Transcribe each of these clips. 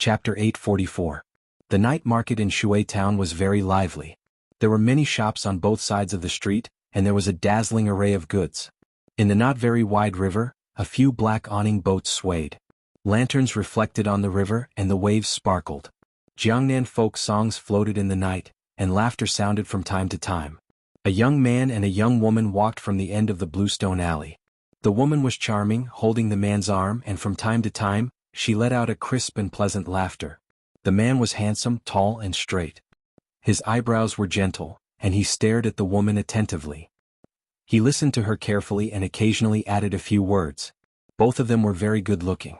Chapter 844. The night market in Shui town was very lively. There were many shops on both sides of the street, and there was a dazzling array of goods. In the not very wide river, a few black awning boats swayed. Lanterns reflected on the river and the waves sparkled. Jiangnan folk songs floated in the night, and laughter sounded from time to time. A young man and a young woman walked from the end of the bluestone alley. The woman was charming, holding the man's arm, and from time to time, she let out a crisp and pleasant laughter. The man was handsome, tall, and straight. His eyebrows were gentle, and he stared at the woman attentively. He listened to her carefully and occasionally added a few words. Both of them were very good-looking.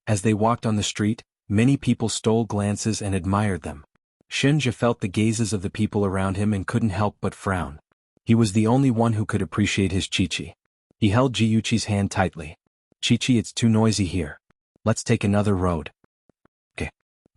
As they walked on the street, many people stole glances and admired them. Shenja felt the gazes of the people around him and couldn't help but frown. He was the only one who could appreciate his Chi-Chi. He held Jiuqi's hand tightly. "Chi-Chi, it's too noisy here. Let's take another road." "Okay."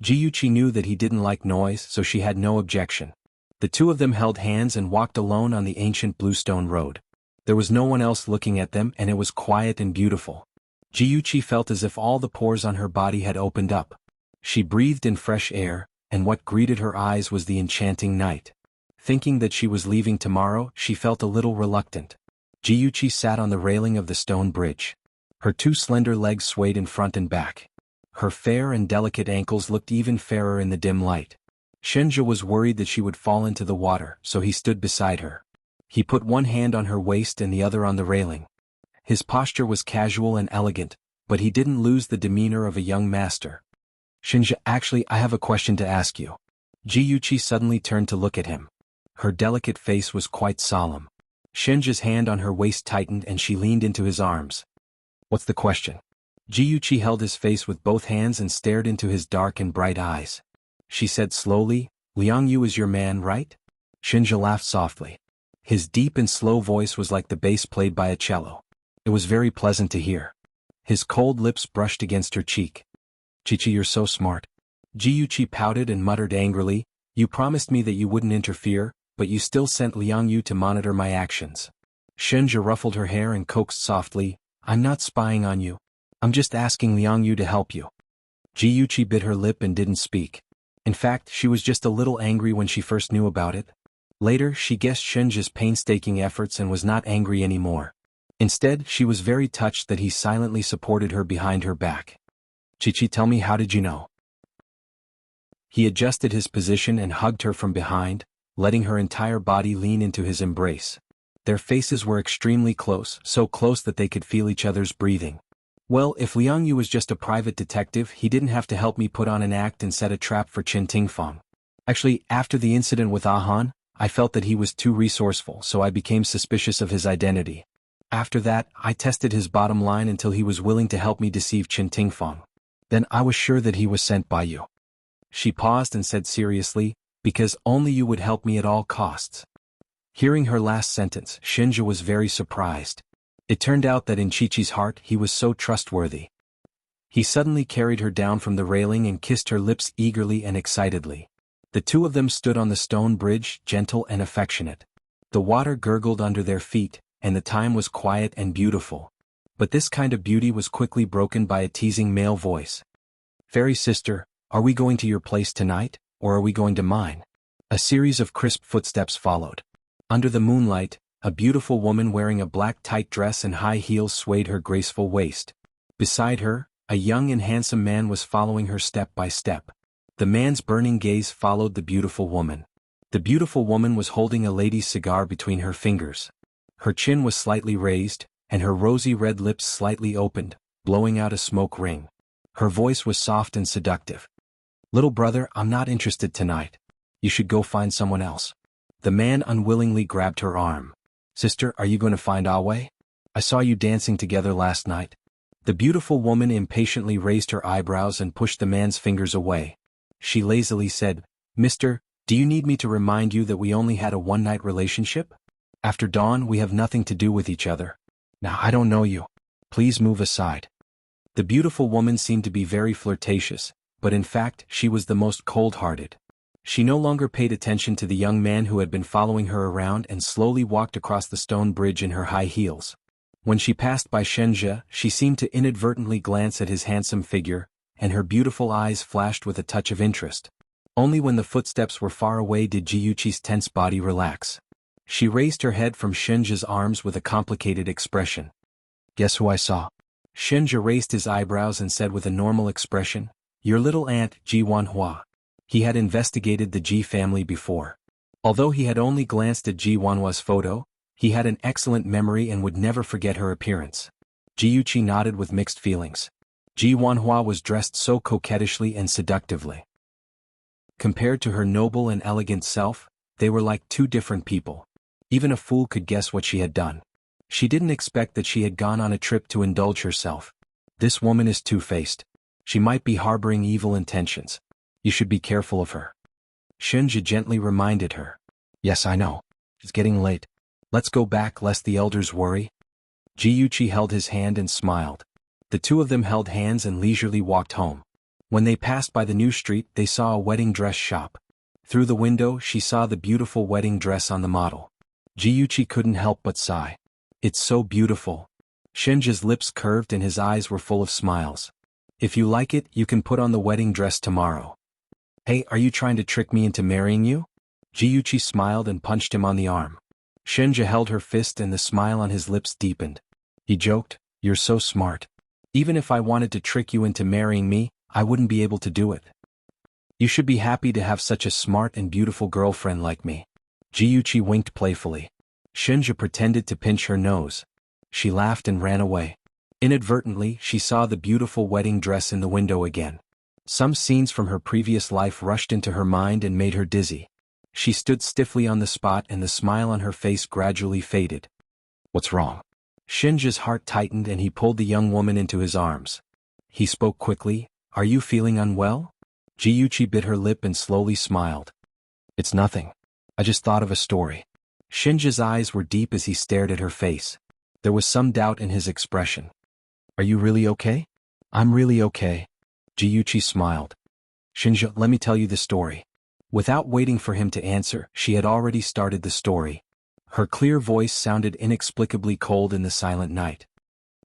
Jiuqi knew that he didn't like noise, so she had no objection. The two of them held hands and walked alone on the ancient bluestone road. There was no one else looking at them, and it was quiet and beautiful. Jiuqi felt as if all the pores on her body had opened up. She breathed in fresh air, and what greeted her eyes was the enchanting night. Thinking that she was leaving tomorrow, she felt a little reluctant. Jiuqi sat on the railing of the stone bridge. Her two slender legs swayed in front and back. Her fair and delicate ankles looked even fairer in the dim light. Shenja was worried that she would fall into the water, so he stood beside her. He put one hand on her waist and the other on the railing. His posture was casual and elegant, but he didn't lose the demeanor of a young master. "Shenja, actually, I have a question to ask you." Jiuqi suddenly turned to look at him. Her delicate face was quite solemn. Shenja's hand on her waist tightened and she leaned into his arms. "What's the question?" Jiuqi held his face with both hands and stared into his dark and bright eyes. She said slowly, "Liang Yu is your man, right?" Shenja laughed softly. His deep and slow voice was like the bass played by a cello. It was very pleasant to hear. His cold lips brushed against her cheek. "Chi-Chi, you're so smart." Jiuqi pouted and muttered angrily, "You promised me that you wouldn't interfere, but you still sent Liang Yu to monitor my actions." Shenja ruffled her hair and coaxed softly, "I'm not spying on you. I'm just asking Liang Yu to help you." Jiuqi bit her lip and didn't speak. In fact, she was just a little angry when she first knew about it. Later, she guessed Shenja's painstaking efforts and was not angry anymore. Instead, she was very touched that he silently supported her behind her back. "Chi-Chi, tell me, how did you know?" He adjusted his position and hugged her from behind, letting her entire body lean into his embrace. Their faces were extremely close, so close that they could feel each other's breathing. "Well, if Liang Yu was just a private detective, he didn't have to help me put on an act and set a trap for Qin Tingfang. Actually, after the incident with Ahan, I felt that he was too resourceful, so I became suspicious of his identity. After that, I tested his bottom line until he was willing to help me deceive Qin Tingfang. Then I was sure that he was sent by you." She paused and said seriously, "Because only you would help me at all costs." Hearing her last sentence, Shenja was very surprised. It turned out that in Chi-Chi's heart he was so trustworthy. He suddenly carried her down from the railing and kissed her lips eagerly and excitedly. The two of them stood on the stone bridge, gentle and affectionate. The water gurgled under their feet, and the time was quiet and beautiful. But this kind of beauty was quickly broken by a teasing male voice. "Fairy sister, are we going to your place tonight, or are we going to mine?" A series of crisp footsteps followed. Under the moonlight, a beautiful woman wearing a black tight dress and high heels swayed her graceful waist. Beside her, a young and handsome man was following her step by step. The man's burning gaze followed the beautiful woman. The beautiful woman was holding a lady's cigar between her fingers. Her chin was slightly raised, and her rosy red lips slightly opened, blowing out a smoke ring. Her voice was soft and seductive. "Little brother, I'm not interested tonight. You should go find someone else." The man unwillingly grabbed her arm. "Sister, are you going to find Awe? I saw you dancing together last night." The beautiful woman impatiently raised her eyebrows and pushed the man's fingers away. She lazily said, "Mister, do you need me to remind you that we only had a one-night relationship? After dawn, we have nothing to do with each other. Now I don't know you. Please move aside." The beautiful woman seemed to be very flirtatious, but in fact, she was the most cold-hearted. She no longer paid attention to the young man who had been following her around and slowly walked across the stone bridge in her high heels. When she passed by Shenja, she seemed to inadvertently glance at his handsome figure, and her beautiful eyes flashed with a touch of interest. Only when the footsteps were far away did Jiuqi's tense body relax. She raised her head from Shinja's arms with a complicated expression. "Guess who I saw?" Shinja raised his eyebrows and said with a normal expression, "Your little aunt, Ji Wanhua." He had investigated the Ji family before. Although he had only glanced at Ji Wanhua's photo, he had an excellent memory and would never forget her appearance. Jiuqi nodded with mixed feelings. Ji Wanhua was dressed so coquettishly and seductively. Compared to her noble and elegant self, they were like two different people. Even a fool could guess what she had done. She didn't expect that she had gone on a trip to indulge herself. This woman is two-faced. She might be harboring evil intentions. You should be careful of her. Shinja gently reminded her. Yes, I know. It's getting late. Let's go back lest the elders worry. Jiuqi held his hand and smiled. The two of them held hands and leisurely walked home. When they passed by the new street, they saw a wedding dress shop. Through the window, she saw the beautiful wedding dress on the model. Jiuqi couldn't help but sigh. It's so beautiful. Shinja's lips curved and his eyes were full of smiles. If you like it, you can put on the wedding dress tomorrow. Hey, are you trying to trick me into marrying you? Jiuqi smiled and punched him on the arm. Shinja held her fist and the smile on his lips deepened. He joked, "You're so smart. Even if I wanted to trick you into marrying me, I wouldn't be able to do it. You should be happy to have such a smart and beautiful girlfriend like me." Jiuqi winked playfully. Shinja pretended to pinch her nose. She laughed and ran away. Inadvertently, she saw the beautiful wedding dress in the window again. Some scenes from her previous life rushed into her mind and made her dizzy. She stood stiffly on the spot and the smile on her face gradually faded. What's wrong? Shinja's heart tightened and he pulled the young woman into his arms. He spoke quickly, "Are you feeling unwell?" Jiuqi bit her lip and slowly smiled. "It's nothing. I just thought of a story." Shinja's eyes were deep as he stared at her face. There was some doubt in his expression. "Are you really okay?" "I'm really okay." Jiuqi smiled. "Shinja, let me tell you the story." Without waiting for him to answer, she had already started the story. Her clear voice sounded inexplicably cold in the silent night.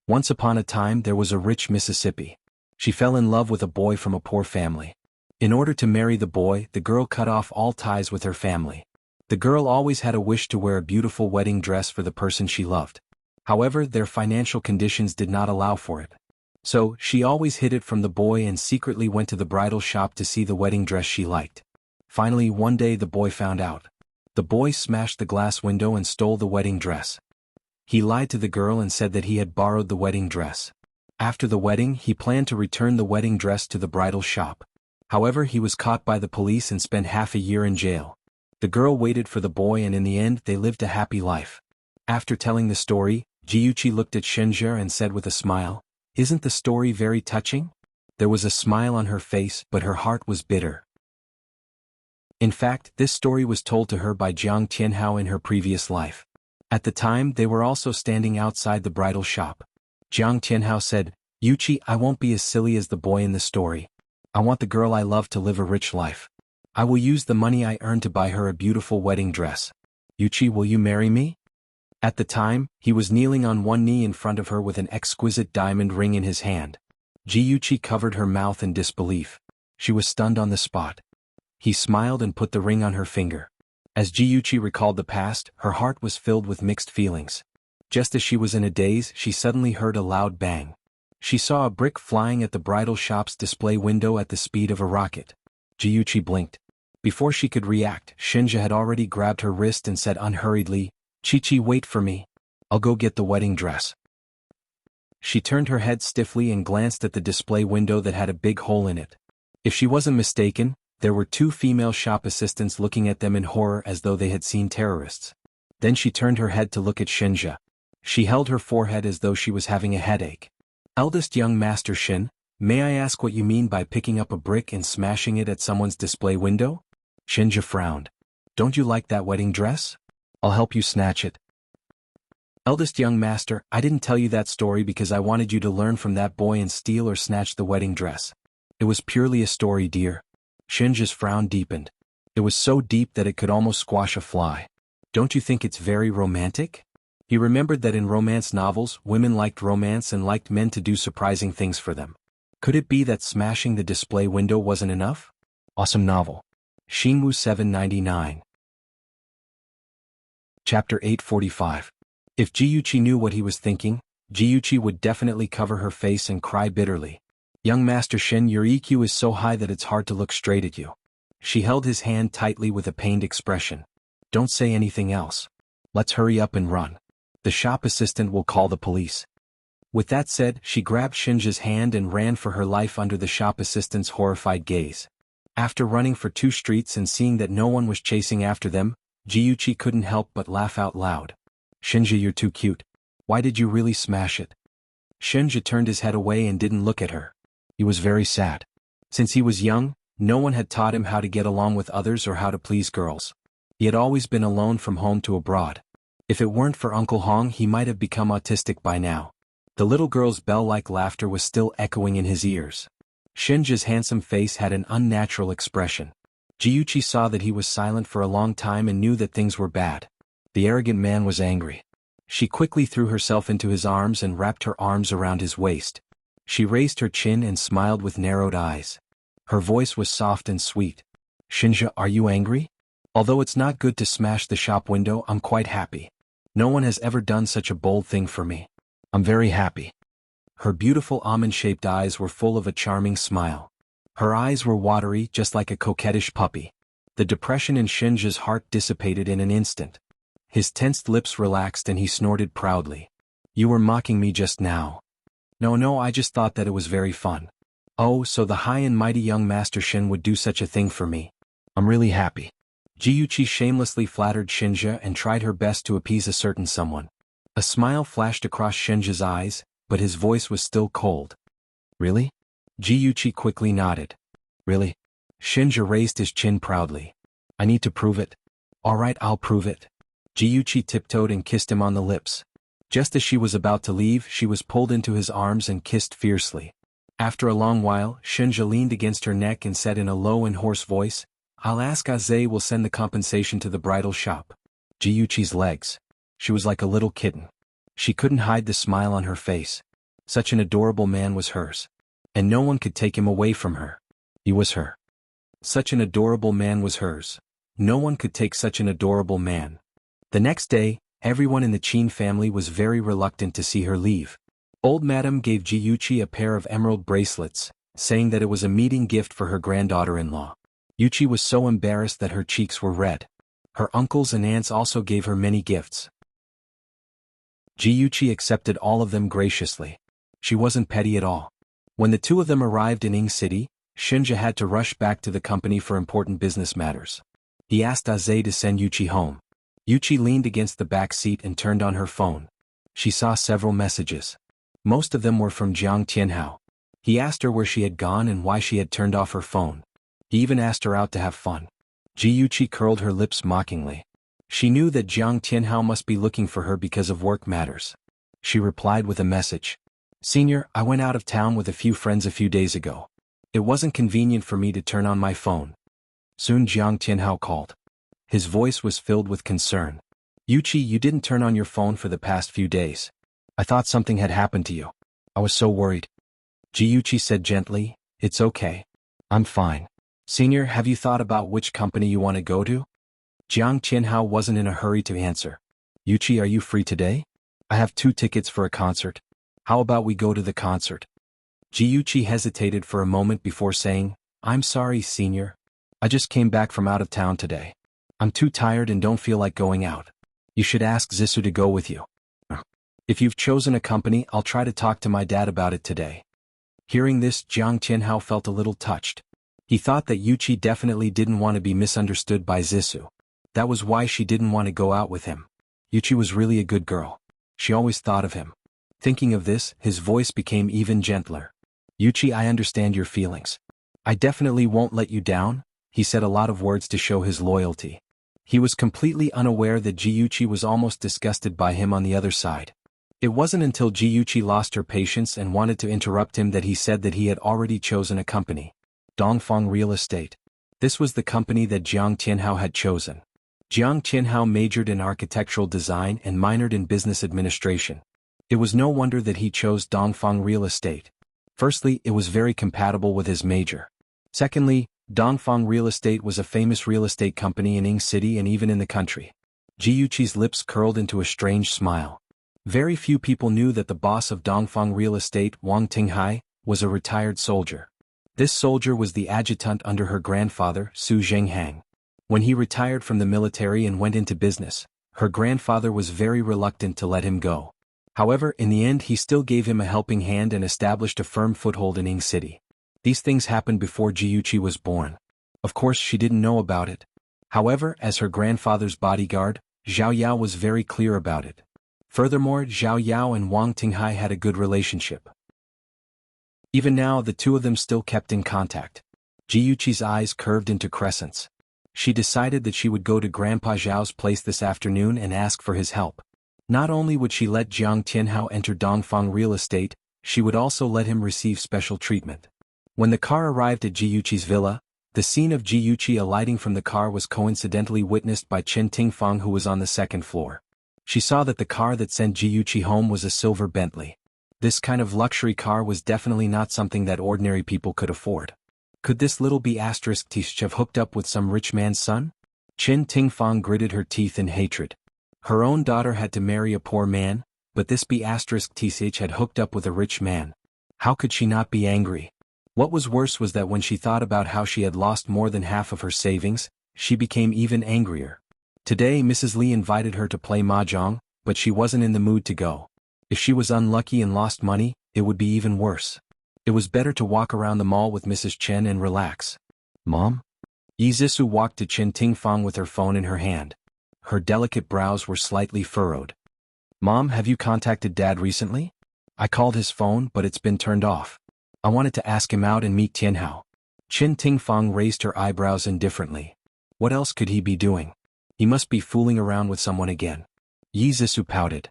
Once upon a time there was a rich Mississippi. She fell in love with a boy from a poor family. In order to marry the boy, the girl cut off all ties with her family. The girl always had a wish to wear a beautiful wedding dress for the person she loved. However, their financial conditions did not allow for it. So, she always hid it from the boy and secretly went to the bridal shop to see the wedding dress she liked. Finally, one day the boy found out. The boy smashed the glass window and stole the wedding dress. He lied to the girl and said that he had borrowed the wedding dress. After the wedding, he planned to return the wedding dress to the bridal shop. However, he was caught by the police and spent half a year in jail. The girl waited for the boy and in the end they lived a happy life. After telling the story, Jiuqi looked at Shinja and said with a smile, "Isn't the story very touching?" There was a smile on her face, but her heart was bitter. In fact, this story was told to her by Jiang Tianhao in her previous life. At the time, they were also standing outside the bridal shop. Jiang Tianhao said, "Yuqi, I won't be as silly as the boy in the story. I want the girl I love to live a rich life. I will use the money I earn to buy her a beautiful wedding dress. Yuqi, will you marry me?" At the time, he was kneeling on one knee in front of her with an exquisite diamond ring in his hand. Jiuqi covered her mouth in disbelief. She was stunned on the spot. He smiled and put the ring on her finger. As Jiuqi recalled the past, her heart was filled with mixed feelings. Just as she was in a daze, she suddenly heard a loud bang. She saw a brick flying at the bridal shop's display window at the speed of a rocket. Jiuqi blinked. Before she could react, Shinja had already grabbed her wrist and said unhurriedly, "Chi-Chi, wait for me. I'll go get the wedding dress." She turned her head stiffly and glanced at the display window that had a big hole in it. If she wasn't mistaken, there were two female shop assistants looking at them in horror as though they had seen terrorists. Then she turned her head to look at Shinja. She held her forehead as though she was having a headache. "Eldest young Master Shin, may I ask what you mean by picking up a brick and smashing it at someone's display window?" Shinja frowned. "Don't you like that wedding dress? I'll help you snatch it." "Eldest young master, I didn't tell you that story because I wanted you to learn from that boy and steal or snatch the wedding dress. It was purely a story, dear." Shinja's frown deepened. It was so deep that it could almost squash a fly. "Don't you think it's very romantic?" He remembered that in romance novels, women liked romance and liked men to do surprising things for them. Could it be that smashing the display window wasn't enough? Awesome novel. Jianghu 799. Chapter 845. If Jiuchi knew what he was thinking, Jiuchi would definitely cover her face and cry bitterly. Young Master Shin, your EQ is so high that it's hard to look straight at you. She held his hand tightly with a pained expression. Don't say anything else. Let's hurry up and run. The shop assistant will call the police. With that said, she grabbed Shinja's hand and ran for her life under the shop assistant's horrified gaze. After running for 2 streets and seeing that no one was chasing after them, Jiuchi couldn't help but laugh out loud. Shinja, you're too cute. Why did you really smash it? Shinja turned his head away and didn't look at her. He was very sad. Since he was young, no one had taught him how to get along with others or how to please girls. He had always been alone from home to abroad. If it weren't for Uncle Hong, he might have become autistic by now. The little girl's bell-like laughter was still echoing in his ears. Shinja's handsome face had an unnatural expression. Jiuchi saw that he was silent for a long time and knew that things were bad. The arrogant man was angry. She quickly threw herself into his arms and wrapped her arms around his waist. She raised her chin and smiled with narrowed eyes. Her voice was soft and sweet. Shinja, are you angry? Although it's not good to smash the shop window, I'm quite happy. No one has ever done such a bold thing for me. I'm very happy. Her beautiful almond-shaped eyes were full of a charming smile. Her eyes were watery, just like a coquettish puppy. The depression in Shinja's heart dissipated in an instant. His tensed lips relaxed and he snorted proudly. You were mocking me just now. No, I just thought that it was very fun. Oh, so the high and mighty young Master Shin would do such a thing for me. I'm really happy. Jiuchi shamelessly flattered Shinja and tried her best to appease a certain someone. A smile flashed across Shinja's eyes, but his voice was still cold. Really? Jiuchi quickly nodded. Really? Shinja raised his chin proudly. I need to prove it. Alright, I'll prove it. Jiuchi tiptoed and kissed him on the lips. Just as she was about to leave, she was pulled into his arms and kissed fiercely. After a long while, Shinja leaned against her neck and said in a low and hoarse voice, I'll ask Aze will send the compensation to the bridal shop. Jiuchi's legs. She was like a little kitten. She couldn't hide the smile on her face. Such an adorable man was hers. And no one could take him away from her. He was her. Such an adorable man was hers. No one could take such an adorable man. The next day, everyone in the Qin family was very reluctant to see her leave. Old Madame gave Jiuchi a pair of emerald bracelets, saying that it was a meeting gift for her granddaughter-in-law. Yuchi was so embarrassed that her cheeks were red. Her uncles and aunts also gave her many gifts. Jiuchi accepted all of them graciously. She wasn't petty at all. When the 2 of them arrived in Ing City, Shinja had to rush back to the company for important business matters. He asked Aze to send Yuchi home. Yuchi leaned against the back seat and turned on her phone. She saw several messages. Most of them were from Jiang Tianhao. He asked her where she had gone and why she had turned off her phone. He even asked her out to have fun. Jiuchi curled her lips mockingly. She knew that Jiang Tianhao must be looking for her because of work matters. She replied with a message. Senior, I went out of town with a few friends a few days ago. It wasn't convenient for me to turn on my phone. Soon Jiang Tianhao called. His voice was filled with concern. Yuchi, you didn't turn on your phone for the past few days. I thought something had happened to you. I was so worried. Jiuchi said gently, It's okay. I'm fine. Senior, have you thought about which company you want to go to? Jiang Tianhao wasn't in a hurry to answer. Yuchi, are you free today? I have 2 tickets for a concert. How about we go to the concert? Jiuchi hesitated for a moment before saying, I'm sorry, Senior. I just came back from out of town today. I'm too tired and don't feel like going out. You should ask Zissou to go with you. If you've chosen a company, I'll try to talk to my dad about it today. Hearing this, Jiang Tianhao felt a little touched. He thought that Yuchi definitely didn't want to be misunderstood by Zissou. That was why she didn't want to go out with him. Yuchi was really a good girl. She always thought of him. Thinking of this, his voice became even gentler. Yuchi, I understand your feelings. I definitely won't let you down. He said a lot of words to show his loyalty. He was completely unaware that Jiuchi was almost disgusted by him on the other side. It wasn't until Jiuchi lost her patience and wanted to interrupt him that he said that he had already chosen a company. Dongfang Real Estate. This was the company that Jiang Tianhao had chosen. Jiang Tianhao majored in architectural design and minored in business administration. It was no wonder that he chose Dongfang Real Estate. Firstly, it was very compatible with his major. Secondly, Dongfang Real Estate was a famous real estate company in Ying City and even in the country. Jiyuqi's lips curled into a strange smile. Very few people knew that the boss of Dongfang Real Estate, Wang Tinghai, was a retired soldier. This soldier was the adjutant under her grandfather, Su Zhenghang. When he retired from the military and went into business, her grandfather was very reluctant to let him go. However, in the end he still gave him a helping hand and established a firm foothold in Ying City. These things happened before Jiyuqi was born. Of course she didn't know about it. However, as her grandfather's bodyguard, Zhao Yao was very clear about it. Furthermore, Zhao Yao and Wang Tinghai had a good relationship. Even now the two of them still kept in contact. Jiyuqi's eyes curved into crescents. She decided that she would go to Grandpa Zhao's place this afternoon and ask for his help. Not only would she let Jiang Tianhao enter Dongfang Real Estate, she would also let him receive special treatment. When the car arrived at Jiyuqi's villa, the scene of Jiyuqi alighting from the car was coincidentally witnessed by Chen Tingfang, who was on the second floor. She saw that the car that sent Jiyuqi home was a silver Bentley. This kind of luxury car was definitely not something that ordinary people could afford. Could this little B*Tish have hooked up with some rich man's son? Chen Tingfang gritted her teeth in hatred. Her own daughter had to marry a poor man, but this B*Tish had hooked up with a rich man. How could she not be angry? What was worse was that when she thought about how she had lost more than half of her savings, she became even angrier. Today Mrs. Li invited her to play mahjong, but she wasn't in the mood to go. If she was unlucky and lost money, it would be even worse. It was better to walk around the mall with Mrs. Chen and relax. Mom? Yi Zhisu walked to Chen Tingfang with her phone in her hand. Her delicate brows were slightly furrowed. Mom, have you contacted Dad recently? I called his phone, but it's been turned off. I wanted to ask him out and meet Tianhao. Chen Tingfang raised her eyebrows indifferently. What else could he be doing? He must be fooling around with someone again. Yi Zhisu pouted.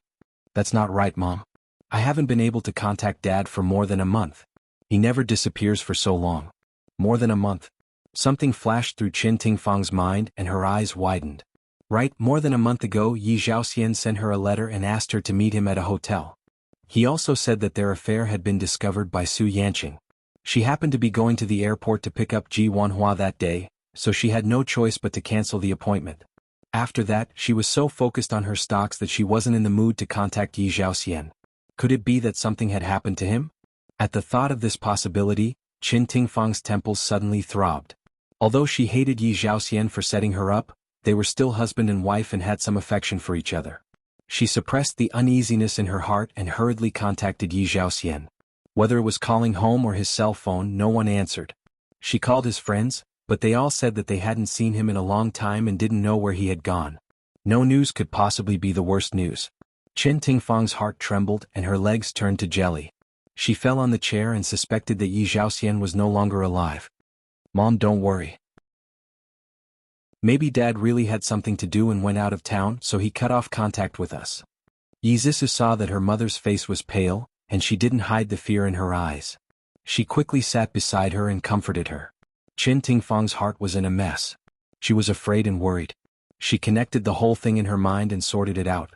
That's not right, Mom. I haven't been able to contact Dad for more than a month. He never disappears for so long. More than a month. Something flashed through Chen Tingfang's mind and her eyes widened. Right, more than a month ago Yi Zhaoxian sent her a letter and asked her to meet him at a hotel. He also said that their affair had been discovered by Su Yanqing. She happened to be going to the airport to pick up Ji Wanhua that day, so she had no choice but to cancel the appointment. After that, she was so focused on her stocks that she wasn't in the mood to contact Yi Zhaoxian. Could it be that something had happened to him? At the thought of this possibility, Chen Tingfang's temples suddenly throbbed. Although she hated Yi Zhaoxian for setting her up, they were still husband and wife and had some affection for each other. She suppressed the uneasiness in her heart and hurriedly contacted Yi Zhaoxian. Whether it was calling home or his cell phone, no one answered. She called his friends, but they all said that they hadn't seen him in a long time and didn't know where he had gone. No news could possibly be the worst news. Chen Tingfang's heart trembled and her legs turned to jelly. She fell on the chair and suspected that Yi Zhaoxian was no longer alive. Mom, don't worry. Maybe Dad really had something to do and went out of town, so he cut off contact with us. Yi Zhisu saw that her mother's face was pale, and she didn't hide the fear in her eyes. She quickly sat beside her and comforted her. Chen Tingfang's heart was in a mess. She was afraid and worried. She connected the whole thing in her mind and sorted it out.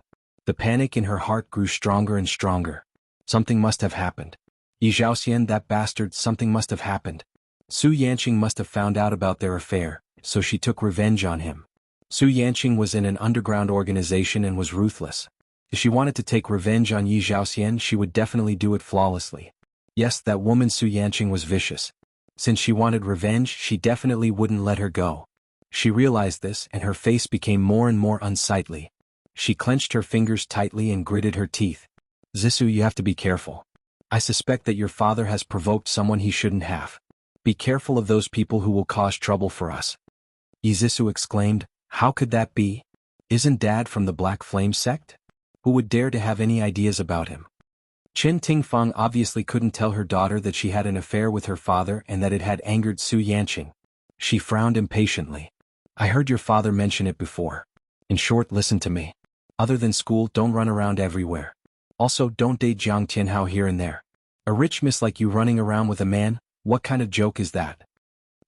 The panic in her heart grew stronger and stronger. Something must have happened. Yi Zhaoxian, that bastard, something must have happened. Su Yanqing must have found out about their affair, so she took revenge on him. Su Yanqing was in an underground organization and was ruthless. If she wanted to take revenge on Yi Zhaoxian, she would definitely do it flawlessly. Yes, that woman Su Yanqing was vicious. Since she wanted revenge, she definitely wouldn't let her go. She realized this, and her face became more and more unsightly. She clenched her fingers tightly and gritted her teeth. Zhisu, you have to be careful. I suspect that your father has provoked someone he shouldn't have. Be careful of those people who will cause trouble for us. Yi Zhisu exclaimed, how could that be? Isn't Dad from the Black Flame sect? Who would dare to have any ideas about him? Chen Tingfang obviously couldn't tell her daughter that she had an affair with her father and that it had angered Su Yanqing. She frowned impatiently. I heard your father mention it before. In short, listen to me. Other than school, don't run around everywhere. Also, don't date Jiang Tianhao here and there. A rich miss like you running around with a man, what kind of joke is that?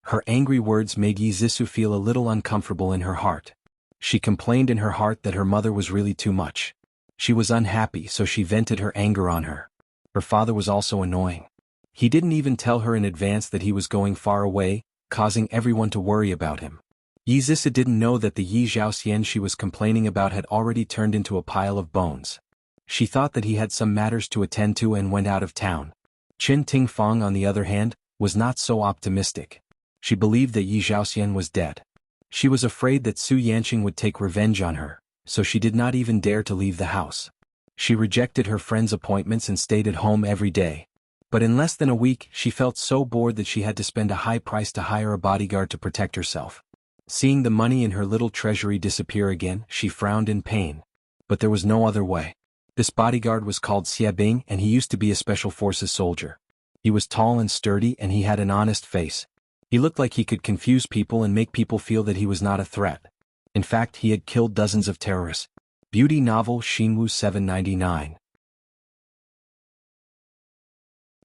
Her angry words made Yi Zhisu feel a little uncomfortable in her heart. She complained in her heart that her mother was really too much. She was unhappy, so she vented her anger on her. Her father was also annoying. He didn't even tell her in advance that he was going far away, causing everyone to worry about him. Yi Zisa didn't know that the Yi Zhaoxian she was complaining about had already turned into a pile of bones. She thought that he had some matters to attend to and went out of town. Qin Tingfang, on the other hand, was not so optimistic. She believed that Yi Zhaoxian was dead. She was afraid that Su Yanqing would take revenge on her, so she did not even dare to leave the house. She rejected her friends' appointments and stayed at home every day. But in less than a week, she felt so bored that she had to spend a high price to hire a bodyguard to protect herself. Seeing the money in her little treasury disappear again, she frowned in pain. But there was no other way. This bodyguard was called Xie Bing, and he used to be a special forces soldier. He was tall and sturdy, and he had an honest face. He looked like he could confuse people and make people feel that he was not a threat. In fact, he had killed dozens of terrorists. Beauty novel Xinwu 799.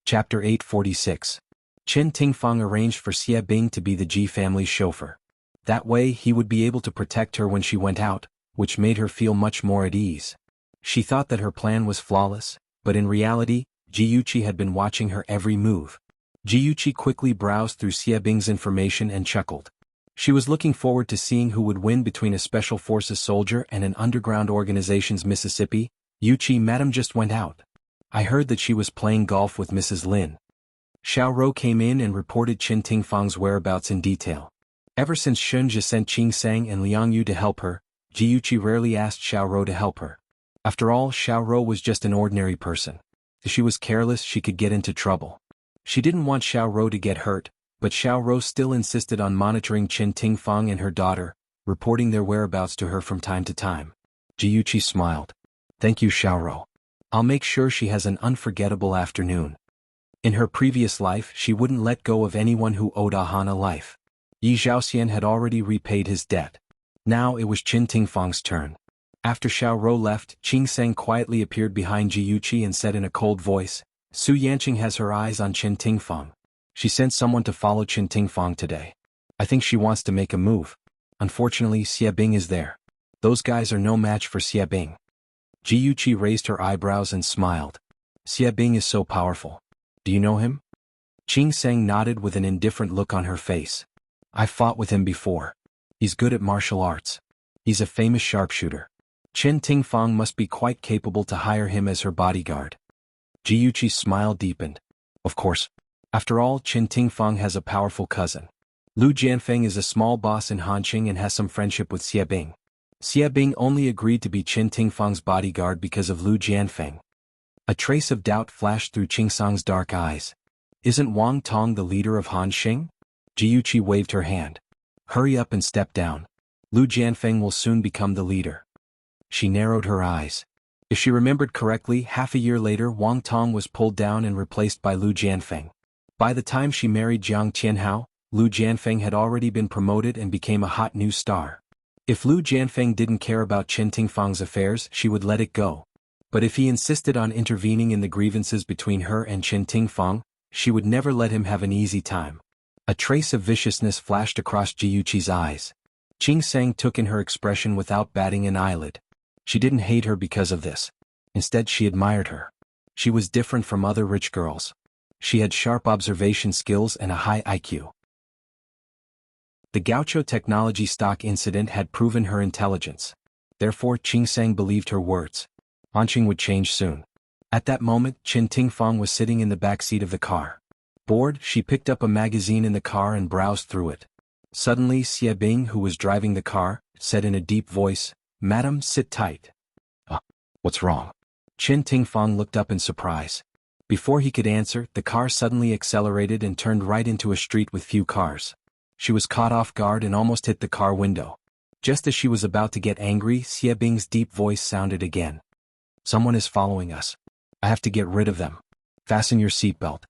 Chapter 846. Qin Tingfang arranged for Xie Bing to be the Ji family's chauffeur. That way he would be able to protect her when she went out, which made her feel much more at ease. She thought that her plan was flawless, but in reality, Jiuqi had been watching her every move. Jiuqi quickly browsed through Xie Bing's information and chuckled. She was looking forward to seeing who would win between a special forces soldier and an underground organization's Mississippi. Yuqi, madam just went out. I heard that she was playing golf with Mrs. Lin. Xiao Rou came in and reported Qin Tingfang's whereabouts in detail. Ever since Shunjia sent Qing Sang and Liang Yu to help her, Jiuqi rarely asked Xiao Rou to help her. After all, Xiao Rou was just an ordinary person. If she was careless, she could get into trouble. She didn't want Xiao Rou to get hurt, but Xiao Rou still insisted on monitoring Qin Tingfang and her daughter, reporting their whereabouts to her from time to time. Jiuqi smiled. Thank you, Xiao Rou. I'll make sure she has an unforgettable afternoon. In her previous life, she wouldn't let go of anyone who owed Han a life. Yi Zhaoxian had already repaid his debt. Now it was Qin Tingfang's turn. After Xiao Rou left, Qing Sang quietly appeared behind Jiuqi and said in a cold voice, Su Yanqing has her eyes on Qin Tingfang. She sent someone to follow Qin Tingfang today. I think she wants to make a move. Unfortunately, Xie Bing is there. Those guys are no match for Xie Bing. Jiuqi raised her eyebrows and smiled. Xie Bing is so powerful. Do you know him? Qing Sang nodded with an indifferent look on her face. I've fought with him before. He's good at martial arts. He's a famous sharpshooter. Qin Tingfang must be quite capable to hire him as her bodyguard. Jiuqi's smile deepened. Of course. After all, Qin Tingfang has a powerful cousin. Lu Jianfeng is a small boss in Hanqing and has some friendship with Xie Bing. Xie Bing only agreed to be Qin Tingfang's bodyguard because of Lu Jianfeng. A trace of doubt flashed through Qing Sang's dark eyes. Isn't Wang Tong the leader of Hanqing? Jiuqi waved her hand. Hurry up and step down. Lu Jianfeng will soon become the leader. She narrowed her eyes. If she remembered correctly, half a year later Wang Tong was pulled down and replaced by Lu Jianfeng. By the time she married Jiang Tianhao, Lu Jianfeng had already been promoted and became a hot new star. If Lu Jianfeng didn't care about Qin Tingfang's affairs, she would let it go. But if he insisted on intervening in the grievances between her and Qin Tingfang, she would never let him have an easy time. A trace of viciousness flashed across Jiuqi's eyes. Qing Sang took in her expression without batting an eyelid. She didn't hate her because of this. Instead, she admired her. She was different from other rich girls. She had sharp observation skills and a high IQ. The Gaucho technology stock incident had proven her intelligence. Therefore, Qing Sang believed her words. Hanqing would change soon. At that moment, Qin Tingfang was sitting in the back seat of the car. Bored, she picked up a magazine in the car and browsed through it. Suddenly, Xie Bing, who was driving the car, said in a deep voice, Madam, sit tight. What's wrong? Qin Tingfang looked up in surprise. Before he could answer, the car suddenly accelerated and turned right into a street with few cars. She was caught off guard and almost hit the car window. Just as she was about to get angry, Xie Bing's deep voice sounded again. Someone is following us. I have to get rid of them. Fasten your seatbelt.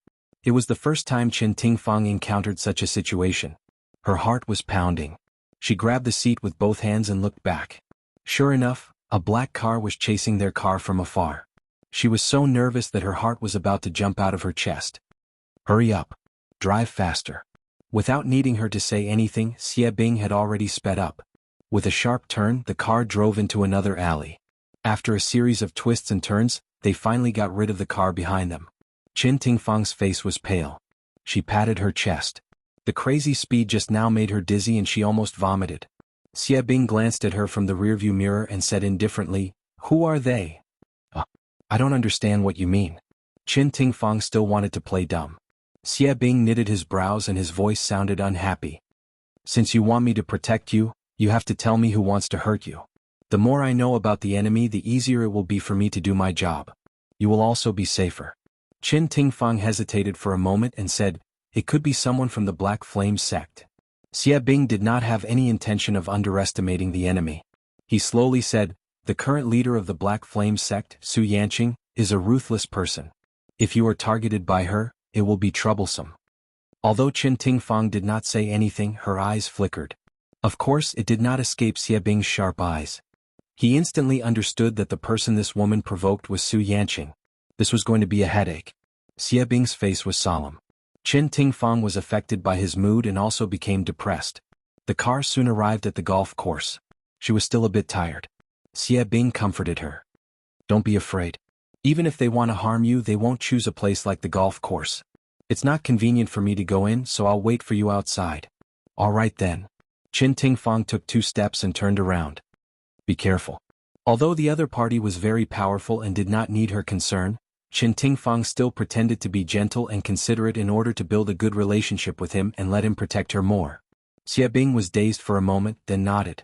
It was the first time Qin Tingfang encountered such a situation. Her heart was pounding. She grabbed the seat with both hands and looked back. Sure enough, a black car was chasing their car from afar. She was so nervous that her heart was about to jump out of her chest. Hurry up. Drive faster. Without needing her to say anything, Xie Bing had already sped up. With a sharp turn, the car drove into another alley. After a series of twists and turns, they finally got rid of the car behind them. Qin Tingfang's face was pale. She patted her chest. The crazy speed just now made her dizzy and she almost vomited. Xie Bing glanced at her from the rearview mirror and said indifferently, "Who are they?" I don't understand what you mean." Qin Tingfang still wanted to play dumb. Xie Bing knitted his brows and his voice sounded unhappy. "Since you want me to protect you, you have to tell me who wants to hurt you. The more I know about the enemy, the easier it will be for me to do my job. You will also be safer." Qin Tingfang hesitated for a moment and said, "It could be someone from the Black Flame sect." Xie Bing did not have any intention of underestimating the enemy. He slowly said, "The current leader of the Black Flame sect, Su Yanqing, is a ruthless person. If you are targeted by her, it will be troublesome." Although Qin Tingfang did not say anything, her eyes flickered. Of course, it did not escape Xie Bing's sharp eyes. He instantly understood that the person this woman provoked was Su Yanqing. This was going to be a headache. Xie Bing's face was solemn. Qin Tingfang was affected by his mood and also became depressed. The car soon arrived at the golf course. She was still a bit tired. Xie Bing comforted her. "Don't be afraid. Even if they want to harm you, they won't choose a place like the golf course. It's not convenient for me to go in, so I'll wait for you outside." "All right then." Qin Tingfang took 2 steps and turned around. "Be careful." Although the other party was very powerful and did not need her concern, Qin Tingfang still pretended to be gentle and considerate in order to build a good relationship with him and let him protect her more. Xie Bing was dazed for a moment, then nodded.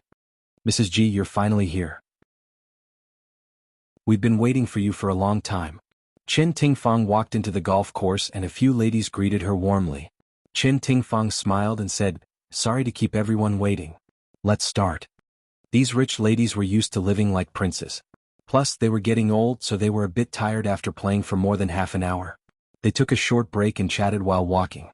"Mrs. Ji, you're finally here. We've been waiting for you for a long time." Qin Tingfang walked into the golf course and a few ladies greeted her warmly. Qin Tingfang smiled and said, "Sorry to keep everyone waiting. Let's start." These rich ladies were used to living like princes. Plus, they were getting old, so they were a bit tired after playing for more than half an hour. They took a short break and chatted while walking.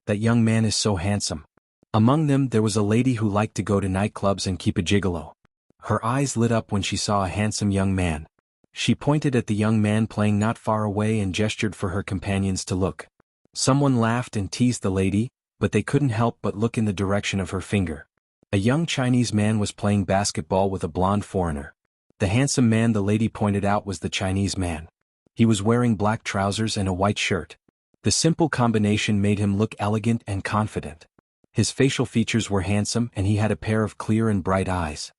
"That young man is so handsome." Among them, there was a lady who liked to go to nightclubs and keep a gigolo. Her eyes lit up when she saw a handsome young man. She pointed at the young man playing not far away and gestured for her companions to look. Someone laughed and teased the lady, but they couldn't help but look in the direction of her finger. A young Chinese man was playing basketball with a blonde foreigner. The handsome man the lady pointed out was the Chinese man. He was wearing black trousers and a white shirt. The simple combination made him look elegant and confident. His facial features were handsome and he had a pair of clear and bright eyes.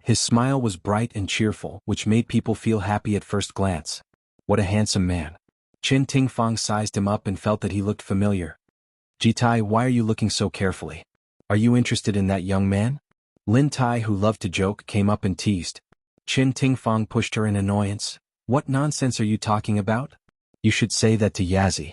His smile was bright and cheerful, which made people feel happy at first glance. What a handsome man. Qin Tingfang sized him up and felt that he looked familiar. "Jitai, why are you looking so carefully? Are you interested in that young man?" Lin Tai, who loved to joke, came up and teased. Qin Tingfang pushed her in annoyance. "What nonsense are you talking about? You should say that to Yazi."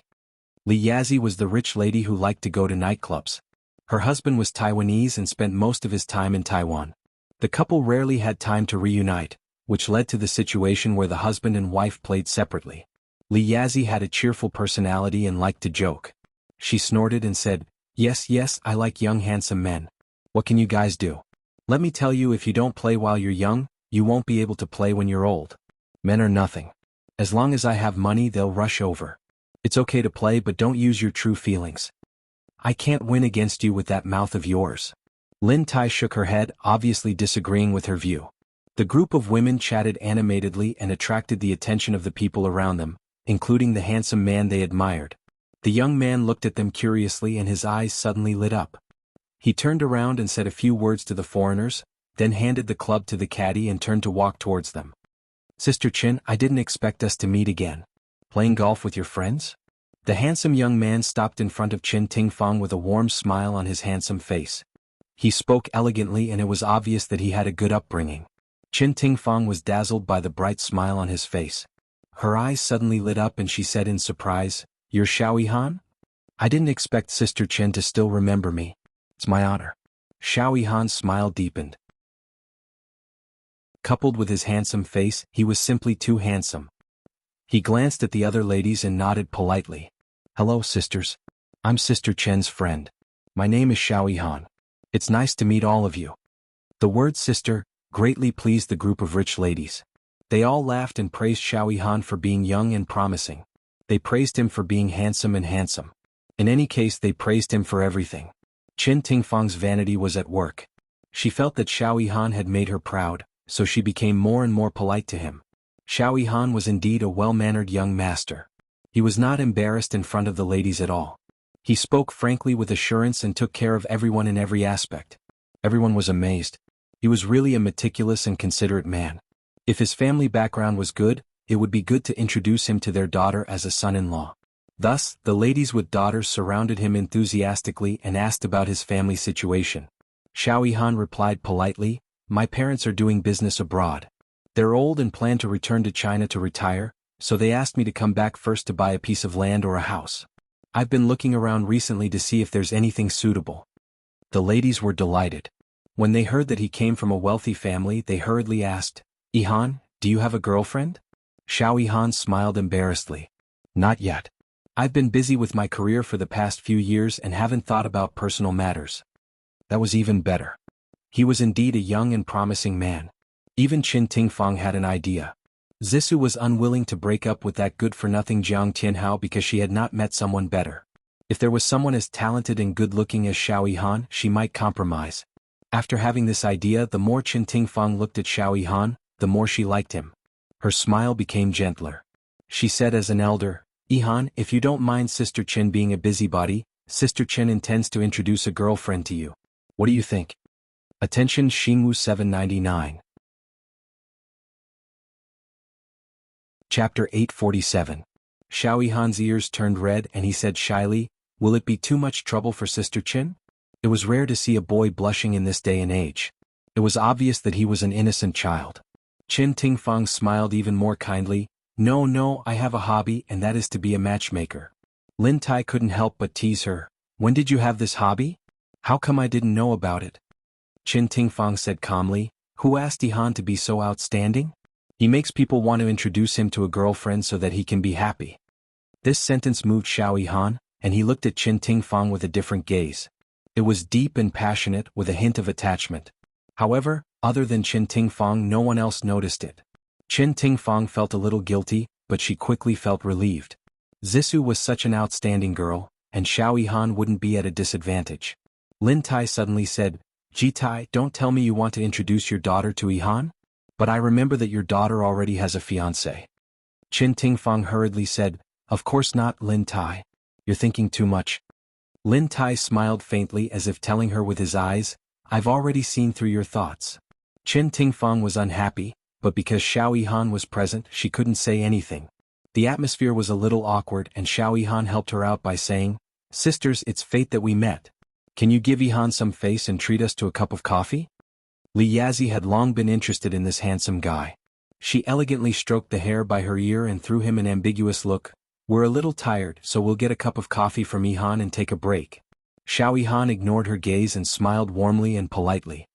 Li Yazi was the rich lady who liked to go to nightclubs. Her husband was Taiwanese and spent most of his time in Taiwan. The couple rarely had time to reunite, which led to the situation where the husband and wife played separately. Li Yazi had a cheerful personality and liked to joke. She snorted and said, Yes, I like young handsome men. What can you guys do? Let me tell you, if you don't play while you're young, you won't be able to play when you're old. Men are nothing. As long as I have money, they'll rush over. It's okay to play, but don't use your true feelings. I can't win against you with that mouth of yours." Lin Tai shook her head, obviously disagreeing with her view. The group of women chatted animatedly and attracted the attention of the people around them, including the handsome man they admired. The young man looked at them curiously and his eyes suddenly lit up. He turned around and said a few words to the foreigners, then handed the club to the caddy and turned to walk towards them. "Sister Qin, I didn't expect us to meet again. Playing golf with your friends?" The handsome young man stopped in front of Qin Tingfang with a warm smile on his handsome face. He spoke elegantly and it was obvious that he had a good upbringing. Qin Tingfang was dazzled by the bright smile on his face. Her eyes suddenly lit up and she said in surprise, "You're Xiao Han? I didn't expect Sister Qin to still remember me. It's my honor." Xiao Han's smile deepened. Coupled with his handsome face, he was simply too handsome. He glanced at the other ladies and nodded politely. "Hello, sisters. I'm Sister Chen's friend. My name is Xiao Han. It's nice to meet all of you." The word sister greatly pleased the group of rich ladies. They all laughed and praised Xiao Han for being young and promising. They praised him for being handsome. In any case, they praised him for everything. Qin Tingfang's vanity was at work. She felt that Xiao Han had made her proud, so she became more and more polite to him. Xiao Han was indeed a well-mannered young master. He was not embarrassed in front of the ladies at all. He spoke frankly with assurance and took care of everyone in every aspect. Everyone was amazed. He was really a meticulous and considerate man. If his family background was good, it would be good to introduce him to their daughter as a son-in-law. Thus, the ladies with daughters surrounded him enthusiastically and asked about his family situation. Xiao Yihan replied politely, "My parents are doing business abroad. They're old and plan to return to China to retire, so they asked me to come back first to buy a piece of land or a house. I've been looking around recently to see if there's anything suitable." The ladies were delighted. When they heard that he came from a wealthy family, they hurriedly asked, "Yihan, do you have a girlfriend?" Xiao Yihan smiled embarrassedly. "Not yet. I've been busy with my career for the past few years and haven't thought about personal matters." That was even better. He was indeed a young and promising man. Even Qin Tingfang had an idea. Zissou was unwilling to break up with that good-for-nothing Jiang Tianhao because she had not met someone better. If there was someone as talented and good-looking as Xiao Yihan, she might compromise. After having this idea, the more Qin Tingfang looked at Xiao Yihan, the more she liked him. Her smile became gentler. She said as an elder, "Yihan, if you don't mind Sister Qin being a busybody, Sister Qin intends to introduce a girlfriend to you. What do you think?" Attention Xingwu 799. Chapter 847. Xiao Yihan's ears turned red and he said shyly, "Will it be too much trouble for Sister Qin?" It was rare to see a boy blushing in this day and age. It was obvious that he was an innocent child. Qin Tingfang smiled even more kindly, No, I have a hobby and that is to be a matchmaker." Lin Tai couldn't help but tease her, "When did you have this hobby? How come I didn't know about it?" Qin Tingfang said calmly, "Who asked Yihan to be so outstanding? He makes people want to introduce him to a girlfriend so that he can be happy." This sentence moved Xiao Yihan, and he looked at Qin Tingfang with a different gaze. It was deep and passionate with a hint of attachment. However, other than Qin Tingfang, no one else noticed it. Qin Tingfang felt a little guilty, but she quickly felt relieved. Zissou was such an outstanding girl, and Xiao Yihan wouldn't be at a disadvantage. Lin Tai suddenly said, "Jitai, don't tell me you want to introduce your daughter to Yihan? But I remember that your daughter already has a fiancé." Qin Tingfang hurriedly said, "Of course not, Lin Tai. You're thinking too much." Lin Tai smiled faintly as if telling her with his eyes, "I've already seen through your thoughts." Qin Tingfang was unhappy, but because Xiao Yihan was present, she couldn't say anything. The atmosphere was a little awkward and Xiao Yihan helped her out by saying, "Sisters, it's fate that we met. Can you give Yihan some face and treat us to a cup of coffee?" Li Yazi had long been interested in this handsome guy. She elegantly stroked the hair by her ear and threw him an ambiguous look. "We're a little tired, so we'll get a cup of coffee from Yihan and take a break." Xiao Yihan ignored her gaze and smiled warmly and politely.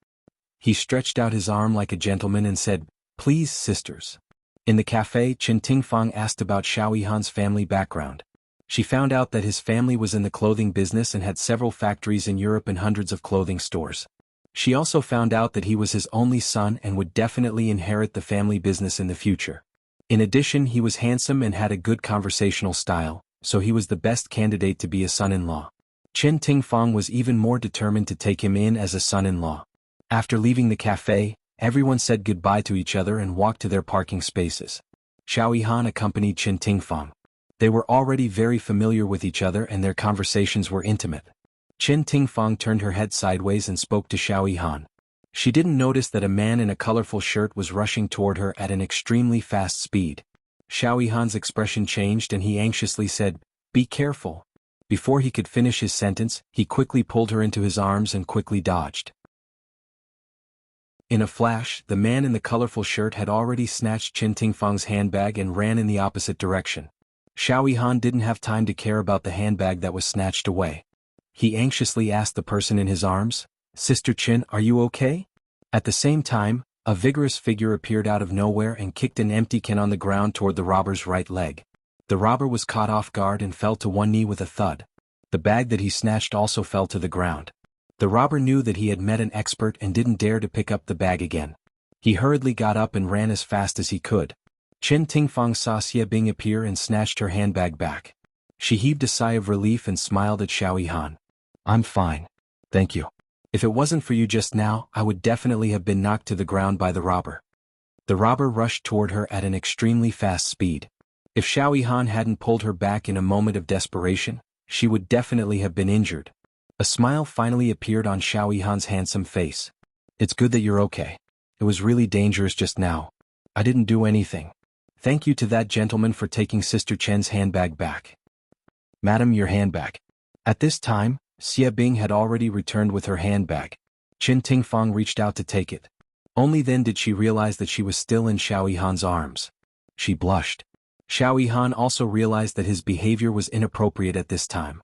He stretched out his arm like a gentleman and said, "Please, sisters." In the cafe, Qin Tingfang asked about Xiao Yihan's family background. She found out that his family was in the clothing business and had several factories in Europe and hundreds of clothing stores. She also found out that he was his only son and would definitely inherit the family business in the future. In addition, he was handsome and had a good conversational style, so he was the best candidate to be a son-in-law. Qin Tingfang was even more determined to take him in as a son-in-law. After leaving the cafe, everyone said goodbye to each other and walked to their parking spaces. Xiao Yihan accompanied Qin Tingfang. They were already very familiar with each other and their conversations were intimate. Qin Tingfang turned her head sideways and spoke to Xiao Yihan. She didn't notice that a man in a colorful shirt was rushing toward her at an extremely fast speed. Xiao Yihan's expression changed and he anxiously said, "Be careful." Before he could finish his sentence, he quickly pulled her into his arms and quickly dodged. In a flash, the man in the colorful shirt had already snatched Qin Tingfang's handbag and ran in the opposite direction. Xiao Yihan didn't have time to care about the handbag that was snatched away. He anxiously asked the person in his arms, "Sister Qin, are you okay?" At the same time, a vigorous figure appeared out of nowhere and kicked an empty can on the ground toward the robber's right leg. The robber was caught off guard and fell to one knee with a thud. The bag that he snatched also fell to the ground. The robber knew that he had met an expert and didn't dare to pick up the bag again. He hurriedly got up and ran as fast as he could. Qin Tingfang saw Xie Bing appear and snatched her handbag back. She heaved a sigh of relief and smiled at Xiao Yihan. "I'm fine. Thank you. If it wasn't for you just now, I would definitely have been knocked to the ground by the robber." The robber rushed toward her at an extremely fast speed. If Xiao Han hadn't pulled her back in a moment of desperation, she would definitely have been injured. A smile finally appeared on Xiao Han's handsome face. It's good that you're okay. It was really dangerous just now. I didn't do anything. Thank you to that gentleman for taking Sister Chen's handbag back. Madam, your handbag. At this time, Xia Bing had already returned with her handbag. Qin Tingfang reached out to take it. Only then did she realize that she was still in Xiao Han's arms. She blushed. Xiao Han also realized that his behavior was inappropriate at this time.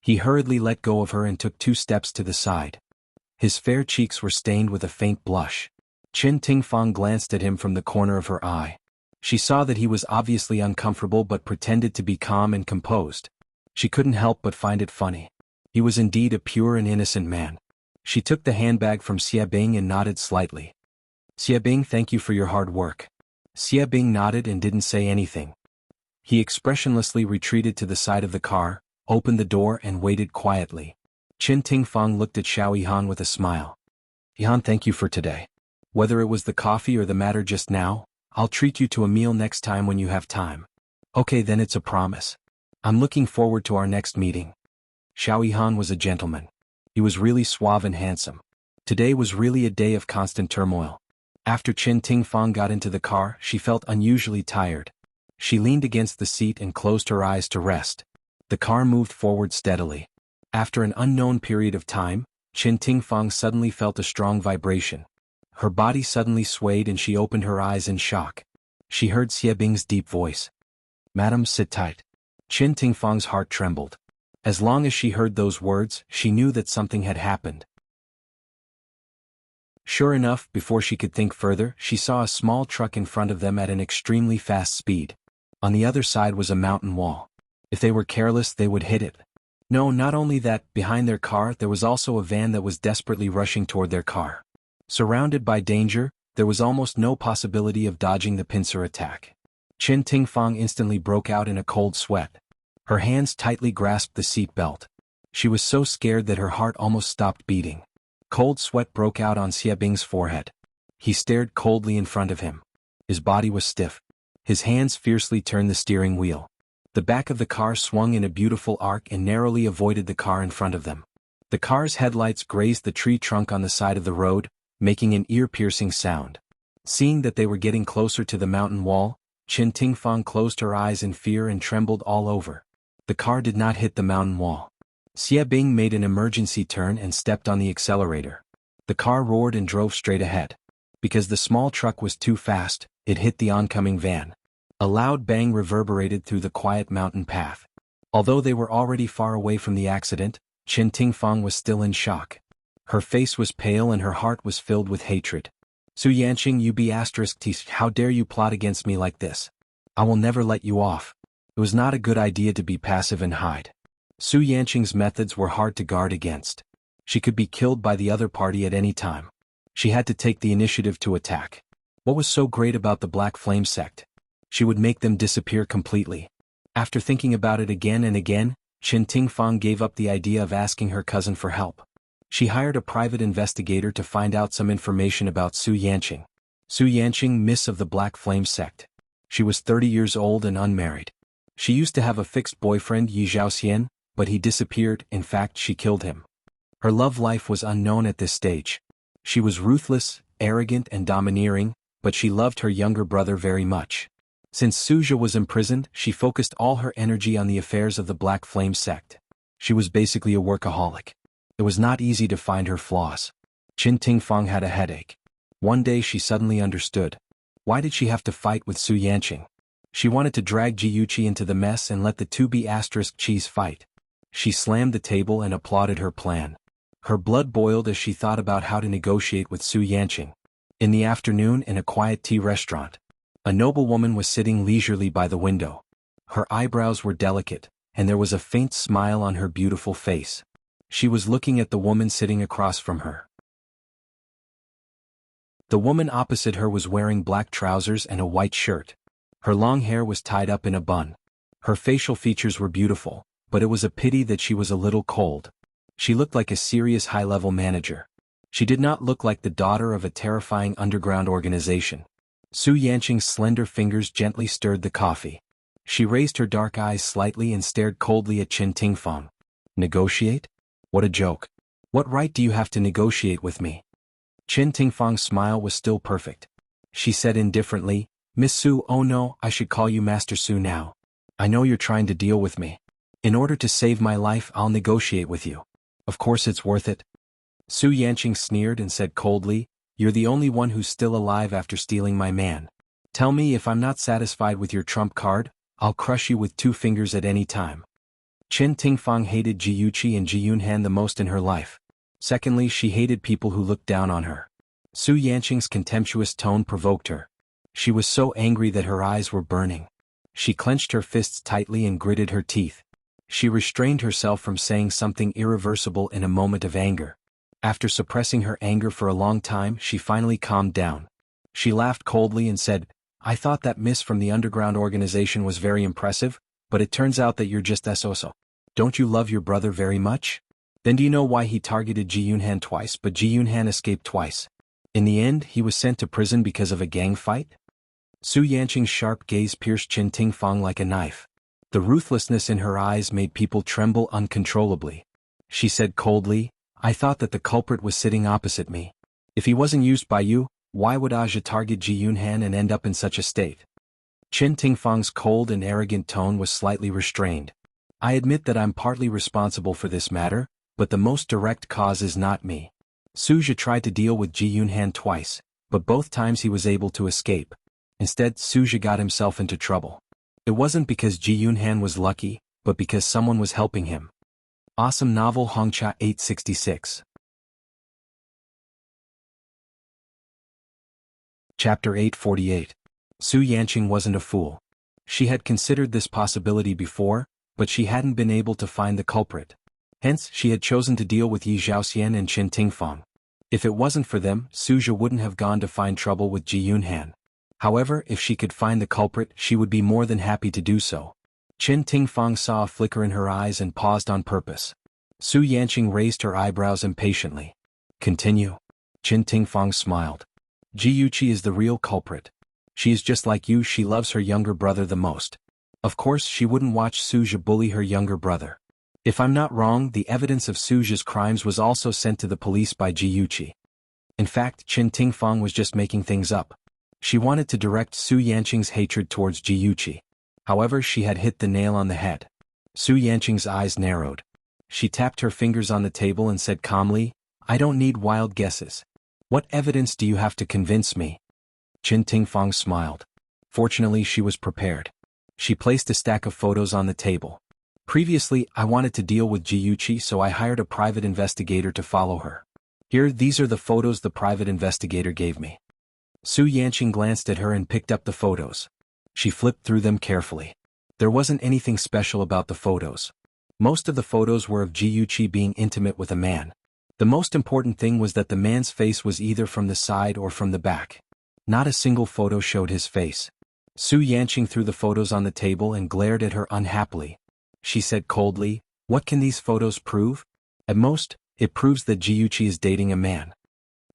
He hurriedly let go of her and took 2 steps to the side. His fair cheeks were stained with a faint blush. Qin Tingfang glanced at him from the corner of her eye. She saw that he was obviously uncomfortable but pretended to be calm and composed. She couldn't help but find it funny. He was indeed a pure and innocent man. She took the handbag from Xia Bing and nodded slightly. Xia Bing, thank you for your hard work. Xia Bing nodded and didn't say anything. He expressionlessly retreated to the side of the car, opened the door and waited quietly. Qin Tingfang looked at Xiao Han with a smile. Han, thank you for today. Whether it was the coffee or the matter just now, I'll treat you to a meal next time when you have time. Okay, then it's a promise. I'm looking forward to our next meeting. Xiao Han was a gentleman. He was really suave and handsome. Today was really a day of constant turmoil. After Qin Tingfang got into the car, she felt unusually tired. She leaned against the seat and closed her eyes to rest. The car moved forward steadily. After an unknown period of time, Qin Tingfang suddenly felt a strong vibration. Her body suddenly swayed and she opened her eyes in shock. She heard Xia Bing's deep voice. Madam, sit tight. Qin Tingfang's heart trembled. As long as she heard those words, she knew that something had happened. Sure enough, before she could think further, she saw a small truck in front of them at an extremely fast speed. On the other side was a mountain wall. If they were careless, they would hit it. No, not only that, behind their car there was also a van that was desperately rushing toward their car. Surrounded by danger, there was almost no possibility of dodging the pincer attack. Qin Tingfang instantly broke out in a cold sweat. Her hands tightly grasped the seat belt. She was so scared that her heart almost stopped beating. Cold sweat broke out on Xia Bing's forehead. He stared coldly in front of him. His body was stiff. His hands fiercely turned the steering wheel. The back of the car swung in a beautiful arc and narrowly avoided the car in front of them. The car's headlights grazed the tree trunk on the side of the road, making an ear-piercing sound. Seeing that they were getting closer to the mountain wall, Qin Tingfang closed her eyes in fear and trembled all over. The car did not hit the mountain wall. Xia Bing made an emergency turn and stepped on the accelerator. The car roared and drove straight ahead. Because the small truck was too fast, it hit the oncoming van. A loud bang reverberated through the quiet mountain path. Although they were already far away from the accident, Qin Tingfang was still in shock. Her face was pale and her heart was filled with hatred. Su Yanqing, you be *T, how dare you plot against me like this? I will never let you off. It was not a good idea to be passive and hide. Su Yanqing's methods were hard to guard against. She could be killed by the other party at any time. She had to take the initiative to attack. What was so great about the Black Flame sect? She would make them disappear completely. After thinking about it again and again, Qin Tingfang gave up the idea of asking her cousin for help. She hired a private investigator to find out some information about Su Yanqing. Su Yanqing, Miss of the Black Flame sect. She was 30 years old and unmarried. She used to have a fixed boyfriend, Yi Zhaoxian, but he disappeared. In fact, she killed him. Her love life was unknown at this stage. She was ruthless, arrogant and domineering, but she loved her younger brother very much. Since Suzhou was imprisoned, she focused all her energy on the affairs of the Black Flame sect. She was basically a workaholic. It was not easy to find her flaws. Qin Tingfang had a headache. One day she suddenly understood. Why did she have to fight with Su Yanqing? She wanted to drag Jiuqi into the mess and let the 2B*Cheese fight. She slammed the table and applauded her plan. Her blood boiled as she thought about how to negotiate with Su Yanqing. In the afternoon, in a quiet tea restaurant, a noblewoman was sitting leisurely by the window. Her eyebrows were delicate, and there was a faint smile on her beautiful face. She was looking at the woman sitting across from her. The woman opposite her was wearing black trousers and a white shirt. Her long hair was tied up in a bun. Her facial features were beautiful, but it was a pity that she was a little cold. She looked like a serious high-level manager. She did not look like the daughter of a terrifying underground organization. Su Yanqing's slender fingers gently stirred the coffee. She raised her dark eyes slightly and stared coldly at Qin Tingfang. Negotiate? What a joke. What right do you have to negotiate with me? Qin Tingfang's smile was still perfect. She said indifferently, Miss Su, oh no, I should call you Master Su now. I know you're trying to deal with me. In order to save my life, I'll negotiate with you. Of course it's worth it. Su Yanqing sneered and said coldly, you're the only one who's still alive after stealing my man. Tell me if I'm not satisfied with your trump card, I'll crush you with 2 fingers at any time. Qin Tingfang hated Ji Yuqi and Ji Yunhan the most in her life. Secondly, she hated people who looked down on her. Su Yanqing's contemptuous tone provoked her. She was so angry that her eyes were burning. She clenched her fists tightly and gritted her teeth. She restrained herself from saying something irreversible in a moment of anger. After suppressing her anger for a long time, she finally calmed down. She laughed coldly and said, I thought that miss from the underground organization was very impressive, but it turns out that you're just so. Don't you love your brother very much? Then do you know why he targeted Ji Yunhan twice but Ji Yunhan escaped twice? In the end, he was sent to prison because of a gang fight? Su Yanqing's sharp gaze pierced Qin Tingfang like a knife. The ruthlessness in her eyes made people tremble uncontrollably. She said coldly, I thought that the culprit was sitting opposite me. If he wasn't used by you, why would Aja target Ji Yunhan and end up in such a state? Qin Tingfang's cold and arrogant tone was slightly restrained. I admit that I'm partly responsible for this matter, but the most direct cause is not me. Suja tried to deal with Ji Yunhan twice, but both times he was able to escape. Instead, Suja got himself into trouble. It wasn't because Ji Yunhan was lucky, but because someone was helping him. Awesome novel Hongcha 866. Chapter 848. Su Yanqing wasn't a fool. She had considered this possibility before, but she hadn't been able to find the culprit. Hence, she had chosen to deal with Yi Zhaoxian and Qin Tingfang. If it wasn't for them, Suja wouldn't have gone to find trouble with Ji Yunhan. However, if she could find the culprit, she would be more than happy to do so. Qin Tingfang saw a flicker in her eyes and paused on purpose. Su Yanqing raised her eyebrows impatiently. Continue. Qin Tingfang smiled. Ji Yuqi is the real culprit. She is just like you, she loves her younger brother the most. Of course, she wouldn't watch Suja bully her younger brother. If I'm not wrong, the evidence of Suja's crimes was also sent to the police by Ji Yuqi. In fact, Qin Tingfang was just making things up. She wanted to direct Su Yanqing's hatred towards Ji Yuqi. However, she had hit the nail on the head. Su Yanqing's eyes narrowed. She tapped her fingers on the table and said calmly, I don't need wild guesses. What evidence do you have to convince me? Qin Tingfang smiled. Fortunately, she was prepared. She placed a stack of photos on the table. Previously, I wanted to deal with Ji Yuqi, so I hired a private investigator to follow her. Here, these are the photos the private investigator gave me. Su Yanqing glanced at her and picked up the photos. She flipped through them carefully. There wasn't anything special about the photos. Most of the photos were of Ji Yuqi being intimate with a man. The most important thing was that the man's face was either from the side or from the back. Not a single photo showed his face. Su Yanqing threw the photos on the table and glared at her unhappily. She said coldly, what can these photos prove? At most, it proves that Ji Yuqi is dating a man.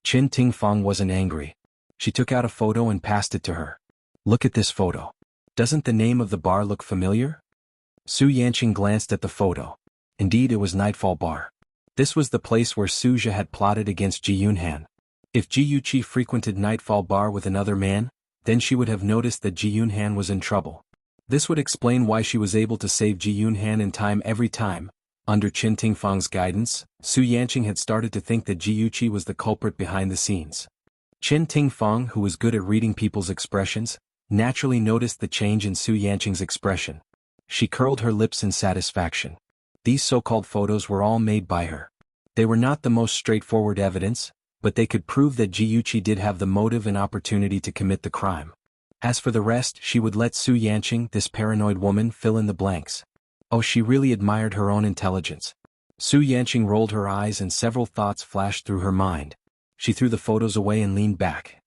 Qin Tingfang wasn't angry. She took out a photo and passed it to her. Look at this photo. Doesn't the name of the bar look familiar? Su Yanqing glanced at the photo. Indeed, it was Nightfall Bar. This was the place where Suja had plotted against Ji Yunhan. If Ji Yuqi frequented Nightfall Bar with another man, then she would have noticed that Ji Yunhan was in trouble. This would explain why she was able to save Ji Yunhan in time every time. Under Qin Tingfang's guidance, Su Yanqing had started to think that Ji Yuqi was the culprit behind the scenes. Qin Tingfang, who was good at reading people's expressions, naturally noticed the change in Su Yanqing's expression. She curled her lips in satisfaction. These so-called photos were all made by her. They were not the most straightforward evidence, but they could prove that Ji Yuqi did have the motive and opportunity to commit the crime. As for the rest, she would let Su Yanqing, this paranoid woman, fill in the blanks. Oh, she really admired her own intelligence. Su Yanqing rolled her eyes and several thoughts flashed through her mind. She threw the photos away and leaned back.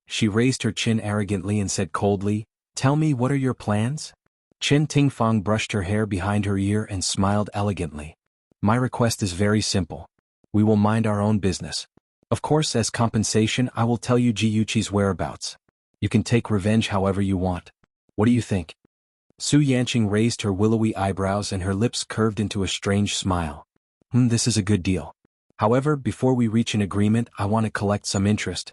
She raised her chin arrogantly and said coldly, tell me, what are your plans? Qin Tingfang brushed her hair behind her ear and smiled elegantly. My request is very simple. We will mind our own business. Of course, as compensation, I will tell you Ji Yuqi's whereabouts. You can take revenge however you want. What do you think? Su Yanqing raised her willowy eyebrows and her lips curved into a strange smile. This is a good deal. However, before we reach an agreement, I want to collect some interest.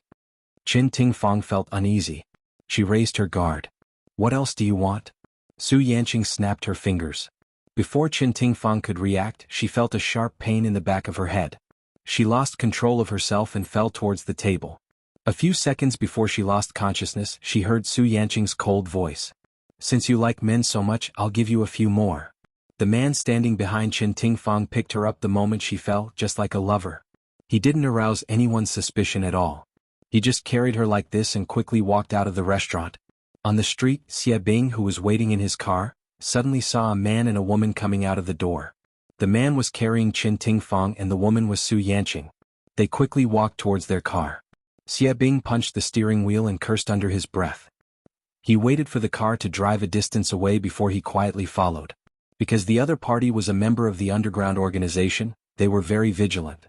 Qin Tingfang felt uneasy. She raised her guard. What else do you want? Su Yanqing snapped her fingers. Before Qin Tingfang could react, she felt a sharp pain in the back of her head. She lost control of herself and fell towards the table. A few seconds before she lost consciousness, she heard Su Yanqing's cold voice. Since you like men so much, I'll give you a few more. The man standing behind Qin Tingfang picked her up the moment she fell, just like a lover. He didn't arouse anyone's suspicion at all. He just carried her like this and quickly walked out of the restaurant. On the street, Xie Bing, who was waiting in his car, suddenly saw a man and a woman coming out of the door. The man was carrying Qin Tingfang and the woman was Su Yanqing. They quickly walked towards their car. Xie Bing punched the steering wheel and cursed under his breath. He waited for the car to drive a distance away before he quietly followed. Because the other party was a member of the underground organization, they were very vigilant.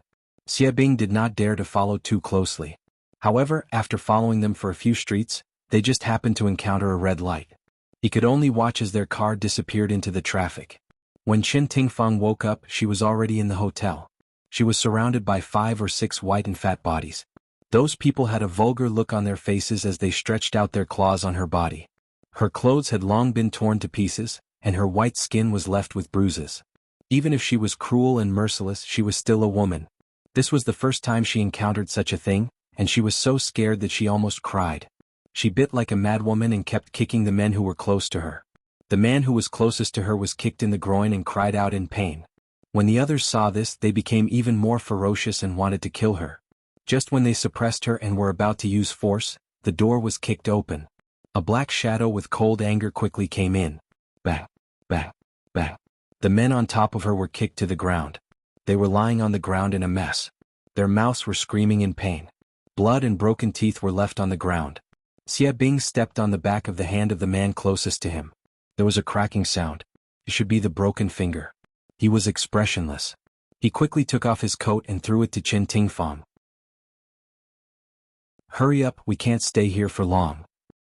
Xie Bing did not dare to follow too closely. However, after following them for a few streets, they just happened to encounter a red light. He could only watch as their car disappeared into the traffic. When Qin Tingfang woke up, she was already in the hotel. She was surrounded by 5 or 6 white and fat bodies. Those people had a vulgar look on their faces as they stretched out their claws on her body. Her clothes had long been torn to pieces, and her white skin was left with bruises. Even if she was cruel and merciless, she was still a woman. This was the first time she encountered such a thing, and she was so scared that she almost cried. She bit like a madwoman and kept kicking the men who were close to her. The man who was closest to her was kicked in the groin and cried out in pain. When the others saw this, they became even more ferocious and wanted to kill her. Just when they suppressed her and were about to use force, the door was kicked open. A black shadow with cold anger quickly came in. Bang, bang, bang. The men on top of her were kicked to the ground. They were lying on the ground in a mess. Their mouths were screaming in pain. Blood and broken teeth were left on the ground. Xie Bing stepped on the back of the hand of the man closest to him. There was a cracking sound. It should be the broken finger. He was expressionless. He quickly took off his coat and threw it to Qin Tingfang. Hurry up, we can't stay here for long.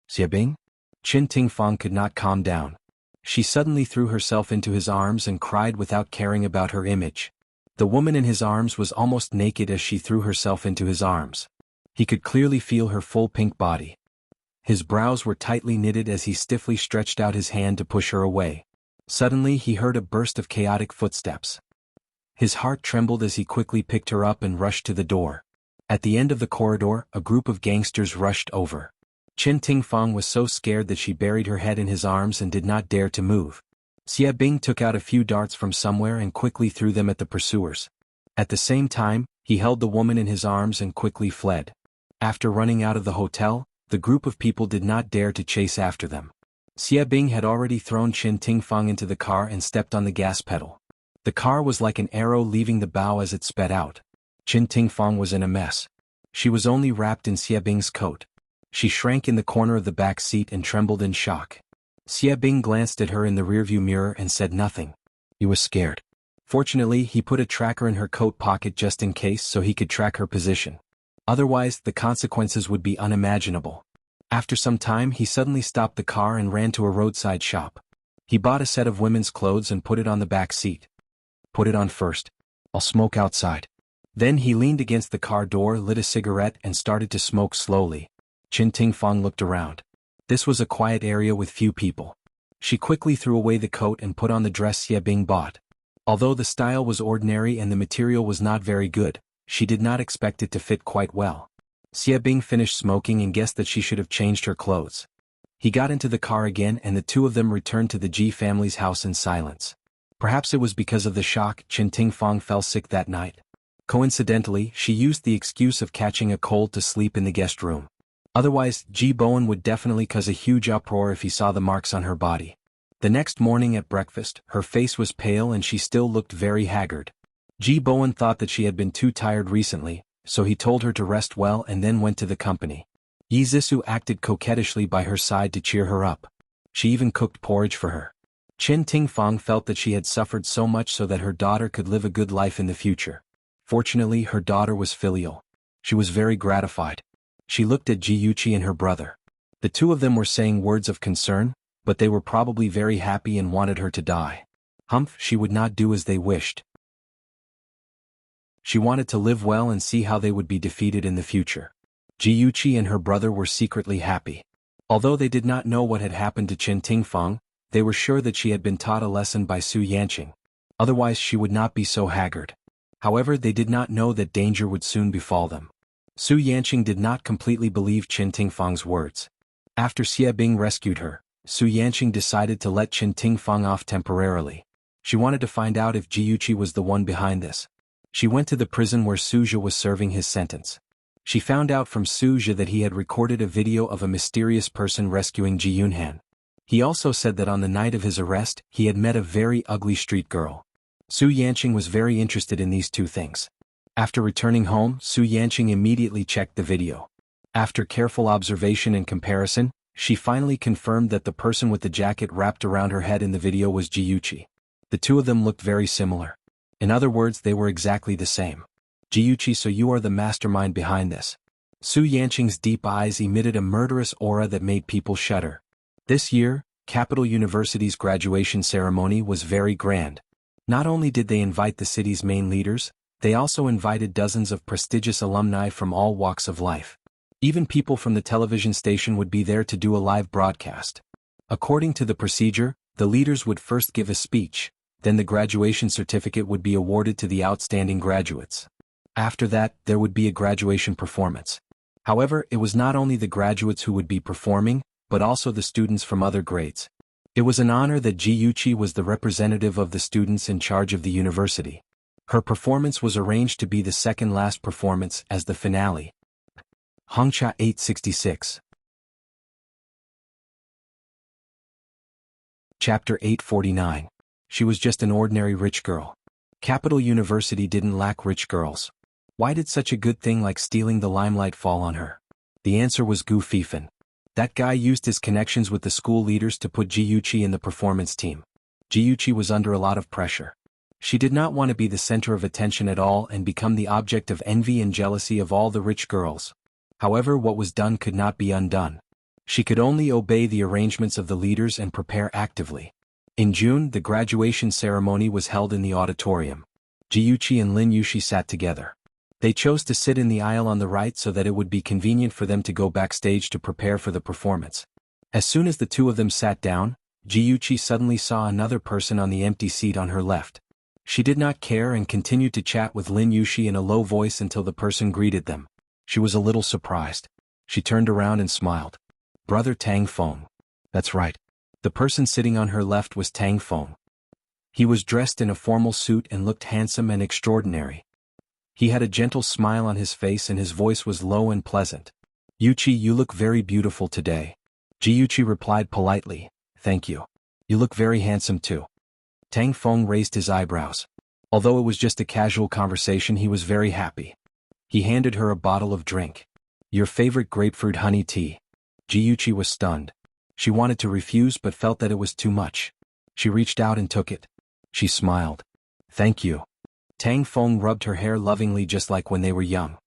Xie Bing? Qin Tingfang could not calm down. She suddenly threw herself into his arms and cried without caring about her image. The woman in his arms was almost naked as she threw herself into his arms. He could clearly feel her full pink body. His brows were tightly knitted as he stiffly stretched out his hand to push her away. Suddenly he heard a burst of chaotic footsteps. His heart trembled as he quickly picked her up and rushed to the door. At the end of the corridor, a group of gangsters rushed over. Qin Tingfang was so scared that she buried her head in his arms and did not dare to move. Xie Bing took out a few darts from somewhere and quickly threw them at the pursuers. At the same time, he held the woman in his arms and quickly fled. After running out of the hotel, the group of people did not dare to chase after them. Xie Bing had already thrown Qin Tingfang into the car and stepped on the gas pedal. The car was like an arrow leaving the bow as it sped out. Qin Tingfang was in a mess. She was only wrapped in Xie Bing's coat. She shrank in the corner of the back seat and trembled in shock. Xie Bing glanced at her in the rearview mirror and said nothing. He was scared. Fortunately, he put a tracker in her coat pocket just in case so he could track her position. Otherwise, the consequences would be unimaginable. After some time, he suddenly stopped the car and ran to a roadside shop. He bought a set of women's clothes and put it on the back seat. Put it on first. I'll smoke outside. Then he leaned against the car door, lit a cigarette and started to smoke slowly. Qin Tingfang looked around. This was a quiet area with few people. She quickly threw away the coat and put on the dress Xie Bing bought. Although the style was ordinary and the material was not very good, she did not expect it to fit quite well. Xie Bing finished smoking and guessed that she should have changed her clothes. He got into the car again and the two of them returned to the Ji family's house in silence. Perhaps it was because of the shock Qin Tingfang fell sick that night. Coincidentally, she used the excuse of catching a cold to sleep in the guest room. Otherwise, Ji Bowen would definitely cause a huge uproar if he saw the marks on her body. The next morning at breakfast, her face was pale and she still looked very haggard. Ji Bowen thought that she had been too tired recently, so he told her to rest well and then went to the company. Yi Zhisu acted coquettishly by her side to cheer her up. She even cooked porridge for her. Qin Tingfang felt that she had suffered so much so that her daughter could live a good life in the future. Fortunately, her daughter was filial. She was very gratified. She looked at Ji Yuqi and her brother. The two of them were saying words of concern, but they were probably very happy and wanted her to die. Humph, she would not do as they wished. She wanted to live well and see how they would be defeated in the future. Jiuqi and her brother were secretly happy. Although they did not know what had happened to Qin Tingfeng, they were sure that she had been taught a lesson by Su Yanqing. Otherwise she would not be so haggard. However, they did not know that danger would soon befall them. Su Yanqing did not completely believe Qin Tingfeng's words. After Xie Bing rescued her, Su Yanqing decided to let Qin Tingfeng off temporarily. She wanted to find out if Jiuqi was the one behind this. She went to the prison where Suzhi was serving his sentence. She found out from Suzhi that he had recorded a video of a mysterious person rescuing Ji Yunhan. He also said that on the night of his arrest, he had met a very ugly street girl. Su Yanqing was very interested in these two things. After returning home, Su Yanqing immediately checked the video. After careful observation and comparison, she finally confirmed that the person with the jacket wrapped around her head in the video was Jiuqi. The two of them looked very similar. In other words, they were exactly the same. Jiuqi, so you are the mastermind behind this. Su Yanqing's deep eyes emitted a murderous aura that made people shudder. This year, Capital University's graduation ceremony was very grand. Not only did they invite the city's main leaders, they also invited dozens of prestigious alumni from all walks of life. Even people from the television station would be there to do a live broadcast. According to the procedure, the leaders would first give a speech, then the graduation certificate would be awarded to the outstanding graduates. After that, there would be a graduation performance. However, it was not only the graduates who would be performing, but also the students from other grades. It was an honor that Jiuqi was the representative of the students in charge of the university. Her performance was arranged to be the second last performance as the finale. Hongcha 866. Chapter 849. She was just an ordinary rich girl. Capital University didn't lack rich girls. Why did such a good thing like stealing the limelight fall on her? The answer was Gu Fifan. That guy used his connections with the school leaders to put Jiuqi in the performance team. Jiuqi was under a lot of pressure. She did not want to be the center of attention at all and become the object of envy and jealousy of all the rich girls. However, what was done could not be undone. She could only obey the arrangements of the leaders and prepare actively. In June, the graduation ceremony was held in the auditorium. Jiuqi and Lin Yushi sat together. They chose to sit in the aisle on the right so that it would be convenient for them to go backstage to prepare for the performance. As soon as the two of them sat down, Jiuqi suddenly saw another person on the empty seat on her left. She did not care and continued to chat with Lin Yushi in a low voice until the person greeted them. She was a little surprised. She turned around and smiled. Brother Tang Feng. That's right. The person sitting on her left was Tang Feng. He was dressed in a formal suit and looked handsome and extraordinary. He had a gentle smile on his face and his voice was low and pleasant. Yuchi, you look very beautiful today. Jiuqi replied politely, thank you. You look very handsome too. Tang Feng raised his eyebrows. Although it was just a casual conversation, he was very happy. He handed her a bottle of drink. Your favorite grapefruit honey tea. Jiuqi was stunned. She wanted to refuse but felt that it was too much. She reached out and took it. She smiled. Thank you. Tang Feng rubbed her hair lovingly just like when they were young.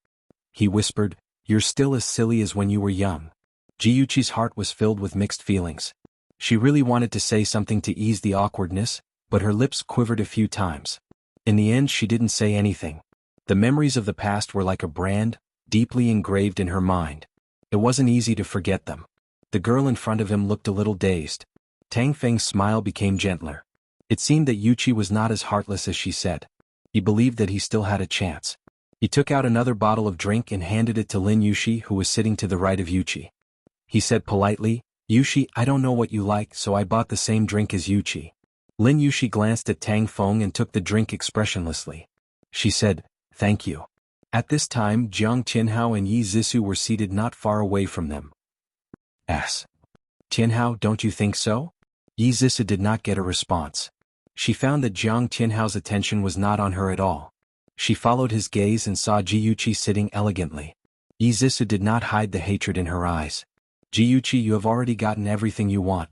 He whispered, you're still as silly as when you were young. Jiuqi's heart was filled with mixed feelings. She really wanted to say something to ease the awkwardness, but her lips quivered a few times. In the end, she didn't say anything. The memories of the past were like a brand, deeply engraved in her mind. It wasn't easy to forget them. The girl in front of him looked a little dazed. Tang Feng's smile became gentler. It seemed that Yuchi was not as heartless as she said. He believed that he still had a chance. He took out another bottle of drink and handed it to Lin Yushi, who was sitting to the right of Yuchi. He said politely, Yushi, I don't know what you like, so I bought the same drink as Yuchi. Lin Yushi glanced at Tang Feng and took the drink expressionlessly. She said, thank you. At this time, Jiang Tianhao and Yi Zissu were seated not far away from them. Tianhao, don't you think so? Yi Zissu did not get a response. She found that Jiang Tianhao's attention was not on her at all. She followed his gaze and saw Jiuqi sitting elegantly. Yi Zissu did not hide the hatred in her eyes. Jiuqi, you have already gotten everything you want.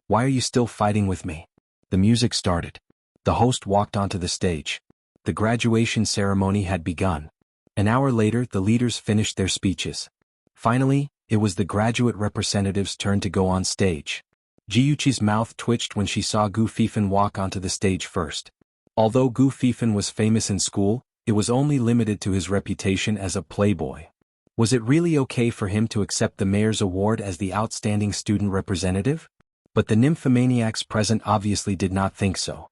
Why are you still fighting with me? The music started. The host walked onto the stage. The graduation ceremony had begun. An hour later, the leaders finished their speeches. Finally, It was the graduate representative's turn to go on stage. Jiuqi's mouth twitched when she saw Gu Fifan walk onto the stage first. Although Gu Fifan was famous in school, it was only limited to his reputation as a playboy. Was it really okay for him to accept the mayor's award as the outstanding student representative? But the nymphomaniacs present obviously did not think so.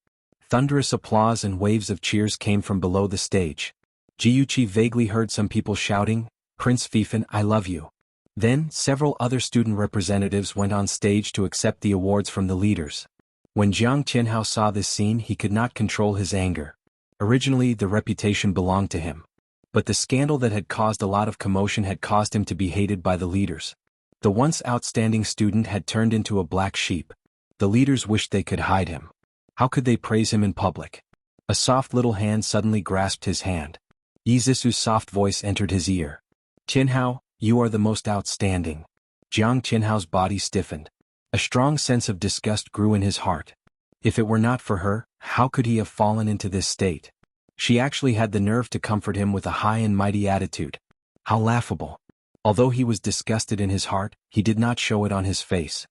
Thunderous applause and waves of cheers came from below the stage. Jiuqi vaguely heard some people shouting, "Prince Fifan, I love you." Then, several other student representatives went on stage to accept the awards from the leaders. When Jiang Qianhao saw this scene, he could not control his anger. Originally, the reputation belonged to him. But the scandal that had caused a lot of commotion had caused him to be hated by the leaders. The once outstanding student had turned into a black sheep. The leaders wished they could hide him. How could they praise him in public? A soft little hand suddenly grasped his hand. Yi Zisu's soft voice entered his ear. "Qianhao, you are the most outstanding." Jiang Qianhao's body stiffened. A strong sense of disgust grew in his heart. If it were not for her, how could he have fallen into this state? She actually had the nerve to comfort him with a high and mighty attitude. How laughable. Although he was disgusted in his heart, he did not show it on his face.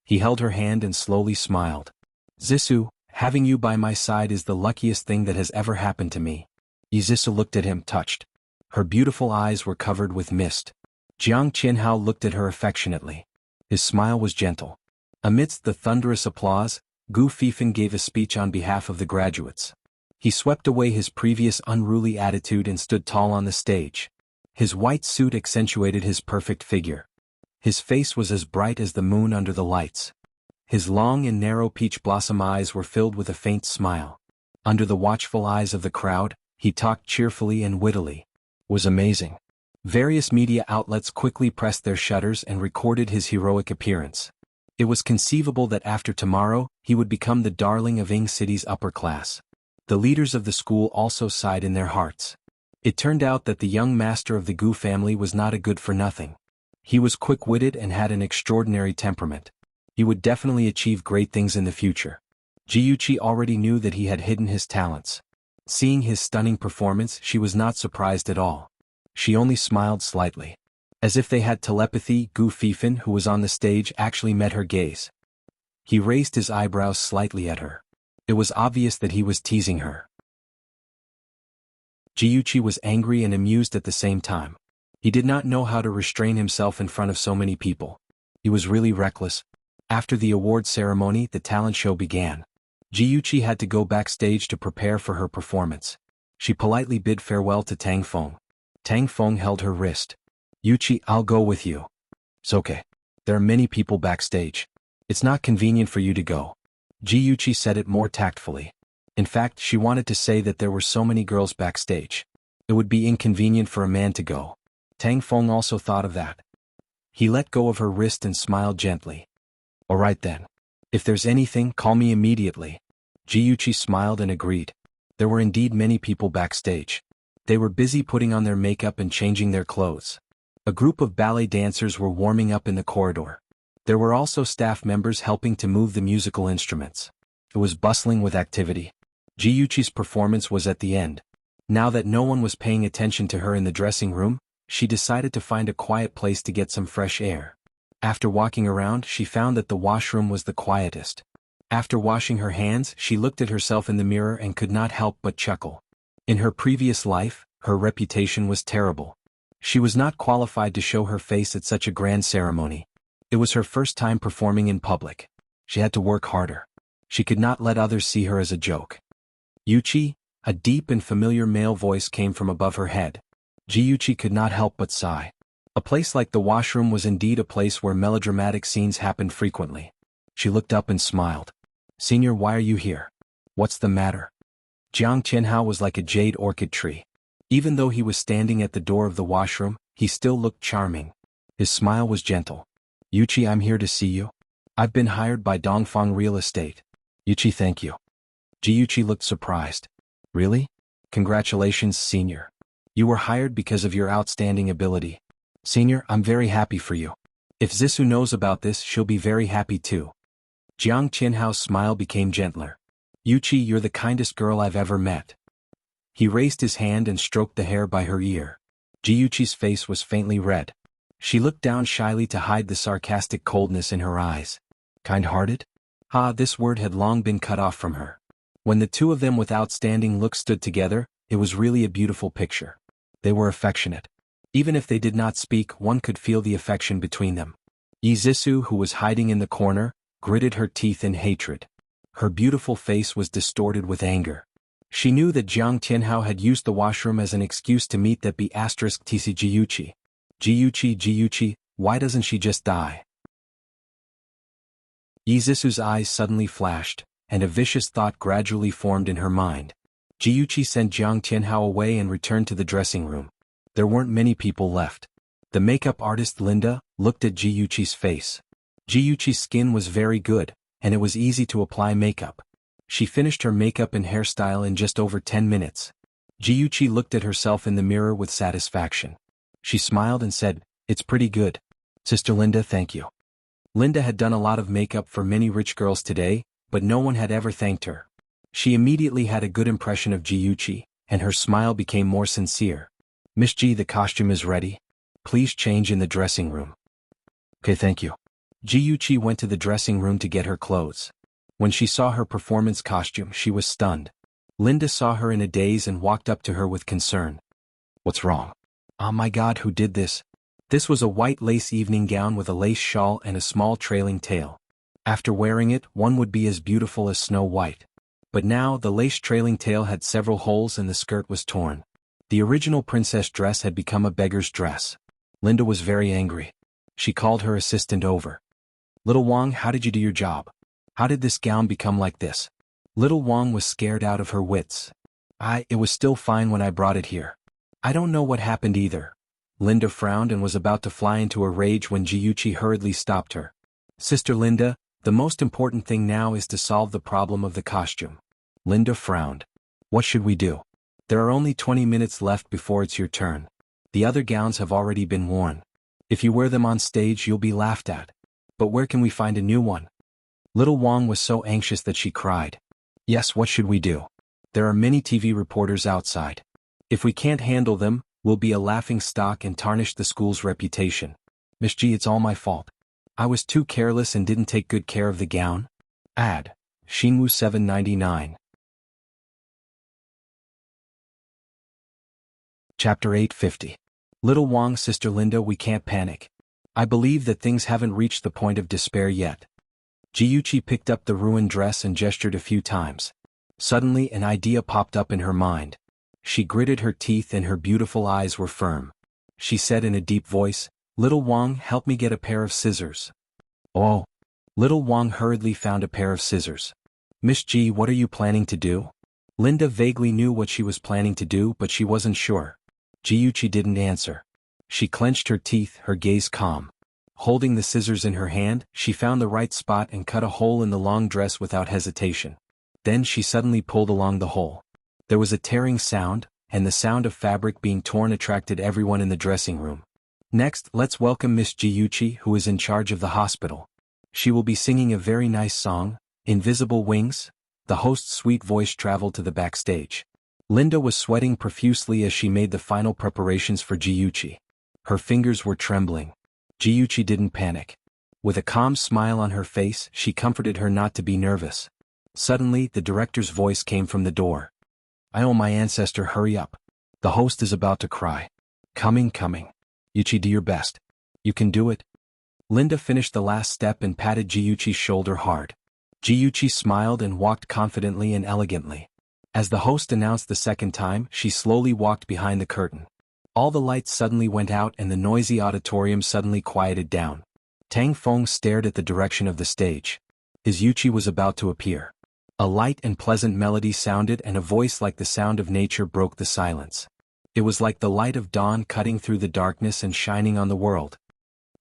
He held her hand and slowly smiled. "Zisu, having you by my side is the luckiest thing that has ever happened to me." Zisu looked at him, touched. Her beautiful eyes were covered with mist. Jiang Qianhao looked at her affectionately. His smile was gentle. Amidst the thunderous applause, Gu Fifan gave a speech on behalf of the graduates. He swept away his previous unruly attitude and stood tall on the stage. His white suit accentuated his perfect figure. His face was as bright as the moon under the lights. His long and narrow peach blossom eyes were filled with a faint smile. Under the watchful eyes of the crowd, he talked cheerfully and wittily. Was amazing. Various media outlets quickly pressed their shutters and recorded his heroic appearance. It was conceivable that after tomorrow, he would become the darling of Ying City's upper class. The leaders of the school also sighed in their hearts. It turned out that the young master of the Gu family was not a good-for-nothing. He was quick-witted and had an extraordinary temperament. He would definitely achieve great things in the future. Jiuqi already knew that he had hidden his talents. Seeing his stunning performance, she was not surprised at all. She only smiled slightly. As if they had telepathy, Gu Fifan, who was on the stage, actually met her gaze. He raised his eyebrows slightly at her. It was obvious that he was teasing her. Jiuqi was angry and amused at the same time. He did not know how to restrain himself in front of so many people. He was really reckless. After the award ceremony, the talent show began. Jiuqi had to go backstage to prepare for her performance. She politely bid farewell to Tang Feng. Tang Feng held her wrist. "Yuqi, I'll go with you." "It's okay. There are many people backstage. It's not convenient for you to go." Jiuqi said it more tactfully. In fact, she wanted to say that there were so many girls backstage. It would be inconvenient for a man to go. Tang Feng also thought of that. He let go of her wrist and smiled gently. "All right then. If there's anything, call me immediately." Jiuqi smiled and agreed. There were indeed many people backstage. They were busy putting on their makeup and changing their clothes. A group of ballet dancers were warming up in the corridor. There were also staff members helping to move the musical instruments. It was bustling with activity. Jiuqi's performance was at the end. Now that no one was paying attention to her in the dressing room, she decided to find a quiet place to get some fresh air. After walking around, she found that the washroom was the quietest. After washing her hands, she looked at herself in the mirror and could not help but chuckle. In her previous life, her reputation was terrible. She was not qualified to show her face at such a grand ceremony. It was her first time performing in public. She had to work harder. She could not let others see her as a joke. "Yuqi," a deep and familiar male voice came from above her head. Jiuqi could not help but sigh. A place like the washroom was indeed a place where melodramatic scenes happened frequently. She looked up and smiled. "Senior, why are you here? What's the matter?" Jiang Qianhao was like a jade orchid tree. Even though he was standing at the door of the washroom, he still looked charming. His smile was gentle. "Yuqi, I'm here to see you. I've been hired by Dongfang Real Estate." "Yuqi, thank you." Jiuqi looked surprised. "Really? Congratulations, Senior. You were hired because of your outstanding ability. Senior, I'm very happy for you. If Zisu knows about this, she'll be very happy too." Jiang Qianhao's smile became gentler. "Yuqi, you're the kindest girl I've ever met." He raised his hand and stroked the hair by her ear. Jiuqi's face was faintly red. She looked down shyly to hide the sarcastic coldness in her eyes. Kind-hearted? This word had long been cut off from her. When the two of them with outstanding looks stood together, it was really a beautiful picture. They were affectionate. Even if they did not speak, one could feel the affection between them. Yizisu, who was hiding in the corner, gritted her teeth in hatred. Her beautiful face was distorted with anger. She knew that Jiang Tianhao had used the washroom as an excuse to meet that B*TC Jiuqi. Jiuqi, why doesn't she just die? Yizisu's eyes suddenly flashed, and a vicious thought gradually formed in her mind. Jiuqi sent Jiang Tianhao away and returned to the dressing room. There weren't many people left. The makeup artist Linda looked at Jiuqi's face. Jiuqi's skin was very good, and it was easy to apply makeup. She finished her makeup and hairstyle in just over 10 minutes. Jiuqi looked at herself in the mirror with satisfaction. She smiled and said, "It's pretty good. Sister Linda, thank you." Linda had done a lot of makeup for many rich girls today, but no one had ever thanked her. She immediately had a good impression of Jiuqi, and her smile became more sincere. "Miss Ji, the costume is ready. Please change in the dressing room." "Okay, thank you." Jiuqi went to the dressing room to get her clothes. When she saw her performance costume, she was stunned. Linda saw her in a daze and walked up to her with concern. "What's wrong?" "Oh my God, who did this?" This was a white lace evening gown with a lace shawl and a small trailing tail. After wearing it, one would be as beautiful as Snow White. But now the lace trailing tail had several holes and the skirt was torn. The original princess dress had become a beggar's dress. Linda was very angry. She called her assistant over. "Little Wang, how did you do your job? How did this gown become like this?" Little Wang was scared out of her wits. It was still fine when I brought it here. I don't know what happened either." Linda frowned and was about to fly into a rage when Jiuqi hurriedly stopped her. "Sister Linda, the most important thing now is to solve the problem of the costume." Linda frowned. "What should we do? There are only 20 minutes left before it's your turn. The other gowns have already been worn. If you wear them on stage, you'll be laughed at. But where can we find a new one?" Little Wang was so anxious that she cried. "Yes, what should we do? There are many TV reporters outside. If we can't handle them, we'll be a laughing stock and tarnish the school's reputation. Miss Ji, it's all my fault. I was too careless and didn't take good care of the gown." Ad. Xinwu 799. Chapter 850. Little Wang, Sister Linda, we can't panic. I believe that things haven't reached the point of despair yet. Jiuqi picked up the ruined dress and gestured a few times. Suddenly an idea popped up in her mind. She gritted her teeth and her beautiful eyes were firm. She said in a deep voice, "Little Wang, help me get a pair of scissors." "Oh." Little Wang hurriedly found a pair of scissors. "Miss Ji, what are you planning to do?" Linda vaguely knew what she was planning to do, but she wasn't sure. Jiuqi didn't answer. She clenched her teeth, her gaze calm. Holding the scissors in her hand, she found the right spot and cut a hole in the long dress without hesitation. Then she suddenly pulled along the hole. There was a tearing sound, and the sound of fabric being torn attracted everyone in the dressing room. "Next, let's welcome Miss Jiuqi, who is in charge of the hospital. She will be singing a very nice song, Invisible Wings." The host's sweet voice traveled to the backstage. Linda was sweating profusely as she made the final preparations for Jiuqi. Her fingers were trembling. Jiuqi didn't panic. With a calm smile on her face, she comforted her not to be nervous. Suddenly, the director's voice came from the door. "Oh, my ancestor, hurry up. The host is about to cry." Coming. Yuchi, do your best. You can do it." Linda finished the last step and patted Jiuqi's shoulder hard. Jiuqi smiled and walked confidently and elegantly. As the host announced the second time, she slowly walked behind the curtain. All the lights suddenly went out and the noisy auditorium suddenly quieted down. Tang Feng stared at the direction of the stage. His Yuchi was about to appear. A light and pleasant melody sounded and a voice like the sound of nature broke the silence. It was like the light of dawn cutting through the darkness and shining on the world.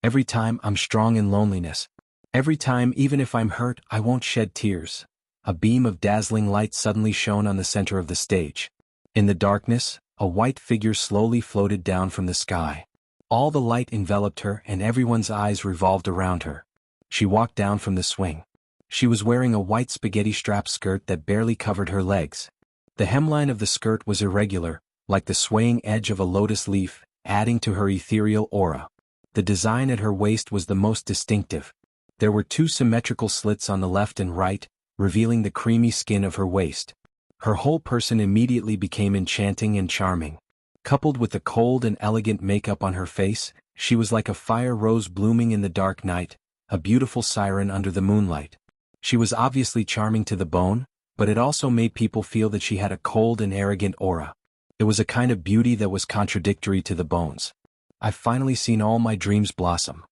"Every time I'm strong in loneliness. Every time, even if I'm hurt, I won't shed tears." A beam of dazzling light suddenly shone on the center of the stage. In the darkness, a white figure slowly floated down from the sky. All the light enveloped her and everyone's eyes revolved around her. She walked down from the swing. She was wearing a white spaghetti strap skirt that barely covered her legs. The hemline of the skirt was irregular, like the swaying edge of a lotus leaf, adding to her ethereal aura. The design at her waist was the most distinctive. There were two symmetrical slits on the left and right, revealing the creamy skin of her waist. Her whole person immediately became enchanting and charming. Coupled with the cold and elegant makeup on her face, she was like a fire rose blooming in the dark night, a beautiful siren under the moonlight. She was obviously charming to the bone, but it also made people feel that she had a cold and arrogant aura. It was a kind of beauty that was contradictory to the bones. I've finally seen all my dreams blossom.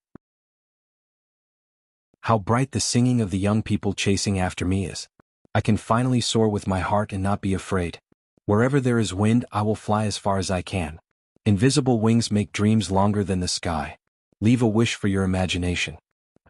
How bright the singing of the young people chasing after me is. I can finally soar with my heart and not be afraid. Wherever there is wind, I will fly as far as I can. Invisible wings make dreams longer than the sky. Leave a wish for your imagination.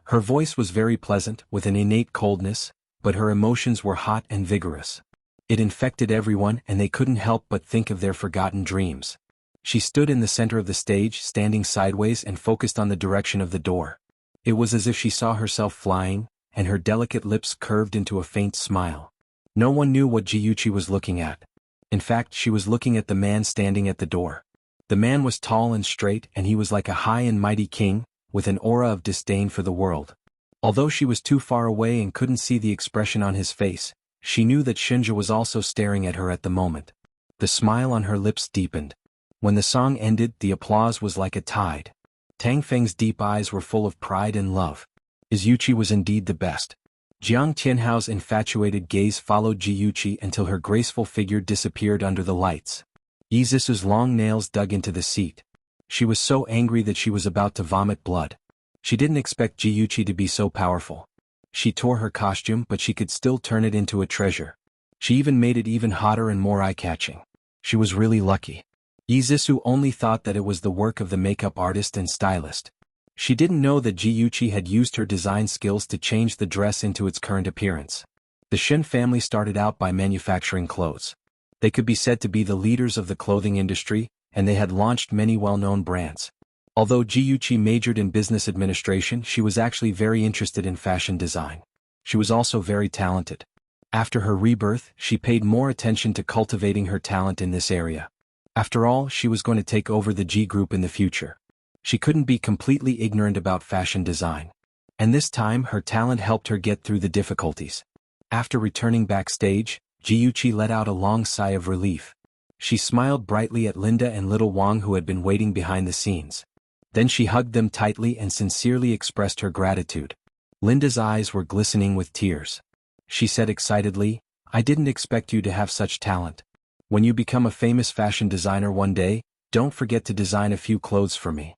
Her voice was very pleasant, with an innate coldness, but her emotions were hot and vigorous. It infected everyone, and they couldn't help but think of their forgotten dreams. She stood in the center of the stage, standing sideways and focused on the direction of the door. It was as if she saw herself flying, and her delicate lips curved into a faint smile. No one knew what Jiuchi was looking at. In fact, she was looking at the man standing at the door. The man was tall and straight, and he was like a high and mighty king, with an aura of disdain for the world. Although she was too far away and couldn't see the expression on his face, she knew that Shinja was also staring at her at the moment. The smile on her lips deepened. When the song ended, the applause was like a tide. Tang Feng's deep eyes were full of pride and love. Jiuchi was indeed the best. Jiang Tianhao's infatuated gaze followed Jiuchi until her graceful figure disappeared under the lights. Izisu's long nails dug into the seat. She was so angry that she was about to vomit blood. She didn't expect Jiuchi to be so powerful. She tore her costume, but she could still turn it into a treasure. She even made it even hotter and more eye-catching. She was really lucky. Izisu only thought that it was the work of the makeup artist and stylist. She didn't know that Jiuchi had used her design skills to change the dress into its current appearance. The Shin family started out by manufacturing clothes. They could be said to be the leaders of the clothing industry, and they had launched many well-known brands. Although Jiuchi majored in business administration, she was actually very interested in fashion design. She was also very talented. After her rebirth, she paid more attention to cultivating her talent in this area. After all, she was going to take over the G group in the future. She couldn't be completely ignorant about fashion design. And this time her talent helped her get through the difficulties. After returning backstage, Jiuchi let out a long sigh of relief. She smiled brightly at Linda and little Wang, who had been waiting behind the scenes. Then she hugged them tightly and sincerely expressed her gratitude. Linda's eyes were glistening with tears. She said excitedly, "I didn't expect you to have such talent. When you become a famous fashion designer one day, don't forget to design a few clothes for me."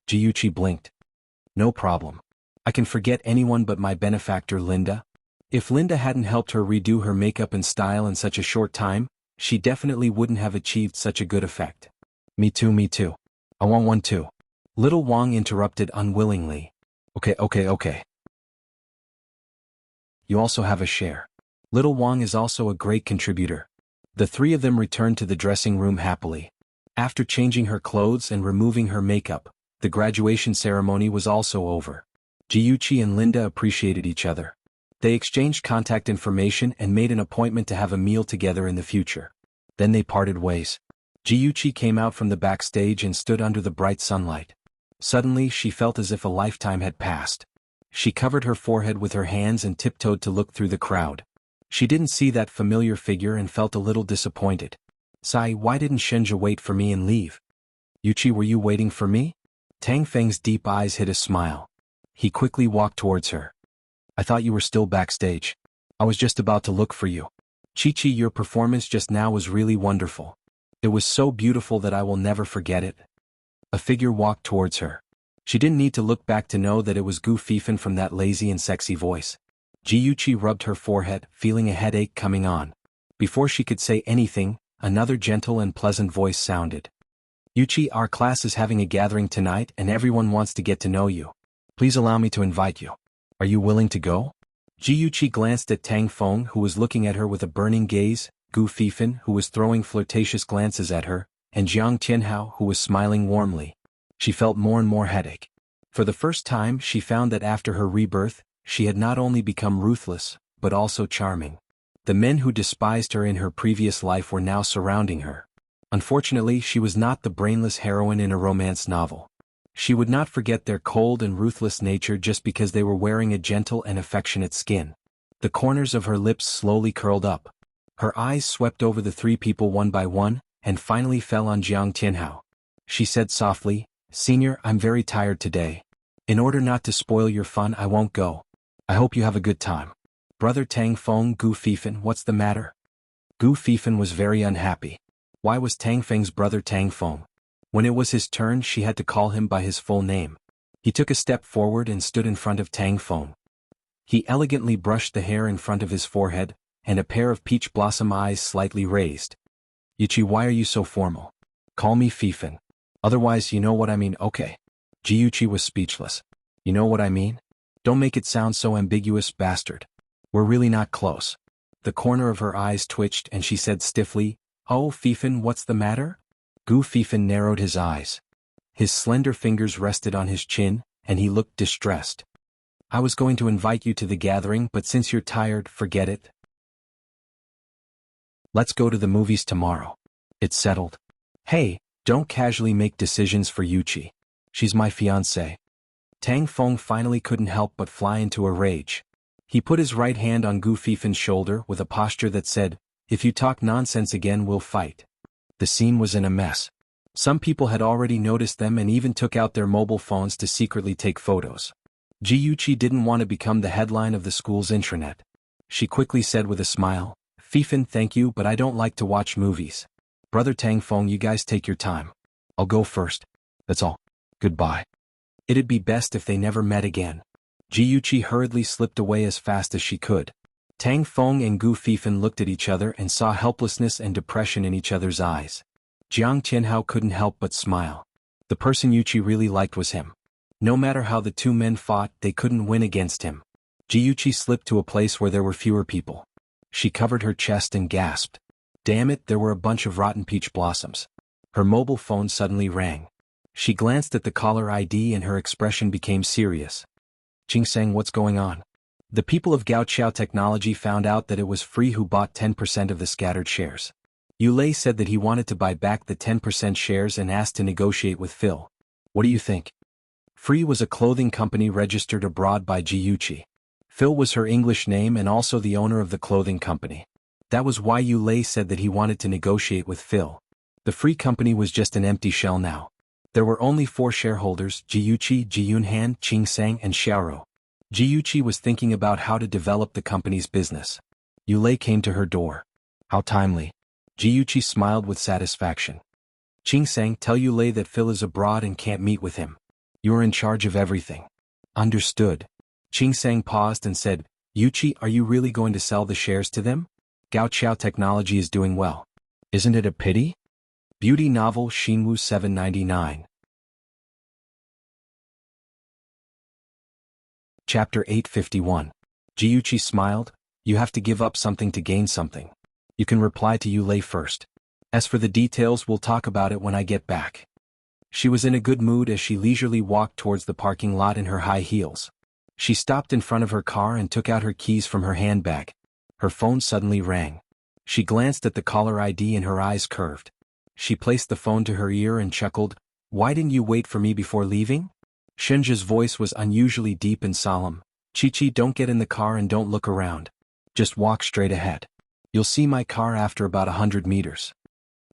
Jiuchi blinked. "No problem. I can forget anyone but my benefactor Linda." If Linda hadn't helped her redo her makeup and style in such a short time, she definitely wouldn't have achieved such a good effect. Me too. I want one too." Little Wang interrupted unwillingly. Okay. You also have a share. Little Wang is also a great contributor. The three of them returned to the dressing room happily. After changing her clothes and removing her makeup, the graduation ceremony was also over. Jiuchi and Linda appreciated each other. They exchanged contact information and made an appointment to have a meal together in the future. Then they parted ways. Jiuchi came out from the backstage and stood under the bright sunlight. Suddenly she felt as if a lifetime had passed. She covered her forehead with her hands and tiptoed to look through the crowd. She didn't see that familiar figure and felt a little disappointed. "Sai, why didn't Shinja wait for me and leave?" "Yuchi, were you waiting for me?" Tang Feng's deep eyes hid a smile. He quickly walked towards her. "I thought you were still backstage. I was just about to look for you. Chi-Chi, your performance just now was really wonderful. It was so beautiful that I will never forget it." A figure walked towards her. She didn't need to look back to know that it was Gu Fifan from that lazy and sexy voice. Jiuchi rubbed her forehead, feeling a headache coming on. Before she could say anything, another gentle and pleasant voice sounded. "Yuchi, our class is having a gathering tonight and everyone wants to get to know you. Please allow me to invite you. Are you willing to go?" Jiuchi glanced at Tang Feng, who was looking at her with a burning gaze, Gu Fifan, who was throwing flirtatious glances at her, and Jiang Tianhao, who was smiling warmly. She felt more and more headache. For the first time, she found that after her rebirth, she had not only become ruthless, but also charming. The men who despised her in her previous life were now surrounding her. Unfortunately, she was not the brainless heroine in a romance novel. She would not forget their cold and ruthless nature just because they were wearing a gentle and affectionate skin. The corners of her lips slowly curled up. Her eyes swept over the three people one by one, and finally fell on Jiang Tianhao. She said softly, "Senior, I'm very tired today. In order not to spoil your fun, I won't go. I hope you have a good time." "Brother Tang Feng, Gu Fifan, what's the matter?" Gu Fifan was very unhappy. Why was Tang Feng's brother Tang Feng? When it was his turn, she had to call him by his full name. He took a step forward and stood in front of Tang Feng. He elegantly brushed the hair in front of his forehead, and a pair of peach blossom eyes slightly raised. "Yuchi, why are you so formal? Call me Fifan. Otherwise, you know what I mean, okay?" Jiuchi was speechless. "You know what I mean? Don't make it sound so ambiguous, bastard. We're really not close." The corner of her eyes twitched and she said stiffly, "Oh, Fifan, what's the matter?" Gu Fifan narrowed his eyes. His slender fingers rested on his chin, and he looked distressed. "I was going to invite you to the gathering, but since you're tired, forget it. Let's go to the movies tomorrow. It's settled." "Hey, don't casually make decisions for Yuchi. She's my fiancée." Tang Feng finally couldn't help but fly into a rage. He put his right hand on Gu Fifan's shoulder with a posture that said, "If you talk nonsense again, we'll fight." The scene was in a mess. Some people had already noticed them and even took out their mobile phones to secretly take photos. Jiuchi didn't want to become the headline of the school's intranet. She quickly said with a smile, "Fifan, thank you, but I don't like to watch movies. Brother Tang Feng, you guys take your time. I'll go first. That's all. Goodbye." It'd be best if they never met again. Jiuchi hurriedly slipped away as fast as she could. Tang Feng and Gu Fifan looked at each other and saw helplessness and depression in each other's eyes. Jiang Tianhao couldn't help but smile. The person Yuchi really liked was him. No matter how the two men fought, they couldn't win against him. Jiuchi slipped to a place where there were fewer people. She covered her chest and gasped. Damn it, there were a bunch of rotten peach blossoms. Her mobile phone suddenly rang. She glanced at the caller ID and her expression became serious. "Jingsang, what's going on?" The people of Gaoqiao Technology found out that it was Free who bought 10% of the scattered shares. Yulei said that he wanted to buy back the 10% shares and asked to negotiate with Phil. What do you think? Free was a clothing company registered abroad by Jiuchi. Phil was her English name and also the owner of the clothing company. That was why Yulei said that he wanted to negotiate with Phil. The Free company was just an empty shell now. There were only 4 shareholders, Jiuchi, Jiyunhan, Jingsang, and Xiaoro. Jiuchi was thinking about how to develop the company's business. Yulei came to her door. How timely. Jiuchi smiled with satisfaction. "Jingsang, tell Yulei that Phil is abroad and can't meet with him. You're in charge of everything." "Understood." Jingsang paused and said, "Yuchi, are you really going to sell the shares to them? Gaoqiao Technology is doing well. Isn't it a pity?" Beauty novel Xinwu 799. Chapter 851. Jiuchi smiled. "You have to give up something to gain something. You can reply to Yulei first. As for the details, we'll talk about it when I get back." She was in a good mood as she leisurely walked towards the parking lot in her high heels. She stopped in front of her car and took out her keys from her handbag. Her phone suddenly rang. She glanced at the caller ID and her eyes curved. She placed the phone to her ear and chuckled, "Why didn't you wait for me before leaving?" Shenji's voice was unusually deep and solemn. "Chi-Chi, don't get in the car and don't look around. Just walk straight ahead. You'll see my car after about 100 meters."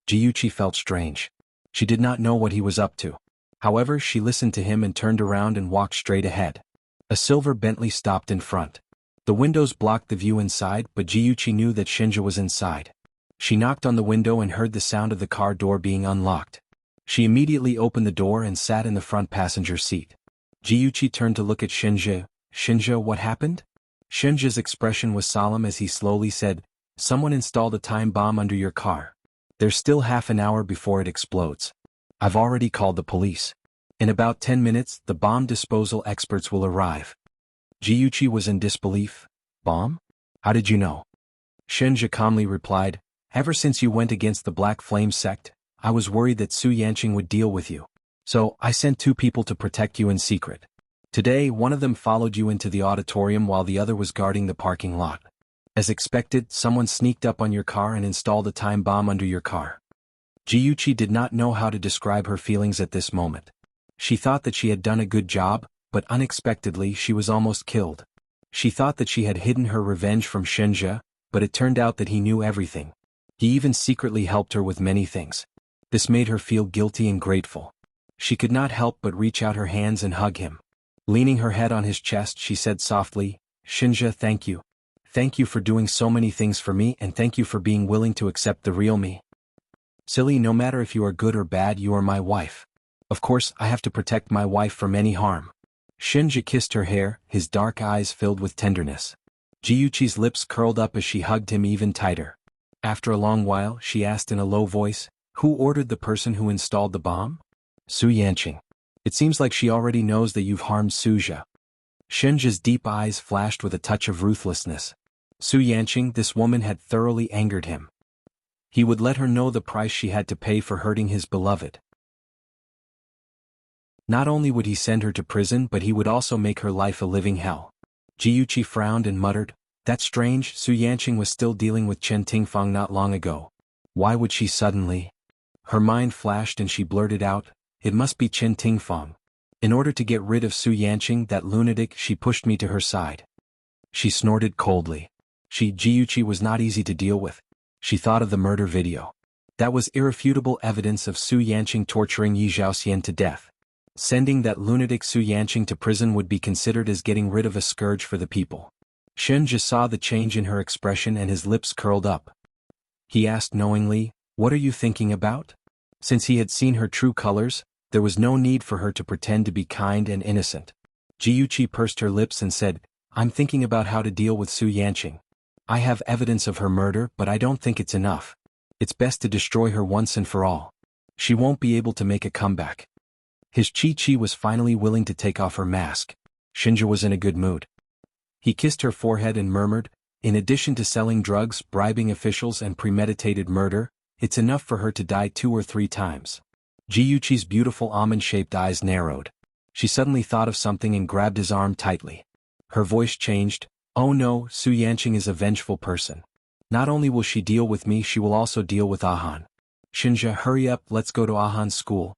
Jiuchi felt strange. She did not know what he was up to. However, she listened to him and turned around and walked straight ahead. A silver Bentley stopped in front. The windows blocked the view inside, but Jiuchi knew that Shinja was inside. She knocked on the window and heard the sound of the car door being unlocked. She immediately opened the door and sat in the front passenger seat. Jiuchi turned to look at Shinja. "Shinja, what happened?" Shinja's expression was solemn as he slowly said, "Someone installed a time bomb under your car. There's still half an hour before it explodes. I've already called the police. In about 10 minutes, the bomb disposal experts will arrive." Jiuchi was in disbelief. "Bomb? How did you know?" Shinja calmly replied, "Ever since you went against the Black Flame sect, I was worried that Su Yanqing would deal with you. So, I sent 2 people to protect you in secret. Today, one of them followed you into the auditorium while the other was guarding the parking lot. As expected, someone sneaked up on your car and installed a time bomb under your car." Jiuchi did not know how to describe her feelings at this moment. She thought that she had done a good job, but unexpectedly she was almost killed. She thought that she had hidden her revenge from Shenja, but it turned out that he knew everything. He even secretly helped her with many things. This made her feel guilty and grateful. She could not help but reach out her hands and hug him. Leaning her head on his chest, she said softly, "Shinja, thank you. Thank you for doing so many things for me, and thank you for being willing to accept the real me. Silly, no matter if you are good or bad, you are my wife. Of course, I have to protect my wife from any harm." Shinja kissed her hair, his dark eyes filled with tenderness. Jiuchi's lips curled up as she hugged him even tighter. After a long while, she asked in a low voice, "Who ordered the person who installed the bomb?" "Su Yanqing. It seems like she already knows that you've harmed Suja." Shinja's deep eyes flashed with a touch of ruthlessness. Su Yanqing, this woman had thoroughly angered him. He would let her know the price she had to pay for hurting his beloved. Not only would he send her to prison, but he would also make her life a living hell. Jiuchi frowned and muttered, "That's strange, Su Yanqing was still dealing with Chen Tingfang not long ago. Why would she suddenly?" Her mind flashed and she blurted out, "It must be Chen Tingfang. In order to get rid of Su Yanqing, that lunatic, she pushed me to her side." She snorted coldly. Jiuchi was not easy to deal with. She thought of the murder video. That was irrefutable evidence of Su Yanqing torturing Yi Zhaoxian to death. Sending that lunatic Su Yanqing to prison would be considered as getting rid of a scourge for the people. Shenja saw the change in her expression and his lips curled up. He asked knowingly, "What are you thinking about?" Since he had seen her true colors, there was no need for her to pretend to be kind and innocent. Jiuchi pursed her lips and said, "I'm thinking about how to deal with Su Yanqing. I have evidence of her murder, but I don't think it's enough. It's best to destroy her once and for all. She won't be able to make a comeback." His Chi was finally willing to take off her mask. Shinja was in a good mood. He kissed her forehead and murmured, "In addition to selling drugs, bribing officials and premeditated murder, it's enough for her to die 2 or 3 times. Jiuchi's beautiful almond-shaped eyes narrowed. She suddenly thought of something and grabbed his arm tightly. Her voice changed, "Oh no, Su Yanqing is a vengeful person. Not only will she deal with me, she will also deal with Ahan. Shinja, hurry up, let's go to Ahan's school."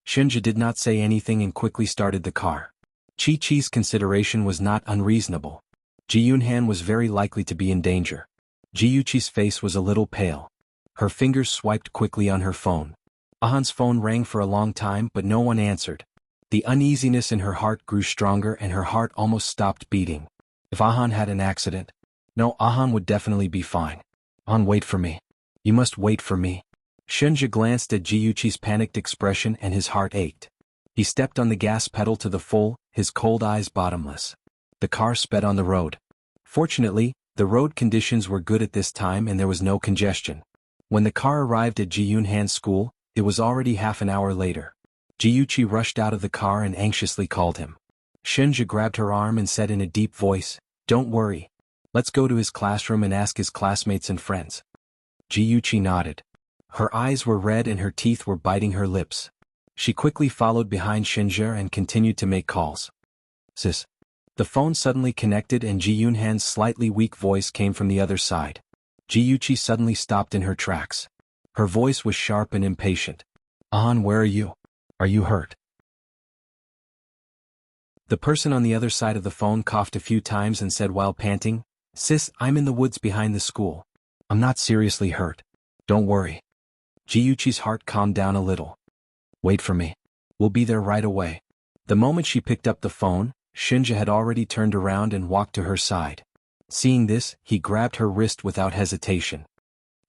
Shinja did not say anything and quickly started the car. Chi-Chi's consideration was not unreasonable. Ji Yunhan was very likely to be in danger. Jiuchi's face was a little pale. Her fingers swiped quickly on her phone. Ahan's phone rang for a long time, but no one answered. The uneasiness in her heart grew stronger and her heart almost stopped beating. If Ahan had an accident? No, Ahan would definitely be fine. "Ahan, wait for me. You must wait for me." Shinja glanced at Jiuchi's panicked expression and his heart ached. He stepped on the gas pedal to the full, his cold eyes bottomless. The car sped on the road. Fortunately, the road conditions were good at this time and there was no congestion. When the car arrived at Ji Yunhan's school, it was already half an hour later. Jiuchi rushed out of the car and anxiously called him. Shinja grabbed her arm and said in a deep voice, "Don't worry. Let's go to his classroom and ask his classmates and friends." Jiuchi nodded. Her eyes were red and her teeth were biting her lips. She quickly followed behind Shinja and continued to make calls. "Sis." The phone suddenly connected and Ji Yunhan's slightly weak voice came from the other side. Jiuchi suddenly stopped in her tracks. Her voice was sharp and impatient. "Ahan, where are you? Are you hurt?" The person on the other side of the phone coughed a few times and said while panting, "Sis, I'm in the woods behind the school. I'm not seriously hurt. Don't worry." Jiuchi's heart calmed down a little. "Wait for me. We'll be there right away." The moment she picked up the phone, Shinja had already turned around and walked to her side. Seeing this, he grabbed her wrist without hesitation.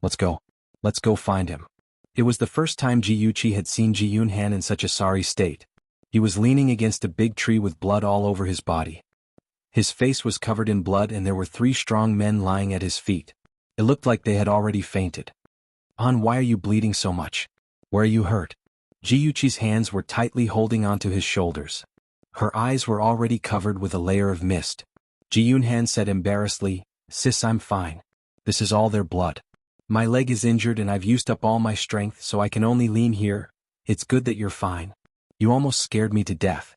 "Let's go. Let's go find him." It was the first time Jiuchi had seen Ji Yunhan in such a sorry state. He was leaning against a big tree with blood all over his body. His face was covered in blood and there were 3 strong men lying at his feet. It looked like they had already fainted. "Ahan, why are you bleeding so much? Where are you hurt?" Jiuchi's hands were tightly holding onto his shoulders. Her eyes were already covered with a layer of mist. Ji Yunhan said embarrassedly, "Sis, I'm fine. This is all their blood. My leg is injured and I've used up all my strength so I can only lean here. It's good that you're fine. You almost scared me to death."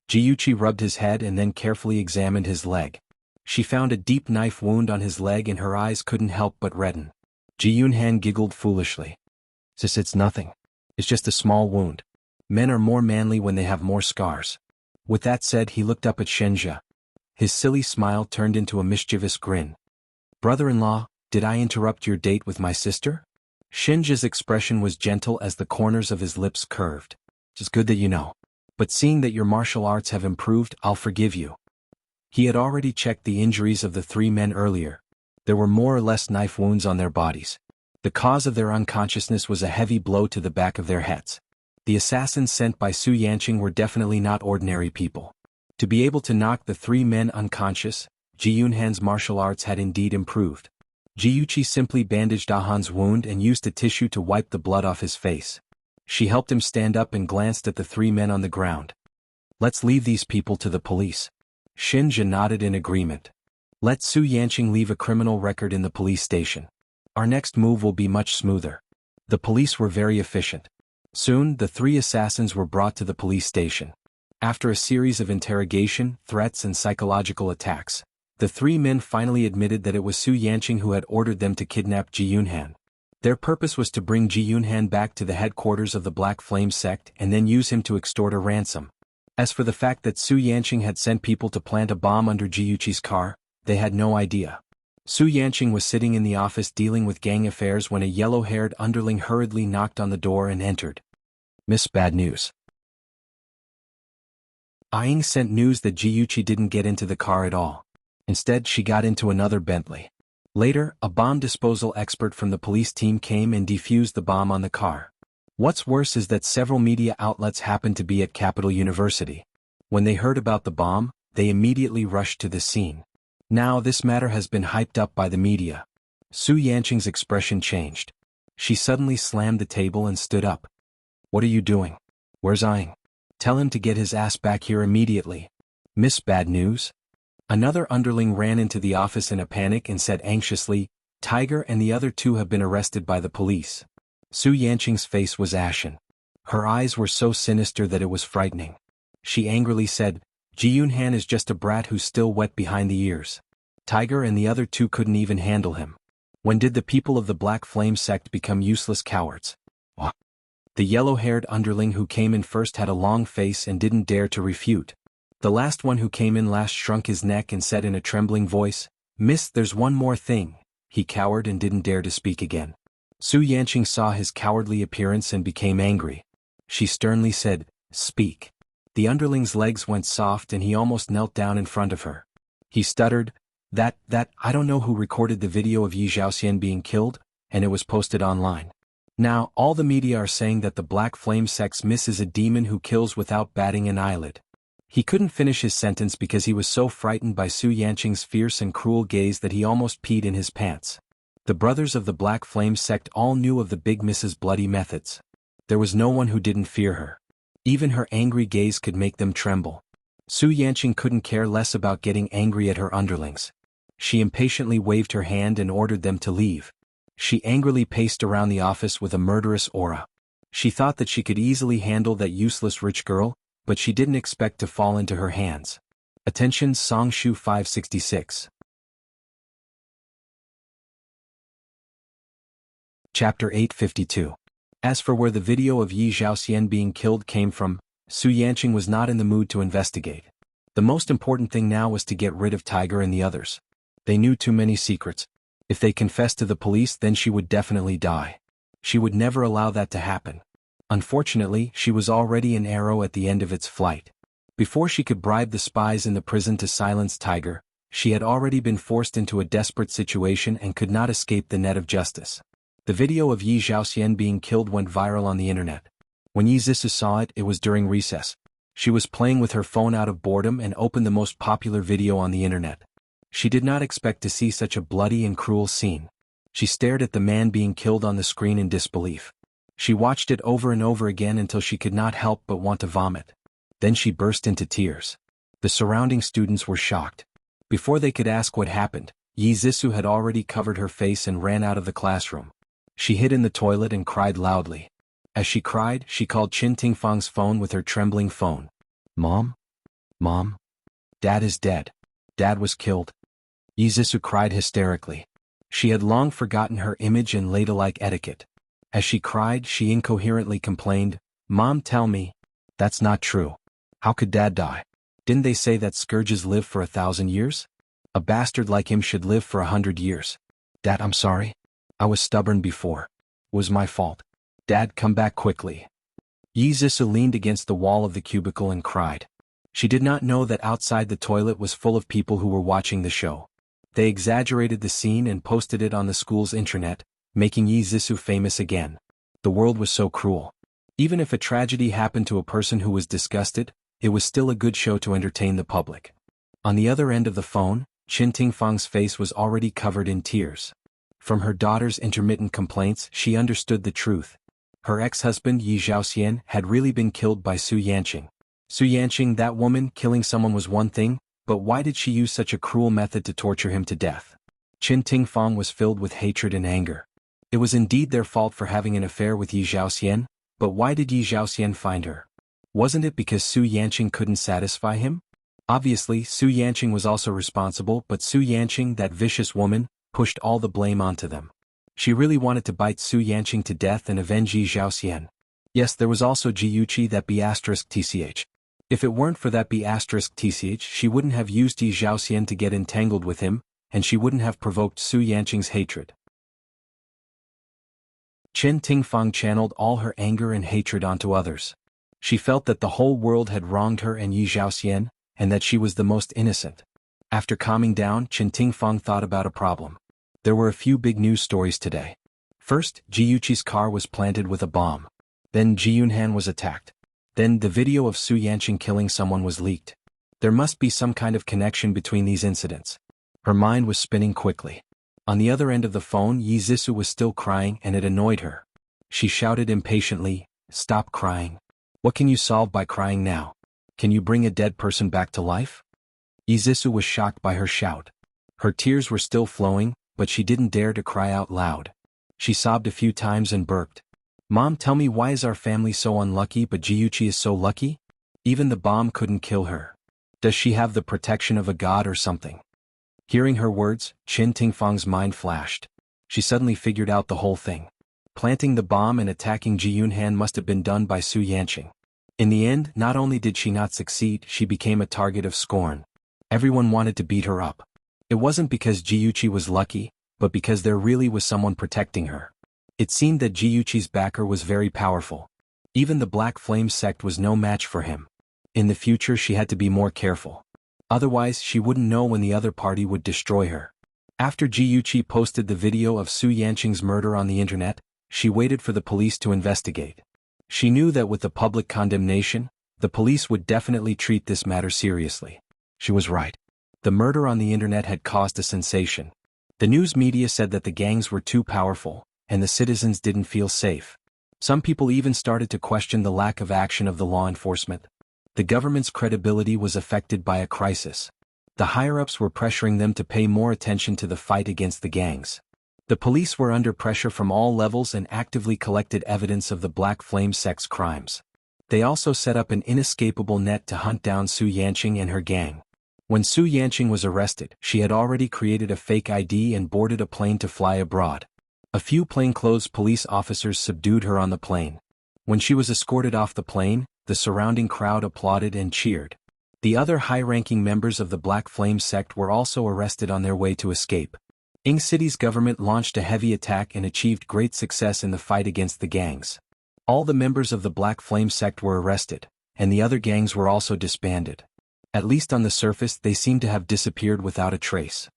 Jiuchi rubbed his head and then carefully examined his leg. She found a deep knife wound on his leg and her eyes couldn't help but redden. Ji Yunhan giggled foolishly. "Sis, it's nothing. It's just a small wound. Men are more manly when they have more scars. With that said, he looked up at Shenjia. His silly smile turned into a mischievous grin. Brother-in-law, did I interrupt your date with my sister? Shenjia's expression was gentle as the corners of his lips curved. It's good that you know. But seeing that your martial arts have improved, I'll forgive you. He had already checked the injuries of the three men earlier. There were more or less knife wounds on their bodies. The cause of their unconsciousness was a heavy blow to the back of their heads. The assassins sent by Su Yanqing were definitely not ordinary people. To be able to knock the three men unconscious, Ji Yunhan's martial arts had indeed improved. Ji Yuqi simply bandaged Ahan's wound and used a tissue to wipe the blood off his face. She helped him stand up and glanced at the three men on the ground. Let's leave these people to the police. Shenjia nodded in agreement. Let Su Yanqing leave a criminal record in the police station. Our next move will be much smoother. The police were very efficient. Soon, the three assassins were brought to the police station. After a series of interrogation, threats and psychological attacks, the three men finally admitted that it was Su Yanqing who had ordered them to kidnap Ji Yunhan. Their purpose was to bring Ji Yunhan back to the headquarters of the Black Flame sect and then use him to extort a ransom. As for the fact that Su Yanqing had sent people to plant a bomb under Ji Yuqi's car, they had no idea. Su Yanqing was sitting in the office dealing with gang affairs when a yellow-haired underling hurriedly knocked on the door and entered. Miss Bad News. Aing sent news that Ji Yuqi didn't get into the car at all. Instead, she got into another Bentley. Later, a bomb disposal expert from the police team came and defused the bomb on the car. What's worse is that several media outlets happened to be at Capital University. When they heard about the bomb, they immediately rushed to the scene. Now this matter has been hyped up by the media. Su Yanqing's expression changed. She suddenly slammed the table and stood up. What are you doing? Where's Aing? Tell him to get his ass back here immediately. Miss Bad News? Another underling ran into the office in a panic and said anxiously, Tiger and the other two have been arrested by the police. Su Yanqing's face was ashen. Her eyes were so sinister that it was frightening. She angrily said, Ji Yunhan is just a brat who's still wet behind the ears. Tiger and the other two couldn't even handle him. When did the people of the Black Flame sect become useless cowards? What? The yellow-haired underling who came in first had a long face and didn't dare to refute. The last one who came in last shrunk his neck and said in a trembling voice, Miss, there's one more thing. He cowered and didn't dare to speak again. Su Yanqing saw his cowardly appearance and became angry. She sternly said, Speak. The underling's legs went soft and he almost knelt down in front of her. He stuttered, I don't know who recorded the video of Yi Zhaoxian being killed, and it was posted online. Now, all the media are saying that the Black Flame sect's Miss is a demon who kills without batting an eyelid. He couldn't finish his sentence because he was so frightened by Su Yanqing's fierce and cruel gaze that he almost peed in his pants. The brothers of the Black Flame sect all knew of the Big Miss's bloody methods. There was no one who didn't fear her. Even her angry gaze could make them tremble. Su Yanqing couldn't care less about getting angry at her underlings. She impatiently waved her hand and ordered them to leave. She angrily paced around the office with a murderous aura. She thought that she could easily handle that useless rich girl, but she didn't expect to fall into her hands. Attention Songshu 566. Chapter 852. As for where the video of Yi Zhaoxian being killed came from, Su Yanqing was not in the mood to investigate. The most important thing now was to get rid of Tiger and the others. They knew too many secrets. If they confessed to the police, then she would definitely die. She would never allow that to happen. Unfortunately, she was already an arrow at the end of its flight. Before she could bribe the spies in the prison to silence Tiger, she had already been forced into a desperate situation and could not escape the net of justice. The video of Yi Zhaoxian being killed went viral on the internet. When Yi Zhisu saw it, it was during recess. She was playing with her phone out of boredom and opened the most popular video on the internet. She did not expect to see such a bloody and cruel scene. She stared at the man being killed on the screen in disbelief. She watched it over and over again until she could not help but want to vomit. Then she burst into tears. The surrounding students were shocked. Before they could ask what happened, Yi Zhisu had already covered her face and ran out of the classroom. She hid in the toilet and cried loudly. As she cried, she called Qin Tingfang's phone with her trembling phone. Mom? Mom? Dad is dead. Dad was killed. Yi Zhisu cried hysterically. She had long forgotten her image and ladle-like etiquette. As she cried, she incoherently complained, Mom, tell me, That's not true. How could Dad die? Didn't they say that scourges live for 1,000 years? A bastard like him should live for 100 years. Dad, I'm sorry. I was stubborn before. It was my fault. Dad, come back quickly. Yi Zhisu leaned against the wall of the cubicle and cried. She did not know that outside the toilet was full of people who were watching the show. They exaggerated the scene and posted it on the school's internet, making Yi Zhisu famous again. The world was so cruel. Even if a tragedy happened to a person who was disgusted, it was still a good show to entertain the public. On the other end of the phone, Qin Tingfang's face was already covered in tears. From her daughter's intermittent complaints, she understood the truth. Her ex-husband Yi Zhaoxian had really been killed by Su Yanqing. Su Yanqing, that woman, killing someone was one thing, but why did she use such a cruel method to torture him to death? Qin Tingfang was filled with hatred and anger. It was indeed their fault for having an affair with Yi Zhaoxian, but why did Yi Zhaoxian find her? Wasn't it because Su Yanqing couldn't satisfy him? Obviously, Su Yanqing was also responsible, but Su Yanqing, that vicious woman, pushed all the blame onto them. She really wanted to bite Su Yanqing to death and avenge Yi Zhaoxian. Yes, there was also Jiuqi, that B*TCH. If it weren't for that B*TCH, she wouldn't have used Yi Zhaoxian to get entangled with him, and she wouldn't have provoked Su Yanqing's hatred. Qin Tingfang channeled all her anger and hatred onto others. She felt that the whole world had wronged her and Yi Zhaoxian, and that she was the most innocent. After calming down, Qin Tingfang thought about a problem. There were a few big news stories today. First, Jiuqi's car was planted with a bomb. Then Jiyunhan was attacked. Then the video of Su Yanqing killing someone was leaked. There must be some kind of connection between these incidents. Her mind was spinning quickly. On the other end of the phone, Yi Zhisu was still crying and it annoyed her. She shouted impatiently, "Stop crying. What can you solve by crying now? Can you bring a dead person back to life?" Yi Zhisu was shocked by her shout. Her tears were still flowing, but she didn't dare to cry out loud. She sobbed a few times and burped. "Mom, tell me, why is our family so unlucky but Jiuqi is so lucky? Even the bomb couldn't kill her. Does she have the protection of a god or something?" Hearing her words, Qin Tingfang's mind flashed. She suddenly figured out the whole thing. Planting the bomb and attacking Jiyunhan must have been done by Su Yanqing. In the end, not only did she not succeed, she became a target of scorn. Everyone wanted to beat her up. It wasn't because Jiuqi was lucky, but because there really was someone protecting her. It seemed that Jiuqi's backer was very powerful. Even the Black Flame sect was no match for him. In the future she had to be more careful. Otherwise she wouldn't know when the other party would destroy her. After Jiuqi posted the video of Su Yanqing's murder on the internet, she waited for the police to investigate. She knew that with the public condemnation, the police would definitely treat this matter seriously. She was right. The murder on the internet had caused a sensation. The news media said that the gangs were too powerful, and the citizens didn't feel safe. Some people even started to question the lack of action of the law enforcement. The government's credibility was affected by a crisis. The higher-ups were pressuring them to pay more attention to the fight against the gangs. The police were under pressure from all levels and actively collected evidence of the Black Flame sect's crimes. They also set up an inescapable net to hunt down Su Yanqing and her gang. When Su Yanqing was arrested, she had already created a fake ID and boarded a plane to fly abroad. A few plainclothes police officers subdued her on the plane. When she was escorted off the plane, the surrounding crowd applauded and cheered. The other high-ranking members of the Black Flame sect were also arrested on their way to escape. Ing City's government launched a heavy attack and achieved great success in the fight against the gangs. All the members of the Black Flame sect were arrested, and the other gangs were also disbanded. At least on the surface they seemed to have disappeared without a trace.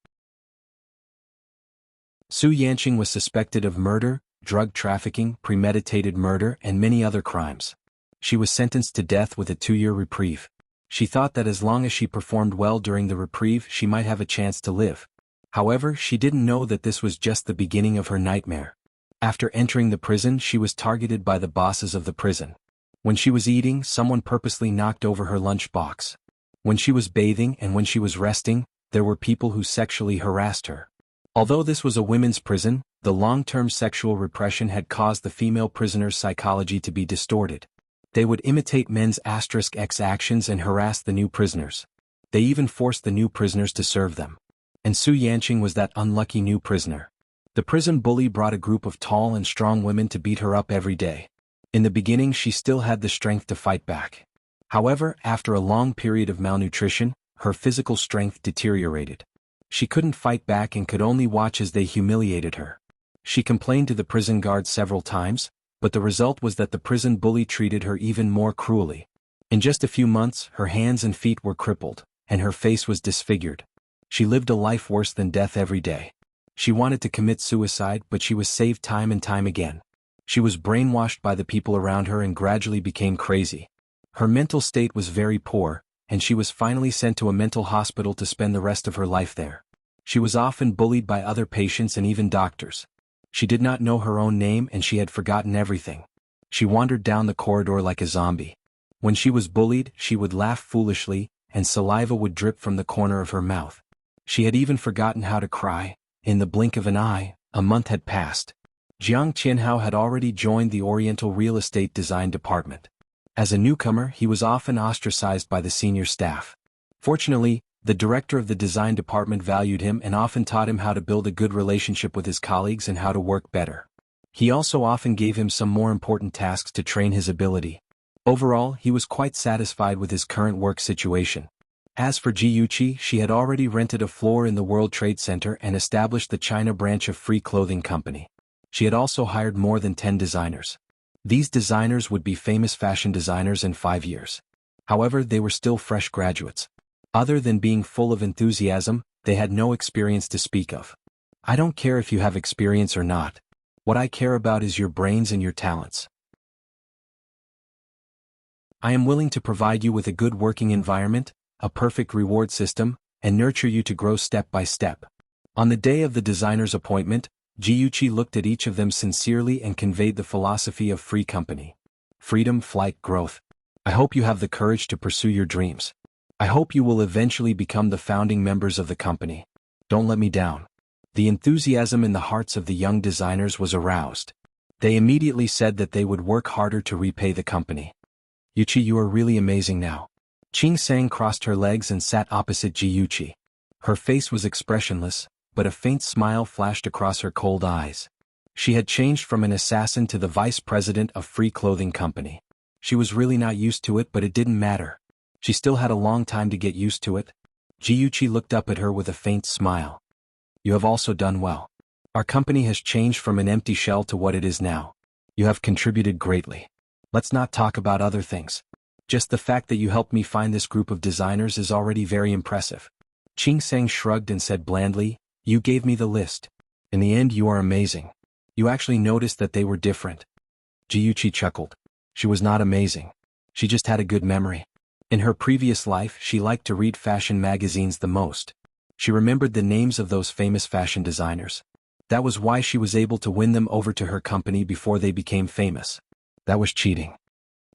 Su Yanqing was suspected of murder, drug trafficking, premeditated murder, and many other crimes. She was sentenced to death with a 2-year reprieve. She thought that as long as she performed well during the reprieve she might have a chance to live. However, she didn't know that this was just the beginning of her nightmare. After entering the prison she was targeted by the bosses of the prison. When she was eating, someone purposely knocked over her lunchbox. When she was bathing and when she was resting, there were people who sexually harassed her. Although this was a women's prison, the long-term sexual repression had caused the female prisoners' psychology to be distorted. They would imitate men's *X actions and harass the new prisoners. They even forced the new prisoners to serve them. And Su Yanqing was that unlucky new prisoner. The prison bully brought a group of tall and strong women to beat her up every day. In the beginning she still had the strength to fight back. However, after a long period of malnutrition, her physical strength deteriorated. She couldn't fight back and could only watch as they humiliated her. She complained to the prison guard several times, but the result was that the prison bully treated her even more cruelly. In just a few months, her hands and feet were crippled, and her face was disfigured. She lived a life worse than death every day. She wanted to commit suicide, but she was saved time and time again. She was brainwashed by the people around her and gradually became crazy. Her mental state was very poor, and she was finally sent to a mental hospital to spend the rest of her life there. She was often bullied by other patients and even doctors. She did not know her own name and she had forgotten everything. She wandered down the corridor like a zombie. When she was bullied, she would laugh foolishly, and saliva would drip from the corner of her mouth. She had even forgotten how to cry. In the blink of an eye, a month had passed. Jianghu had already joined the Oriental Real Estate Design Department. As a newcomer, he was often ostracized by the senior staff. Fortunately, the director of the design department valued him and often taught him how to build a good relationship with his colleagues and how to work better. He also often gave him some more important tasks to train his ability. Overall, he was quite satisfied with his current work situation. As for Jianghu, she had already rented a floor in the World Trade Center and established the China branch of Free Clothing Company. She had also hired more than 10 designers. These designers would be famous fashion designers in 5 years. However, they were still fresh graduates. Other than being full of enthusiasm, they had no experience to speak of. I don't care if you have experience or not. What I care about is your brains and your talents. I am willing to provide you with a good working environment, a perfect reward system, and nurture you to grow step by step. On the day of the designer's appointment, Jianghu looked at each of them sincerely and conveyed the philosophy of Free Company. Freedom, flight, growth. I hope you have the courage to pursue your dreams. I hope you will eventually become the founding members of the company. Don't let me down. The enthusiasm in the hearts of the young designers was aroused. They immediately said that they would work harder to repay the company. Yuchi, you are really amazing now. Qing Sang crossed her legs and sat opposite Jianghu. Her face was expressionless, but a faint smile flashed across her cold eyes. She had changed from an assassin to the vice president of Free Clothing Company. She was really not used to it, but it didn't matter. She still had a long time to get used to it. Jianghu looked up at her with a faint smile. You have also done well. Our company has changed from an empty shell to what it is now. You have contributed greatly. Let's not talk about other things. Just the fact that you helped me find this group of designers is already very impressive. Qing Sang shrugged and said blandly, you gave me the list. In the end, you are amazing. You actually noticed that they were different. Jianghu chuckled. She was not amazing. She just had a good memory. In her previous life, she liked to read fashion magazines the most. She remembered the names of those famous fashion designers. That was why she was able to win them over to her company before they became famous. That was cheating.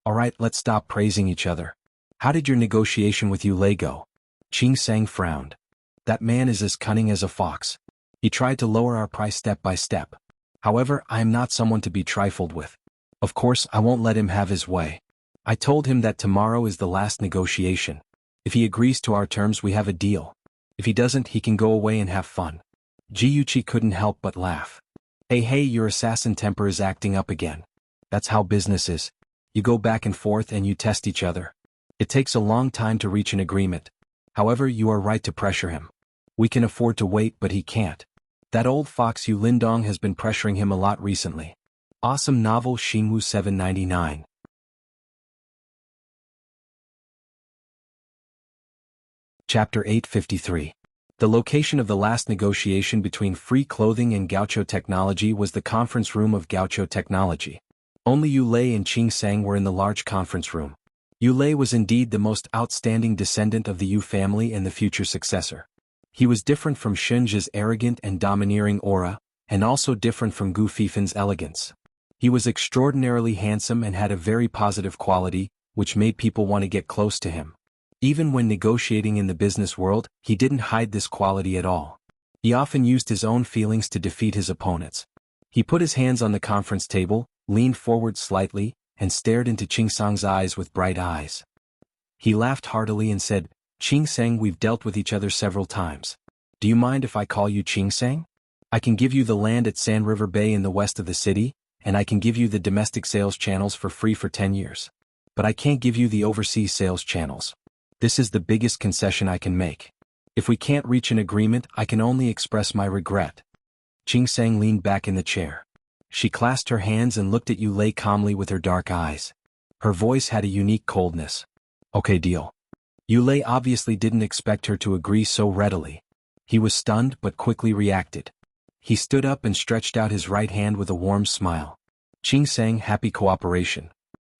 Alright, let's stop praising each other. How did your negotiation with Yulei go? Qing Sang frowned. That man is as cunning as a fox. He tried to lower our price step by step. However, I am not someone to be trifled with. Of course, I won't let him have his way. I told him that tomorrow is the last negotiation. If he agrees to our terms, we have a deal. If he doesn't, he can go away and have fun. Jianghu couldn't help but laugh. Hey, your assassin temper is acting up again. That's how business is. You go back and forth and you test each other. It takes a long time to reach an agreement. However, you are right to pressure him. We can afford to wait, but he can't. That old fox Yu Lindong has been pressuring him a lot recently. Awesome novel Xinwu 799. Chapter 853. The location of the last negotiation between Free Clothing and Gaucho Technology was the conference room of Gaucho Technology. Only Yulei and Qing Sang were in the large conference room. Yulei was indeed the most outstanding descendant of the Yu family and the future successor. He was different from Shunji's arrogant and domineering aura, and also different from Gu Fifen's elegance. He was extraordinarily handsome and had a very positive quality, which made people want to get close to him. Even when negotiating in the business world, he didn't hide this quality at all. He often used his own feelings to defeat his opponents. He put his hands on the conference table, leaned forward slightly, and stared into Qing Sang's eyes with bright eyes. He laughed heartily and said, Qing Sang, we've dealt with each other several times. Do you mind if I call you Qing Sang? I can give you the land at Sand River Bay in the west of the city, and I can give you the domestic sales channels for free for 10 years. but I can't give you the overseas sales channels. This is the biggest concession I can make. If we can't reach an agreement, I can only express my regret." Qing Sang leaned back in the chair. She clasped her hands and looked at Yu Lei calmly with her dark eyes. Her voice had a unique coldness. "Okay, deal." Yu Lei obviously didn't expect her to agree so readily. He was stunned but quickly reacted. He stood up and stretched out his right hand with a warm smile. Qing Sang, happy cooperation.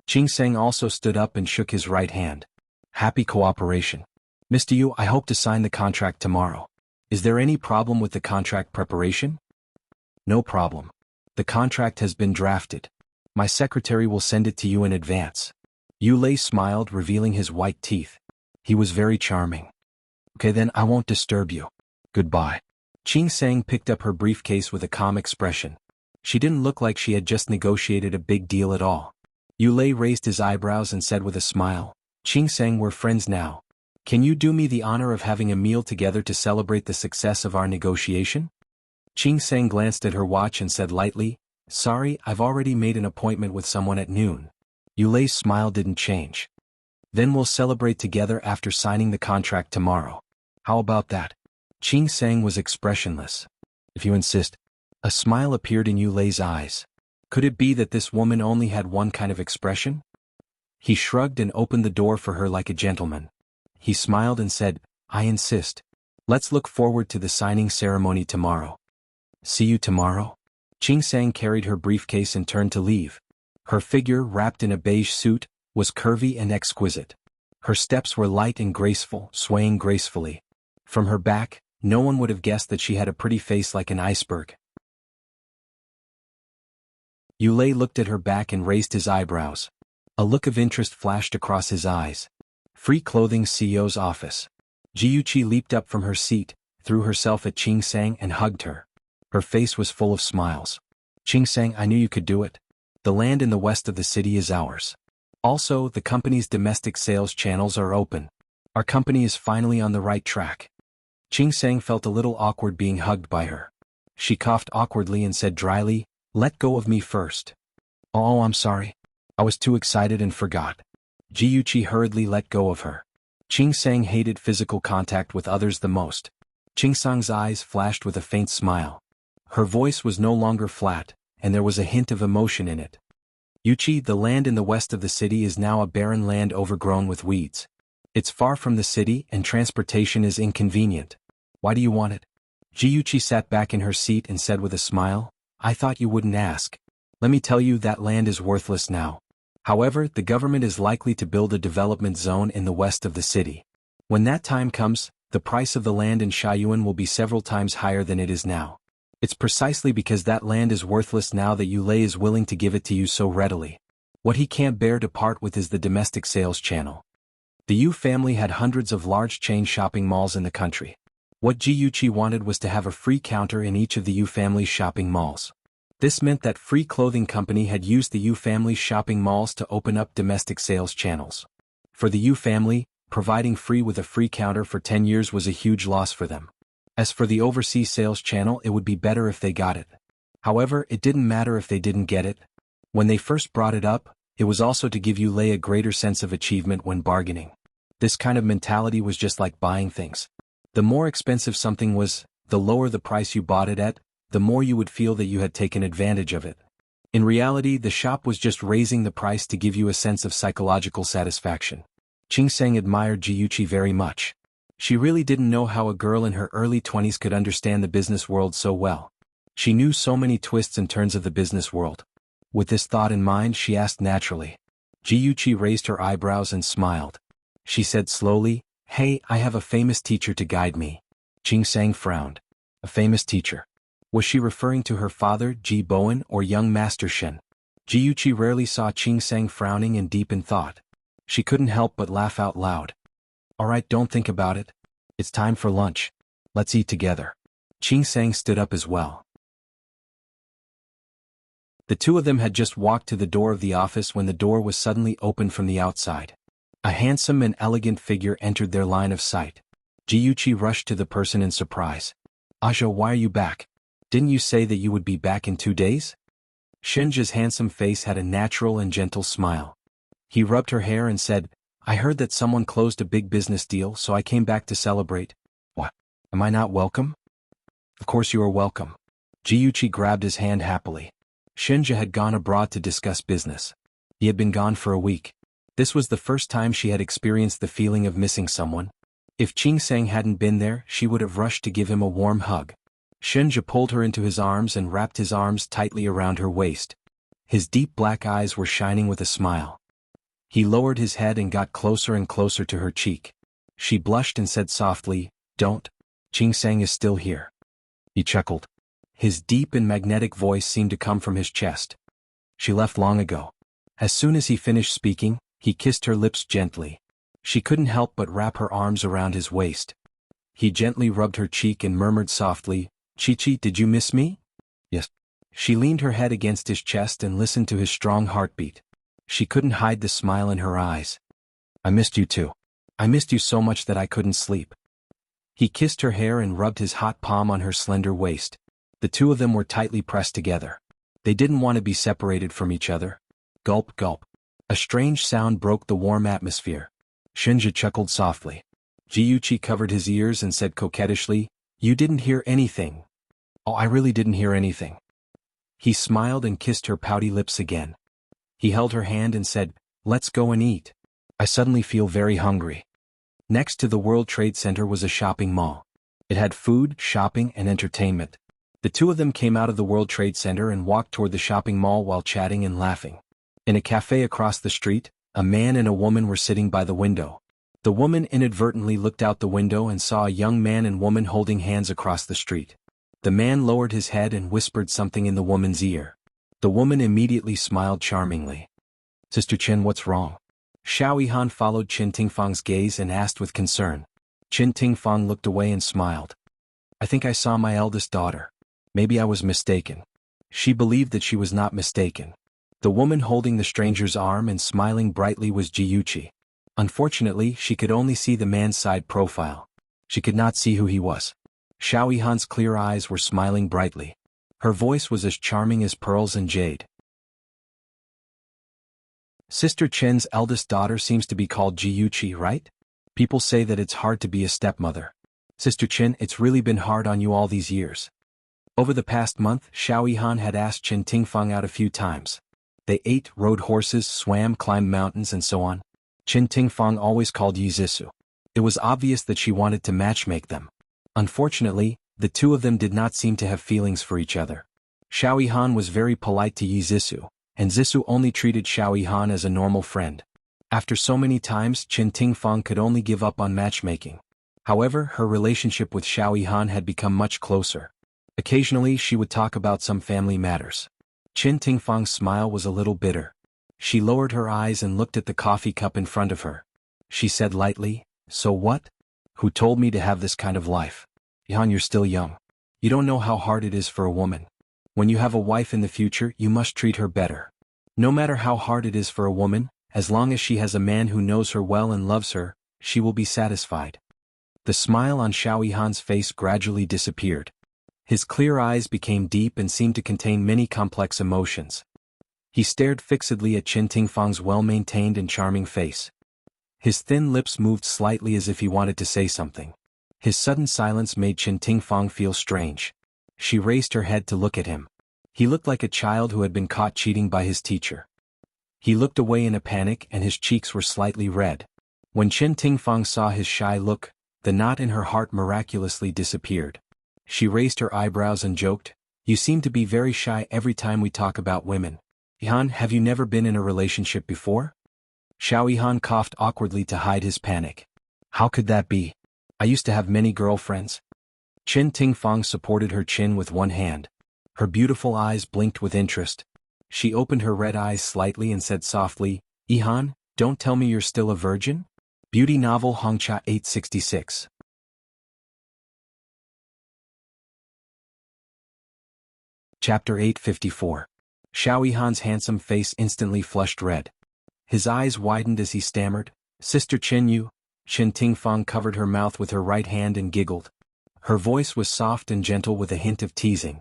Qing Sang also stood up and shook his right hand. Happy cooperation. Mr. Yu, I hope to sign the contract tomorrow. Is there any problem with the contract preparation? No problem. The contract has been drafted. My secretary will send it to you in advance. Yu Lei smiled, revealing his white teeth. He was very charming. Okay then, I won't disturb you. Goodbye. Qing Sang picked up her briefcase with a calm expression. She didn't look like she had just negotiated a big deal at all. Yu Lei raised his eyebrows and said with a smile, "Qing Sang, we're friends now. Can you do me the honor of having a meal together to celebrate the success of our negotiation?" Qing Sang glanced at her watch and said lightly, "Sorry, I've already made an appointment with someone at noon." Yu Lei's smile didn't change. "Then we'll celebrate together after signing the contract tomorrow. How about that?" Qing Sang was expressionless. "If you insist." A smile appeared in Yu Lei's eyes. Could it be that this woman only had one kind of expression? He shrugged and opened the door for her like a gentleman. He smiled and said, "I insist. Let's look forward to the signing ceremony tomorrow." "See you tomorrow?" Qing Sang carried her briefcase and turned to leave. Her figure, wrapped in a beige suit, was curvy and exquisite. Her steps were light and graceful, swaying gracefully. From her back, no one would have guessed that she had a pretty face like an iceberg. Yu Lei looked at her back and raised his eyebrows. A look of interest flashed across his eyes. Free Clothing CEO's office. Jiuqi leaped up from her seat, threw herself at Qing Sang and hugged her. Her face was full of smiles. "Qing Sang, I knew you could do it. The land in the west of the city is ours. Also, the company's domestic sales channels are open. Our company is finally on the right track." Qing Sang felt a little awkward being hugged by her. She coughed awkwardly and said dryly, "Let go of me first." "Oh, I'm sorry. I was too excited and forgot." Jiuqi hurriedly let go of her. Qing Sang hated physical contact with others the most. Qing Sang's eyes flashed with a faint smile. Her voice was no longer flat, and there was a hint of emotion in it. "Yuchi, the land in the west of the city is now a barren land overgrown with weeds. It's far from the city and transportation is inconvenient. Why do you want it?" Jiuqi sat back in her seat and said with a smile, "I thought you wouldn't ask. Let me tell you that land is worthless now. However, the government is likely to build a development zone in the west of the city. When that time comes, the price of the land in Shaiyuan will be several times higher than it is now. It's precisely because that land is worthless now that Yu Lei is willing to give it to you so readily. What he can't bear to part with is the domestic sales channel." The Yu family had hundreds of large chain shopping malls in the country. What Jiuqi wanted was to have a free counter in each of the Yu family's shopping malls. This meant that Free Clothing Company had used the Yu family's shopping malls to open up domestic sales channels. For the Yu family, providing Free with a free counter for 10 years was a huge loss for them. As for the overseas sales channel, it would be better if they got it. However, it didn't matter if they didn't get it. When they first brought it up, it was also to give Yu Lei a greater sense of achievement when bargaining. This kind of mentality was just like buying things. The more expensive something was, the lower the price you bought it at, the more you would feel that you had taken advantage of it. In reality, the shop was just raising the price to give you a sense of psychological satisfaction. Qing Sang admired Jiuqi very much. She really didn't know how a girl in her early 20s could understand the business world so well. She knew so many twists and turns of the business world. With this thought in mind, she asked naturally. Jiuqi raised her eyebrows and smiled. She said slowly, "Hey, I have a famous teacher to guide me." Qing Sang frowned. A famous teacher. Was she referring to her father, Ji Bowen, or young Master Shen? Jiuqi rarely saw Qing Sang frowning and deep in thought. She couldn't help but laugh out loud. "Alright, don't think about it. It's time for lunch. Let's eat together." Qing Sang stood up as well. The two of them had just walked to the door of the office when the door was suddenly opened from the outside. A handsome and elegant figure entered their line of sight. Jiuqi rushed to the person in surprise. "Aja, why are you back? Didn't you say that you would be back in 2 days?" Shenja's handsome face had a natural and gentle smile. He rubbed her hair and said, I heard that someone closed a big business deal, so I came back to celebrate. What? Am I not welcome? Of course you are welcome. Jiuqi grabbed his hand happily. Shinja had gone abroad to discuss business. He had been gone for a week. This was the first time she had experienced the feeling of missing someone. If Qingsang hadn't been there, she would have rushed to give him a warm hug. Shinja pulled her into his arms and wrapped his arms tightly around her waist. His deep black eyes were shining with a smile. He lowered his head and got closer and closer to her cheek. She blushed and said softly, Don't. Qingsang is still here. He chuckled. His deep and magnetic voice seemed to come from his chest. She left long ago. As soon as he finished speaking, he kissed her lips gently. She couldn't help but wrap her arms around his waist. He gently rubbed her cheek and murmured softly, Chi-Chi, did you miss me? Yes. She leaned her head against his chest and listened to his strong heartbeat. She couldn't hide the smile in her eyes. I missed you too. I missed you so much that I couldn't sleep. He kissed her hair and rubbed his hot palm on her slender waist. The two of them were tightly pressed together. They didn't want to be separated from each other. Gulp, gulp. A strange sound broke the warm atmosphere. Shinja chuckled softly. Jiuqi covered his ears and said coquettishly, You didn't hear anything. Oh, I really didn't hear anything. He smiled and kissed her pouty lips again. He held her hand and said, Let's go and eat. I suddenly feel very hungry. Next to the World Trade Center was a shopping mall. It had food, shopping, and entertainment. The two of them came out of the World Trade Center and walked toward the shopping mall while chatting and laughing. In a cafe across the street, a man and a woman were sitting by the window. The woman inadvertently looked out the window and saw a young man and woman holding hands across the street. The man lowered his head and whispered something in the woman's ear. The woman immediately smiled charmingly. Sister Chen, what's wrong? Xiao Yihan followed Qin Tingfang's gaze and asked with concern. Qin Tingfang looked away and smiled. I think I saw my eldest daughter. Maybe I was mistaken. She believed that she was not mistaken. The woman holding the stranger's arm and smiling brightly was Jiuqi. Unfortunately, she could only see the man's side profile. She could not see who he was. Xiao Yihan's clear eyes were smiling brightly. Her voice was as charming as pearls and jade. Sister Chen's eldest daughter seems to be called Jiuqi, right? People say that it's hard to be a stepmother. Sister Chen, it's really been hard on you all these years. Over the past month, Xiao Yihan had asked Qin Tingfang out a few times. They ate, rode horses, swam, climbed mountains, and so on. Qin Tingfang always called Yizisu. It was obvious that she wanted to matchmake them. Unfortunately, the two of them did not seem to have feelings for each other. Xiao Yihan was very polite to Yizisu, and Zisu only treated Xiao Yihan as a normal friend. After so many times, Qin Tingfang could only give up on matchmaking. However, her relationship with Xiao Yihan had become much closer. Occasionally, she would talk about some family matters. Qin Tingfang's smile was a little bitter. She lowered her eyes and looked at the coffee cup in front of her. She said lightly, So what? Who told me to have this kind of life? Yihan, you're still young. You don't know how hard it is for a woman. When you have a wife in the future, you must treat her better. No matter how hard it is for a woman, as long as she has a man who knows her well and loves her, she will be satisfied. The smile on Xiao Yihan's face gradually disappeared. His clear eyes became deep and seemed to contain many complex emotions. He stared fixedly at Qin Tingfang's well-maintained and charming face. His thin lips moved slightly as if he wanted to say something. His sudden silence made Qin Tingfang feel strange. She raised her head to look at him. He looked like a child who had been caught cheating by his teacher. He looked away in a panic and his cheeks were slightly red. When Qin Tingfang saw his shy look, the knot in her heart miraculously disappeared. She raised her eyebrows and joked, You seem to be very shy every time we talk about women. Yihan, have you never been in a relationship before? Xiao Yihan coughed awkwardly to hide his panic. How could that be? I used to have many girlfriends. Qin Tingfang supported her chin with one hand. Her beautiful eyes blinked with interest. She opened her red eyes slightly and said softly, Yihan, don't tell me you're still a virgin? Beauty novel Hongcha 866. Chapter 854. Xiao Yihan's handsome face instantly flushed red. His eyes widened as he stammered, Sister Qin, you. Qin Tingfang covered her mouth with her right hand and giggled. Her voice was soft and gentle with a hint of teasing.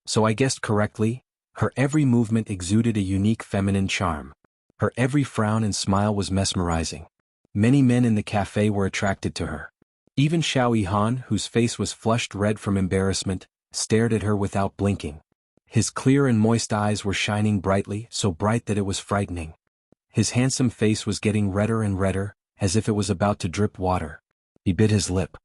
So I guessed correctly? Her every movement exuded a unique feminine charm. Her every frown and smile was mesmerizing. Many men in the cafe were attracted to her. Even Xiao Yihan, whose face was flushed red from embarrassment, stared at her without blinking. His clear and moist eyes were shining brightly, so bright that it was frightening. His handsome face was getting redder and redder, as if it was about to drip water. He bit his lip.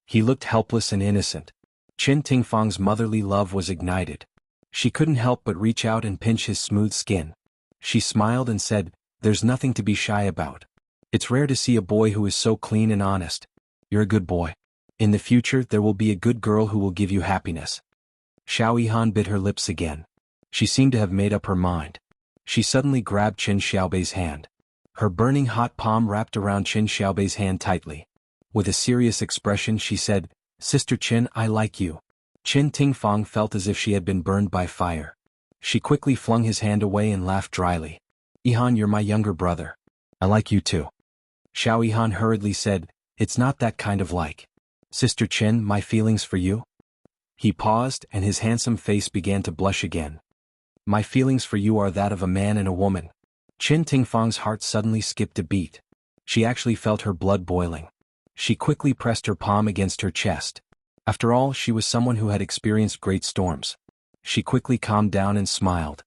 He looked helpless and innocent. Qin Tingfang's motherly love was ignited. She couldn't help but reach out and pinch his smooth skin. She smiled and said, "There's nothing to be shy about. It's rare to see a boy who is so clean and honest. You're a good boy. In the future there will be a good girl who will give you happiness." Xiao Yihan bit her lips again. She seemed to have made up her mind. She suddenly grabbed Qin Xiaobei's hand. Her burning hot palm wrapped around Qin Xiaobei's hand tightly. With a serious expression she said, "Sister Qin, I like you." Qin Tingfang felt as if she had been burned by fire. She quickly flung his hand away and laughed dryly. "Yihan, you're my younger brother. I like you too." Xiao Yihan hurriedly said, "It's not that kind of like. Sister Qin, my feelings for you?" He paused and his handsome face began to blush again. "My feelings for you are that of a man and a woman." Qin Tingfang's heart suddenly skipped a beat. She actually felt her blood boiling. She quickly pressed her palm against her chest. After all, she was someone who had experienced great storms. She quickly calmed down and smiled.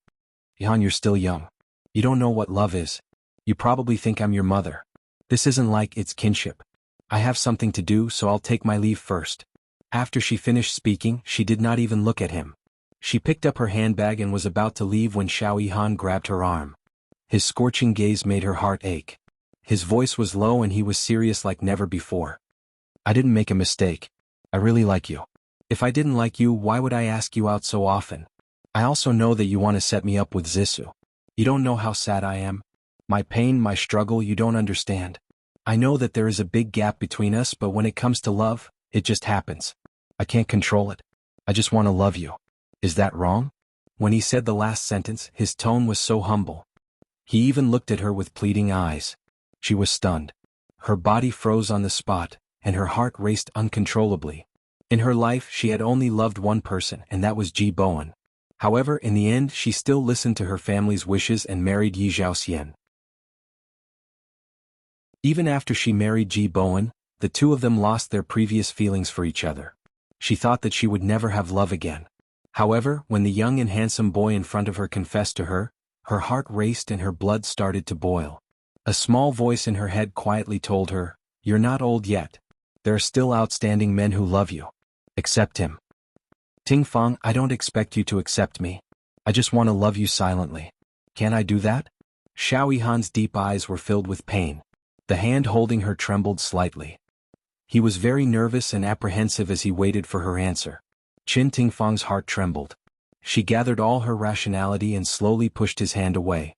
"Yihan, you're still young. You don't know what love is. You probably think I'm your mother. This isn't like it's kinship. I have something to do, so I'll take my leave first." After she finished speaking, she did not even look at him. She picked up her handbag and was about to leave when Xiao Yihan grabbed her arm. His scorching gaze made her heart ache. His voice was low and he was serious like never before. "I didn't make a mistake. I really like you. If I didn't like you, why would I ask you out so often? I also know that you want to set me up with Zissou. You don't know how sad I am. My pain, my struggle, you don't understand. I know that there is a big gap between us, but when it comes to love, it just happens. I can't control it. I just want to love you. Is that wrong?" When he said the last sentence, his tone was so humble. He even looked at her with pleading eyes. She was stunned. Her body froze on the spot, and her heart raced uncontrollably. In her life, she had only loved one person, and that was Ji Bowen. However, in the end, she still listened to her family's wishes and married Yi Zhaoxian. Even after she married Ji Bowen, the two of them lost their previous feelings for each other. She thought that she would never have love again. However, when the young and handsome boy in front of her confessed to her, her heart raced and her blood started to boil. A small voice in her head quietly told her, "You're not old yet. There are still outstanding men who love you. Accept him." "Tingfang, I don't expect you to accept me. I just want to love you silently. Can I do that?" Xiao Yihan's deep eyes were filled with pain. The hand holding her trembled slightly. He was very nervous and apprehensive as he waited for her answer. Qin Tingfang's heart trembled. She gathered all her rationality and slowly pushed his hand away.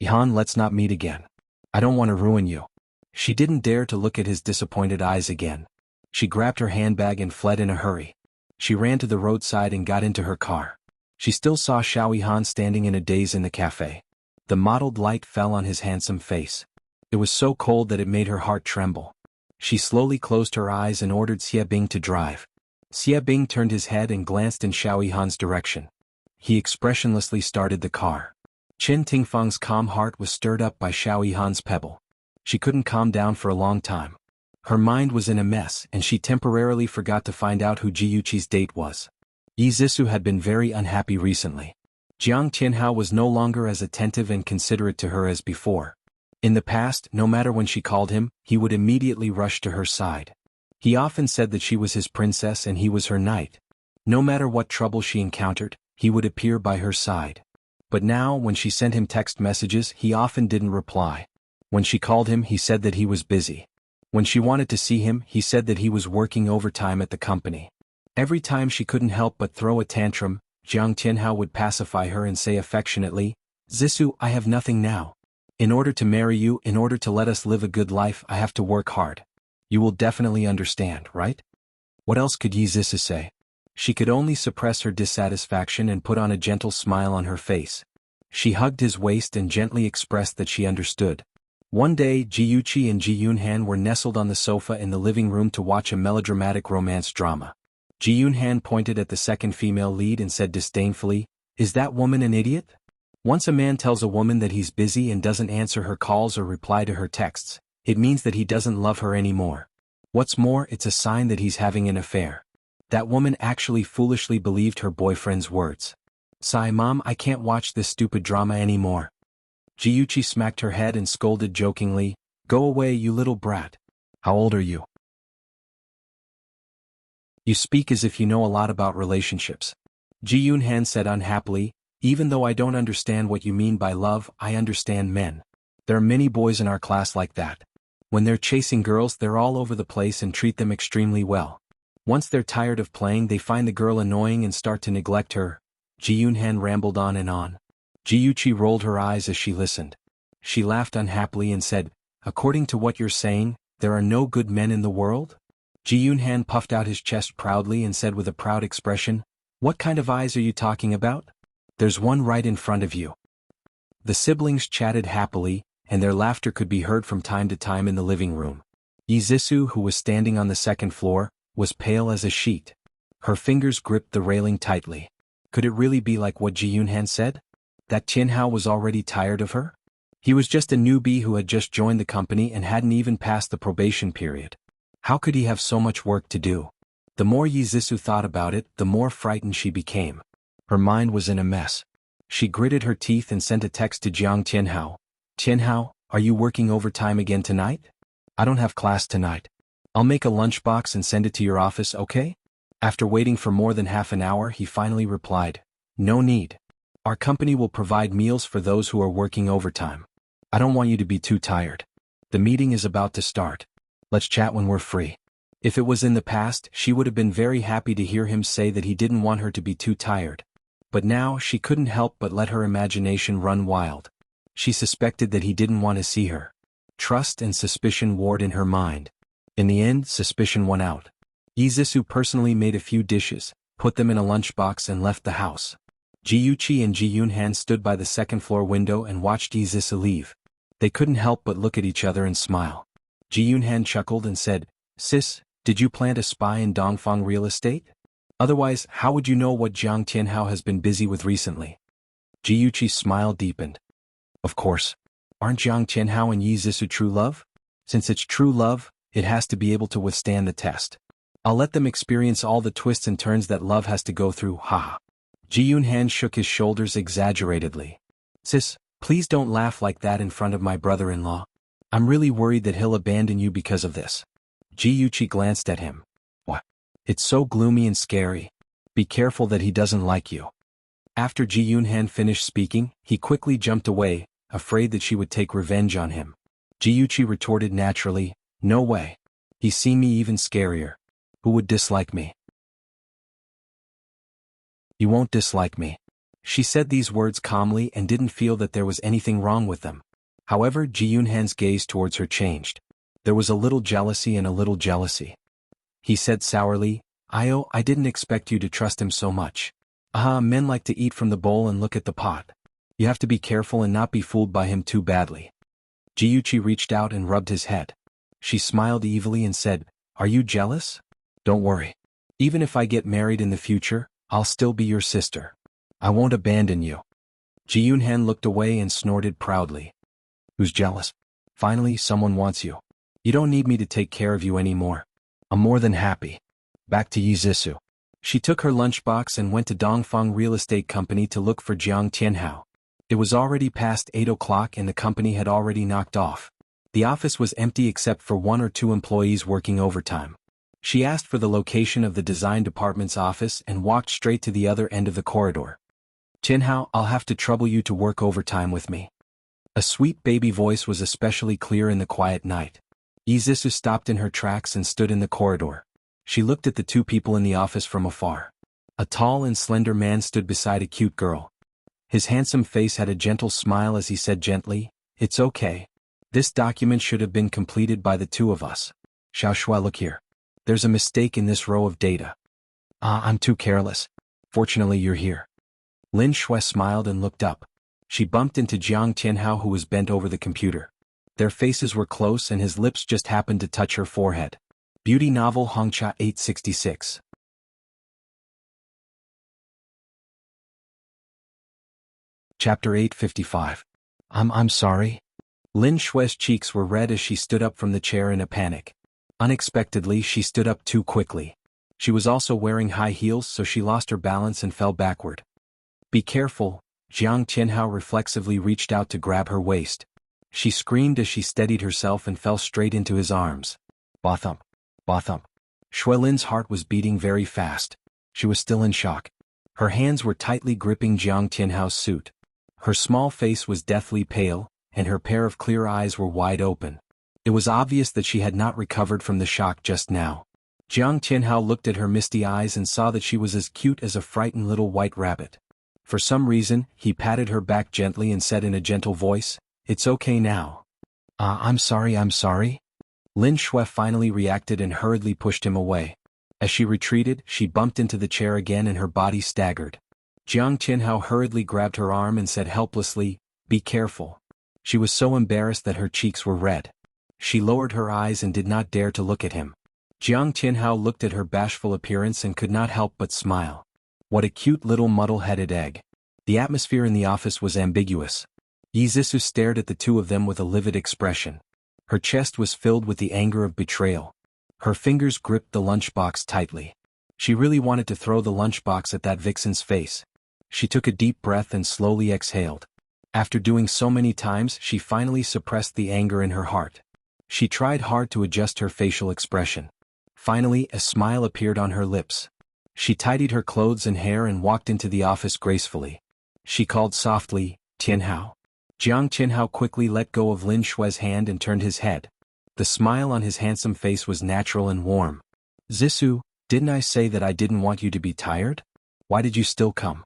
"Yihan, let's not meet again. I don't want to ruin you." She didn't dare to look at his disappointed eyes again. She grabbed her handbag and fled in a hurry. She ran to the roadside and got into her car. She still saw Xiao Yihan standing in a daze in the cafe. The mottled light fell on his handsome face. It was so cold that it made her heart tremble. She slowly closed her eyes and ordered Xie Bing to drive. Xie Bing turned his head and glanced in Xiao Yihan's direction. He expressionlessly started the car. Qin Tingfang's calm heart was stirred up by Xiao Yihan's pebble. She couldn't calm down for a long time. Her mind was in a mess and she temporarily forgot to find out who Ji Yuqi's date was. Yi Zissou had been very unhappy recently. Jiang Tianhao was no longer as attentive and considerate to her as before. In the past, no matter when she called him, he would immediately rush to her side. He often said that she was his princess and he was her knight. No matter what trouble she encountered, he would appear by her side. But now, when she sent him text messages, he often didn't reply. When she called him, he said that he was busy. When she wanted to see him, he said that he was working overtime at the company. Every time she couldn't help but throw a tantrum, Jiang Tianhao would pacify her and say affectionately, "Zissou, I have nothing now. In order to marry you, in order to let us live a good life, I have to work hard. You will definitely understand, right?" What else could Yi Zissou say? She could only suppress her dissatisfaction and put on a gentle smile on her face. She hugged his waist and gently expressed that she understood. One day, Ji Yuqi and Ji Yunhan were nestled on the sofa in the living room to watch a melodramatic romance drama. Ji Yunhan pointed at the second female lead and said disdainfully, "Is that woman an idiot? Once a man tells a woman that he's busy and doesn't answer her calls or reply to her texts, it means that he doesn't love her anymore. What's more, it's a sign that he's having an affair. That woman actually foolishly believed her boyfriend's words. Sigh, Mom, I can't watch this stupid drama anymore. Jiuchi smacked her head and scolded jokingly, Go away, you little brat. How old are you? You speak as if you know a lot about relationships. Ji Yunhan said unhappily, Even though I don't understand what you mean by love, I understand men. There are many boys in our class like that. When they're chasing girls, they're all over the place and treat them extremely well. Once they're tired of playing, they find the girl annoying and start to neglect her. Ji Yunhan rambled on and on. Jiuchi rolled her eyes as she listened. She laughed unhappily and said, According to what you're saying, there are no good men in the world? Ji Yunhan puffed out his chest proudly and said with a proud expression, What kind of eyes are you talking about? There's one right in front of you. The siblings chatted happily, and their laughter could be heard from time to time in the living room. Yizisu, who was standing on the second floor, was pale as a sheet. Her fingers gripped the railing tightly. Could it really be like what Ji Yunhan said? That Tianhao was already tired of her? He was just a newbie who had just joined the company and hadn't even passed the probation period. How could he have so much work to do? The more Yizisu thought about it, the more frightened she became. Her mind was in a mess. She gritted her teeth and sent a text to Jiang Tianhao. Tianhao, are you working overtime again tonight? I don't have class tonight. I'll make a lunchbox and send it to your office, okay? After waiting for more than half an hour, he finally replied, No need. Our company will provide meals for those who are working overtime. I don't want you to be too tired. The meeting is about to start. Let's chat when we're free. If it was in the past, she would have been very happy to hear him say that he didn't want her to be too tired. But now she couldn't help but let her imagination run wild. She suspected that he didn't want to see her. Trust and suspicion warred in her mind. In the end, suspicion won out. Yizisu personally made a few dishes, put them in a lunchbox and left the house. Jiuchi and Ji Yunhan stood by the second-floor window and watched Yizisu leave. They couldn't help but look at each other and smile. Ji Yunhan chuckled and said, Sis, did you plant a spy in Dongfang real estate? Otherwise, how would you know what Jiang Tianhao has been busy with recently? Jiuchi's smile deepened. Of course. Aren't Jiang Tianhao and Yizisu true love? Since it's true love, it has to be able to withstand the test. I'll let them experience all the twists and turns that love has to go through, haha. Ji Yunhan shook his shoulders exaggeratedly. Sis, please don't laugh like that in front of my brother-in-law. I'm really worried that he'll abandon you because of this. Jiuchi glanced at him. What? It's so gloomy and scary. Be careful that he doesn't like you. After Ji Yunhan finished speaking, he quickly jumped away, afraid that she would take revenge on him. Jiuchi retorted naturally, No way. He's seen me even scarier. Who would dislike me? You won't dislike me. She said these words calmly and didn't feel that there was anything wrong with them. However, Ji Yunhan's gaze towards her changed. There was a little jealousy and a little jealousy. He said sourly, I didn't expect you to trust him so much. Men like to eat from the bowl and look at the pot. You have to be careful and not be fooled by him too badly. Jiuchi reached out and rubbed his head. She smiled evilly and said, Are you jealous? Don't worry. Even if I get married in the future, I'll still be your sister. I won't abandon you. Ji Yunhan looked away and snorted proudly. Who's jealous? Finally, someone wants you. You don't need me to take care of you anymore. I'm more than happy. Back to Yizisu. She took her lunchbox and went to Dongfang Real Estate Company to look for Jiang Tianhao. It was already past 8 o'clock and the company had already knocked off. The office was empty except for 1 or 2 employees working overtime. She asked for the location of the design department's office and walked straight to the other end of the corridor. Tianhao, I'll have to trouble you to work overtime with me. A sweet baby voice was especially clear in the quiet night. Yizisu stopped in her tracks and stood in the corridor. She looked at the 2 people in the office from afar. A tall and slender man stood beside a cute girl. His handsome face had a gentle smile as he said gently, It's okay. This document should have been completed by the 2 of us. Xiao Shui, look here. There's a mistake in this row of data. I'm too careless. Fortunately, you're here. Lin Shui smiled and looked up. She bumped into Jiang Tianhao, who was bent over the computer. Their faces were close and his lips just happened to touch her forehead. Beauty novel Hongcha 866. Chapter 855. I'm sorry. Lin Shue's cheeks were red as she stood up from the chair in a panic. Unexpectedly, she stood up too quickly. She was also wearing high heels, so she lost her balance and fell backward. Be careful, Jiang Tianhao reflexively reached out to grab her waist. She screamed as she steadied herself and fell straight into his arms. Ba-thump. Ba-thump. Shuelin's heart was beating very fast. She was still in shock. Her hands were tightly gripping Jiang Tianhao's suit. Her small face was deathly pale, and her pair of clear eyes were wide open. It was obvious that she had not recovered from the shock just now. Jiang Tianhao looked at her misty eyes and saw that she was as cute as a frightened little white rabbit. For some reason, he patted her back gently and said in a gentle voice, "It's okay now." I'm sorry. Lin Shui finally reacted and hurriedly pushed him away. As she retreated, she bumped into the chair again and her body staggered. Jiang Tianhao hurriedly grabbed her arm and said helplessly, "Be careful." She was so embarrassed that her cheeks were red. She lowered her eyes and did not dare to look at him. Jiang Tianhao looked at her bashful appearance and could not help but smile. What a cute little muddle-headed egg. The atmosphere in the office was ambiguous. Yi Zhisu stared at the two of them with a livid expression. Her chest was filled with the anger of betrayal. Her fingers gripped the lunchbox tightly. She really wanted to throw the lunchbox at that vixen's face. She took a deep breath and slowly exhaled. After doing so many times, she finally suppressed the anger in her heart. She tried hard to adjust her facial expression. Finally, a smile appeared on her lips. She tidied her clothes and hair and walked into the office gracefully. She called softly, "Tianhao." Jiang Tianhao quickly let go of Lin Shue's hand and turned his head. The smile on his handsome face was natural and warm. "Zhisu, didn't I say that I didn't want you to be tired? Why did you still come?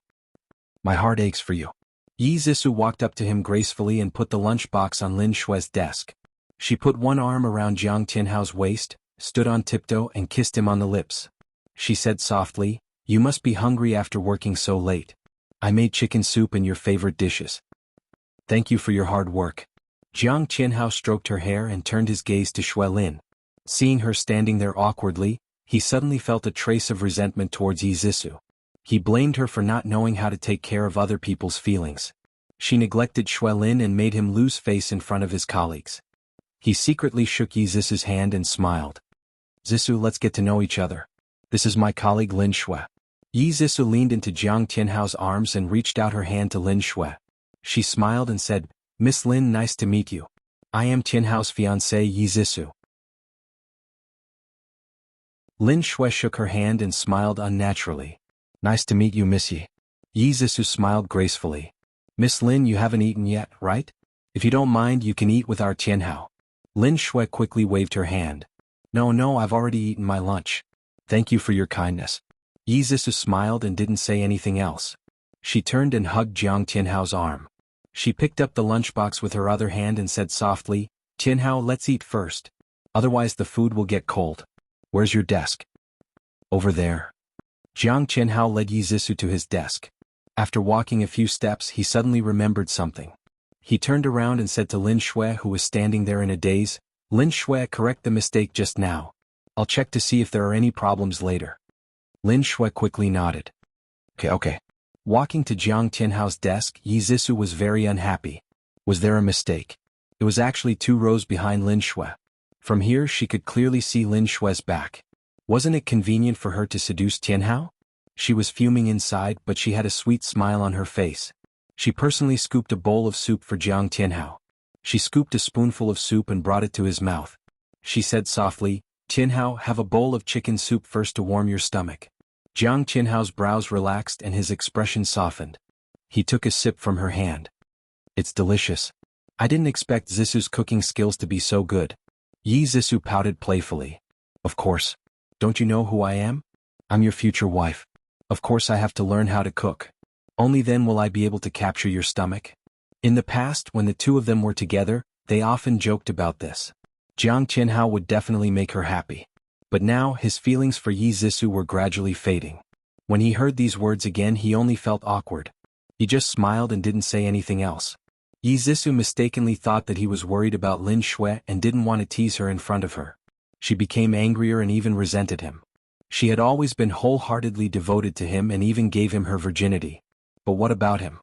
My heart aches for you." Yi Zhisu walked up to him gracefully and put the lunchbox on Lin Shue's desk. She put one arm around Jiang Tianhao's waist, stood on tiptoe and kissed him on the lips. She said softly, "You must be hungry after working so late. I made chicken soup and your favorite dishes. Thank you for your hard work." Jiang Tianhao stroked her hair and turned his gaze to Shuelin. Seeing her standing there awkwardly, he suddenly felt a trace of resentment towards Yi Zhisu. He blamed her for not knowing how to take care of other people's feelings. She neglected Shuelin and made him lose face in front of his colleagues. He secretly shook Yi Zhisu's hand and smiled. "Zhisu, let's get to know each other. This is my colleague Lin Shui." Yi Zhisu leaned into Jiang Tianhao's arms and reached out her hand to Lin Shui. She smiled and said, "Miss Lin, nice to meet you. I am Tianhao's fiancée Yi Zhisu." Lin Shui shook her hand and smiled unnaturally. "Nice to meet you, Miss Yi." Yi Zhisu smiled gracefully. "Miss Lin, you haven't eaten yet, right? If you don't mind, you can eat with our Tianhao." Lin Shui quickly waved her hand. No, I've already eaten my lunch. Thank you for your kindness." Yi Zhisu smiled and didn't say anything else. She turned and hugged Jiang Tianhao's arm. She picked up the lunchbox with her other hand and said softly, "Tianhao, let's eat first. Otherwise the food will get cold. Where's your desk?" "Over there." Jiang Tianhao led Yi Zhisu to his desk. After walking a few steps, he suddenly remembered something. He turned around and said to Lin Shui, who was standing there in a daze, "Lin Shui, correct the mistake just now. I'll check to see if there are any problems later." Lin Shui quickly nodded. Okay. Walking to Jiang Tianhao's desk, Yi Zhisu was very unhappy. Was there a mistake? It was actually 2 rows behind Lin Shui. From here she could clearly see Lin Shui's back. Wasn't it convenient for her to seduce Tianhao? She was fuming inside, but she had a sweet smile on her face. She personally scooped a bowl of soup for Jiang Tianhao. She scooped a spoonful of soup and brought it to his mouth. She said softly, "Tianhao, have a bowl of chicken soup first to warm your stomach." Jiang Tianhao's brows relaxed and his expression softened. He took a sip from her hand. "It's delicious. I didn't expect Zhisu's cooking skills to be so good." Yi Zhisu pouted playfully. "Of course. Don't you know who I am? I'm your future wife. Of course I have to learn how to cook. Only then will I be able to capture your stomach." In the past, when the two of them were together, they often joked about this. Jiang Tianhao would definitely make her happy. But now, his feelings for Yi Zhisu were gradually fading. When he heard these words again, he only felt awkward. He just smiled and didn't say anything else. Yi Zhisu mistakenly thought that he was worried about Lin Shui and didn't want to tease her in front of her. She became angrier and even resented him. She had always been wholeheartedly devoted to him and even gave him her virginity. But what about him?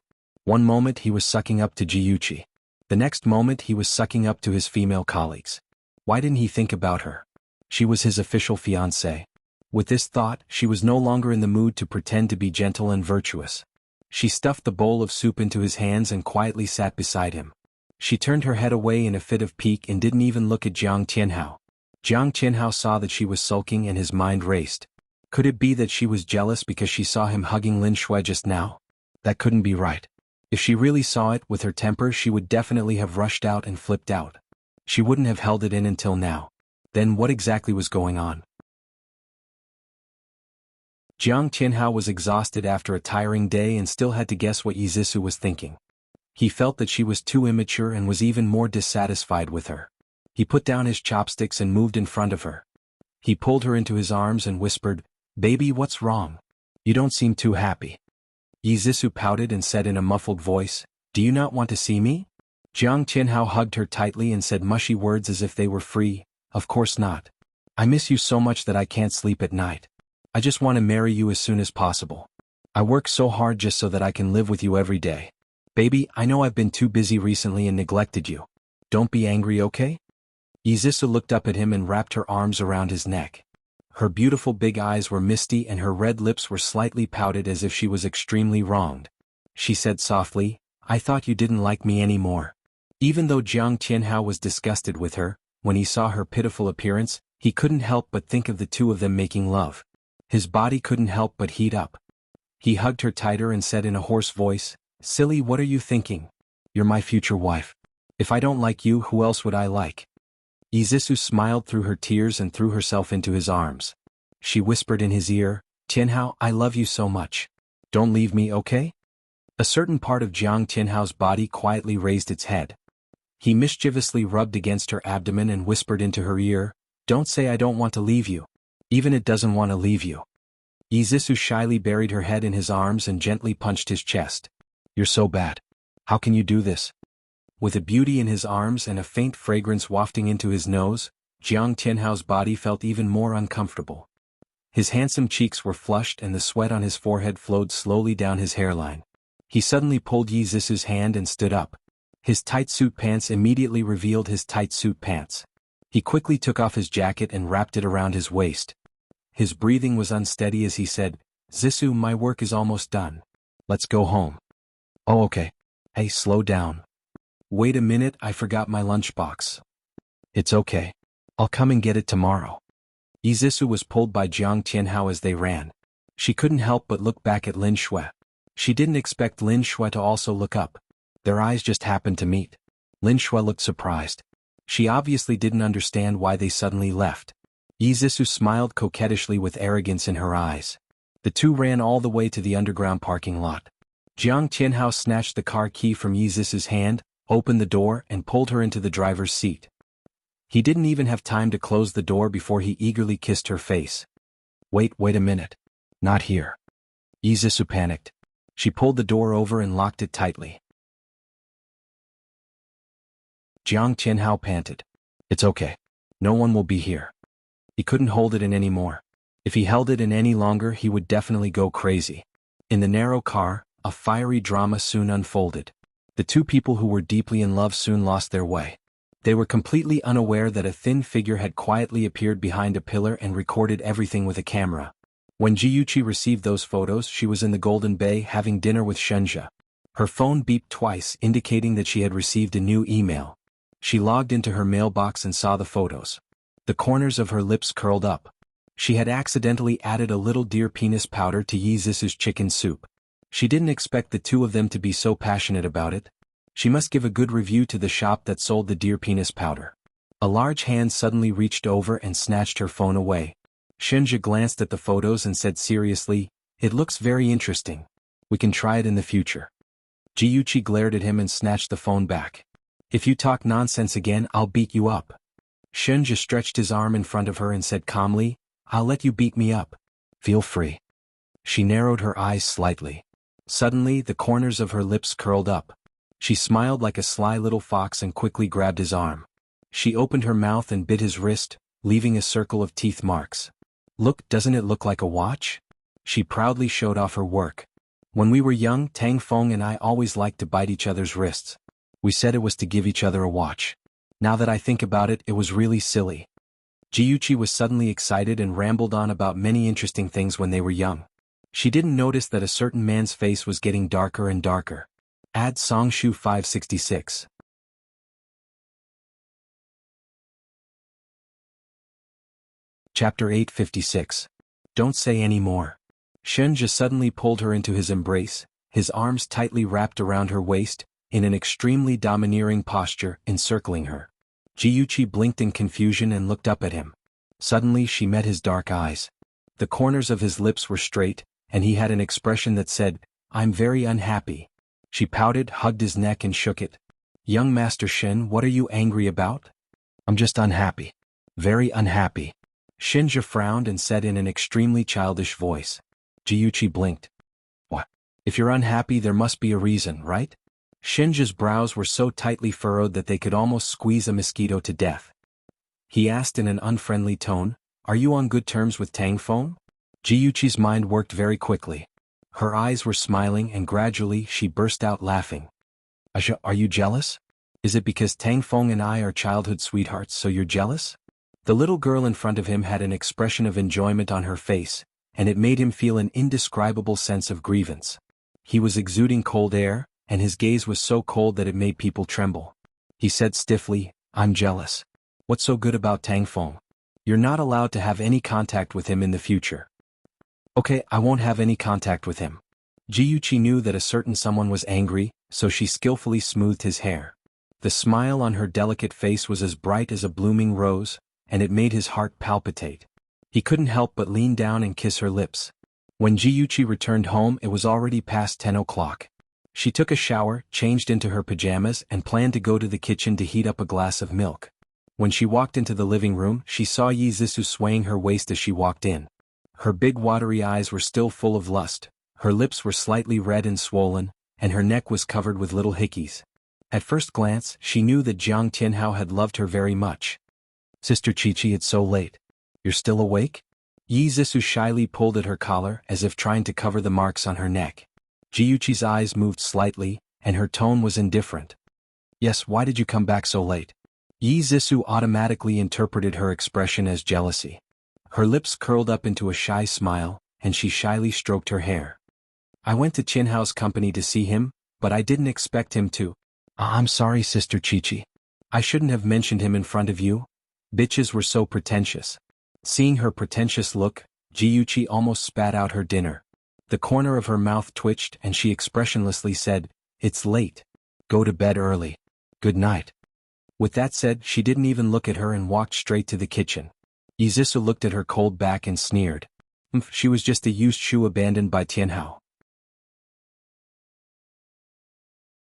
One moment he was sucking up to Jiuchi. The next moment he was sucking up to his female colleagues. Why didn't he think about her? She was his official fiancée. With this thought, she was no longer in the mood to pretend to be gentle and virtuous. She stuffed the bowl of soup into his hands and quietly sat beside him. She turned her head away in a fit of pique and didn't even look at Jiang Tianhao. Jiang Tianhao saw that she was sulking and his mind raced. Could it be that she was jealous because she saw him hugging Lin Shui just now? That couldn't be right. If she really saw it with her temper, she would definitely have rushed out and flipped out. She wouldn't have held it in until now. Then what exactly was going on? Jiang Tianhao was exhausted after a tiring day and still had to guess what Yizisu was thinking. He felt that she was too immature and was even more dissatisfied with her. He put down his chopsticks and moved in front of her. He pulled her into his arms and whispered, "Baby, what's wrong? You don't seem too happy." Yizisu pouted and said in a muffled voice, "Do you not want to see me?" Jiang Tianhao hugged her tightly and said mushy words as if they were free, "Of course not. I miss you so much that I can't sleep at night. I just want to marry you as soon as possible. I work so hard just so that I can live with you every day. Baby, I know I've been too busy recently and neglected you. Don't be angry, okay?" Yizisu looked up at him and wrapped her arms around his neck. Her beautiful big eyes were misty and her red lips were slightly pouted as if she was extremely wronged. She said softly, "I thought you didn't like me anymore." Even though Jiang Tianhao was disgusted with her, when he saw her pitiful appearance, he couldn't help but think of the two of them making love. His body couldn't help but heat up. He hugged her tighter and said in a hoarse voice, "Silly, what are you thinking? You're my future wife. If I don't like you, who else would I like?" Yizisu smiled through her tears and threw herself into his arms. She whispered in his ear, "Tianhao, I love you so much. Don't leave me, okay?" A certain part of Jiang Tianhao's body quietly raised its head. He mischievously rubbed against her abdomen and whispered into her ear, "Don't say I don't want to leave you. Even it doesn't want to leave you." Yizisu shyly buried her head in his arms and gently punched his chest. "You're so bad. How can you do this?" With a beauty in his arms and a faint fragrance wafting into his nose, Jiang Tianhao's body felt even more uncomfortable. His handsome cheeks were flushed and the sweat on his forehead flowed slowly down his hairline. He suddenly pulled Yizisu's hand and stood up. His tight suit pants immediately revealed his tight suit pants. He quickly took off his jacket and wrapped it around his waist. His breathing was unsteady as he said, "Zisu, my work is almost done. Let's go home." "Oh, okay. Hey, slow down. Wait a minute, I forgot my lunchbox." "It's okay. I'll come and get it tomorrow." Yizisu was pulled by Jiang Tianhao as they ran. She couldn't help but look back at Lin Shui. She didn't expect Lin Shui to also look up. Their eyes just happened to meet. Lin Shui looked surprised. She obviously didn't understand why they suddenly left. Yizisu smiled coquettishly with arrogance in her eyes. The two ran all the way to the underground parking lot. Jiang Tianhao snatched the car key from Yizisu's hand, opened the door and pulled her into the driver's seat. He didn't even have time to close the door before he eagerly kissed her face. Wait a minute. Not here." Yizisu panicked. She pulled the door over and locked it tightly. Jiang Tianhao panted. "It's okay. No one will be here." He couldn't hold it in anymore. If he held it in any longer, he would definitely go crazy. In the narrow car, a fiery drama soon unfolded. The two people who were deeply in love soon lost their way. They were completely unaware that a thin figure had quietly appeared behind a pillar and recorded everything with a camera. When Jiuchi received those photos, she was in the Golden Bay having dinner with Shenjia. Her phone beeped twice, indicating that she had received a new email. She logged into her mailbox and saw the photos. The corners of her lips curled up. She had accidentally added a little deer penis powder to Yizisu's chicken soup. She didn't expect the two of them to be so passionate about it. She must give a good review to the shop that sold the deer penis powder. A large hand suddenly reached over and snatched her phone away. Shenjia glanced at the photos and said seriously, "It looks very interesting. We can try it in the future." Jiuchi glared at him and snatched the phone back. "If you talk nonsense again, I'll beat you up." Shenjia stretched his arm in front of her and said calmly, "I'll let you beat me up. Feel free." She narrowed her eyes slightly. Suddenly, the corners of her lips curled up. She smiled like a sly little fox and quickly grabbed his arm. She opened her mouth and bit his wrist, leaving a circle of teeth marks. "Look, doesn't it look like a watch?" She proudly showed off her work. When we were young, Tang Feng and I always liked to bite each other's wrists. We said it was to give each other a watch. Now that I think about it, it was really silly. Jiuqi was suddenly excited and rambled on about many interesting things when they were young. She didn't notice that a certain man's face was getting darker and darker. Add Songshu 566. Chapter 856. Don't say any more. Shenja suddenly pulled her into his embrace, his arms tightly wrapped around her waist, in an extremely domineering posture, encircling her. Jiuqi blinked in confusion and looked up at him. Suddenly she met his dark eyes. The corners of his lips were straight, and he had an expression that said, "I'm very unhappy." She pouted, hugged his neck and shook it. "Young Master Shen, what are you angry about?" "I'm just unhappy. Very unhappy." Shenja frowned and said in an extremely childish voice. Jiuqi blinked. "What? If you're unhappy there must be a reason, right?" Shenja's brows were so tightly furrowed that they could almost squeeze a mosquito to death. He asked in an unfriendly tone, "Are you on good terms with Tang Feng?" Jiuqi's mind worked very quickly. Her eyes were smiling and gradually she burst out laughing. "Aja, are you jealous? Is it because Tang Feng and I are childhood sweethearts so you're jealous?" The little girl in front of him had an expression of enjoyment on her face, and it made him feel an indescribable sense of grievance. He was exuding cold air, and his gaze was so cold that it made people tremble. He said stiffly, "I'm jealous. What's so good about Tang Feng? You're not allowed to have any contact with him in the future." "Okay, I won't have any contact with him." Jiuqi knew that a certain someone was angry, so she skillfully smoothed his hair. The smile on her delicate face was as bright as a blooming rose, and it made his heart palpitate. He couldn't help but lean down and kiss her lips. When Jiuqi returned home it was already past 10 o'clock. She took a shower, changed into her pajamas and planned to go to the kitchen to heat up a glass of milk. When she walked into the living room she saw Yi Zissou swaying her waist as she walked in. Her big watery eyes were still full of lust, her lips were slightly red and swollen, and her neck was covered with little hickeys. At first glance she knew that Jiang Tianhao had loved her very much. "Sister Qiqi, it's so late. You're still awake?" Yi Zissou shyly pulled at her collar as if trying to cover the marks on her neck. Jiuqi's eyes moved slightly, and her tone was indifferent. "Yes, why did you come back so late?" Yi Zissou automatically interpreted her expression as jealousy. Her lips curled up into a shy smile, and she shyly stroked her hair. "I went to Tianhao's company to see him, but I didn't expect him to." "I'm sorry, Sister Qiqi. I shouldn't have mentioned him in front of you. Bitches were so pretentious." Seeing her pretentious look, Jiuqi almost spat out her dinner. The corner of her mouth twitched and she expressionlessly said, "It's late. Go to bed early. Good night." With that said, she didn't even look at her and walked straight to the kitchen. Yi Zissou looked at her cold back and sneered. She was just a used shoe abandoned by Tianhao.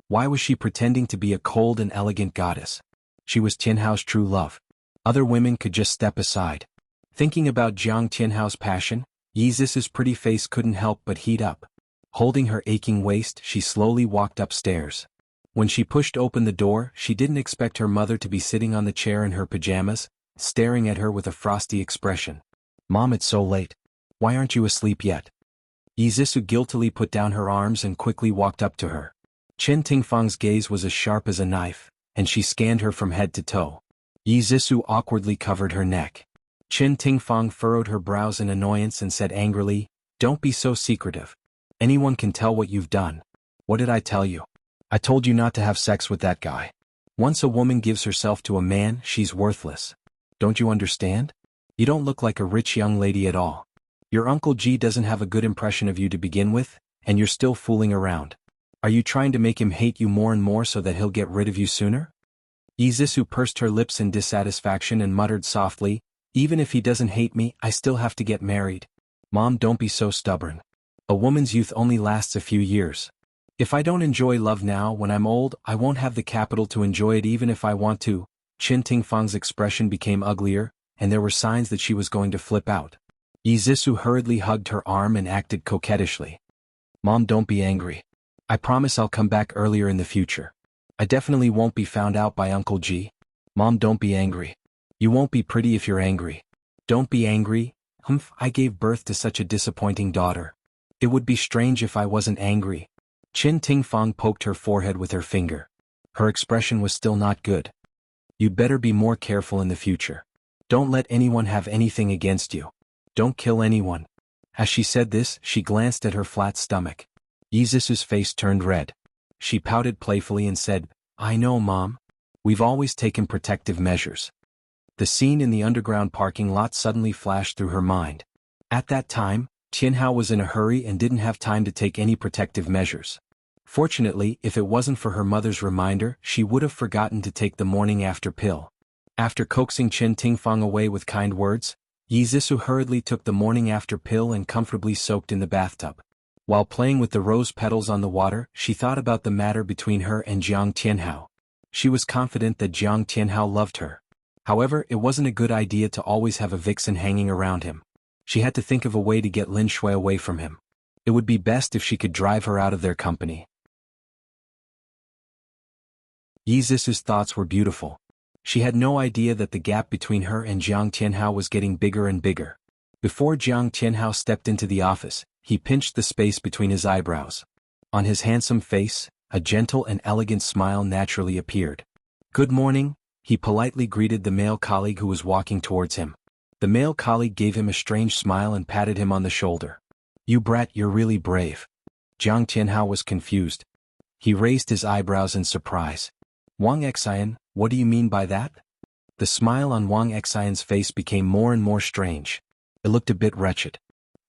Why was she pretending to be a cold and elegant goddess? She was Tianhao's true love. Other women could just step aside. Thinking about Jiang Tianhao's passion, Yi Zissou's pretty face couldn't help but heat up. Holding her aching waist, she slowly walked upstairs. When she pushed open the door, she didn't expect her mother to be sitting on the chair in her pajamas, staring at her with a frosty expression. "Mom, it's so late. Why aren't you asleep yet?" Yi Zissou guiltily put down her arms and quickly walked up to her. Chen Tingfang's gaze was as sharp as a knife, and she scanned her from head to toe. Yi Zissou awkwardly covered her neck. Chen Tingfang furrowed her brows in annoyance and said angrily, "Don't be so secretive. Anyone can tell what you've done." "What did I tell you? I told you not to have sex with that guy. Once a woman gives herself to a man, she's worthless. Don't you understand? You don't look like a rich young lady at all. Your Uncle G doesn't have a good impression of you to begin with, and you're still fooling around. Are you trying to make him hate you more and more so that he'll get rid of you sooner?" Yi Zissou pursed her lips in dissatisfaction and muttered softly, "Even if he doesn't hate me, I still have to get married. Mom, don't be so stubborn. A woman's youth only lasts a few years. If I don't enjoy love now, when I'm old, I won't have the capital to enjoy it even if I want to." Chen Tingfang's expression became uglier, and there were signs that she was going to flip out. Yi Zissou hurriedly hugged her arm and acted coquettishly. "Mom, don't be angry. I promise I'll come back earlier in the future. I definitely won't be found out by Uncle G. Mom, don't be angry. You won't be pretty if you're angry. Don't be angry. I gave birth to such a disappointing daughter. It would be strange if I wasn't angry. Qin Tingfang poked her forehead with her finger. Her expression was still not good. You'd better be more careful in the future. Don't let anyone have anything against you. Don't kill anyone. As she said this, she glanced at her flat stomach. Yi Zisu's face turned red. She pouted playfully and said, I know, Mom. We've always taken protective measures. The scene in the underground parking lot suddenly flashed through her mind. At that time, Tianhao was in a hurry and didn't have time to take any protective measures. Fortunately, if it wasn't for her mother's reminder, she would have forgotten to take the morning after pill. After coaxing Qin Tingfang away with kind words, Yi Zisu hurriedly took the morning after pill and comfortably soaked in the bathtub. While playing with the rose petals on the water, she thought about the matter between her and Jiang Tianhao. She was confident that Jiang Tianhao loved her. However, it wasn't a good idea to always have a vixen hanging around him. She had to think of a way to get Lin Shui away from him. It would be best if she could drive her out of their company. Yi Zisu's thoughts were beautiful. She had no idea that the gap between her and Jiang Tianhao was getting bigger and bigger. Before Jiang Tianhao stepped into the office, he pinched the space between his eyebrows. On his handsome face, a gentle and elegant smile naturally appeared. Good morning, he politely greeted the male colleague who was walking towards him. The male colleague gave him a strange smile and patted him on the shoulder. You brat, you're really brave. Jiang Tianhao was confused. He raised his eyebrows in surprise. Wang Xian, what do you mean by that? The smile on Wang Xian's face became more and more strange. It looked a bit wretched.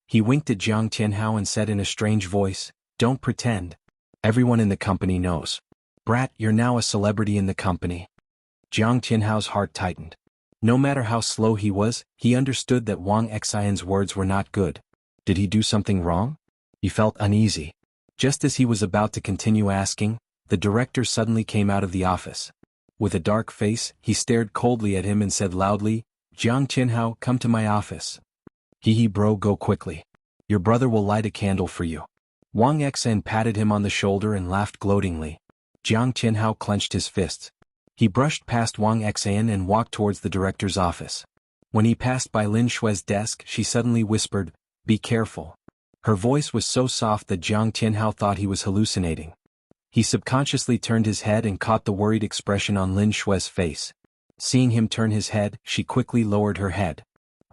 He winked at Jiang Tianhao and said in a strange voice, Don't pretend. Everyone in the company knows. Brat, you're now a celebrity in the company. Jiang Tianhao's heart tightened. No matter how slow he was, he understood that Wang Xian's words were not good. Did he do something wrong? He felt uneasy. Just as he was about to continue asking, the director suddenly came out of the office. With a dark face, he stared coldly at him and said loudly, Jiang Tianhao, come to my office. Hee bro, go quickly. Your brother will light a candle for you. Wang Xian patted him on the shoulder and laughed gloatingly. Jiang Tianhao clenched his fists. He brushed past Wang Xian and walked towards the director's office. When he passed by Lin Shui's desk, she suddenly whispered, Be careful. Her voice was so soft that Jiang Tianhao thought he was hallucinating. He subconsciously turned his head and caught the worried expression on Lin Shui's face. Seeing him turn his head, she quickly lowered her head.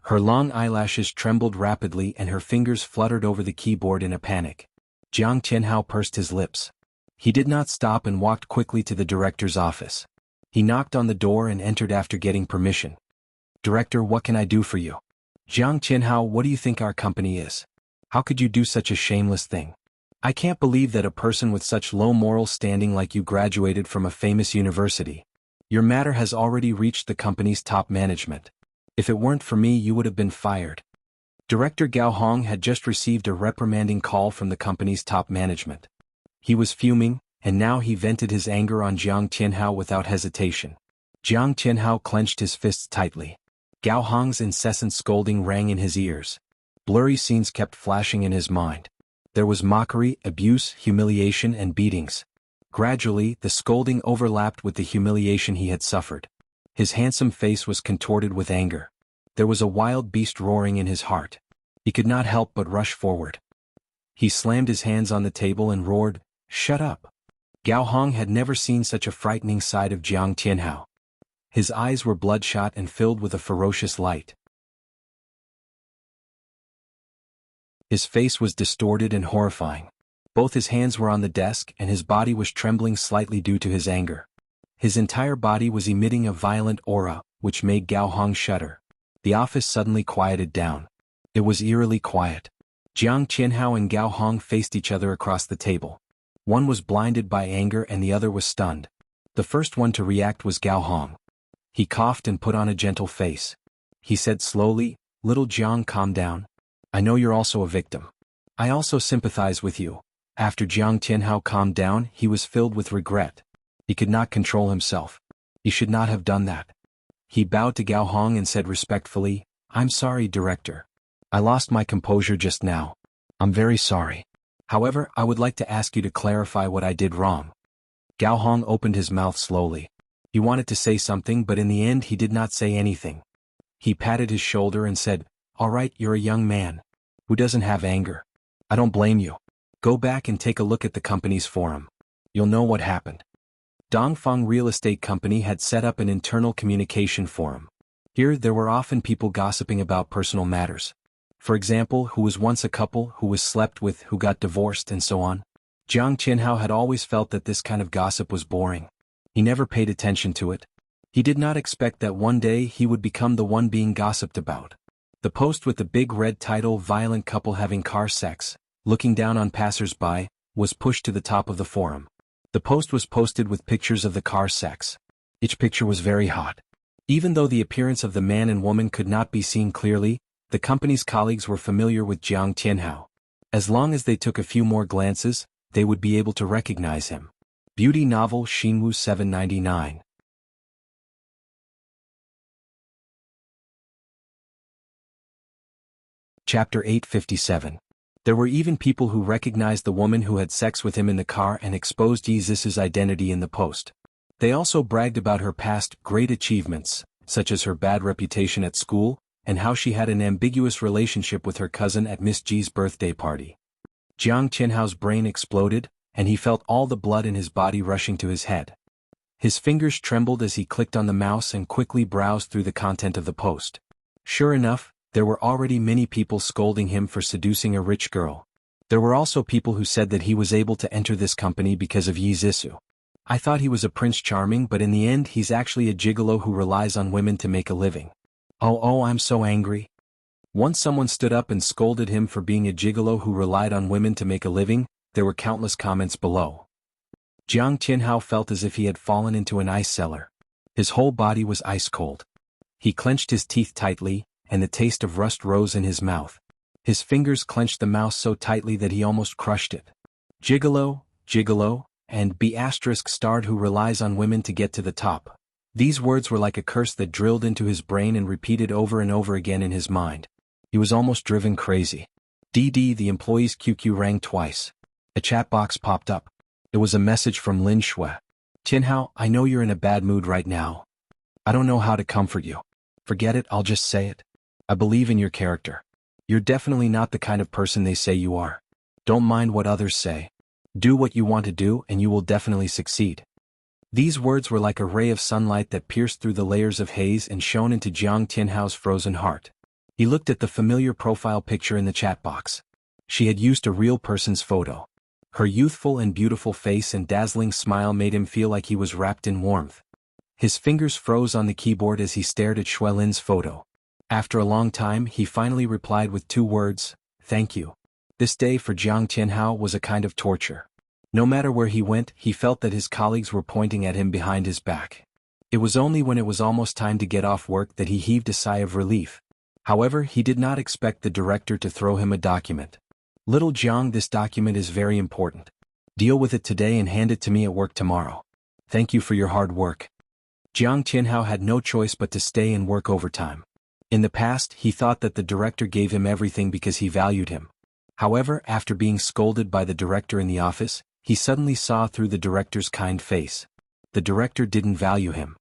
Her long eyelashes trembled rapidly and her fingers fluttered over the keyboard in a panic. Jiang Tianhao pursed his lips. He did not stop and walked quickly to the director's office. He knocked on the door and entered after getting permission. Director, what can I do for you? Jiang Tianhao, what do you think our company is? How could you do such a shameless thing? I can't believe that a person with such low moral standing like you graduated from a famous university. Your matter has already reached the company's top management. If it weren't for me, you would have been fired. Director Gao Hong had just received a reprimanding call from the company's top management. He was fuming, and now he vented his anger on Jiang Tianhao without hesitation. Jiang Tianhao clenched his fists tightly. Gao Hong's incessant scolding rang in his ears. Blurry scenes kept flashing in his mind. There was mockery, abuse, humiliation, and beatings. Gradually, the scolding overlapped with the humiliation he had suffered. His handsome face was contorted with anger. There was a wild beast roaring in his heart. He could not help but rush forward. He slammed his hands on the table and roared, Shut up! Gao Hong had never seen such a frightening side of Jiang Tianhao. His eyes were bloodshot and filled with a ferocious light. His face was distorted and horrifying. Both his hands were on the desk and his body was trembling slightly due to his anger. His entire body was emitting a violent aura, which made Gao Hong shudder. The office suddenly quieted down. It was eerily quiet. Jiang Tianhao and Gao Hong faced each other across the table. One was blinded by anger and the other was stunned. The first one to react was Gao Hong. He coughed and put on a gentle face. He said slowly, Little Jiang, calm down. I know you're also a victim. I also sympathize with you. After Jiang Tianhao calmed down, he was filled with regret. He could not control himself. He should not have done that. He bowed to Gao Hong and said respectfully, I'm sorry, Director. I lost my composure just now. I'm very sorry. However, I would like to ask you to clarify what I did wrong. Gao Hong opened his mouth slowly. He wanted to say something, but in the end he did not say anything. He patted his shoulder and said, All right, you're a young man. Who doesn't have anger? I don't blame you. Go back and take a look at the company's forum. You'll know what happened. Dongfang Real Estate Company had set up an internal communication forum. Here there were often people gossiping about personal matters. For example, who was once a couple, who was slept with, who got divorced, and so on. Jiang Qianhao had always felt that this kind of gossip was boring. He never paid attention to it. He did not expect that one day he would become the one being gossiped about. The post with the big red title "Violent Couple Having Car Sex, Looking Down on Passers-by," was pushed to the top of the forum. The post was posted with pictures of the car sex. Each picture was very hot. Even though the appearance of the man and woman could not be seen clearly, the company's colleagues were familiar with Jiang Qianhao. As long as they took a few more glances, they would be able to recognize him. Beauty novel Xinwu 799. Chapter 857. There were even people who recognized the woman who had sex with him in the car and exposed Yi Zisu's identity in the post. They also bragged about her past great achievements, such as her bad reputation at school, and how she had an ambiguous relationship with her cousin at Miss G's birthday party. Jiang Qianhao's brain exploded, and he felt all the blood in his body rushing to his head. His fingers trembled as he clicked on the mouse and quickly browsed through the content of the post. Sure enough, there were already many people scolding him for seducing a rich girl. There were also people who said that he was able to enter this company because of Yi Zisu. I thought he was a Prince Charming, but in the end he's actually a gigolo who relies on women to make a living. Oh, I'm so angry. Once someone stood up and scolded him for being a gigolo who relied on women to make a living, there were countless comments below. Jiang Qianhao felt as if he had fallen into an ice cellar. His whole body was ice cold. He clenched his teeth tightly, and the taste of rust rose in his mouth. His fingers clenched the mouse so tightly that he almost crushed it. Gigolo, and B***starred who relies on women to get to the top. These words were like a curse that drilled into his brain and repeated over and over again in his mind. He was almost driven crazy. The employee's QQ rang twice. A chat box popped up. It was a message from Lin Shui. Qianhao, I know you're in a bad mood right now. I don't know how to comfort you. Forget it, I'll just say it. I believe in your character. You're definitely not the kind of person they say you are. Don't mind what others say. Do what you want to do and you will definitely succeed. These words were like a ray of sunlight that pierced through the layers of haze and shone into Jiang Qianhao's frozen heart. He looked at the familiar profile picture in the chat box. She had used a real person's photo. Her youthful and beautiful face and dazzling smile made him feel like he was wrapped in warmth. His fingers froze on the keyboard as he stared at Shui Lin's photo. After a long time, he finally replied with 2 words, "Thank you." This day for Jiang Qianhao was a kind of torture. No matter where he went, he felt that his colleagues were pointing at him behind his back. It was only when it was almost time to get off work that he heaved a sigh of relief. However, he did not expect the director to throw him a document. "Little Jiang, this document is very important. Deal with it today and hand it to me at work tomorrow. Thank you for your hard work." Jiang Qianhao had no choice but to stay and work overtime. In the past, he thought that the director gave him everything because he valued him. However, after being scolded by the director in the office, he suddenly saw through the director's kind face. The director didn't value him.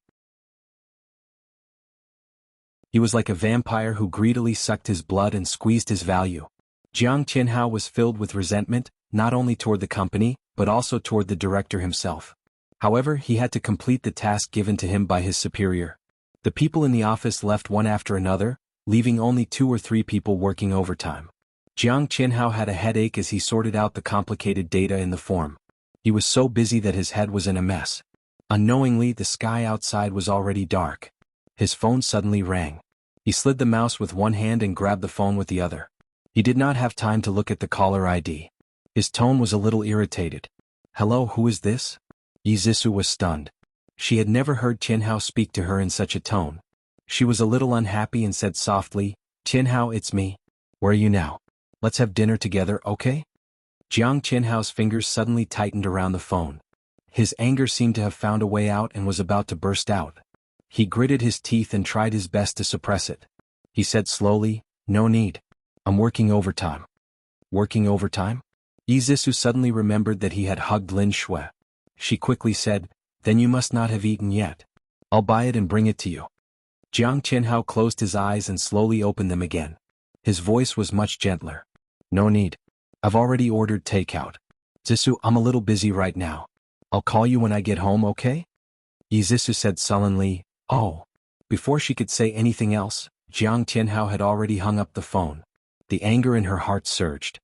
He was like a vampire who greedily sucked his blood and squeezed his value. Jiang Qianhao was filled with resentment, not only toward the company, but also toward the director himself. However, he had to complete the task given to him by his superior. The people in the office left one after another, leaving only 2 or 3 people working overtime. Jiang Qianhao had a headache as he sorted out the complicated data in the form. He was so busy that his head was in a mess. Unknowingly, the sky outside was already dark. His phone suddenly rang. He slid the mouse with one hand and grabbed the phone with the other. He did not have time to look at the caller ID. His tone was a little irritated. "Hello, who is this?" Yi Zisu was stunned. She had never heard Qianhao speak to her in such a tone. She was a little unhappy and said softly, "Qianhao, it's me. Where are you now? Let's have dinner together, okay?" Jiang Qianhao's fingers suddenly tightened around the phone. His anger seemed to have found a way out and was about to burst out. He gritted his teeth and tried his best to suppress it. He said slowly, "No need. I'm working overtime." "Working overtime?" Yi Zisu suddenly remembered that he had hugged Lin Shui. She quickly said, "Then you must not have eaten yet. I'll buy it and bring it to you." Jiang Qianhao closed his eyes and slowly opened them again. His voice was much gentler. "No need. I've already ordered takeout. Zissou, I'm a little busy right now. I'll call you when I get home, okay? Zissou said sullenly, oh. Before she could say anything else, Jiang Tianhao had already hung up the phone. The anger in her heart surged.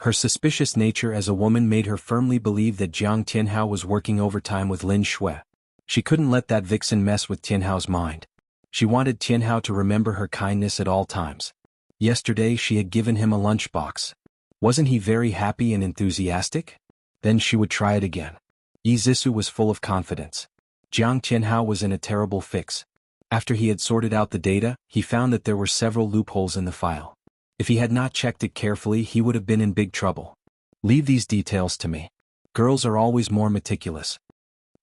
Her suspicious nature as a woman made her firmly believe that Jiang Tianhao was working overtime with Lin Shui. She couldn't let that vixen mess with Tianhao's mind. She wanted Tianhao to remember her kindness at all times. Yesterday she had given him a lunchbox. Wasn't he very happy and enthusiastic? Then she would try it again. Zissou was full of confidence. Jiang Tianhao was in a terrible fix. After he had sorted out the data, he found that there were several loopholes in the file. If he had not checked it carefully, he would have been in big trouble. Leave these details to me. Girls are always more meticulous.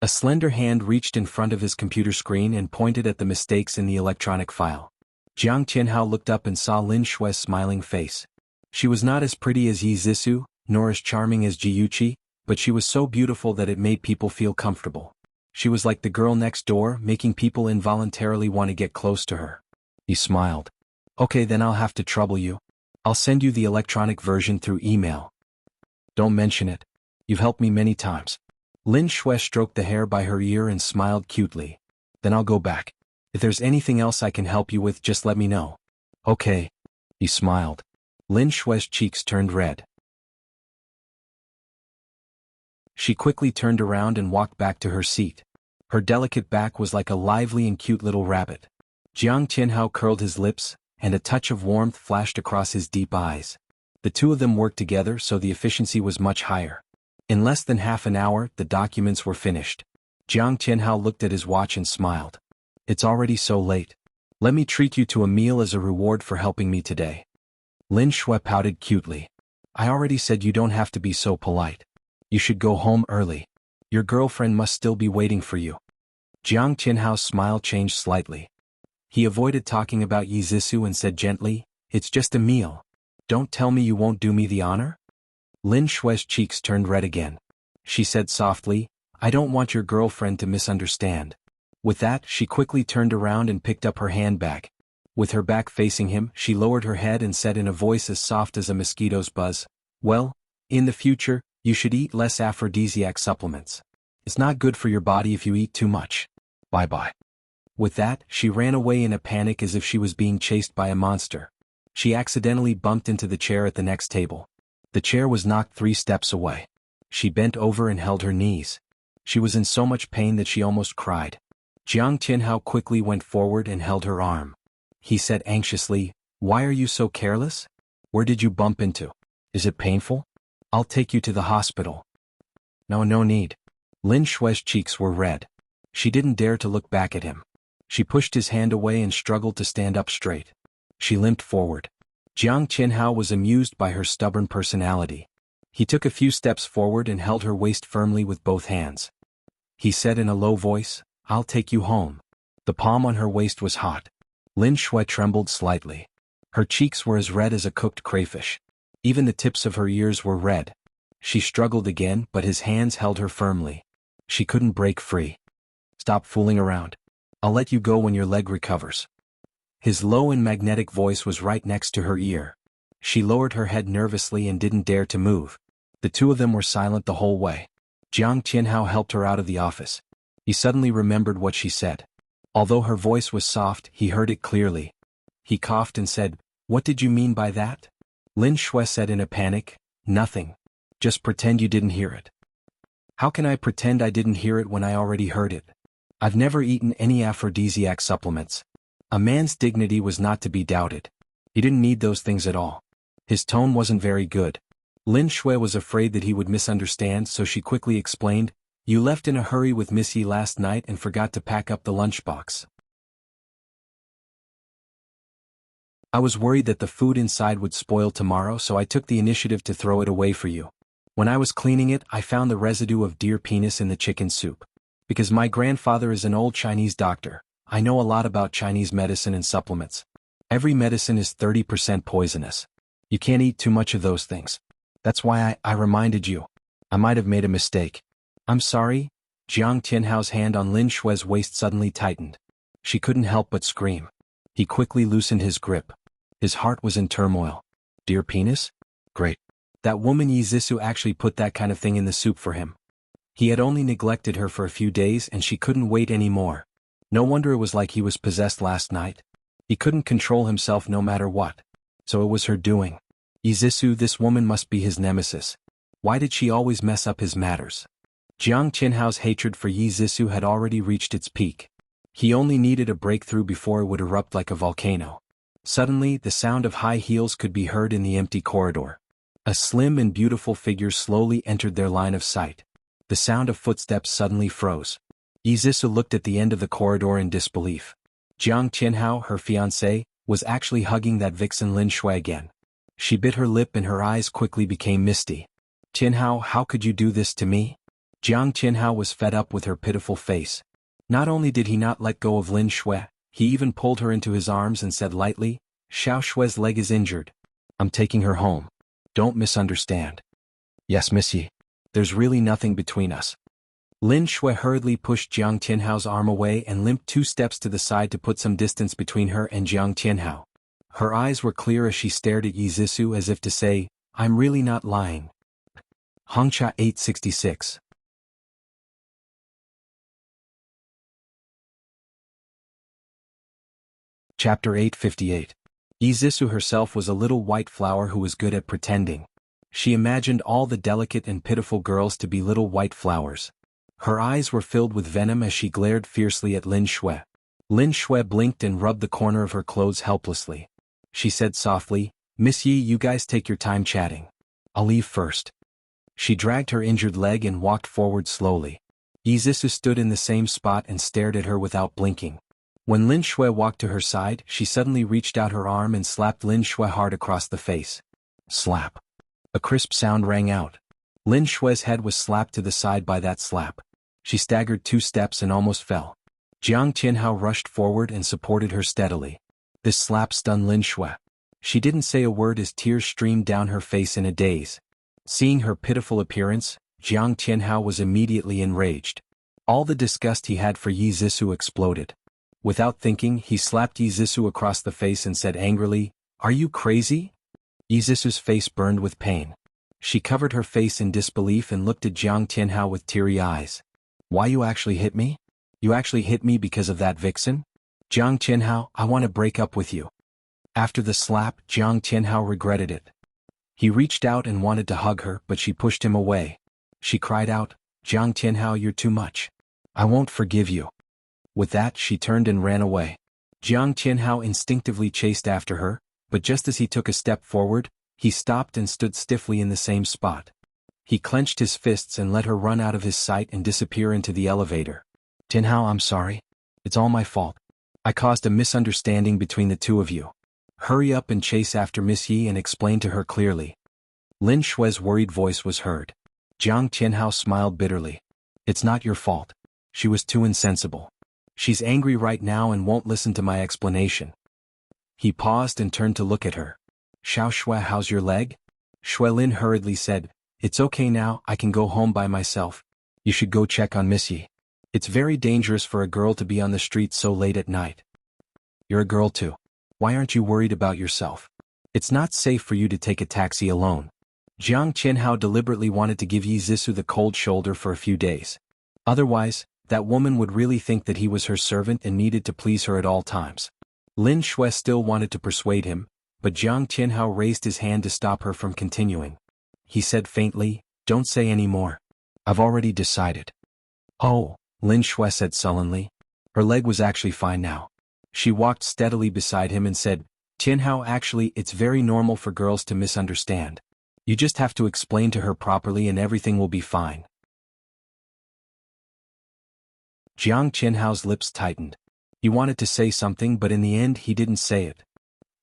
A slender hand reached in front of his computer screen and pointed at the mistakes in the electronic file. Jiang Tianhao looked up and saw Lin Shui's smiling face. She was not as pretty as Zissou, nor as charming as Jiuqi, but she was so beautiful that it made people feel comfortable. She was like the girl next door, making people involuntarily want to get close to her. He smiled. Okay, then I'll have to trouble you. I'll send you the electronic version through email. Don't mention it. You've helped me many times. Lin Shui stroked the hair by her ear and smiled cutely. Then I'll go back. If there's anything else I can help you with, just let me know. Okay. He smiled. Lin Shui's cheeks turned red. She quickly turned around and walked back to her seat. Her delicate back was like a lively and cute little rabbit. Jiang Tianhao curled his lips, and a touch of warmth flashed across his deep eyes. The two of them worked together so the efficiency was much higher. In less than half an hour, the documents were finished. Jiang Tianhao looked at his watch and smiled. It's already so late. Let me treat you to a meal as a reward for helping me today. Lin Shui pouted cutely. I already said you don't have to be so polite. You should go home early. Your girlfriend must still be waiting for you. Jiang Tianhao's smile changed slightly. He avoided talking about Zissou and said gently, it's just a meal. Don't tell me you won't do me the honor? Lin Shui's cheeks turned red again. She said softly, I don't want your girlfriend to misunderstand. With that, she quickly turned around and picked up her handbag. With her back facing him, she lowered her head and said in a voice as soft as a mosquito's buzz, well, in the future, you should eat less aphrodisiac supplements. It's not good for your body if you eat too much. Bye-bye. With that, she ran away in a panic as if she was being chased by a monster. She accidentally bumped into the chair at the next table. The chair was knocked 3 steps away. She bent over and held her knees. She was in so much pain that she almost cried. Jiang Tianhao quickly went forward and held her arm. He said anxiously, why are you so careless? Where did you bump into? Is it painful? I'll take you to the hospital. No need. Lin Shui's cheeks were red. She didn't dare to look back at him. She pushed his hand away and struggled to stand up straight. She limped forward. Jiang Tianhao was amused by her stubborn personality. He took a few steps forward and held her waist firmly with both hands. He said in a low voice, I'll take you home. The palm on her waist was hot. Lin Shui trembled slightly. Her cheeks were as red as a cooked crayfish. Even the tips of her ears were red. She struggled again, but his hands held her firmly. She couldn't break free. Stop fooling around. I'll let you go when your leg recovers. His low and magnetic voice was right next to her ear. She lowered her head nervously and didn't dare to move. The two of them were silent the whole way. Jiang Tianhao helped her out of the office. He suddenly remembered what she said. Although her voice was soft, he heard it clearly. He coughed and said, what did you mean by that? Lin Shui said in a panic, nothing. Just pretend you didn't hear it. How can I pretend I didn't hear it when I already heard it? I've never eaten any aphrodisiac supplements. A man's dignity was not to be doubted. He didn't need those things at all. His tone wasn't very good. Lin Shui was afraid that he would misunderstand, so she quickly explained, you left in a hurry with Missy last night and forgot to pack up the lunchbox. I was worried that the food inside would spoil tomorrow, so I took the initiative to throw it away for you. When I was cleaning it, I found the residue of deer penis in the chicken soup. Because my grandfather is an old Chinese doctor, I know a lot about Chinese medicine and supplements. Every medicine is 30% poisonous. You can't eat too much of those things. That's why I reminded you. I might have made a mistake. I'm sorry. Jiang Tianhao's hand on Lin Shui's waist suddenly tightened. She couldn't help but scream. He quickly loosened his grip. His heart was in turmoil. Deer penis? Great. That woman Yizisu actually put that kind of thing in the soup for him. He had only neglected her for a few days and she couldn't wait anymore. No wonder it was like he was possessed last night. He couldn't control himself no matter what. So it was her doing. Yizisu, this woman must be his nemesis. Why did she always mess up his matters? Jiang Qinhao's hatred for Yizisu had already reached its peak. He only needed a breakthrough before it would erupt like a volcano. Suddenly, the sound of high heels could be heard in the empty corridor. A slim and beautiful figure slowly entered their line of sight. The sound of footsteps suddenly froze. Yizisu looked at the end of the corridor in disbelief. Jiang Qinhao, her fiancé, was actually hugging that vixen Lin Shui again. She bit her lip and her eyes quickly became misty. Qinhao, how could you do this to me? Jiang Qinhao was fed up with her pitiful face. Not only did he not let go of Lin Shui, he even pulled her into his arms and said lightly, Xiao Shui's leg is injured. I'm taking her home. Don't misunderstand. Yes, Missy. There's really nothing between us. Lin Shui hurriedly pushed Jiang Tianhao's arm away and limped 2 steps to the side to put some distance between her and Jiang Tianhao. Her eyes were clear as she stared at Yizisu as if to say, I'm really not lying. Hongcha 866. Chapter 858. Yizisu herself was a little white flower who was good at pretending. She imagined all the delicate and pitiful girls to be little white flowers. Her eyes were filled with venom as she glared fiercely at Lin Shui. Lin Shui blinked and rubbed the corner of her clothes helplessly. She said softly, Miss Yi, you guys take your time chatting. I'll leave first. She dragged her injured leg and walked forward slowly. Yizisu stood in the same spot and stared at her without blinking. When Lin Shui walked to her side, she suddenly reached out her arm and slapped Lin Shui hard across the face. Slap. A crisp sound rang out. Lin Shui's head was slapped to the side by that slap. She staggered 2 steps and almost fell. Jiang Tianhao rushed forward and supported her steadily. This slap stunned Lin Shui. She didn't say a word as tears streamed down her face in a daze. Seeing her pitiful appearance, Jiang Tianhao was immediately enraged. All the disgust he had for Yizisu exploded. Without thinking, he slapped Yizisu across the face and said angrily, Are you crazy? Yizisu's face burned with pain. She covered her face in disbelief and looked at Jiang Tianhao with teary eyes. Why you actually hit me? You actually hit me because of that vixen? Jiang Tianhao, I want to break up with you. After the slap, Jiang Tianhao regretted it. He reached out and wanted to hug her, but she pushed him away. She cried out, Jiang Tianhao, you're too much. I won't forgive you. With that, she turned and ran away. Jiang Tianhao instinctively chased after her, but just as he took a step forward, he stopped and stood stiffly in the same spot. He clenched his fists and let her run out of his sight and disappear into the elevator. Tianhao, I'm sorry. It's all my fault. I caused a misunderstanding between the two of you. Hurry up and chase after Miss Yi and explain to her clearly. Lin Shui's worried voice was heard. Jiang Tianhao smiled bitterly. It's not your fault. She was too insensible. She's angry right now and won't listen to my explanation. He paused and turned to look at her. Xiao Shui, how's your leg? Shui Lin hurriedly said, It's okay now, I can go home by myself. You should go check on Miss Yi. It's very dangerous for a girl to be on the street so late at night. You're a girl too. Why aren't you worried about yourself? It's not safe for you to take a taxi alone. Jiang Qianhao deliberately wanted to give Yizisu the cold shoulder for a few days. Otherwise, that woman would really think that he was her servant and needed to please her at all times. Lin Shui still wanted to persuade him, but Jiang Tianhao raised his hand to stop her from continuing. He said faintly, Don't say any more. I've already decided. Oh, Lin Shui said sullenly. Her leg was actually fine now. She walked steadily beside him and said, Tianhao, actually it's very normal for girls to misunderstand. You just have to explain to her properly and everything will be fine. Jiang Tianhao's lips tightened. He wanted to say something but in the end he didn't say it.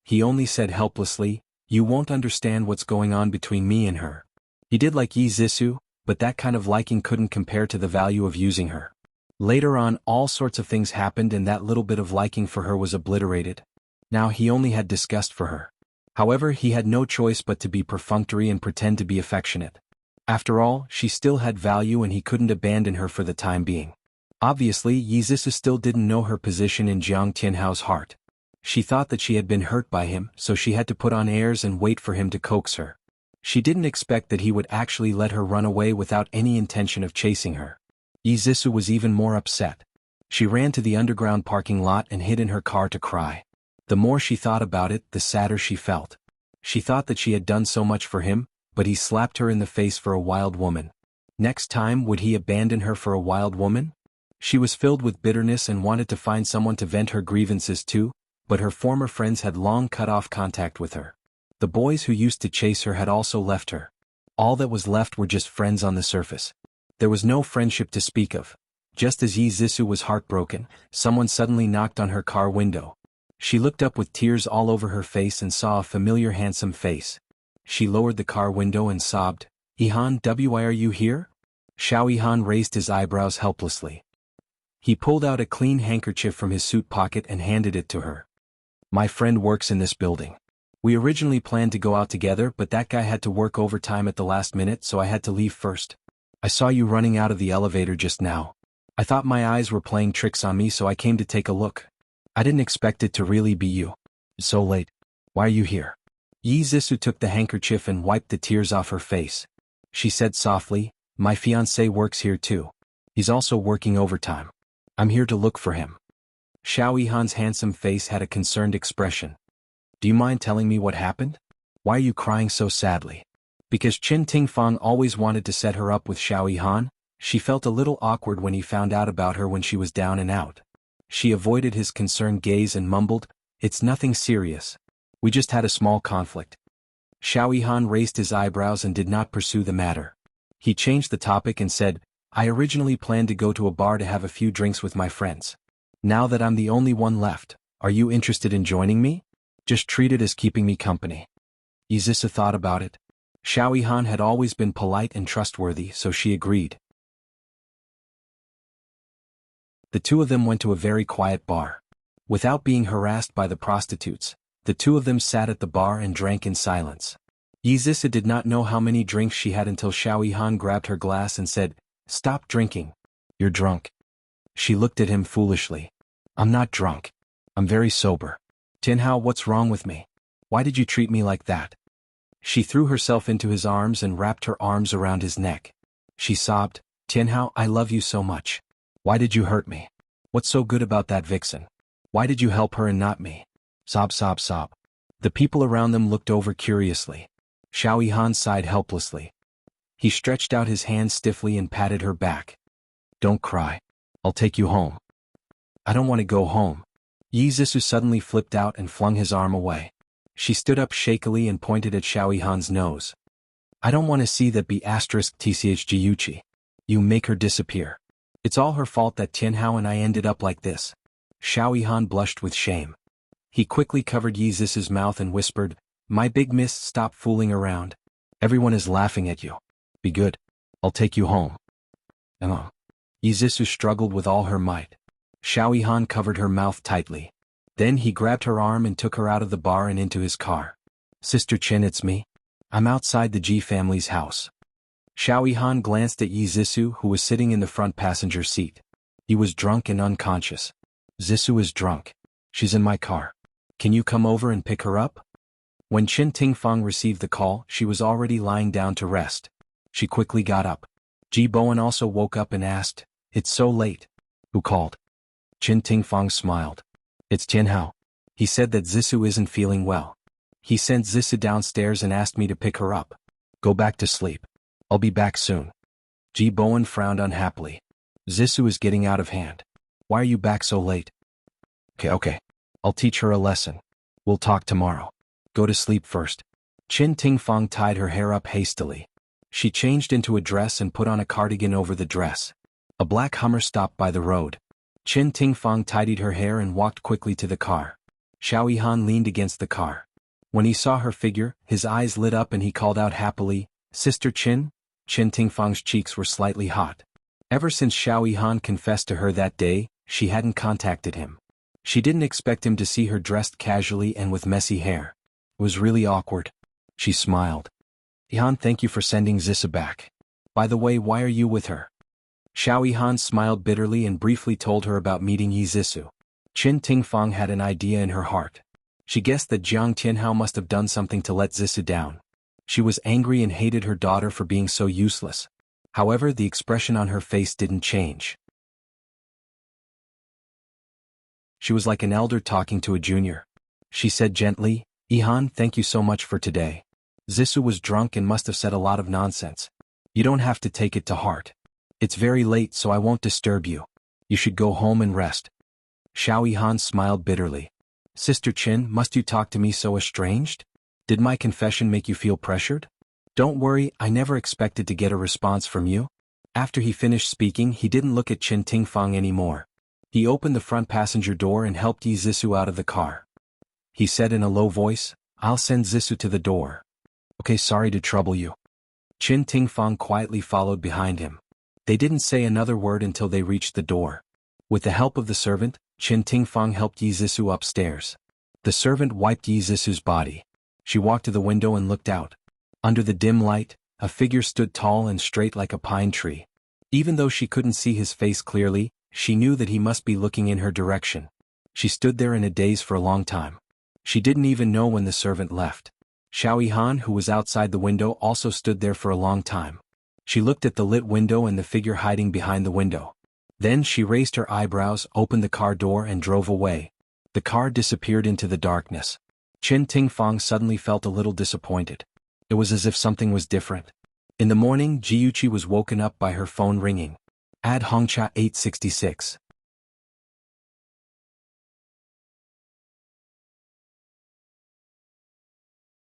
He only said helplessly, You won't understand what's going on between me and her. He did like Yizisu, but that kind of liking couldn't compare to the value of using her. Later on, all sorts of things happened and that little bit of liking for her was obliterated. Now he only had disgust for her. However, he had no choice but to be perfunctory and pretend to be affectionate. After all, she still had value and he couldn't abandon her for the time being. Obviously, Yizisu still didn't know her position in Jiang Tianhao's heart. She thought that she had been hurt by him, so she had to put on airs and wait for him to coax her. She didn't expect that he would actually let her run away without any intention of chasing her. Yi Zissou was even more upset. She ran to the underground parking lot and hid in her car to cry. The more she thought about it, the sadder she felt. She thought that she had done so much for him, but he slapped her in the face for a wild woman. Next time, would he abandon her for a wild woman? She was filled with bitterness and wanted to find someone to vent her grievances to, but her former friends had long cut off contact with her. The boys who used to chase her had also left her. All that was left were just friends on the surface. There was no friendship to speak of. Just as Yi Zissou was heartbroken, someone suddenly knocked on her car window. She looked up with tears all over her face and saw a familiar handsome face. She lowered the car window and sobbed, "Ihan, why are you here?" Xiao Ihan raised his eyebrows helplessly. He pulled out a clean handkerchief from his suit pocket and handed it to her. "My friend works in this building. We originally planned to go out together, but that guy had to work overtime at the last minute, so I had to leave first. I saw you running out of the elevator just now. I thought my eyes were playing tricks on me, so I came to take a look. I didn't expect it to really be you. It's so late. Why are you here?" Yi Zissou took the handkerchief and wiped the tears off her face. She said softly, "My fiancé works here too. He's also working overtime. I'm here to look for him." Xiao Yihan's handsome face had a concerned expression. "Do you mind telling me what happened? Why are you crying so sadly?" Because Qin Tingfang always wanted to set her up with Xiao Yihan, she felt a little awkward when he found out about her when she was down and out. She avoided his concerned gaze and mumbled, "It's nothing serious. We just had a small conflict." Xiao Yihan raised his eyebrows and did not pursue the matter. He changed the topic and said, "I originally planned to go to a bar to have a few drinks with my friends. Now that I'm the only one left, are you interested in joining me? Just treat it as keeping me company." Yi Zissou thought about it. Xiao Yihan had always been polite and trustworthy, so she agreed. The two of them went to a very quiet bar. Without being harassed by the prostitutes, the two of them sat at the bar and drank in silence. Yi Zissou did not know how many drinks she had until Xiao Yihan grabbed her glass and said, "Stop drinking. You're drunk." She looked at him foolishly. "I'm not drunk. I'm very sober. Tianhao, what's wrong with me? Why did you treat me like that?" She threw herself into his arms and wrapped her arms around his neck. She sobbed, "Tianhao, I love you so much. Why did you hurt me? What's so good about that vixen? Why did you help her and not me?" Sob, sob, sob. The people around them looked over curiously. Xiao Yihan sighed helplessly. He stretched out his hand stiffly and patted her back. "Don't cry. I'll take you home." "I don't want to go home." Yi Zissou suddenly flipped out and flung his arm away. She stood up shakily and pointed at Xiao Yihan's nose. "I don't want to see that B*TCHGUCHI. You make her disappear. It's all her fault that Tianhao and I ended up like this." Xiao Yihan blushed with shame. He quickly covered Yi Zissou's mouth and whispered, "My big miss, stop fooling around. Everyone is laughing at you. Be good. I'll take you home." Yi Zissou struggled with all her might. Xiao Yihan covered her mouth tightly. Then he grabbed her arm and took her out of the bar and into his car. "Sister Qin, it's me. I'm outside the Ji family's house." Xiao Yihan glanced at Yi Zissou, who was sitting in the front passenger seat. He was drunk and unconscious. "Zissou is drunk. She's in my car. Can you come over and pick her up?" When Qin Tingfang received the call, she was already lying down to rest. She quickly got up. Ji Bowen also woke up and asked, "It's so late. Who called?" Qin Tingfang smiled. "It's Tianhao. He said that Zissou isn't feeling well. He sent Zissou downstairs and asked me to pick her up. Go back to sleep. I'll be back soon." Ji Bowen frowned unhappily. "Zissou is getting out of hand. Why are you back so late?" Okay. I'll teach her a lesson. We'll talk tomorrow. Go to sleep first." Qin Tingfang tied her hair up hastily. She changed into a dress and put on a cardigan over the dress. A black Hummer stopped by the road. Qin Tingfang tidied her hair and walked quickly to the car. Xiao Yihan leaned against the car. When he saw her figure, his eyes lit up and he called out happily, "Sister Qin?" Qin Tingfang's cheeks were slightly hot. Ever since Xiao Yihan confessed to her that day, she hadn't contacted him. She didn't expect him to see her dressed casually and with messy hair. It was really awkward. She smiled. "Yihan, thank you for sending Zissou back. By the way, why are you with her?" Xiao Yihan smiled bitterly and briefly told her about meeting Yi Zissou. Qin Tingfang had an idea in her heart. She guessed that Jiang Tianhao must have done something to let Zissou down. She was angry and hated her daughter for being so useless. However, the expression on her face didn't change. She was like an elder talking to a junior. She said gently, "Ihan, thank you so much for today. Zissou was drunk and must have said a lot of nonsense. You don't have to take it to heart. It's very late, so I won't disturb you. You should go home and rest." Xiao Ihan smiled bitterly. "Sister Qin, must you talk to me so estranged? Did my confession make you feel pressured? Don't worry, I never expected to get a response from you." After he finished speaking, he didn't look at Qin Tingfang anymore. He opened the front passenger door and helped Yi Zissou out of the car. He said in a low voice, "I'll send Zissou to the door." "Okay, sorry to trouble you." Qin Tingfang quietly followed behind him. They didn't say another word until they reached the door. With the help of the servant, Qin Tingfang helped Yi Zissou upstairs. The servant wiped Yi Zissou's body. She walked to the window and looked out. Under the dim light, a figure stood tall and straight like a pine tree. Even though she couldn't see his face clearly, she knew that he must be looking in her direction. She stood there in a daze for a long time. She didn't even know when the servant left. Xiao Yihan, who was outside the window, also stood there for a long time. She looked at the lit window and the figure hiding behind the window. Then she raised her eyebrows, opened the car door and drove away. The car disappeared into the darkness. Qin Tingfang suddenly felt a little disappointed. It was as if something was different. In the morning, Jiuqi was woken up by her phone ringing. Ad Hongcha 866.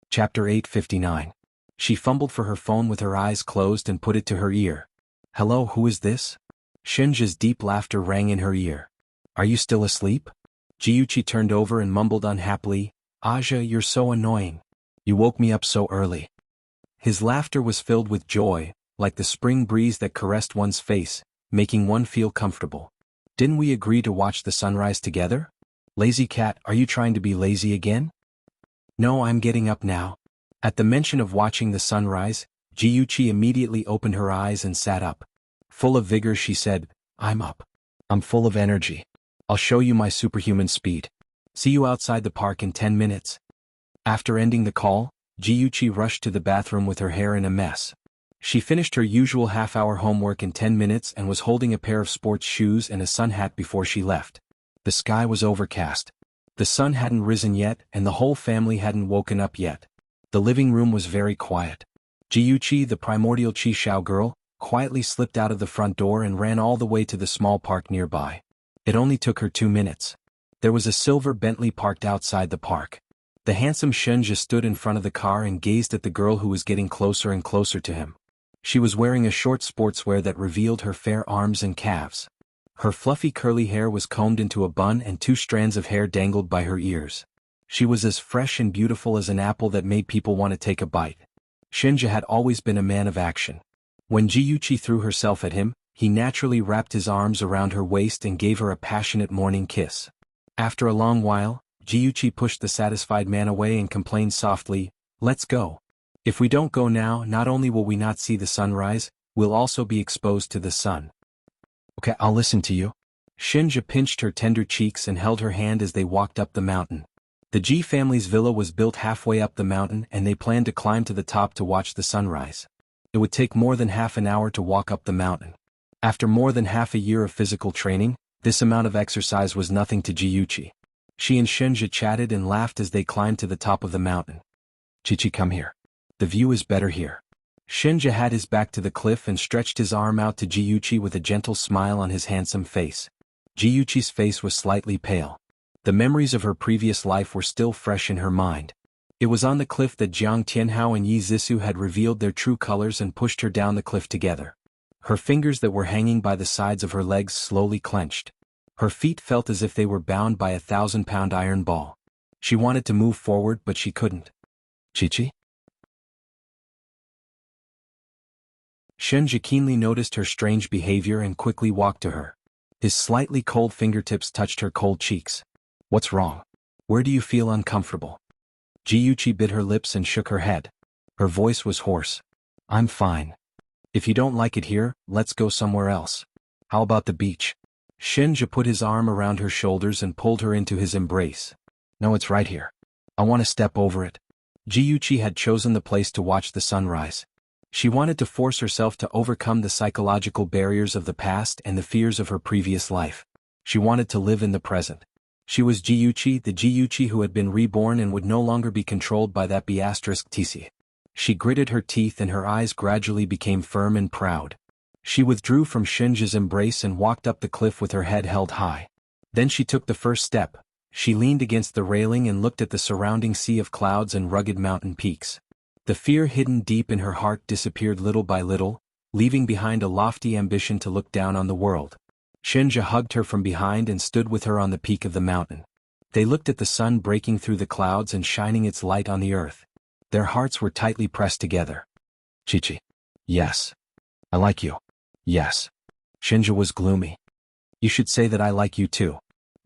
Chapter 859. She fumbled for her phone with her eyes closed and put it to her ear. "Hello, who is this?" Shenja's deep laughter rang in her ear. "Are you still asleep?" Jiuqi turned over and mumbled unhappily, "Aja, you're so annoying. You woke me up so early." His laughter was filled with joy, like the spring breeze that caressed one's face, making one feel comfortable. "Didn't we agree to watch the sunrise together? Lazy cat, are you trying to be lazy again?" "No, I'm getting up now." At the mention of watching the sunrise, Jiuqi immediately opened her eyes and sat up. Full of vigor, she said, "I'm up. I'm full of energy. I'll show you my superhuman speed. See you outside the park in 10 minutes. After ending the call, Jiuqi rushed to the bathroom with her hair in a mess. She finished her usual half-hour homework in 10 minutes and was holding a pair of sports shoes and a sun hat before she left. The sky was overcast. The sun hadn't risen yet and the whole family hadn't woken up yet. The living room was very quiet. Jiuqi, the primordial Qi Shao girl, quietly slipped out of the front door and ran all the way to the small park nearby. It only took her 2 minutes. There was a silver Bentley parked outside the park. The handsome Shenja stood in front of the car and gazed at the girl who was getting closer and closer to him. She was wearing a short sportswear that revealed her fair arms and calves. Her fluffy curly hair was combed into a bun and 2 strands of hair dangled by her ears. She was as fresh and beautiful as an apple that made people want to take a bite. Shenja had always been a man of action. When Jiuqi threw herself at him, he naturally wrapped his arms around her waist and gave her a passionate morning kiss. After a long while, Jiuqi pushed the satisfied man away and complained softly, "Let's go. If we don't go now, not only will we not see the sunrise, we'll also be exposed to the sun." "Okay, I'll listen to you." Shenja pinched her tender cheeks and held her hand as they walked up the mountain. The Ji family's villa was built halfway up the mountain and they planned to climb to the top to watch the sunrise. It would take more than half an hour to walk up the mountain. After more than half a year of physical training, this amount of exercise was nothing to Jiuqi. She and Shenja chatted and laughed as they climbed to the top of the mountain. "Chichi, come here. The view is better here." Shenja had his back to the cliff and stretched his arm out to Jiuqi with a gentle smile on his handsome face. Jiuqi's face was slightly pale. The memories of her previous life were still fresh in her mind. It was on the cliff that Jiang Tianhao and Yi Zissou had revealed their true colors and pushed her down the cliff together. Her fingers that were hanging by the sides of her legs slowly clenched. Her feet felt as if they were bound by a 1,000-pound iron ball. She wanted to move forward but she couldn't. "Chichi?" Shenja keenly noticed her strange behavior and quickly walked to her. His slightly cold fingertips touched her cold cheeks. "What's wrong? Where do you feel uncomfortable?" Jiuqi bit her lips and shook her head. Her voice was hoarse. "I'm fine. If you don't like it here, let's go somewhere else. How about the beach?" Shenja put his arm around her shoulders and pulled her into his embrace. "No, it's right here. I want to step over it." Jiyuchi had chosen the place to watch the sunrise. She wanted to force herself to overcome the psychological barriers of the past and the fears of her previous life. She wanted to live in the present. She was Jiyuchi, the Jiyuchi who had been reborn and would no longer be controlled by that B*TC. She gritted her teeth and her eyes gradually became firm and proud. She withdrew from Shinja's embrace and walked up the cliff with her head held high. Then she took the first step. She leaned against the railing and looked at the surrounding sea of clouds and rugged mountain peaks. The fear hidden deep in her heart disappeared little by little, leaving behind a lofty ambition to look down on the world. Shinja hugged her from behind and stood with her on the peak of the mountain. They looked at the sun breaking through the clouds and shining its light on the earth. Their hearts were tightly pressed together. Chichi. Yes. I like you. Yes. Shinja was gloomy. You should say that I like you too.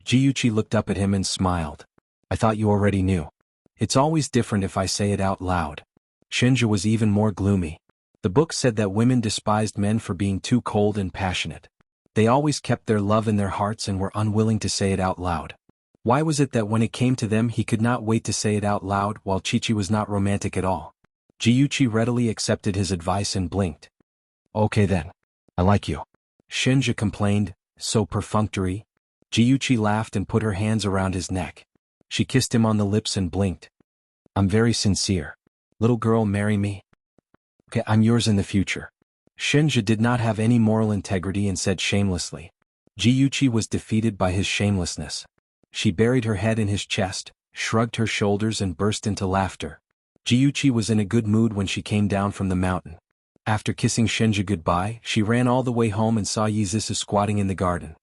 Jiyuchi looked up at him and smiled. I thought you already knew. It's always different if I say it out loud. Shinja was even more gloomy. The book said that women despised men for being too cold and passionate. They always kept their love in their hearts and were unwilling to say it out loud. Why was it that when it came to them he could not wait to say it out loud while Chichi was not romantic at all? Jiyuchi readily accepted his advice and blinked. Okay then. I like you. Shinja complained, so perfunctory. Jiyuchi laughed and put her hands around his neck. She kissed him on the lips and blinked. I'm very sincere. Little girl, marry me. Okay, I'm yours in the future. Shinja did not have any moral integrity and said shamelessly. Jiyuchi was defeated by his shamelessness. She buried her head in his chest, shrugged her shoulders and burst into laughter. Jiyuchi was in a good mood when she came down from the mountain. After kissing Shinja goodbye, she ran all the way home and saw Yizisu squatting in the garden.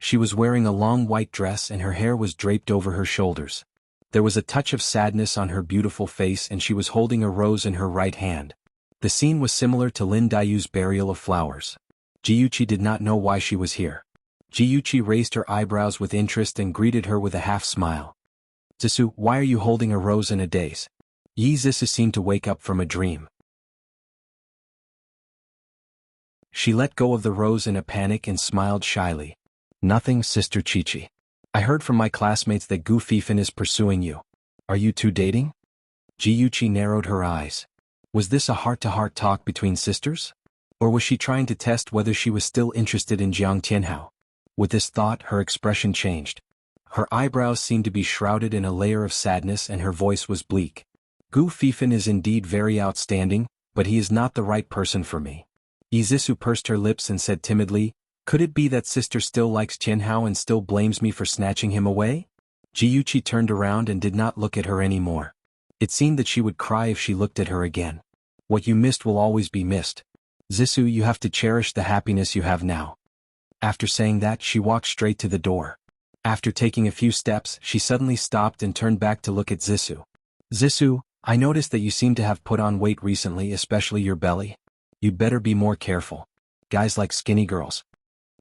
She was wearing a long white dress and her hair was draped over her shoulders. There was a touch of sadness on her beautiful face and she was holding a rose in her right hand. The scene was similar to Lin Dayu's burial of flowers. Jiyuchi did not know why she was here. Jiyuchi raised her eyebrows with interest and greeted her with a half-smile. Zisu, why are you holding a rose in a daze? Yizisu seemed to wake up from a dream. She let go of the rose in a panic and smiled shyly. Nothing, Sister Chichi. I heard from my classmates that Gu Fifan is pursuing you. Are you two dating? Jiyuchi narrowed her eyes. Was this a heart-to-heart talk between sisters? Or was she trying to test whether she was still interested in Jiang Tianhao? With this thought, her expression changed. Her eyebrows seemed to be shrouded in a layer of sadness and her voice was bleak. Gu Fifan is indeed very outstanding, but he is not the right person for me. Yizisu pursed her lips and said timidly, could it be that sister still likes Tianhao and still blames me for snatching him away? Jiyuchi turned around and did not look at her anymore. It seemed that she would cry if she looked at her again. What you missed will always be missed. Zisu, you have to cherish the happiness you have now. After saying that, she walked straight to the door. After taking a few steps, she suddenly stopped and turned back to look at Zisu. Zisu, I noticed that you seem to have put on weight recently, especially your belly. You'd better be more careful. Guys like skinny girls.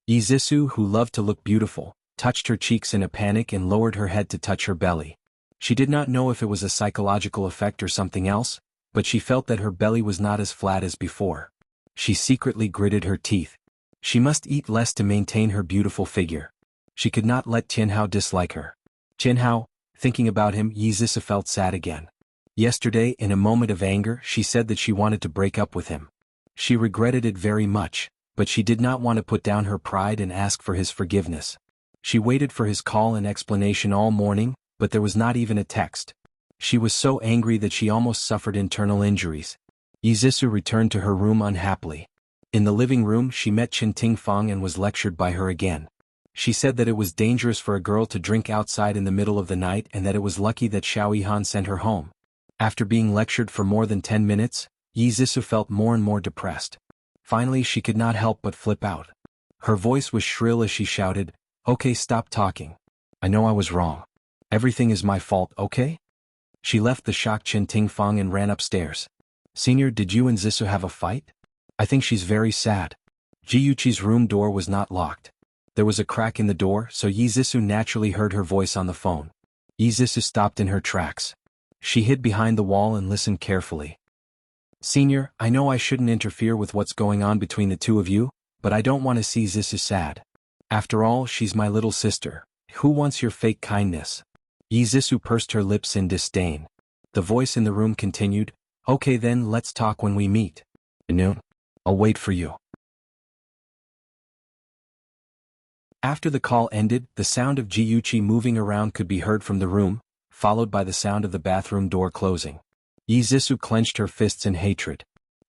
Yizisu, who loved to look beautiful, touched her cheeks in a panic and lowered her head to touch her belly. She did not know if it was a psychological effect or something else, but she felt that her belly was not as flat as before. She secretly gritted her teeth. She must eat less to maintain her beautiful figure. She could not let Tianhao dislike her. Tianhao, thinking about him, Yizisu felt sad again. Yesterday, in a moment of anger, she said that she wanted to break up with him. She regretted it very much, but she did not want to put down her pride and ask for his forgiveness. She waited for his call and explanation all morning, but there was not even a text. She was so angry that she almost suffered internal injuries. Yizisu returned to her room unhappily. In the living room she met Qin Tingfang and was lectured by her again. She said that it was dangerous for a girl to drink outside in the middle of the night and that it was lucky that Xiao Yihan sent her home. After being lectured for more than 10 minutes, Yizisu felt more and more depressed. Finally she could not help but flip out. Her voice was shrill as she shouted, "Okay, stop talking. I know I was wrong. Everything is my fault, okay?" She left the shocked Qin Tingfang and ran upstairs. "Senior, did you and Zisu have a fight? I think she's very sad." Jiyuchi's room door was not locked. There was a crack in the door, so Yizisu naturally heard her voice on the phone. Yizisu stopped in her tracks. She hid behind the wall and listened carefully. "Senior, I know I shouldn't interfere with what's going on between the two of you, but I don't want to see Zisu sad. After all, she's my little sister. Who wants your fake kindness?" Yizisu pursed her lips in disdain. The voice in the room continued, "Okay then, let's talk when we meet. Noon. I'll wait for you." After the call ended, the sound of Jiuchi moving around could be heard from the room, followed by the sound of the bathroom door closing. Yizisu clenched her fists in hatred.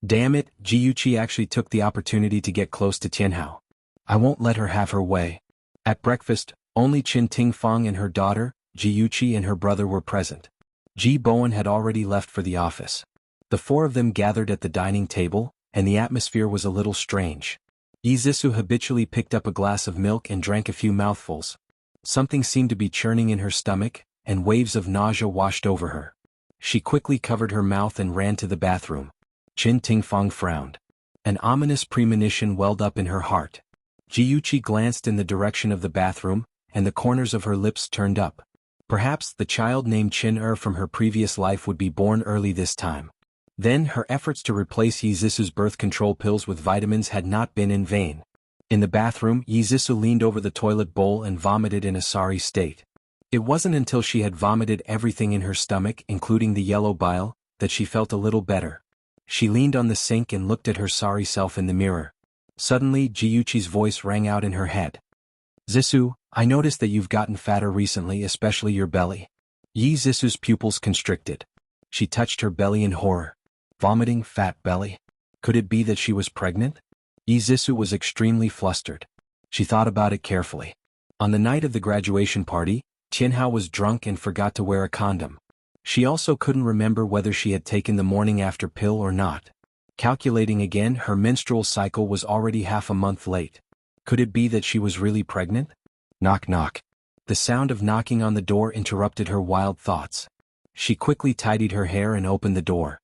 Damn it, Jiuchi actually took the opportunity to get close to Tianhao. I won't let her have her way. At breakfast, only Qin Tingfang and her daughter, Jiuchi and her brother were present. Ji Bowen had already left for the office. The four of them gathered at the dining table, and the atmosphere was a little strange. Yizisu habitually picked up a glass of milk and drank a few mouthfuls. Something seemed to be churning in her stomach, and waves of nausea washed over her. She quickly covered her mouth and ran to the bathroom. Qin Tingfang frowned. An ominous premonition welled up in her heart. Jiuchi glanced in the direction of the bathroom, and the corners of her lips turned up. Perhaps the child named Qin from her previous life would be born early this time. Then her efforts to replace Yizisu's birth control pills with vitamins had not been in vain. In the bathroom, Yizisu leaned over the toilet bowl and vomited in a sorry state. It wasn't until she had vomited everything in her stomach, including the yellow bile, that she felt a little better. She leaned on the sink and looked at her sorry self in the mirror. Suddenly, Jiuchi's voice rang out in her head. "Zisu, I noticed that you've gotten fatter recently, especially your belly." Yizisu's pupils constricted. She touched her belly in horror. Vomiting, fat belly. Could it be that she was pregnant? Yizisu was extremely flustered. She thought about it carefully. On the night of the graduation party, Tianhao was drunk and forgot to wear a condom. She also couldn't remember whether she had taken the morning after pill or not. Calculating again, her menstrual cycle was already half a month late. Could it be that she was really pregnant? Knock knock. The sound of knocking on the door interrupted her wild thoughts. She quickly tidied her hair and opened the door.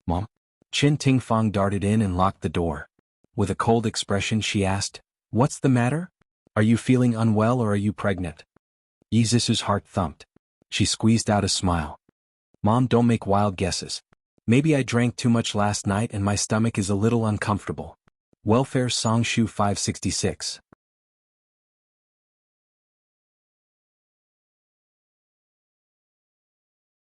"Mom?" Qin Tingfang darted in and locked the door. With a cold expression she asked, "What's the matter? Are you feeling unwell or are you pregnant?" Yizisu's heart thumped. She squeezed out a smile. "Mom, don't make wild guesses. Maybe I drank too much last night and my stomach is a little uncomfortable." Welfare Songshu 566.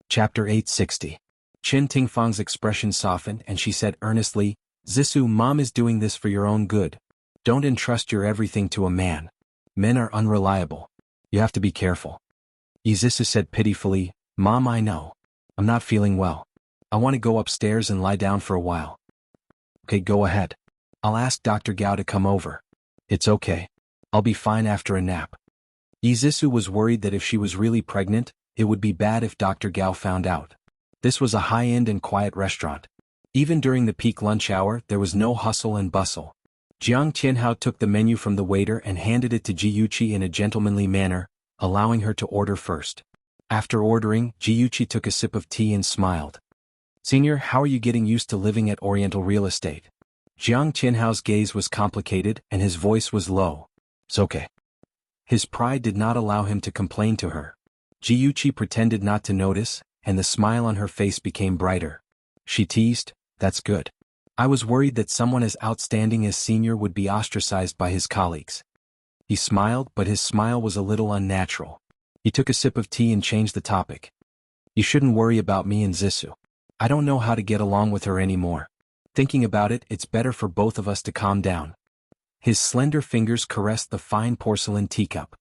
Chapter 860. Qin Tingfang's expression softened and she said earnestly, "Zisu, Mom is doing this for your own good. Don't entrust your everything to a man. Men are unreliable. You have to be careful." Yizisu said pitifully, "Mom, I know. I'm not feeling well. I want to go upstairs and lie down for a while." "Okay, go ahead. I'll ask Dr. Gao to come over." "It's okay. I'll be fine after a nap." Yizisu was worried that if she was really pregnant, it would be bad if Dr. Gao found out. This was a high-end and quiet restaurant. Even during the peak lunch hour, there was no hustle and bustle. Jiang Tianhao took the menu from the waiter and handed it to Jiuchi in a gentlemanly manner, allowing her to order first. After ordering, Jiuchi took a sip of tea and smiled. "Senior, how are you getting used to living at Oriental Real Estate?" Jiang Tianhao's gaze was complicated and his voice was low. "It's okay." His pride did not allow him to complain to her. Jiuchi pretended not to notice, and the smile on her face became brighter. She teased, "That's good. I was worried that someone as outstanding as Senior would be ostracized by his colleagues." He smiled, but his smile was a little unnatural. He took a sip of tea and changed the topic. "You shouldn't worry about me and Zisu. I don't know how to get along with her anymore. Thinking about it, it's better for both of us to calm down." His slender fingers caressed the fine porcelain teacup.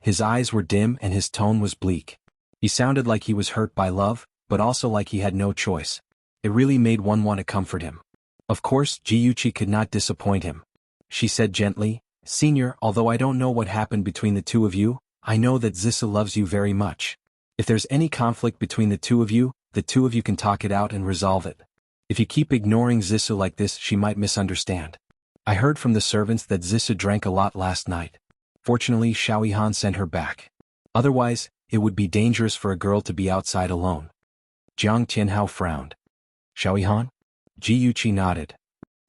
His eyes were dim and his tone was bleak. He sounded like he was hurt by love, but also like he had no choice. It really made one want to comfort him. Of course, Jiuchi could not disappoint him. She said gently, "Senior, although I don't know what happened between the two of you, I know that Zisu loves you very much. If there's any conflict between the two of you can talk it out and resolve it. If you keep ignoring Zisu like this, she might misunderstand. I heard from the servants that Zisu drank a lot last night. Fortunately, Xiaoyihan sent her back. Otherwise, it would be dangerous for a girl to be outside alone." Jiang Tianhao frowned. "Xiaoyihan?" Jiuchi nodded.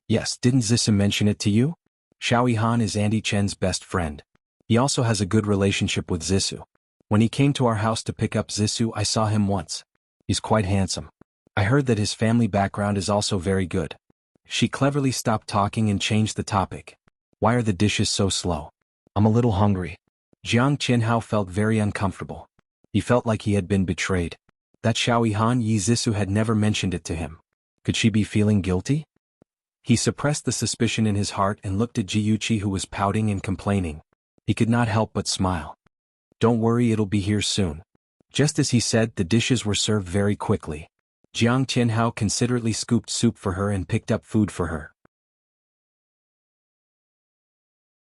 "Yes, didn't Zisu mention it to you? Xiaoyihan is Auntie Chen's best friend. He also has a good relationship with Zisu. When he came to our house to pick up Zisu, I saw him once. He's quite handsome. I heard that his family background is also very good." She cleverly stopped talking and changed the topic. "Why are the dishes so slow? I'm a little hungry." Jiang Tianhao felt very uncomfortable. He felt like he had been betrayed. That Xiaoyihan Yi Zissou had never mentioned it to him. Could she be feeling guilty? He suppressed the suspicion in his heart and looked at Jiuqi, who was pouting and complaining. He could not help but smile. Don't worry, it'll be here soon. Just as he said, the dishes were served very quickly. Jiang Tianhao considerately scooped soup for her and picked up food for her.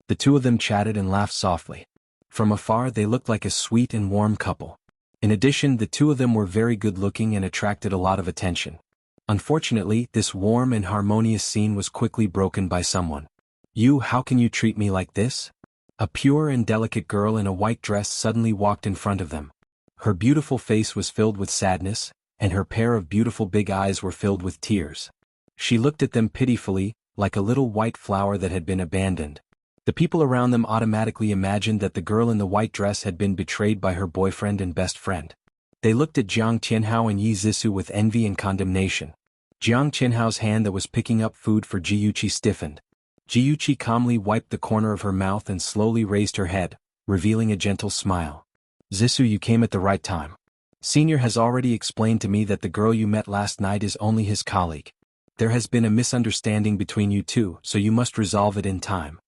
The two of them chatted and laughed softly. From afar they looked like a sweet and warm couple. In addition, the two of them were very good-looking and attracted a lot of attention. Unfortunately, this warm and harmonious scene was quickly broken by someone. You, how can you treat me like this? A pure and delicate girl in a white dress suddenly walked in front of them. Her beautiful face was filled with sadness, and her pair of beautiful big eyes were filled with tears. She looked at them pitifully, like a little white flower that had been abandoned. The people around them automatically imagined that the girl in the white dress had been betrayed by her boyfriend and best friend. They looked at Jiang Tianhao and Yi Zissou with envy and condemnation. Jiang Tianhao's hand that was picking up food for Jiuqi stiffened. Jiuqi calmly wiped the corner of her mouth and slowly raised her head, revealing a gentle smile. Zissou, you came at the right time. Senior has already explained to me that the girl you met last night is only his colleague. There has been a misunderstanding between you two, so you must resolve it in time.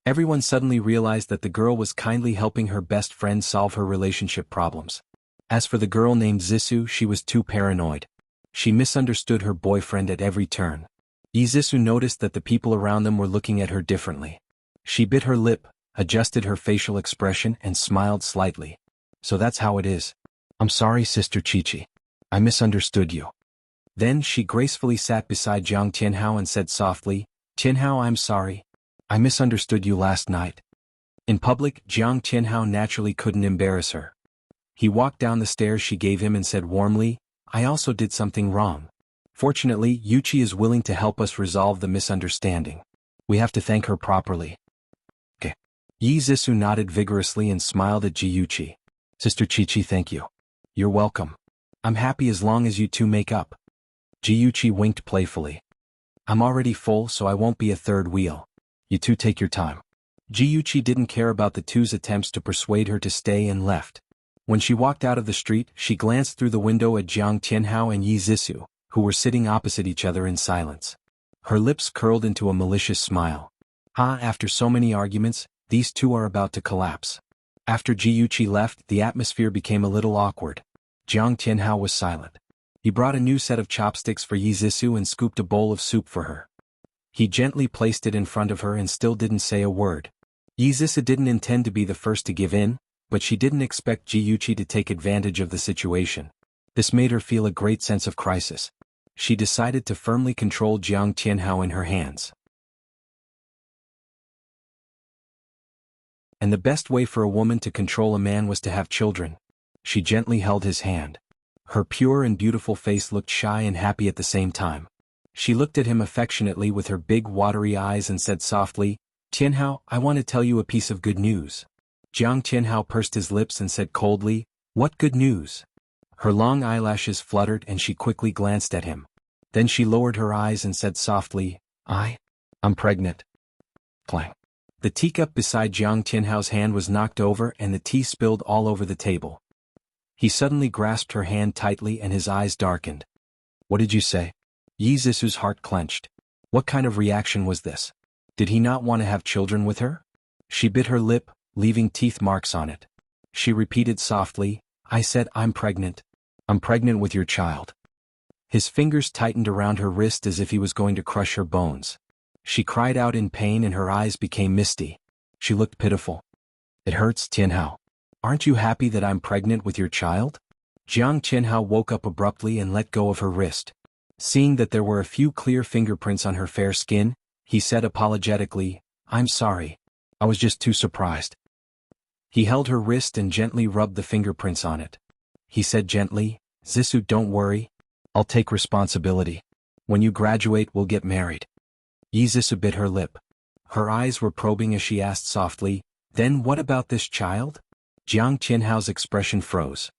Everyone suddenly realized that the girl was kindly helping her best friend solve her relationship problems. As for the girl named Zissou, she was too paranoid. She misunderstood her boyfriend at every turn. Yi Zissou noticed that the people around them were looking at her differently. She bit her lip, adjusted her facial expression and smiled slightly. So that's how it is. I'm sorry, Sister Qiqi. I misunderstood you. Then she gracefully sat beside Jiang Tianhao and said softly, Tianhao, I'm sorry. I misunderstood you last night. In public, Jiang Tianhao naturally couldn't embarrass her. He walked down the stairs she gave him and said warmly, I also did something wrong. Fortunately, Yuqi is willing to help us resolve the misunderstanding. We have to thank her properly. Okay. Yi Zissou nodded vigorously and smiled at Jiuqi. Sister Qiqi, thank you. You're welcome. I'm happy as long as you two make up. Jiuqi winked playfully. I'm already full, so I won't be a third wheel. You two take your time. Jiuqi didn't care about the two's attempts to persuade her to stay and left. When she walked out of the street, she glanced through the window at Jiang Tianhao and Yi Zissou, who were sitting opposite each other in silence. Her lips curled into a malicious smile. After so many arguments, these two are about to collapse. After Jiuqi left, the atmosphere became a little awkward. Jiang Tianhao was silent. He brought a new set of chopsticks for Yi Zissou and scooped a bowl of soup for her. He gently placed it in front of her and still didn't say a word. Yi Zissou didn't intend to be the first to give in, but she didn't expect Jiuqi to take advantage of the situation. This made her feel a great sense of crisis. She decided to firmly control Jiang Tianhao in her hands. And the best way for a woman to control a man was to have children. She gently held his hand. Her pure and beautiful face looked shy and happy at the same time. She looked at him affectionately with her big watery eyes and said softly, Tianhao, I want to tell you a piece of good news. Jiang Tianhao pursed his lips and said coldly, What good news? Her long eyelashes fluttered and she quickly glanced at him. Then she lowered her eyes and said softly, I'm pregnant. Clang. The teacup beside Jiang Tianhao's hand was knocked over and the tea spilled all over the table. He suddenly grasped her hand tightly and his eyes darkened. What did you say? Yi Zissou's heart clenched. What kind of reaction was this? Did he not want to have children with her? She bit her lip, leaving teeth marks on it. She repeated softly, I said I'm pregnant. I'm pregnant with your child. His fingers tightened around her wrist as if he was going to crush her bones. She cried out in pain and her eyes became misty. She looked pitiful. It hurts, Tianhao. Aren't you happy that I'm pregnant with your child? Jiang Tianhao woke up abruptly and let go of her wrist. Seeing that there were a few clear fingerprints on her fair skin, he said apologetically, I'm sorry. I was just too surprised. He held her wrist and gently rubbed the fingerprints on it. He said gently, Zissou, don't worry. I'll take responsibility. When you graduate, we'll get married. Yi Zissou bit her lip. Her eyes were probing as she asked softly, Then what about this child? Jiang Tianhao's expression froze.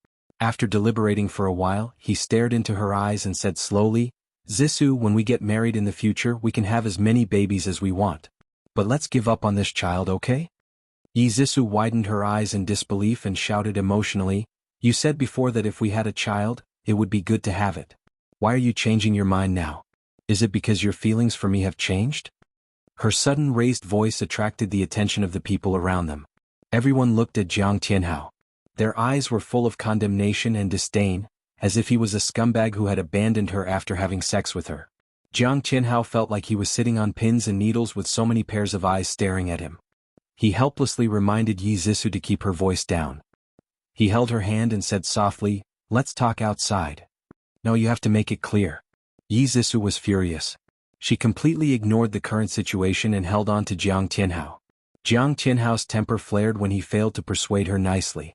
After deliberating for a while, he stared into her eyes and said slowly, Zissou, when we get married in the future, we can have as many babies as we want. But let's give up on this child, okay? Yi Zissou widened her eyes in disbelief and shouted emotionally, You said before that if we had a child, it would be good to have it. Why are you changing your mind now? Is it because your feelings for me have changed? Her sudden raised voice attracted the attention of the people around them. Everyone looked at Jiang Tianhao. Their eyes were full of condemnation and disdain, as if he was a scumbag who had abandoned her after having sex with her. Jiang Tianhao felt like he was sitting on pins and needles with so many pairs of eyes staring at him. He helplessly reminded Yi Zixu to keep her voice down. He held her hand and said softly, "Let's talk outside." "No, you have to make it clear." Yi Zixu was furious. She completely ignored the current situation and held on to Jiang Tianhao. Jiang Tianhao's temper flared when he failed to persuade her nicely.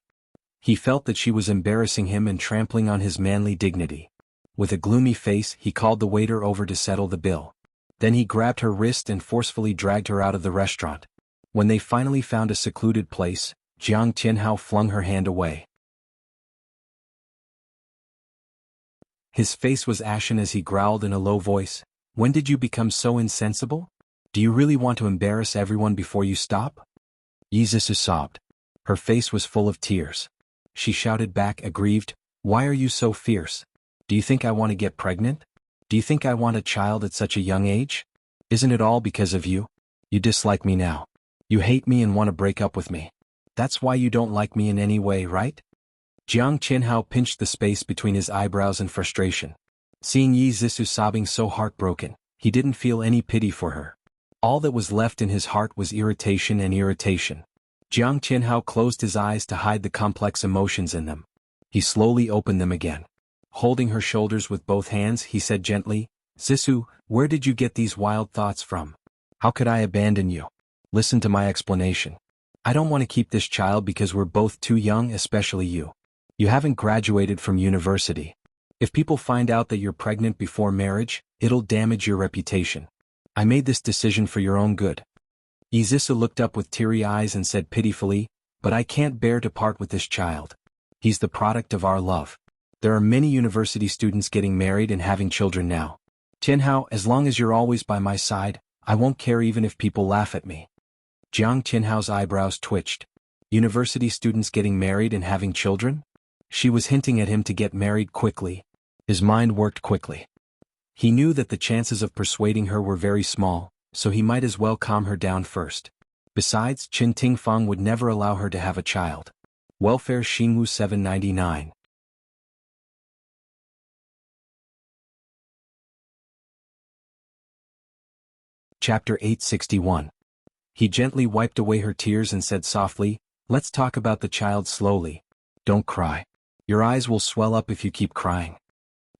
He felt that she was embarrassing him and trampling on his manly dignity. With a gloomy face, he called the waiter over to settle the bill. Then he grabbed her wrist and forcefully dragged her out of the restaurant. When they finally found a secluded place, Jiang Tianhao flung her hand away. His face was ashen as he growled in a low voice, "When did you become so insensible? Do you really want to embarrass everyone before you stop?" Yi Zixu sobbed. Her face was full of tears. She shouted back, aggrieved, "Why are you so fierce? Do you think I want to get pregnant? Do you think I want a child at such a young age? Isn't it all because of you? You dislike me now. You hate me and want to break up with me. That's why you don't like me in any way, right?" Jiang Tianhao pinched the space between his eyebrows in frustration. Seeing Yi Zixu sobbing so heartbroken, he didn't feel any pity for her. All that was left in his heart was irritation and irritation. Jiang Tianhao closed his eyes to hide the complex emotions in them. He slowly opened them again. Holding her shoulders with both hands, he said gently, "Zixu, where did you get these wild thoughts from? How could I abandon you? Listen to my explanation. I don't want to keep this child because we're both too young, especially you. You haven't graduated from university. If people find out that you're pregnant before marriage, it'll damage your reputation. I made this decision for your own good." Yi Zixu looked up with teary eyes and said pitifully, "But I can't bear to part with this child. He's the product of our love. There are many university students getting married and having children now. Tianhao, as long as you're always by my side, I won't care even if people laugh at me." Jiang Tianhao's eyebrows twitched. University students getting married and having children? She was hinting at him to get married quickly. His mind worked quickly. He knew that the chances of persuading her were very small, so he might as well calm her down first. Besides, Qin Tingfang would never allow her to have a child. Welfare Xinwu 799. Chapter 861. He gently wiped away her tears and said softly, "Let's talk about the child slowly. Don't cry. Your eyes will swell up if you keep crying."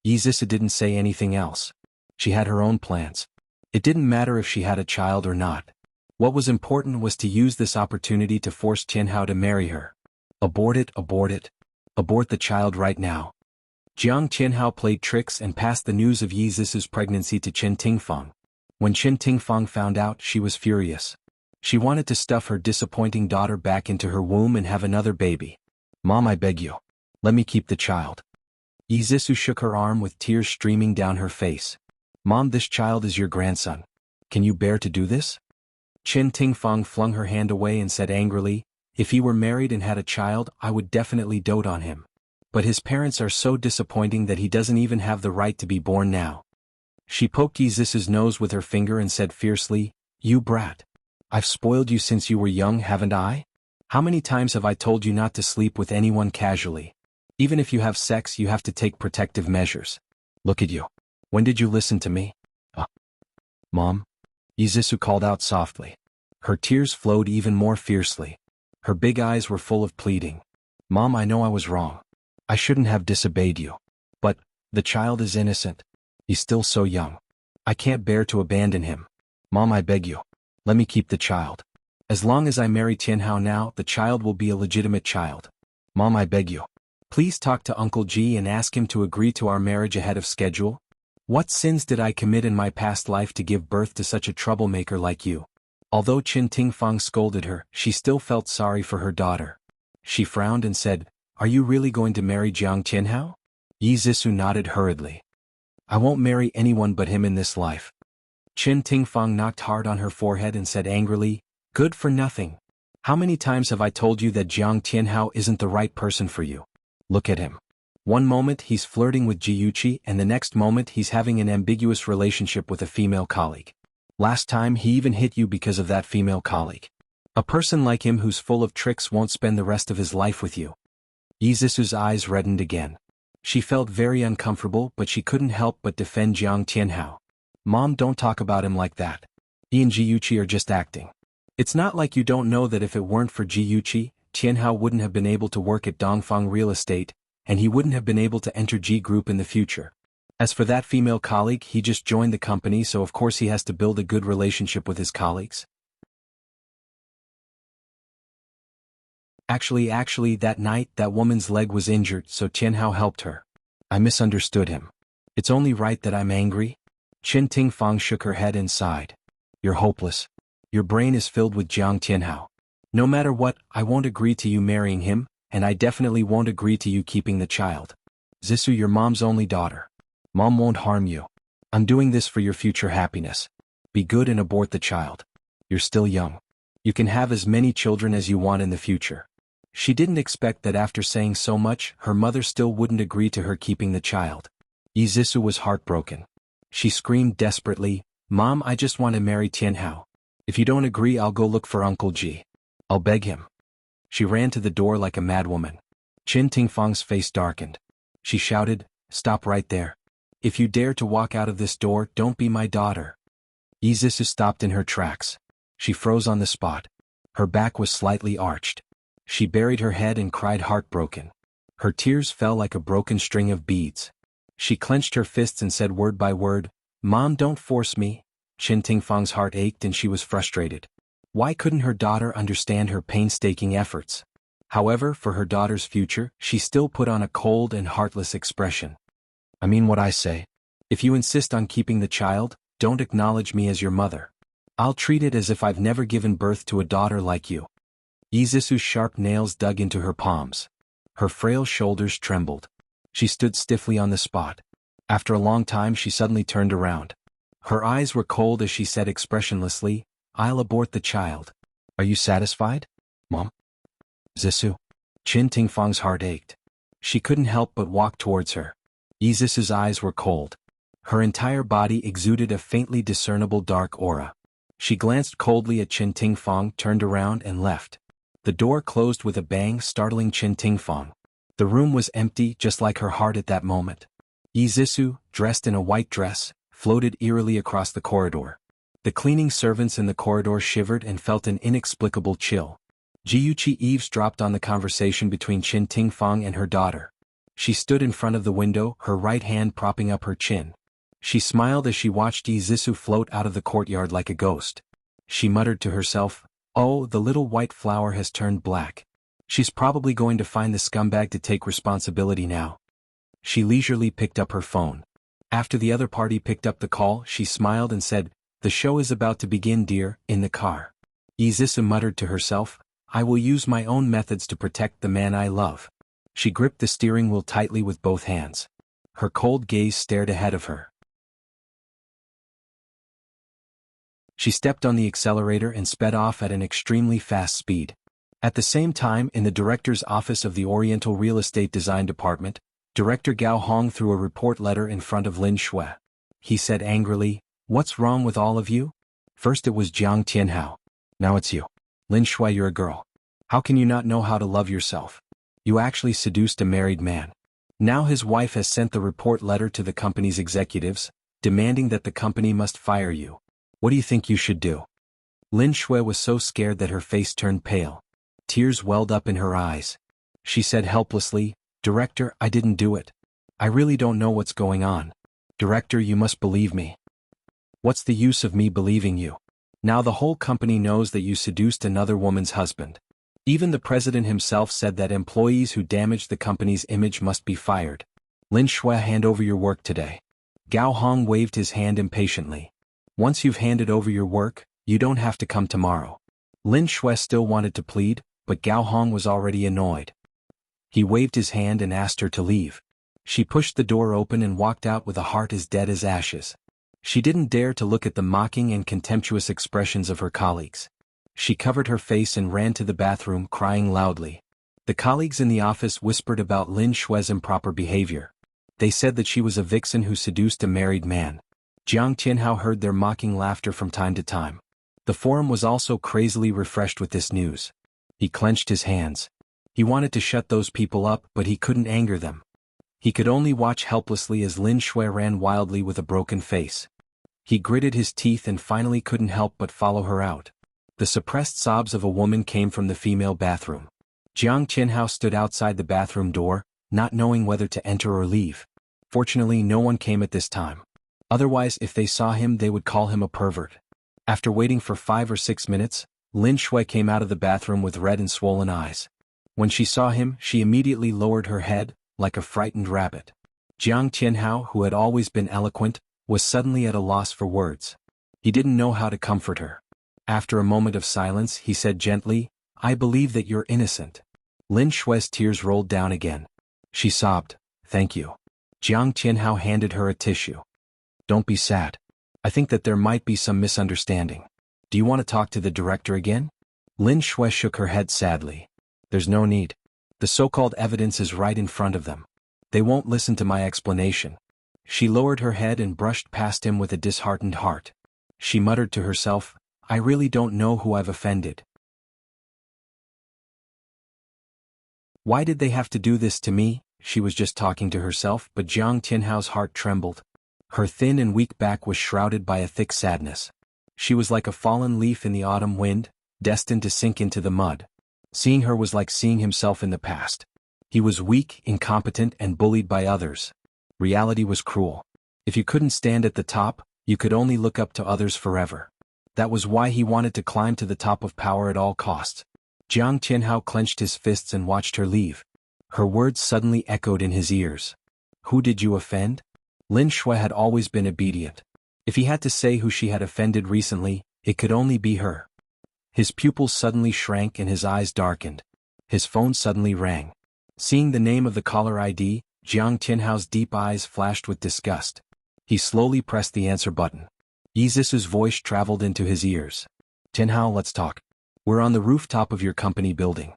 Yi Zixu didn't say anything else. She had her own plans. It didn't matter if she had a child or not. What was important was to use this opportunity to force Tianhao to marry her. Abort it, abort it. Abort the child right now. Jiang Tianhao played tricks and passed the news of Yi Zixu's pregnancy to Qin Tingfang. When Qin Tingfang found out, she was furious. She wanted to stuff her disappointing daughter back into her womb and have another baby. "Mom, I beg you. Let me keep the child." Yi Zixu shook her arm with tears streaming down her face. "Mom, this child is your grandson. Can you bear to do this?" Qin Tingfang flung her hand away and said angrily, "If he were married and had a child, I would definitely dote on him. But his parents are so disappointing that he doesn't even have the right to be born now." She poked Yi Zixu's nose with her finger and said fiercely, "You brat. I've spoiled you since you were young, haven't I? How many times have I told you not to sleep with anyone casually? Even if you have sex, you have to take protective measures. Look at you. When did you listen to me?" "Mom?" Yi Zixu called out softly. Her tears flowed even more fiercely. Her big eyes were full of pleading. "Mom, I know I was wrong. I shouldn't have disobeyed you. But, the child is innocent. He's still so young. I can't bear to abandon him. Mom, I beg you. Let me keep the child. As long as I marry Tianhao now, the child will be a legitimate child. Mom, I beg you. Please talk to Uncle Ji and ask him to agree to our marriage ahead of schedule. What sins did I commit in my past life to give birth to such a troublemaker like you?" Although Qin Tingfang scolded her, she still felt sorry for her daughter. She frowned and said, "Are you really going to marry Jiang Tianhao?" Yi Zixu nodded hurriedly. "I won't marry anyone but him in this life." Qin Tingfang knocked hard on her forehead and said angrily, "Good for nothing. How many times have I told you that Jiang Tianhao isn't the right person for you? Look at him. One moment he's flirting with Jiuchi and the next moment he's having an ambiguous relationship with a female colleague. Last time he even hit you because of that female colleague. A person like him who's full of tricks won't spend the rest of his life with you. Yizisu's eyes reddened again. She felt very uncomfortable but she couldn't help but defend Jiang Tianhao. Mom, don't talk about him like that. He and Jiuchi are just acting. It's not like you don't know that if it weren't for Jiuchi, Tianhao wouldn't have been able to work at Dongfang Real Estate, and he wouldn't have been able to enter G Group in the future. As for that female colleague, he just joined the company so of course he has to build a good relationship with his colleagues. Actually, that night, that woman's leg was injured, so Tianhao helped her. I misunderstood him. It's only right that I'm angry? Qin Tingfang shook her head and sighed. You're hopeless. Your brain is filled with Jiang Tianhao. No matter what, I won't agree to you marrying him, and I definitely won't agree to you keeping the child. Zisu, your mom's only daughter. Mom won't harm you. I'm doing this for your future happiness. Be good and abort the child. You're still young. You can have as many children as you want in the future. She didn't expect that after saying so much, her mother still wouldn't agree to her keeping the child. Yizisu was heartbroken. She screamed desperately, Mom, I just want to marry Tianhao. If you don't agree, I'll go look for Uncle Ji. I'll beg him. She ran to the door like a madwoman. Qin Tingfang's face darkened. She shouted, Stop right there. If you dare to walk out of this door, don't be my daughter. Yizisu stopped in her tracks. She froze on the spot. Her back was slightly arched. She buried her head and cried heartbroken. Her tears fell like a broken string of beads. She clenched her fists and said word by word, Mom, don't force me. Qin Tingfang's heart ached and she was frustrated. Why couldn't her daughter understand her painstaking efforts? However, for her daughter's future, she still put on a cold and heartless expression. I mean what I say. If you insist on keeping the child, don't acknowledge me as your mother. I'll treat it as if I've never given birth to a daughter like you. Yizisu's sharp nails dug into her palms. Her frail shoulders trembled. She stood stiffly on the spot. After a long time she suddenly turned around. Her eyes were cold as she said expressionlessly, I'll abort the child. Are you satisfied, Mom? Zisu. Qin Tingfang's heart ached. She couldn't help but walk towards her. Yizisu's eyes were cold. Her entire body exuded a faintly discernible dark aura. She glanced coldly at Qin Tingfang, turned around and left. The door closed with a bang, startling Qin Tingfang. The room was empty, just like her heart at that moment. Yizisu, dressed in a white dress, floated eerily across the corridor. The cleaning servants in the corridor shivered and felt an inexplicable chill. Jiuchi eavesdropped on the conversation between Qin Tingfang and her daughter. She stood in front of the window, her right hand propping up her chin. She smiled as she watched Yizisu float out of the courtyard like a ghost. She muttered to herself, Oh, the little white flower has turned black. She's probably going to find the scumbag to take responsibility now. She leisurely picked up her phone. After the other party picked up the call, she smiled and said, The show is about to begin, dear, in the car. Yizisu muttered to herself, I will use my own methods to protect the man I love. She gripped the steering wheel tightly with both hands. Her cold gaze stared ahead of her. She stepped on the accelerator and sped off at an extremely fast speed. At the same time, in the director's office of the Oriental Real Estate Design Department, Director Gao Hong threw a report letter in front of Lin Shui. He said angrily, What's wrong with all of you? First it was Jiang Tianhao. Now it's you. Lin Shui, you're a girl. How can you not know how to love yourself? You actually seduced a married man. Now his wife has sent the report letter to the company's executives, demanding that the company must fire you. What do you think you should do? Lin Shui was so scared that her face turned pale. Tears welled up in her eyes. She said helplessly, Director, I didn't do it. I really don't know what's going on. Director, you must believe me. What's the use of me believing you? Now the whole company knows that you seduced another woman's husband. Even the president himself said that employees who damaged the company's image must be fired. Lin Shui, hand over your work today. Gao Hong waved his hand impatiently. Once you've handed over your work, you don't have to come tomorrow. Lin Shui still wanted to plead, but Gao Hong was already annoyed. He waved his hand and asked her to leave. She pushed the door open and walked out with a heart as dead as ashes. She didn't dare to look at the mocking and contemptuous expressions of her colleagues. She covered her face and ran to the bathroom, crying loudly. The colleagues in the office whispered about Lin Shue's improper behavior. They said that she was a vixen who seduced a married man. Jiang Tianhao heard their mocking laughter from time to time. The forum was also crazily refreshed with this news. He clenched his hands. He wanted to shut those people up, but he couldn't anger them. He could only watch helplessly as Lin Shui ran wildly with a broken face. He gritted his teeth and finally couldn't help but follow her out. The suppressed sobs of a woman came from the female bathroom. Jiang Tianhao stood outside the bathroom door, not knowing whether to enter or leave. Fortunately, no one came at this time. Otherwise, if they saw him, they would call him a pervert. After waiting for 5 or 6 minutes, Lin Shui came out of the bathroom with red and swollen eyes. When she saw him, she immediately lowered her head, like a frightened rabbit. Jiang Tianhao, who had always been eloquent, was suddenly at a loss for words. He didn't know how to comfort her. After a moment of silence, he said gently, "I believe that you're innocent." Lin Shui's tears rolled down again. She sobbed, "Thank you." Jiang Tianhao handed her a tissue. "Don't be sad. I think that there might be some misunderstanding. Do you want to talk to the director again?" Lin Shui shook her head sadly. "There's no need. The so-called evidence is right in front of them. They won't listen to my explanation." She lowered her head and brushed past him with a disheartened heart. She muttered to herself, "I really don't know who I've offended. Why did they have to do this to me?" She was just talking to herself, but Jiang Tianhao's heart trembled. Her thin and weak back was shrouded by a thick sadness. She was like a fallen leaf in the autumn wind, destined to sink into the mud. Seeing her was like seeing himself in the past. He was weak, incompetent, and bullied by others. Reality was cruel. If you couldn't stand at the top, you could only look up to others forever. That was why he wanted to climb to the top of power at all costs. Jiang Tianhao clenched his fists and watched her leave. Her words suddenly echoed in his ears. "Who did you offend?" Lin Shui had always been obedient. If he had to say who she had offended recently, it could only be her. His pupils suddenly shrank and his eyes darkened. His phone suddenly rang. Seeing the name of the caller ID, Jiang Tianhao's deep eyes flashed with disgust. He slowly pressed the answer button. Yi Zisu's voice traveled into his ears. "Tianhao, let's talk. We're on the rooftop of your company building."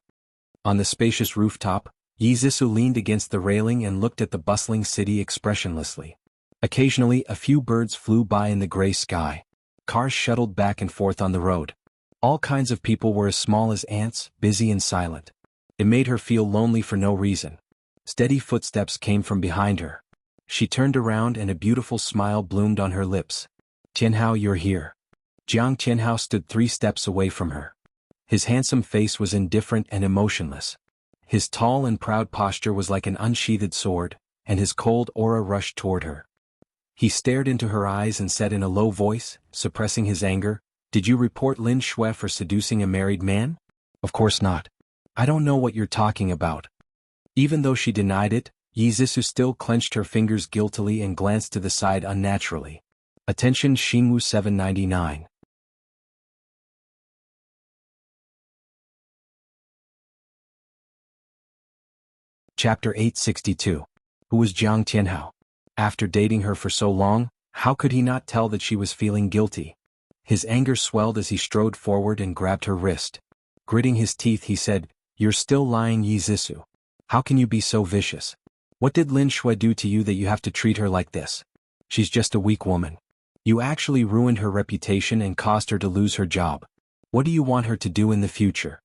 On the spacious rooftop, Yi Zisu leaned against the railing and looked at the bustling city expressionlessly. Occasionally, a few birds flew by in the gray sky. Cars shuttled back and forth on the road. All kinds of people were as small as ants, busy and silent. It made her feel lonely for no reason. Steady footsteps came from behind her. She turned around and a beautiful smile bloomed on her lips. "Tianhao, you're here." Jiang Tianhao stood 3 steps away from her. His handsome face was indifferent and emotionless. His tall and proud posture was like an unsheathed sword, and his cold aura rushed toward her. He stared into her eyes and said in a low voice, suppressing his anger, "Did you report Lin Shui for seducing a married man?" "Of course not. I don't know what you're talking about." Even though she denied it, Yi Zisu still clenched her fingers guiltily and glanced to the side unnaturally. Attention Xingwu 799. Chapter 862. Who was Jiang Tianhao? After dating her for so long, how could he not tell that she was feeling guilty? His anger swelled as he strode forward and grabbed her wrist. Gritting his teeth, he said, "You're still lying, Yi Zisu. How can you be so vicious? What did Lin Shui do to you that you have to treat her like this? She's just a weak woman. You actually ruined her reputation and caused her to lose her job. What do you want her to do in the future?"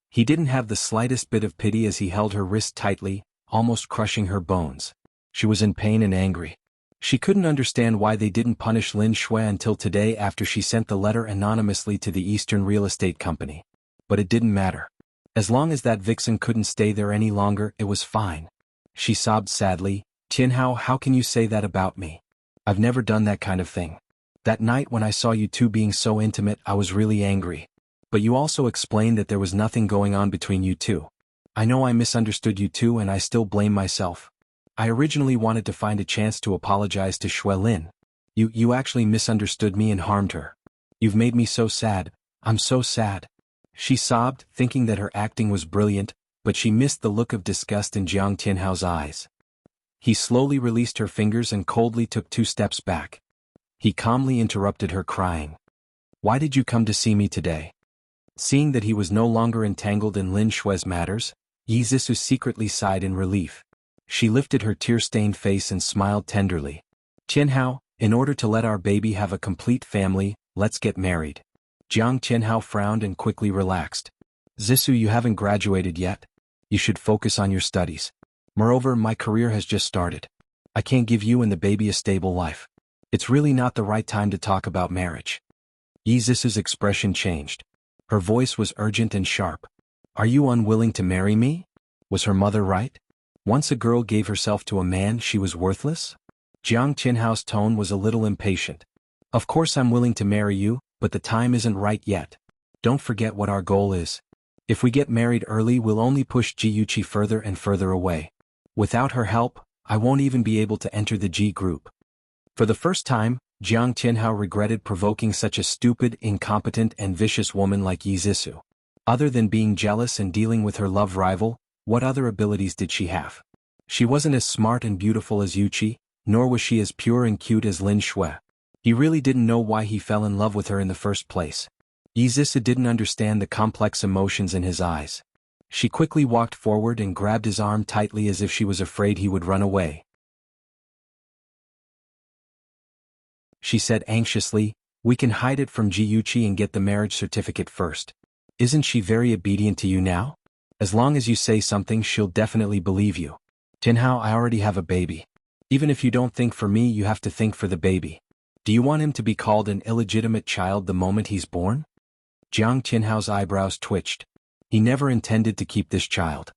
He didn't have the slightest bit of pity as he held her wrist tightly, almost crushing her bones. She was in pain and angry. She couldn't understand why they didn't punish Lin Shui until today after she sent the letter anonymously to the Eastern Real Estate Company. But it didn't matter. As long as that vixen couldn't stay there any longer, it was fine. She sobbed sadly, "Tianhao, how can you say that about me? I've never done that kind of thing. That night when I saw you two being so intimate, I was really angry. But you also explained that there was nothing going on between you two. I know I misunderstood you too, and I still blame myself. I originally wanted to find a chance to apologize to Shui Lin. You actually misunderstood me and harmed her. You've made me so sad. I'm so sad." She sobbed, thinking that her acting was brilliant, but she missed the look of disgust in Jiang Tianhao's eyes. He slowly released her fingers and coldly took 2 steps back. He calmly interrupted her, crying, "Why did you come to see me today?" Seeing that he was no longer entangled in Lin Shui's matters, Yi Zissu secretly sighed in relief. She lifted her tear-stained face and smiled tenderly. Qianhao, in order to let our baby have a complete family, let's get married. Qianhao frowned and quickly relaxed. Zissu, you haven't graduated yet. You should focus on your studies. Moreover, my career has just started. I can't give you and the baby a stable life. It's really not the right time to talk about marriage. Yi Zissu's expression changed. Her voice was urgent and sharp. Are you unwilling to marry me? Was her mother right? Once a girl gave herself to a man, she was worthless? Qianhao's tone was a little impatient. Of course I'm willing to marry you, but the time isn't right yet. Don't forget what our goal is. If we get married early, we'll only push Jiyuchi further and further away. Without her help, I won't even be able to enter the Ji group. For the first time, Qianhao regretted provoking such a stupid, incompetent and vicious woman like Yi Zissu. Other than being jealous and dealing with her love rival, what other abilities did she have? She wasn't as smart and beautiful as Yuqi, nor was she as pure and cute as Lin Shui. He really didn't know why he fell in love with her in the first place. Yi Zissu didn't understand the complex emotions in his eyes. She quickly walked forward and grabbed his arm tightly as if she was afraid he would run away. She said anxiously, we can hide it from Jiyuchi and get the marriage certificate first. Isn't she very obedient to you now? As long as you say something, she'll definitely believe you. Qianhao, I already have a baby. Even if you don't think for me, you have to think for the baby. Do you want him to be called an illegitimate child the moment he's born? Qianhao's eyebrows twitched. He never intended to keep this child.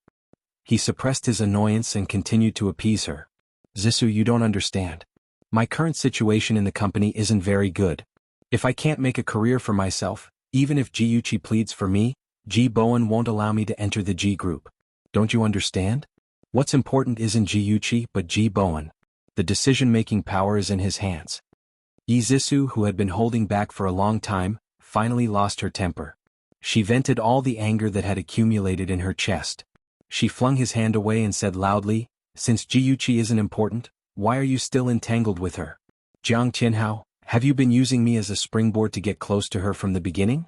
He suppressed his annoyance and continued to appease her. Zissu, you don't understand. My current situation in the company isn't very good. If I can't make a career for myself, even if Jiyuchi pleads for me, Ji Bowen won't allow me to enter the Ji group. Don't you understand? What's important isn't Jiyuchi but Ji Bowen. The decision-making power is in his hands. Yi Zissu, who had been holding back for a long time, finally lost her temper. She vented all the anger that had accumulated in her chest. She flung his hand away and said loudly, since Jiyuchi isn't important, why are you still entangled with her? Qianhao, have you been using me as a springboard to get close to her from the beginning?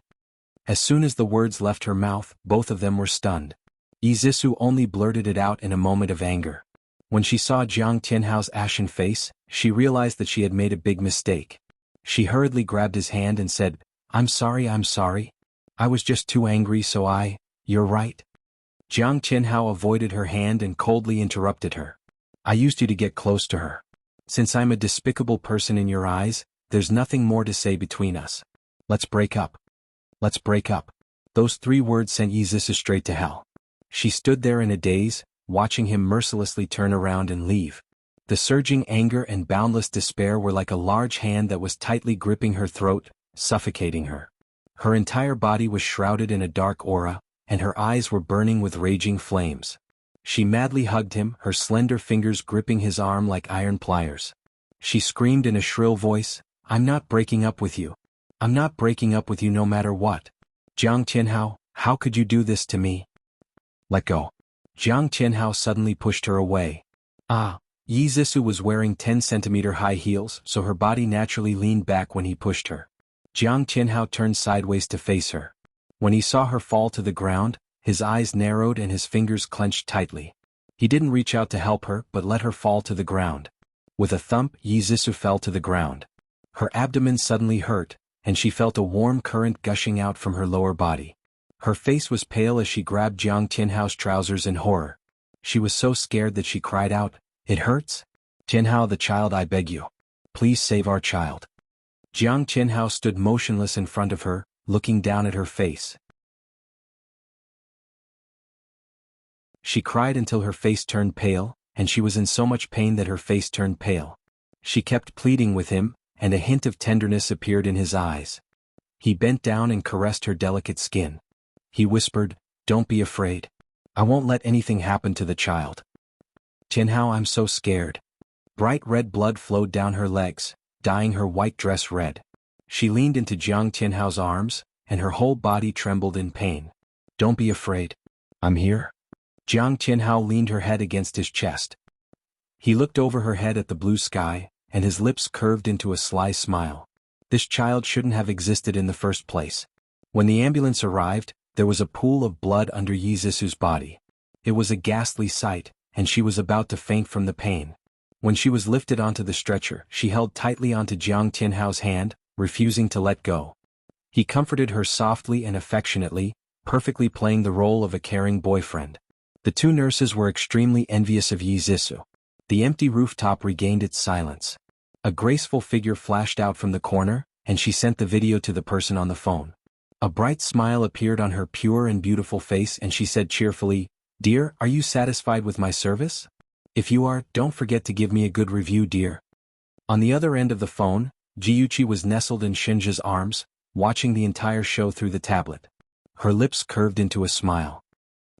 As soon as the words left her mouth, both of them were stunned. Yi Zissu only blurted it out in a moment of anger. When she saw Qianhao's ashen face, she realized that she had made a big mistake. She hurriedly grabbed his hand and said, I'm sorry. I was just too angry, so you're right. Qianhao avoided her hand and coldly interrupted her. I used you to get close to her. Since I'm a despicable person in your eyes, there's nothing more to say between us. Let's break up. Let's break up. Those 3 words sent Yi Zissu straight to hell. She stood there in a daze, watching him mercilessly turn around and leave. The surging anger and boundless despair were like a large hand that was tightly gripping her throat, suffocating her. Her entire body was shrouded in a dark aura, and her eyes were burning with raging flames. She madly hugged him, her slender fingers gripping his arm like iron pliers. She screamed in a shrill voice, I'm not breaking up with you. I'm not breaking up with you no matter what. Qianhao, how could you do this to me? Let go. Qianhao suddenly pushed her away. Yi Zissu was wearing 10-centimeter high heels, so her body naturally leaned back when he pushed her. Qianhao turned sideways to face her. When he saw her fall to the ground, his eyes narrowed and his fingers clenched tightly. He didn't reach out to help her but let her fall to the ground. With a thump, Yi Zissu fell to the ground. Her abdomen suddenly hurt, and she felt a warm current gushing out from her lower body. Her face was pale as she grabbed Qianhao's trousers in horror. She was so scared that she cried out, It hurts? Qianhao, the child, I beg you. Please save our child. Qianhao stood motionless in front of her, looking down at her face. She cried until her face turned pale, and she was in so much pain that her face turned pale. She kept pleading with him, and a hint of tenderness appeared in his eyes. He bent down and caressed her delicate skin. He whispered, Don't be afraid. I won't let anything happen to the child. Qianhao, I'm so scared. Bright red blood flowed down her legs, dyeing her white dress red. She leaned into Qianhao's arms, and her whole body trembled in pain. Don't be afraid. I'm here. Qianhao leaned her head against his chest. He looked over her head at the blue sky, and his lips curved into a sly smile. This child shouldn't have existed in the first place. When the ambulance arrived, there was a pool of blood under Yi Zissu's body. It was a ghastly sight, and she was about to faint from the pain. When she was lifted onto the stretcher, she held tightly onto Jiang Tianhao's hand, refusing to let go. He comforted her softly and affectionately, perfectly playing the role of a caring boyfriend. The two nurses were extremely envious of Yi Zisu. The empty rooftop regained its silence. A graceful figure flashed out from the corner, and she sent the video to the person on the phone. A bright smile appeared on her pure and beautiful face, and she said cheerfully, "Dear, are you satisfied with my service? If you are, don't forget to give me a good review, dear." On the other end of the phone, Jiuqi was nestled in Shinja's arms, watching the entire show through the tablet. Her lips curved into a smile.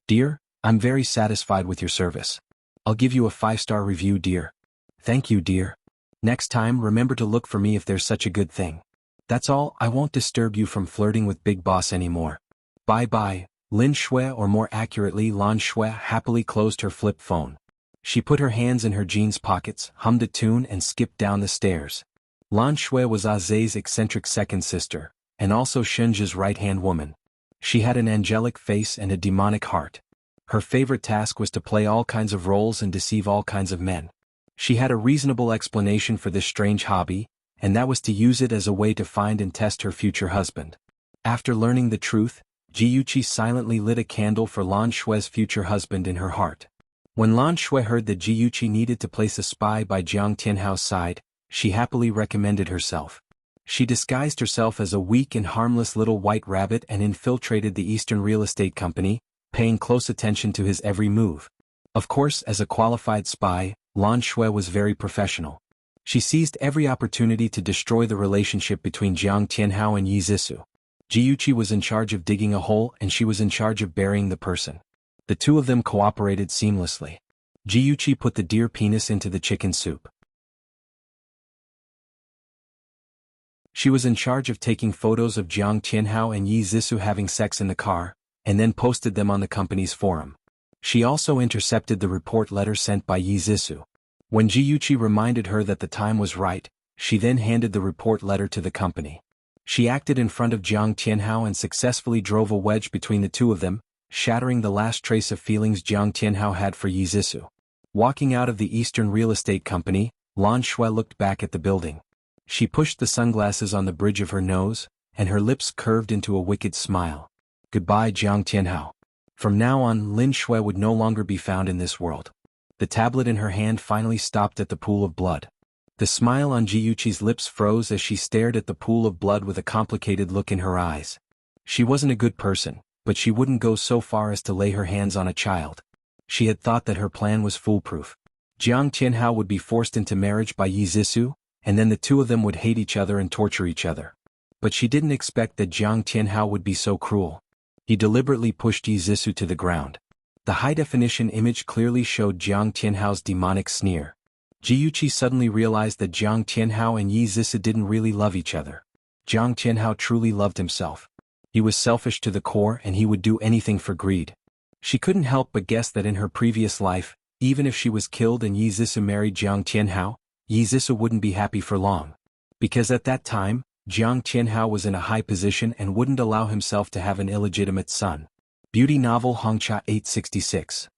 "Dear, I'm very satisfied with your service. I'll give you a 5-star review, dear." "Thank you, dear. Next time remember to look for me if there's such a good thing. That's all, I won't disturb you from flirting with Big Boss anymore. Bye-bye." Lin Shui, or more accurately Lan Shui, happily closed her flip phone. She put her hands in her jeans pockets, hummed a tune, and skipped down the stairs. Lan Shui was Aze's eccentric second sister, and also Shinja's right-hand woman. She had an angelic face and a demonic heart. Her favorite task was to play all kinds of roles and deceive all kinds of men. She had a reasonable explanation for this strange hobby, and that was to use it as a way to find and test her future husband. After learning the truth, Jiuqi silently lit a candle for Lan Shui's future husband in her heart. When Lan Shui heard that Jiuqi needed to place a spy by Jiang Tianhao's side, she happily recommended herself. She disguised herself as a weak and harmless little white rabbit and infiltrated the Eastern real estate company, paying close attention to his every move. Of course, as a qualified spy, Lan Shui was very professional. She seized every opportunity to destroy the relationship between Jiang Tianhao and Yi Zisu. Jiuqi was in charge of digging a hole and she was in charge of burying the person. The two of them cooperated seamlessly. Jiuqi put the deer penis into the chicken soup. She was in charge of taking photos of Jiang Tianhao and Yi Zisu having sex in the car, and then posted them on the company's forum. She also intercepted the report letter sent by Yi Zisu. When Jiuqi reminded her that the time was right, she then handed the report letter to the company. She acted in front of Jiang Tianhao and successfully drove a wedge between the two of them, shattering the last trace of feelings Jiang Tianhao had for Yi Zisu. Walking out of the Eastern real estate company, Lan Shui looked back at the building. She pushed the sunglasses on the bridge of her nose, and her lips curved into a wicked smile. Goodbye, Jiang Tianhao. From now on, Lin Shui would no longer be found in this world. The tablet in her hand finally stopped at the pool of blood. The smile on Jiuqi's lips froze as she stared at the pool of blood with a complicated look in her eyes. She wasn't a good person, but she wouldn't go so far as to lay her hands on a child. She had thought that her plan was foolproof. Jiang Tianhao would be forced into marriage by Yi Zisu, and then the two of them would hate each other and torture each other. But she didn't expect that Jiang Tianhao would be so cruel. He deliberately pushed Yi Zisu to the ground. The high-definition image clearly showed Jiang Tianhao's demonic sneer. Jiuqi suddenly realized that Jiang Tianhao and Yi Zisu didn't really love each other. Jiang Tianhao truly loved himself. He was selfish to the core and he would do anything for greed. She couldn't help but guess that in her previous life, even if she was killed and Yi Zisu married Jiang Tianhao, Yi Zisu wouldn't be happy for long. Because at that time, Jiang Tianhao was in a high position and wouldn't allow himself to have an illegitimate son. Beauty novel Hongcha 866.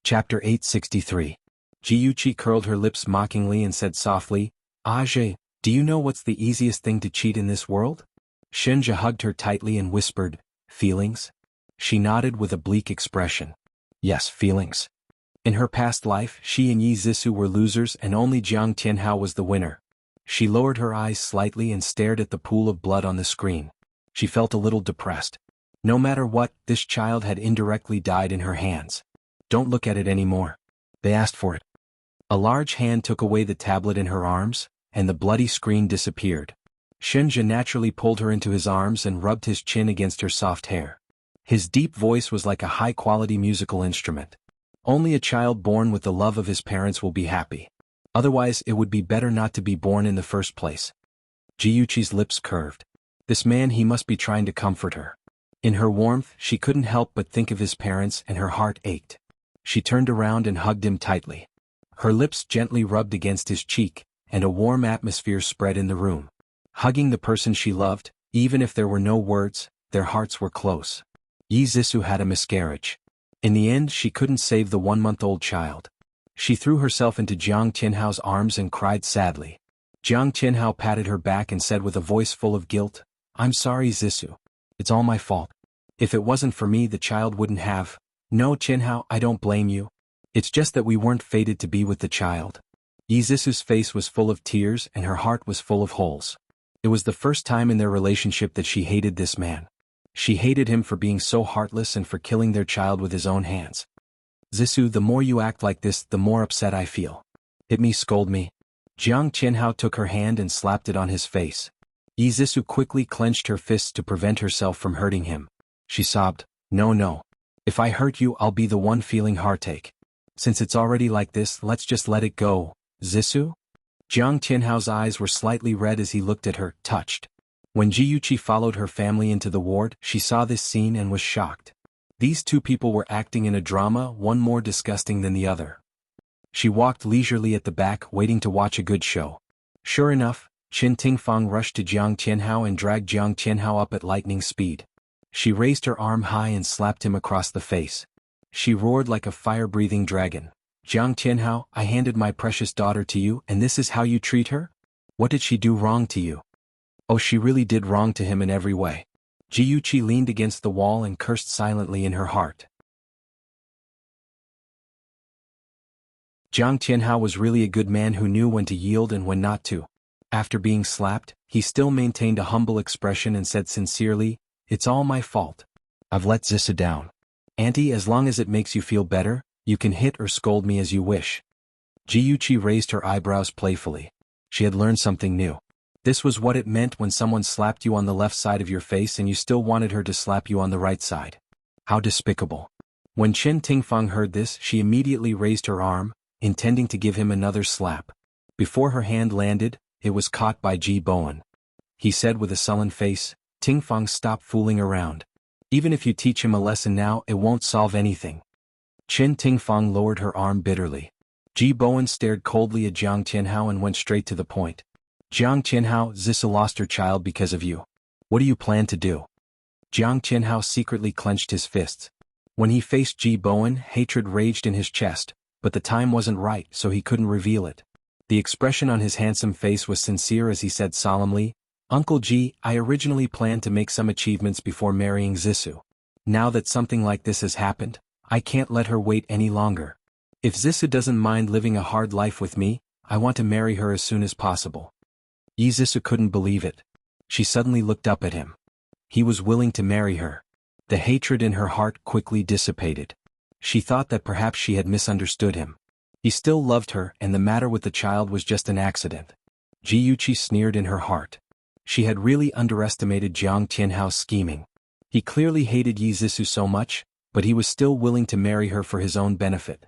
Chapter 863. Jiuqi curled her lips mockingly and said softly, "Ajay, do you know what's the easiest thing to cheat in this world?" Shinja hugged her tightly and whispered, "Feelings?" She nodded with a bleak expression. Yes, feelings. In her past life, she and Yi Zisu were losers and only Jiang Tianhao was the winner. She lowered her eyes slightly and stared at the pool of blood on the screen. She felt a little depressed. No matter what, this child had indirectly died in her hands. Don't look at it anymore. They asked for it. A large hand took away the tablet in her arms, and the bloody screen disappeared. Shinja naturally pulled her into his arms and rubbed his chin against her soft hair. His deep voice was like a high-quality musical instrument. Only a child born with the love of his parents will be happy. Otherwise, it would be better not to be born in the first place. Jiuqi's lips curved. This man, he must be trying to comfort her. In her warmth, she couldn't help but think of his parents and her heart ached. She turned around and hugged him tightly. Her lips gently rubbed against his cheek, and a warm atmosphere spread in the room. hugging the person she loved, even if there were no words, their hearts were close. Yi Zissou had a miscarriage. In the end she couldn't save the 1-month-old child. She threw herself into Jiang Tianhao's arms and cried sadly. Jiang Tianhao patted her back and said with a voice full of guilt, "I'm sorry, Zissou. It's all my fault. If it wasn't for me the child wouldn't have." "No, Tianhao, I don't blame you. It's just that we weren't fated to be with the child." Yi Zissou's face was full of tears and her heart was full of holes. It was the first time in their relationship that she hated this man. She hated him for being so heartless and for killing their child with his own hands. "Zissou, the more you act like this, the more upset I feel. Hit me, scold me." Jiang Tianhao took her hand and slapped it on his face. Yi Zissou quickly clenched her fists to prevent herself from hurting him. She sobbed, "No, no. If I hurt you, I'll be the one feeling heartache. Since it's already like this, let's just let it go, Zissou?" Jiang Tianhao's eyes were slightly red as he looked at her, touched. When Jiyuqi followed her family into the ward, she saw this scene and was shocked. These two people were acting in a drama, one more disgusting than the other. She walked leisurely at the back, waiting to watch a good show. Sure enough, Qin Tingfang rushed to Jiang Tianhao and dragged Jiang Tianhao up at lightning speed. She raised her arm high and slapped him across the face. She roared like a fire-breathing dragon. "Jiang Tianhao, I handed my precious daughter to you and this is how you treat her? What did she do wrong to you?" Oh, she really did wrong to him in every way. Jiyuqi leaned against the wall and cursed silently in her heart. Jiang Tianhao was really a good man who knew when to yield and when not to. After being slapped, he still maintained a humble expression and said sincerely, "It's all my fault. I've let Zissou down. Auntie, as long as it makes you feel better, you can hit or scold me as you wish." Jiyuqi raised her eyebrows playfully. She had learned something new. This was what it meant when someone slapped you on the left side of your face and you still wanted her to slap you on the right side. How despicable. When Qin Tingfang heard this, she immediately raised her arm, intending to give him another slap. Before her hand landed, it was caught by Ji Bowen. He said with a sullen face, "Tingfang, stop fooling around. Even if you teach him a lesson now, it won't solve anything." Qin Tingfang lowered her arm bitterly. Ji Bowen stared coldly at Jiang Tianhao and went straight to the point. "Jiang Tianhao, Zissou lost her child because of you. What do you plan to do?" Jiang Tianhao secretly clenched his fists. When he faced Ji Bowen, hatred raged in his chest, but the time wasn't right, so he couldn't reveal it. The expression on his handsome face was sincere as he said solemnly, "Uncle Ji, I originally planned to make some achievements before marrying Zissou. Now that something like this has happened, I can't let her wait any longer. If Zissou doesn't mind living a hard life with me, I want to marry her as soon as possible." Yi Zissou couldn't believe it. She suddenly looked up at him. He was willing to marry her. The hatred in her heart quickly dissipated. She thought that perhaps she had misunderstood him. He still loved her and the matter with the child was just an accident. Jiyuqi sneered in her heart. She had really underestimated Jiang Tianhao's scheming. He clearly hated Yi Zissou so much, but he was still willing to marry her for his own benefit.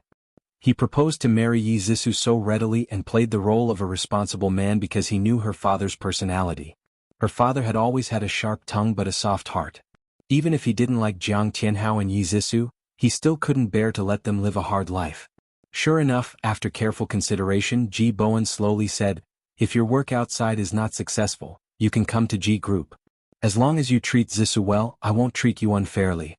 He proposed to marry Yi Zissou so readily and played the role of a responsible man because he knew her father's personality. Her father had always had a sharp tongue but a soft heart. Even if he didn't like Jiang Tianhao and Yi Zissou, he still couldn't bear to let them live a hard life. Sure enough, after careful consideration, Ji Bowen slowly said, "If your work outside is not successful, you can come to Ji Group. As long as you treat Zissou well, I won't treat you unfairly."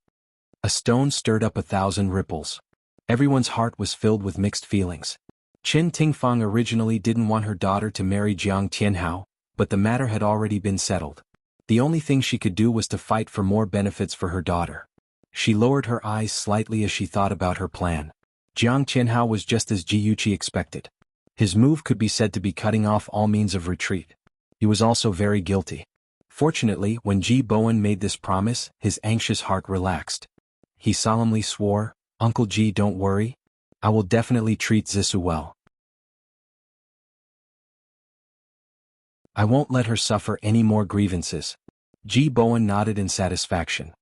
A stone stirred up 1,000 ripples. Everyone's heart was filled with mixed feelings. Qin Tingfang originally didn't want her daughter to marry Jiang Tianhao, but the matter had already been settled. The only thing she could do was to fight for more benefits for her daughter. She lowered her eyes slightly as she thought about her plan. Jiang Tianhao was just as Jiyuqi expected. His move could be said to be cutting off all means of retreat. He was also very guilty. Fortunately, when Ji Bowen made this promise, his anxious heart relaxed. He solemnly swore, "Uncle Ji, don't worry. I will definitely treat Zissou well. I won't let her suffer any more grievances." Ji Bowen nodded in satisfaction.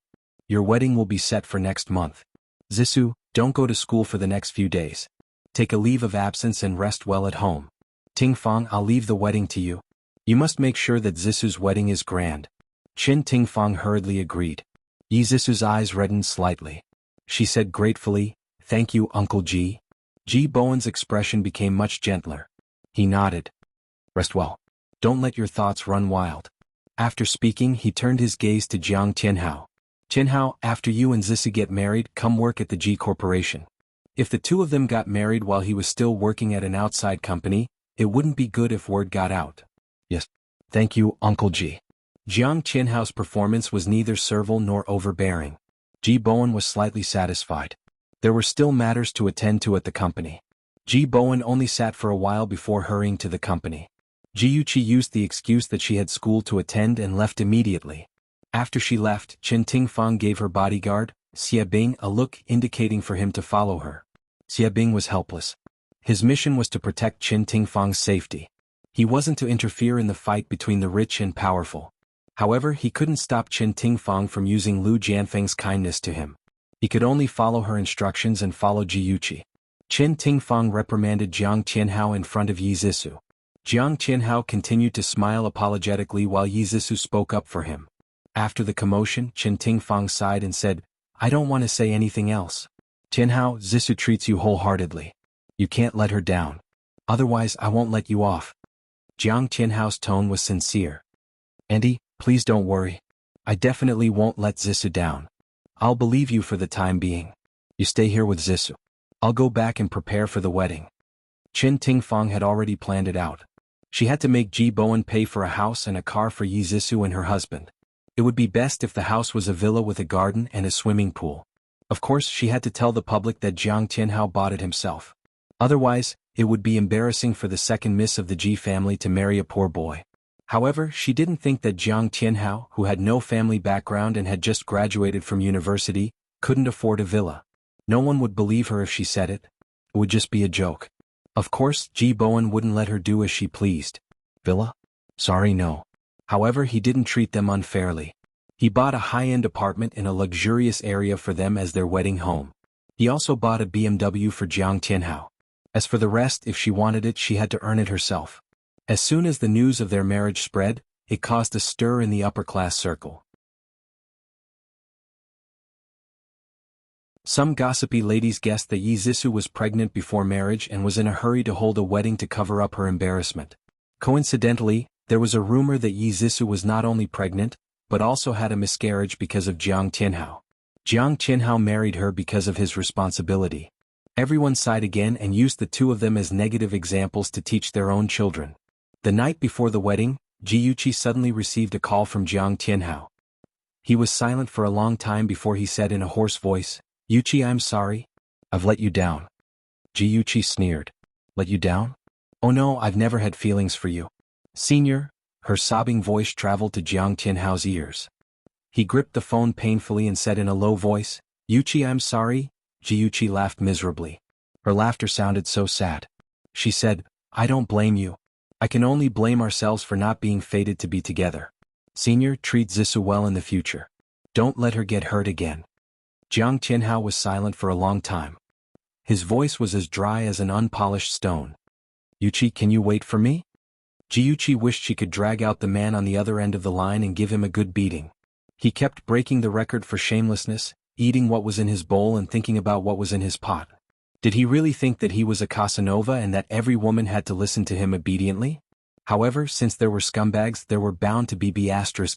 "Your wedding will be set for next month. Zissou, don't go to school for the next few days. Take a leave of absence and rest well at home. Tingfang, I'll leave the wedding to you. You must make sure that Zissou's wedding is grand." Qin Tingfang hurriedly agreed. Yi Zissou's eyes reddened slightly. She said gratefully, "Thank you, Uncle Ji." Ji Bowen's expression became much gentler. He nodded. "Rest well. Don't let your thoughts run wild. After speaking, he turned his gaze to Jiang Tianhao. Tianhao, after you and Zisu get married, come work at the G Corporation. If the two of them got married while he was still working at an outside company, it wouldn't be good if word got out. Yes. Thank you, Uncle G. Jiang Tianhao's performance was neither servile nor overbearing. Ji Bowen was slightly satisfied. There were still matters to attend to at the company. Ji Bowen only sat for a while before hurrying to the company. Ji Yuqi used the excuse that she had school to attend and left immediately. After she left, Chen Tingfang gave her bodyguard, Xie Bing, a look indicating for him to follow her. Xie Bing was helpless. His mission was to protect Chen Tingfang's safety. He wasn't to interfere in the fight between the rich and powerful. However, he couldn't stop Chen Tingfang from using Lu Jianfeng's kindness to him. He could only follow her instructions and follow Ji Yuqi. Chen Tingfang reprimanded Jiang Tianhao in front of Yi Zisu. Jiang Tianhao continued to smile apologetically while Yi Zisu spoke up for him. After the commotion, Chen Tingfang sighed and said, I don't want to say anything else. Tianhao, Zisu treats you wholeheartedly. You can't let her down. Otherwise I won't let you off. Jiang Tianhao's tone was sincere. Auntie, please don't worry. I definitely won't let Zisu down. I'll believe you for the time being. You stay here with Zisu. I'll go back and prepare for the wedding. Chen Tingfang had already planned it out. She had to make Ji Bowen pay for a house and a car for Yi Zisu and her husband. It would be best if the house was a villa with a garden and a swimming pool. Of course, she had to tell the public that Jiang Tianhao bought it himself. Otherwise, it would be embarrassing for the second miss of the Ji family to marry a poor boy. However, she didn't think that Jiang Tianhao, who had no family background and had just graduated from university, couldn't afford a villa. No one would believe her if she said it. It would just be a joke. Of course, Ji Bowen wouldn't let her do as she pleased. Villa? Sorry, no. However, he didn't treat them unfairly. He bought a high-end apartment in a luxurious area for them as their wedding home. He also bought a BMW for Jiang Tianhao. As for the rest, if she wanted it, she had to earn it herself. As soon as the news of their marriage spread, it caused a stir in the upper-class circle. Some gossipy ladies guessed that Yi Zisu was pregnant before marriage and was in a hurry to hold a wedding to cover up her embarrassment. Coincidentally, there was a rumor that Yi Zisu was not only pregnant, but also had a miscarriage because of Jiang Tianhao. Jiang Tianhao married her because of his responsibility. Everyone sighed again and used the two of them as negative examples to teach their own children. The night before the wedding, Ji Yuqi suddenly received a call from Jiang Tianhao. He was silent for a long time before he said in a hoarse voice, Yuqi, I'm sorry. I've let you down. Ji Yuqi sneered. Let you down? Oh no, I've never had feelings for you. Senior, her sobbing voice traveled to Jiang Tianhao's ears. He gripped the phone painfully and said in a low voice, Yuqi, I'm sorry. Ji Yuqi laughed miserably. Her laughter sounded so sad. She said, I don't blame you. I can only blame ourselves for not being fated to be together. Senior, treat Zisu well in the future. Don't let her get hurt again. Jiang Tianhao was silent for a long time. His voice was as dry as an unpolished stone. Yuqi, can you wait for me? Ji Yuqi wished she could drag out the man on the other end of the line and give him a good beating. He kept breaking the record for shamelessness, eating what was in his bowl and thinking about what was in his pot. Did he really think that he was a Casanova and that every woman had to listen to him obediently? However, since there were scumbags, there were bound to be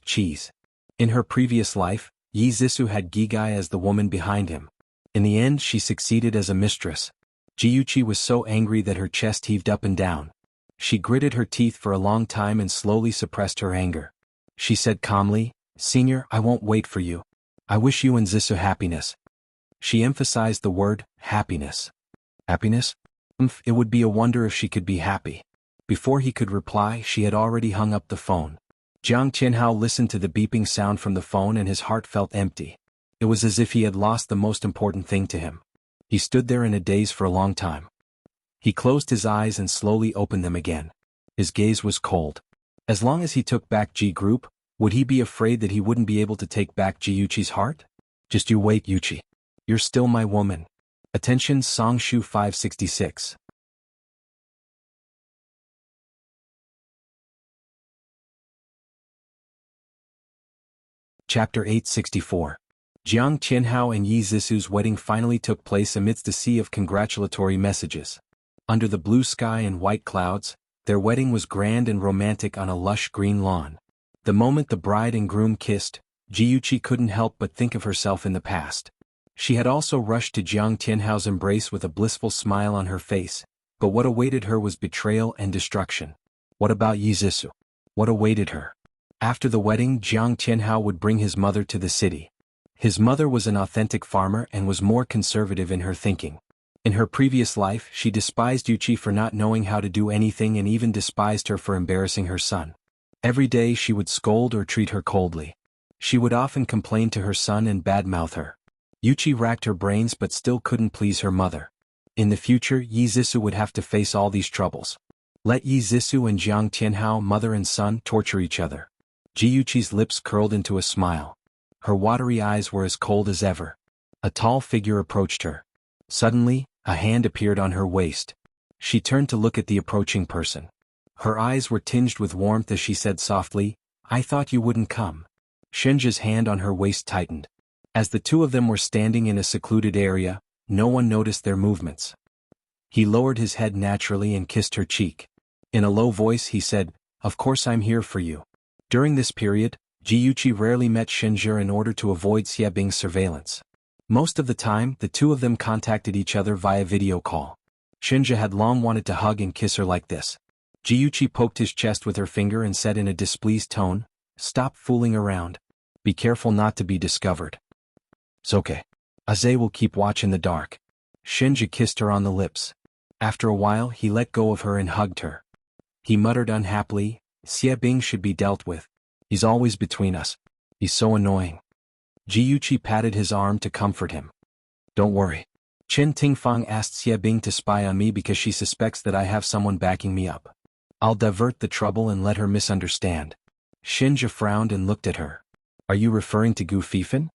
cheese. In her previous life, Yi Zisu had Gigai as the woman behind him. In the end, she succeeded as a mistress. Ji Yuqi was so angry that her chest heaved up and down. She gritted her teeth for a long time and slowly suppressed her anger. She said calmly, Senior, I won't wait for you. I wish you and Zisu happiness. She emphasized the word, happiness. Happiness? It would be a wonder if she could be happy. Before he could reply, she had already hung up the phone. Jiang Tianhao listened to the beeping sound from the phone and his heart felt empty. It was as if he had lost the most important thing to him. He stood there in a daze for a long time. He closed his eyes and slowly opened them again. His gaze was cold. As long as he took back Ji Group, would he be afraid that he wouldn't be able to take back Ji Yuqi's heart? Just you wait, Yuqi. You're still my woman. Attention, Song Shu 566. Chapter 864. Jiang Tianhao and Yi Zisu's wedding finally took place amidst a sea of congratulatory messages. Under the blue sky and white clouds, Their wedding was grand and romantic on a lush green lawn. The moment the bride and groom kissed, Jiuqi couldn't help but think of herself in the past. She had also rushed to Jiang Tianhao's embrace with a blissful smile on her face, but what awaited her was betrayal and destruction. What about Yi Zhisu? What awaited her? After the wedding, Jiang Tianhao would bring his mother to the city. His mother was an authentic farmer and was more conservative in her thinking. In her previous life, she despised Yuqi for not knowing how to do anything and even despised her for embarrassing her son. Every day she would scold or treat her coldly. She would often complain to her son and badmouth her. Yuqi racked her brains but still couldn't please her mother. In the future, Yi Zhisu would have to face all these troubles. Let Yi Zhisu and Jiang Tianhao, mother and son, torture each other. Jiuqi's lips curled into a smile. Her watery eyes were as cold as ever. A tall figure approached her. Suddenly, a hand appeared on her waist. She turned to look at the approaching person. Her eyes were tinged with warmth as she said softly, "I thought you wouldn't come." Shenja's hand on her waist tightened. As the two of them were standing in a secluded area, no one noticed their movements. He lowered his head naturally and kissed her cheek. In a low voice he said, "Of course I'm here for you." During this period, Jiuqi rarely met Shenja in order to avoid Xiabing's surveillance. Most of the time, the two of them contacted each other via video call. Shenja had long wanted to hug and kiss her like this. Jiuqi poked his chest with her finger and said in a displeased tone, "Stop fooling around. Be careful not to be discovered." "It's okay. Aze will keep watch in the dark." Shenja kissed her on the lips. After a while he let go of her and hugged her. He muttered unhappily, "Xiabing should be dealt with. He's always between us. He's so annoying." Jiuqi patted his arm to comfort him. "Don't worry. Chen Tingfang asked Xiabing to spy on me because she suspects that I have someone backing me up. I'll divert the trouble and let her misunderstand." Shenja frowned and looked at her. "Are you referring to Gu Fifan?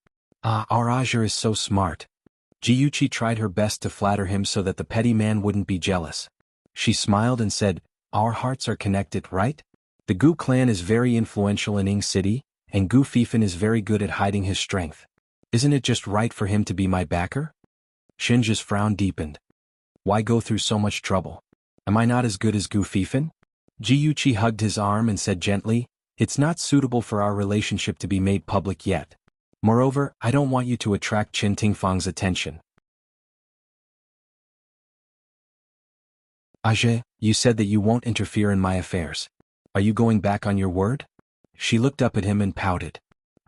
Our Azure is so smart." Jiuqi tried her best to flatter him so that the petty man wouldn't be jealous. She smiled and said, "Our hearts are connected, right? The Gu clan is very influential in Ying City, and Gu Fifan is very good at hiding his strength. Isn't it just right for him to be my backer?" Shenja's frown deepened. "Why go through so much trouble? Am I not as good as Gu Fifan?" Jiuqi hugged his arm and said gently, "It's not suitable for our relationship to be made public yet. Moreover, I don't want you to attract Chen Tingfang's attention." "Ajay, you said that you won't interfere in my affairs. Are you going back on your word?" She looked up at him and pouted.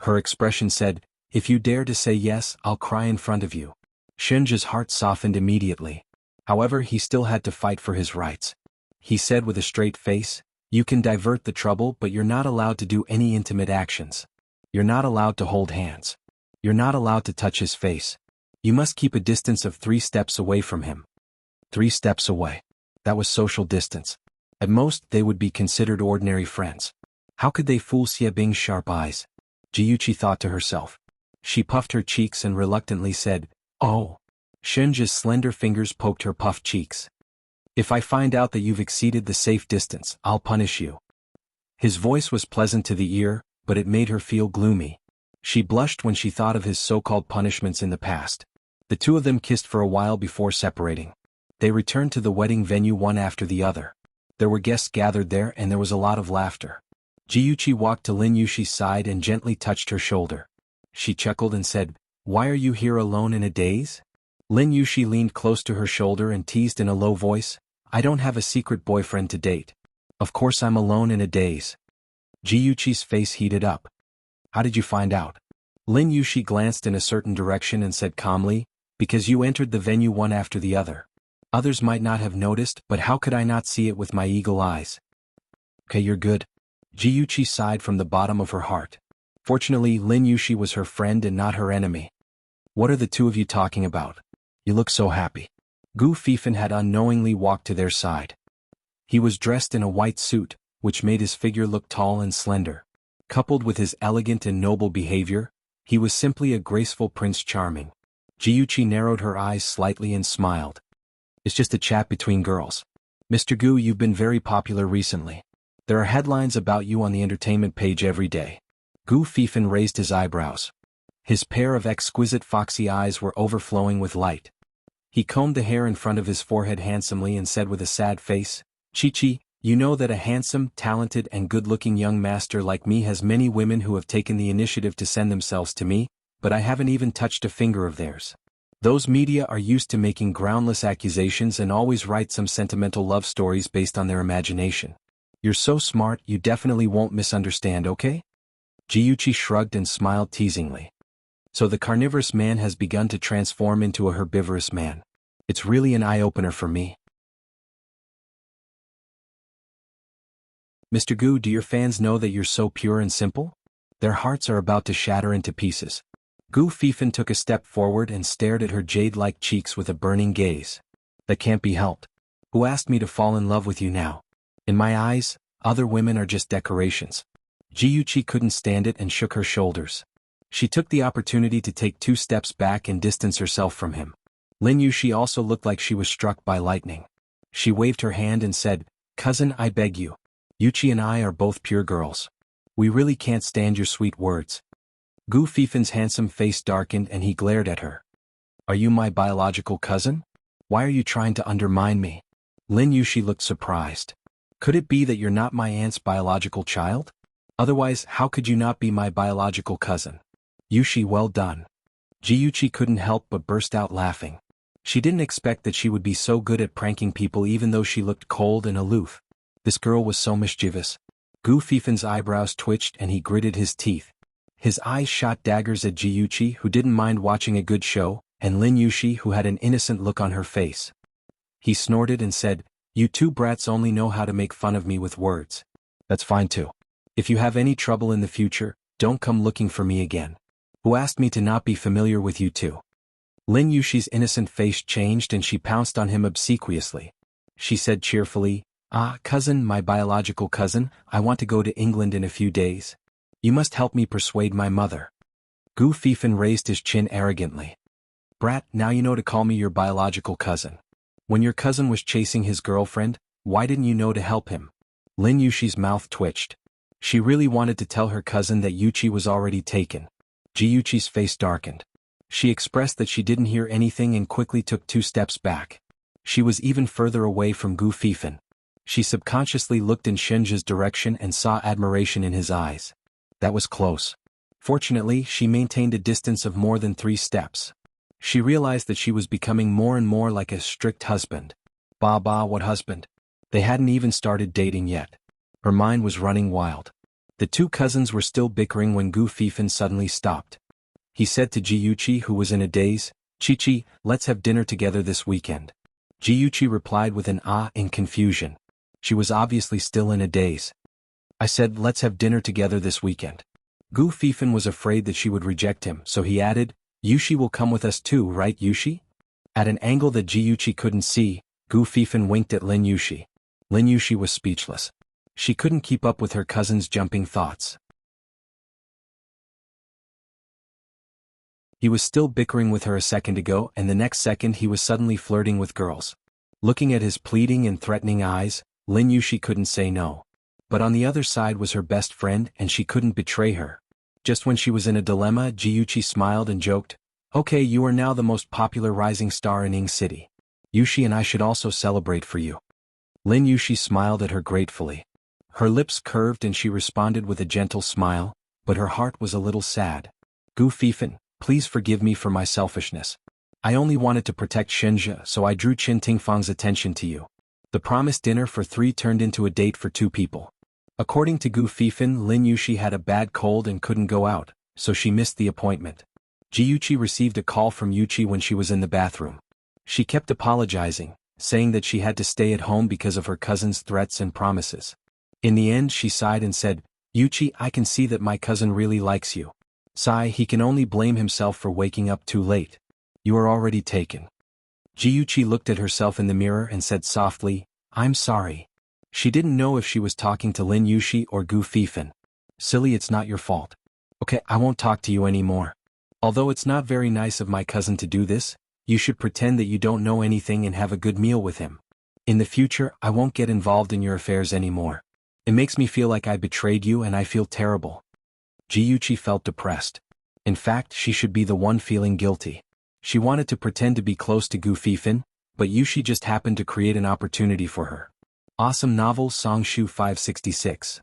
Her expression said, "If you dare to say yes, I'll cry in front of you." Shenja's heart softened immediately. However, he still had to fight for his rights. He said with a straight face, "You can divert the trouble, but you're not allowed to do any intimate actions. You're not allowed to hold hands. You're not allowed to touch his face. You must keep a distance of 3 steps away from him." 3 steps away. That was social distance. At most, they would be considered ordinary friends. How could they fool Xiabing's sharp eyes? Jiuqi thought to herself. She puffed her cheeks and reluctantly said, "Oh." Shenja's slender fingers poked her puffed cheeks. "If I find out that you've exceeded the safe distance, I'll punish you." His voice was pleasant to the ear, but it made her feel gloomy. She blushed when she thought of his so-called punishments in the past. The two of them kissed for a while before separating. They returned to the wedding venue one after the other. There were guests gathered there and there was a lot of laughter. Jiuqi walked to Lin Yushi's side and gently touched her shoulder. She chuckled and said, "Why are you here alone in a daze?" Lin Yushi leaned close to her shoulder and teased in a low voice, "I don't have a secret boyfriend to date. Of course I'm alone in a daze." Jiuqi's face heated up. "How did you find out?" Lin Yushi glanced in a certain direction and said calmly, "Because you entered the venue one after the other. Others might not have noticed, but how could I not see it with my eagle eyes?" "Okay, you're good." Jiuqi sighed from the bottom of her heart. Fortunately, Lin Yushi was her friend and not her enemy. "What are the two of you talking about? You look so happy." Gu Fifan had unknowingly walked to their side. He was dressed in a white suit, which made his figure look tall and slender. Coupled with his elegant and noble behavior, he was simply a graceful Prince Charming. Jiuqi narrowed her eyes slightly and smiled. "It's just a chat between girls. Mr. Gu, you've been very popular recently. There are headlines about you on the entertainment page every day." Gu Fifan raised his eyebrows. His pair of exquisite foxy eyes were overflowing with light. He combed the hair in front of his forehead handsomely and said with a sad face, "Chi-Chi, You know that a handsome, talented and good-looking young master like me has many women who have taken the initiative to send themselves to me, but I haven't even touched a finger of theirs. Those media are used to making groundless accusations and always write some sentimental love stories based on their imagination. You're so smart, you definitely won't misunderstand, okay? Jiuchi shrugged and smiled teasingly. So the carnivorous man has begun to transform into a herbivorous man. It's really an eye-opener for me. Mr. Gu, do your fans know that you're so pure and simple? Their hearts are about to shatter into pieces. Gu Fifan took a step forward and stared at her jade-like cheeks with a burning gaze. That can't be helped. Who asked me to fall in love with you now? In my eyes, other women are just decorations. Jiuchi couldn't stand it and shook her shoulders. She took the opportunity to take 2 steps back and distance herself from him. Lin Yushi also looked like she was struck by lightning. She waved her hand and said, "Cousin, I beg you. Yuchi and I are both pure girls. We really can't stand your sweet words." Gu Fifan's handsome face darkened and he glared at her. "Are you my biological cousin? Why are you trying to undermine me?" Lin Yushi looked surprised. "Could it be that you're not my aunt's biological child? Otherwise, how could you not be my biological cousin?" "Yushi, well done." Jiuchi couldn't help but burst out laughing. She didn't expect that she would be so good at pranking people even though she looked cold and aloof. This girl was so mischievous. Gu Fifan's eyebrows twitched and he gritted his teeth. His eyes shot daggers at Jiuchi, who didn't mind watching a good show, and Lin Yushi, who had an innocent look on her face. He snorted and said, "You two brats only know how to make fun of me with words. That's fine too. If you have any trouble in the future, don't come looking for me again. Who asked me to not be familiar with you two?" Lin Yushi's innocent face changed and she pounced on him obsequiously. She said cheerfully, "Ah, cousin, my biological cousin, I want to go to England in a few days. You must help me persuade my mother." Gu Fifan raised his chin arrogantly. "Brat, now you know to call me your biological cousin. When your cousin was chasing his girlfriend, why didn't you know to help him?" Lin Yushi's mouth twitched. She really wanted to tell her cousin that Yuchi was already taken. Jiuchi's face darkened. She expressed that she didn't hear anything and quickly took 2 steps back. She was even further away from Gu Fifan. She subconsciously looked in Shenja's direction and saw admiration in his eyes. That was close. Fortunately, she maintained a distance of more than 3 steps. She realized that she was becoming more and more like a strict husband. Bah, what husband? They hadn't even started dating yet. Her mind was running wild. The 2 cousins were still bickering when Gu Fifan suddenly stopped. He said to Jiuchi, who was in a daze, "Chi-Chi, let's have dinner together this weekend." Jiuchi replied with an ah in confusion. She was obviously still in a daze. "I said let's have dinner together this weekend." Gu Fifan was afraid that she would reject him, so he added, "Yushi will come with us too, right Yushi?" At an angle that Jiuchi couldn't see, Gu Fifan winked at Lin Yushi. Lin Yushi was speechless. She couldn't keep up with her cousin's jumping thoughts. He was still bickering with her a second ago and the next second he was suddenly flirting with girls. Looking at his pleading and threatening eyes, Lin Yushi couldn't say no. But on the other side was her best friend and she couldn't betray her. Just when she was in a dilemma, Jiuchi smiled and joked, "Okay, you are now the most popular rising star in Ing City. Yushi and I should also celebrate for you." Lin Yushi smiled at her gratefully. Her lips curved and she responded with a gentle smile, but her heart was a little sad. "Gu Fifan, please forgive me for my selfishness. I only wanted to protect Shenja, so I drew Qin Tingfang's attention to you." The promised dinner for 3 turned into a date for 2 people. According to Gu Fifan, Lin Yushi had a bad cold and couldn't go out, so she missed the appointment. Jiuchi received a call from Yuchi when she was in the bathroom. She kept apologizing, saying that she had to stay at home because of her cousin's threats and promises. In the end she sighed and said, "Yuchi, I can see that my cousin really likes you." Sigh, he can only blame himself for waking up too late. "You are already taken." Jiuchi looked at herself in the mirror and said softly, "I'm sorry." She didn't know if she was talking to Lin Yushi or Gu Fifan. "Silly, it's not your fault. Okay, I won't talk to you anymore. Although it's not very nice of my cousin to do this, you should pretend that you don't know anything and have a good meal with him. In the future, I won't get involved in your affairs anymore. It makes me feel like I betrayed you and I feel terrible." Jiuchi felt depressed. In fact, she should be the one feeling guilty. She wanted to pretend to be close to Gu Fifan, but Yushi just happened to create an opportunity for her. Awesome novel Song Shu 566.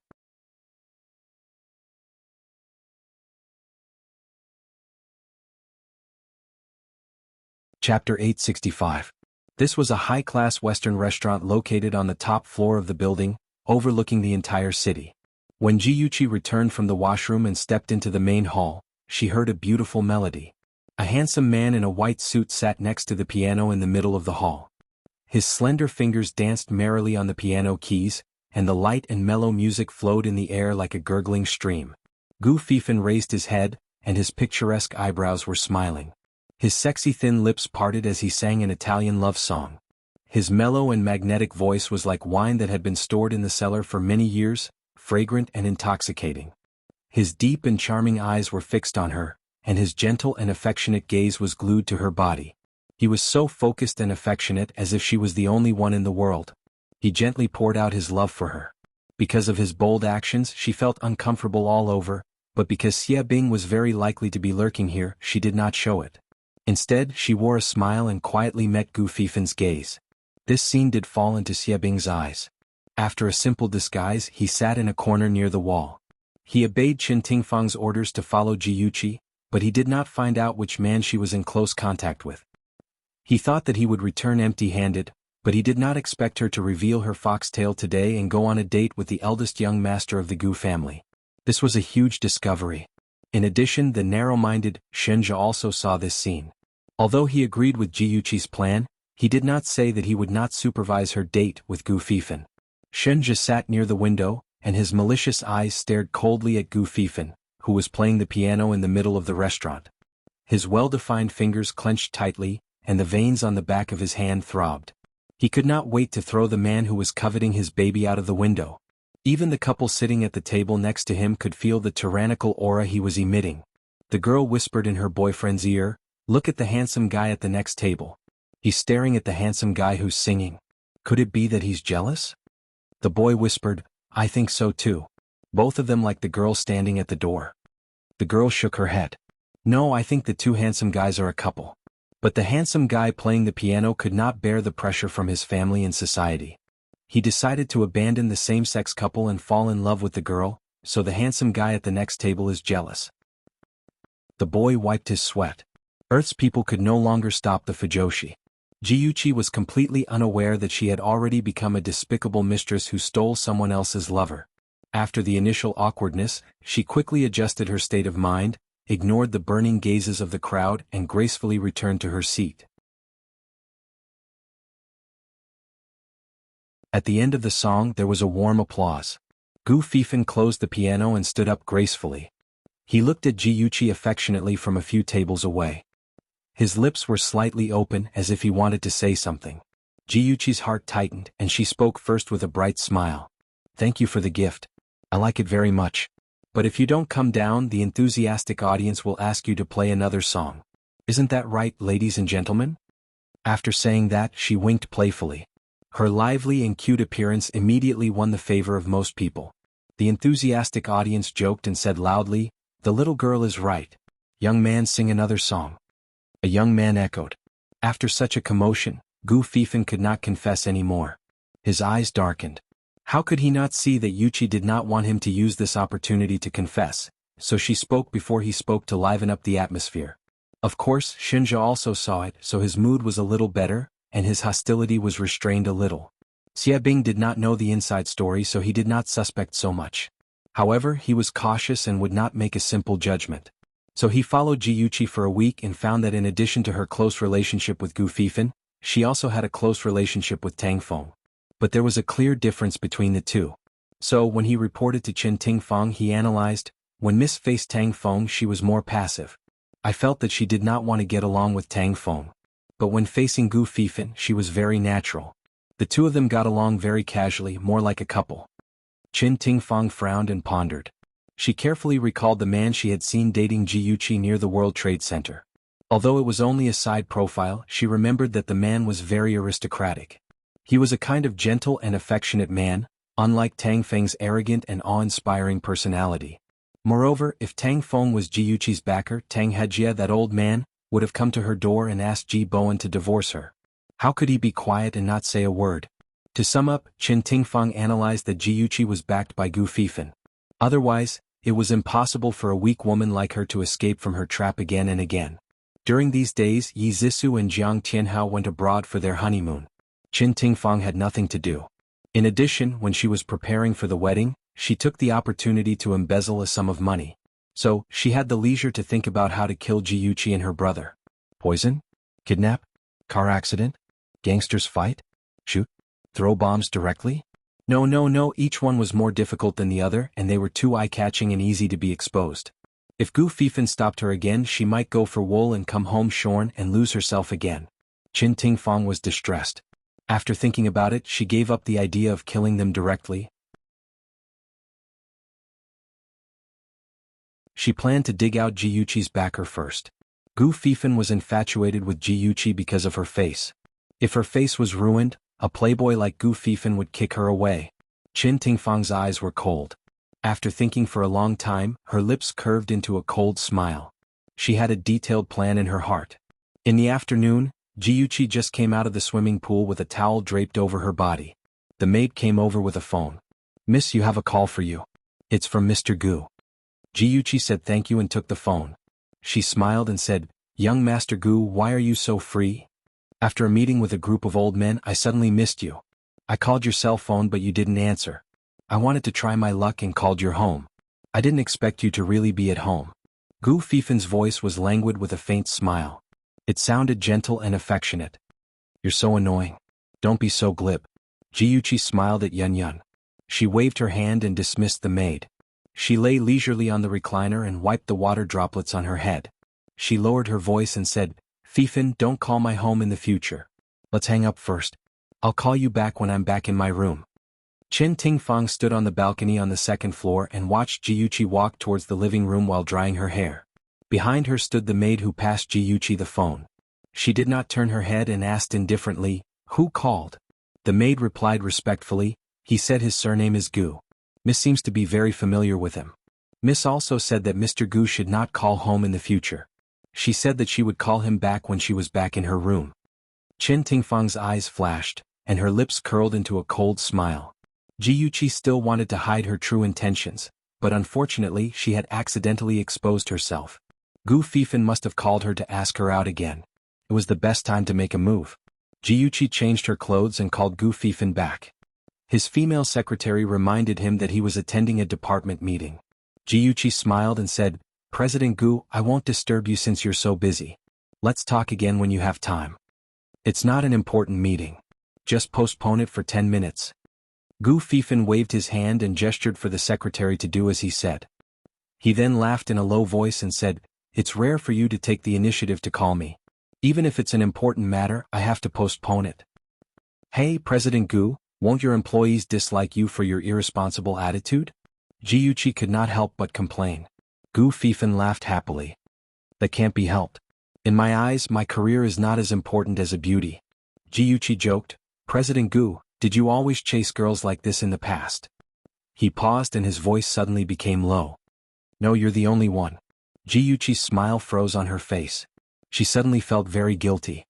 Chapter 865. This was a high-class Western restaurant located on the top floor of the building, overlooking the entire city. When Jiyuchi returned from the washroom and stepped into the main hall, she heard a beautiful melody. A handsome man in a white suit sat next to the piano in the middle of the hall. His slender fingers danced merrily on the piano keys, and the light and mellow music flowed in the air like a gurgling stream. Gu Fifan raised his head, and his picturesque eyebrows were smiling. His sexy thin lips parted as he sang an Italian love song. His mellow and magnetic voice was like wine that had been stored in the cellar for many years, fragrant and intoxicating. His deep and charming eyes were fixed on her, and his gentle and affectionate gaze was glued to her body. He was so focused and affectionate as if she was the only one in the world. He gently poured out his love for her. Because of his bold actions, she felt uncomfortable all over, but because Xie Bing was very likely to be lurking here, she did not show it. Instead, she wore a smile and quietly met Gu Fifan's gaze. This scene did fall into Xie Bing's eyes. After a simple disguise, he sat in a corner near the wall. He obeyed Qin Tingfang's orders to follow Jiyuchi, but he did not find out which man she was in close contact with. He thought that he would return empty-handed, but he did not expect her to reveal her foxtail today and go on a date with the eldest young master of the Gu family. This was a huge discovery. In addition, the narrow-minded Shenja also saw this scene. Although he agreed with Jiyuchi's plan, he did not say that he would not supervise her date with Gu Fifan. Shenja sat near the window, and his malicious eyes stared coldly at Gu Fifan, who was playing the piano in the middle of the restaurant. His well-defined fingers clenched tightly, and the veins on the back of his hand throbbed. He could not wait to throw the man who was coveting his baby out of the window. Even the couple sitting at the table next to him could feel the tyrannical aura he was emitting. The girl whispered in her boyfriend's ear, "Look at the handsome guy at the next table. He's staring at the handsome guy who's singing. Could it be that he's jealous?" The boy whispered, "I think so too." Both of them like the girl standing at the door. The girl shook her head. "No, I think the two handsome guys are a couple." But the handsome guy playing the piano could not bear the pressure from his family and society. He decided to abandon the same-sex couple and fall in love with the girl, so the handsome guy at the next table is jealous. The boy wiped his sweat. Earth's people could no longer stop the Fujoshi. Jiyuchi was completely unaware that she had already become a despicable mistress who stole someone else's lover. After the initial awkwardness, she quickly adjusted her state of mind, ignored the burning gazes of the crowd and gracefully returned to her seat. At the end of the song there was a warm applause. Gu Fifan closed the piano and stood up gracefully. He looked at Jiyuchi affectionately from a few tables away. His lips were slightly open as if he wanted to say something. Jiyuchi's heart tightened and she spoke first with a bright smile. "Thank you for the gift. I like it very much. But if you don't come down, the enthusiastic audience will ask you to play another song. Isn't that right, ladies and gentlemen?" After saying that, she winked playfully. Her lively and cute appearance immediately won the favor of most people. The enthusiastic audience joked and said loudly, "The little girl is right. Young man, sing another song." A young man echoed. After such a commotion, Gu Fifan could not confess any more. His eyes darkened. How could he not see that Yuchi did not want him to use this opportunity to confess, so she spoke before he spoke to liven up the atmosphere. Of course, Shinja also saw it, so his mood was a little better, and his hostility was restrained a little. Xie Bing did not know the inside story, so he did not suspect so much. However, he was cautious and would not make a simple judgment. So he followed Jiyuchi for a week and found that in addition to her close relationship with Gu Fifan, she also had a close relationship with Tang Feng. But there was a clear difference between the two. So when he reported to Qin Tingfang, he analyzed, when Miss faced Tang Feng she was more passive. I felt that she did not want to get along with Tang Feng. But when facing Gu Fifan she was very natural. The two of them got along very casually, more like a couple. Qin Tingfang frowned and pondered. She carefully recalled the man she had seen dating Jiyuchi near the World Trade Center. Although it was only a side profile, she remembered that the man was very aristocratic. He was a kind of gentle and affectionate man, unlike Tang Feng's arrogant and awe-inspiring personality. Moreover, if Tang Feng was Jiyuchi's backer, Tang Hejia, that old man, would have come to her door and asked Ji Bowen to divorce her. How could he be quiet and not say a word? To sum up, Qin Tingfang analyzed that Jiuqi was backed by Gu Fifan. Otherwise, it was impossible for a weak woman like her to escape from her trap again and again. During these days, Yi Zissou and Jiang Tianhao went abroad for their honeymoon. Qin Tingfang had nothing to do. In addition, when she was preparing for the wedding, she took the opportunity to embezzle a sum of money. So, she had the leisure to think about how to kill Jiuqi and her brother. Poison? Kidnap? Car accident? Gangsters fight? Shoot? Throw bombs directly? No, each one was more difficult than the other and they were too eye-catching and easy to be exposed. If Gu Fifan stopped her again, she might go for wool and come home shorn and lose herself again. Qin Tingfang was distressed. After thinking about it, she gave up the idea of killing them directly. She planned to dig out Jiuqi's backer first. Gu Fifan was infatuated with Jiuqi because of her face. If her face was ruined, a playboy like Gu Fifan would kick her away. Qin Tingfang's eyes were cold. After thinking for a long time, her lips curved into a cold smile. She had a detailed plan in her heart. In the afternoon, Jiuqi just came out of the swimming pool with a towel draped over her body. The maid came over with a phone. "Miss, you have a call for you. It's from Mr. Gu." Jiuqi said thank you and took the phone. She smiled and said, "Young Master Gu, why are you so free? After a meeting with a group of old men, I suddenly missed you. I called your cell phone but you didn't answer. I wanted to try my luck and called your home. I didn't expect you to really be at home." Gu Fifan's voice was languid with a faint smile. It sounded gentle and affectionate. "You're so annoying. Don't be so glib." Jiuqi smiled at Yun. She waved her hand and dismissed the maid. She lay leisurely on the recliner and wiped the water droplets on her head. She lowered her voice and said, "Fifan, don't call my home in the future. Let's hang up first. I'll call you back when I'm back in my room." Qin Tingfang stood on the balcony on the second floor and watched Jiuqi walk towards the living room while drying her hair. Behind her stood the maid who passed Jiuqi the phone. She did not turn her head and asked indifferently, "Who called?" The maid replied respectfully, "He said his surname is Gu. Miss seems to be very familiar with him. Miss also said that Mr. Gu should not call home in the future. She said that she would call him back when she was back in her room." Qin Tingfang's eyes flashed, and her lips curled into a cold smile. Jiuqi still wanted to hide her true intentions, but unfortunately she had accidentally exposed herself. Gu Fifan must have called her to ask her out again. It was the best time to make a move. Jiuqi changed her clothes and called Gu Fifan back. His female secretary reminded him that he was attending a department meeting. Jiuqi smiled and said, "President Gu, I won't disturb you since you're so busy. Let's talk again when you have time. It's not an important meeting. Just postpone it for 10 minutes. Gu Fifan waved his hand and gestured for the secretary to do as he said. He then laughed in a low voice and said, "It's rare for you to take the initiative to call me. Even if it's an important matter, I have to postpone it." "Hey, President Gu, won't your employees dislike you for your irresponsible attitude?" Jiuqi could not help but complain. Gu Fifan laughed happily. "That can't be helped. In my eyes, my career is not as important as a beauty." Jiuqi joked, "President Gu, did you always chase girls like this in the past?" He paused and his voice suddenly became low. "No, you're the only one." Jiuqi's smile froze on her face. She suddenly felt very guilty.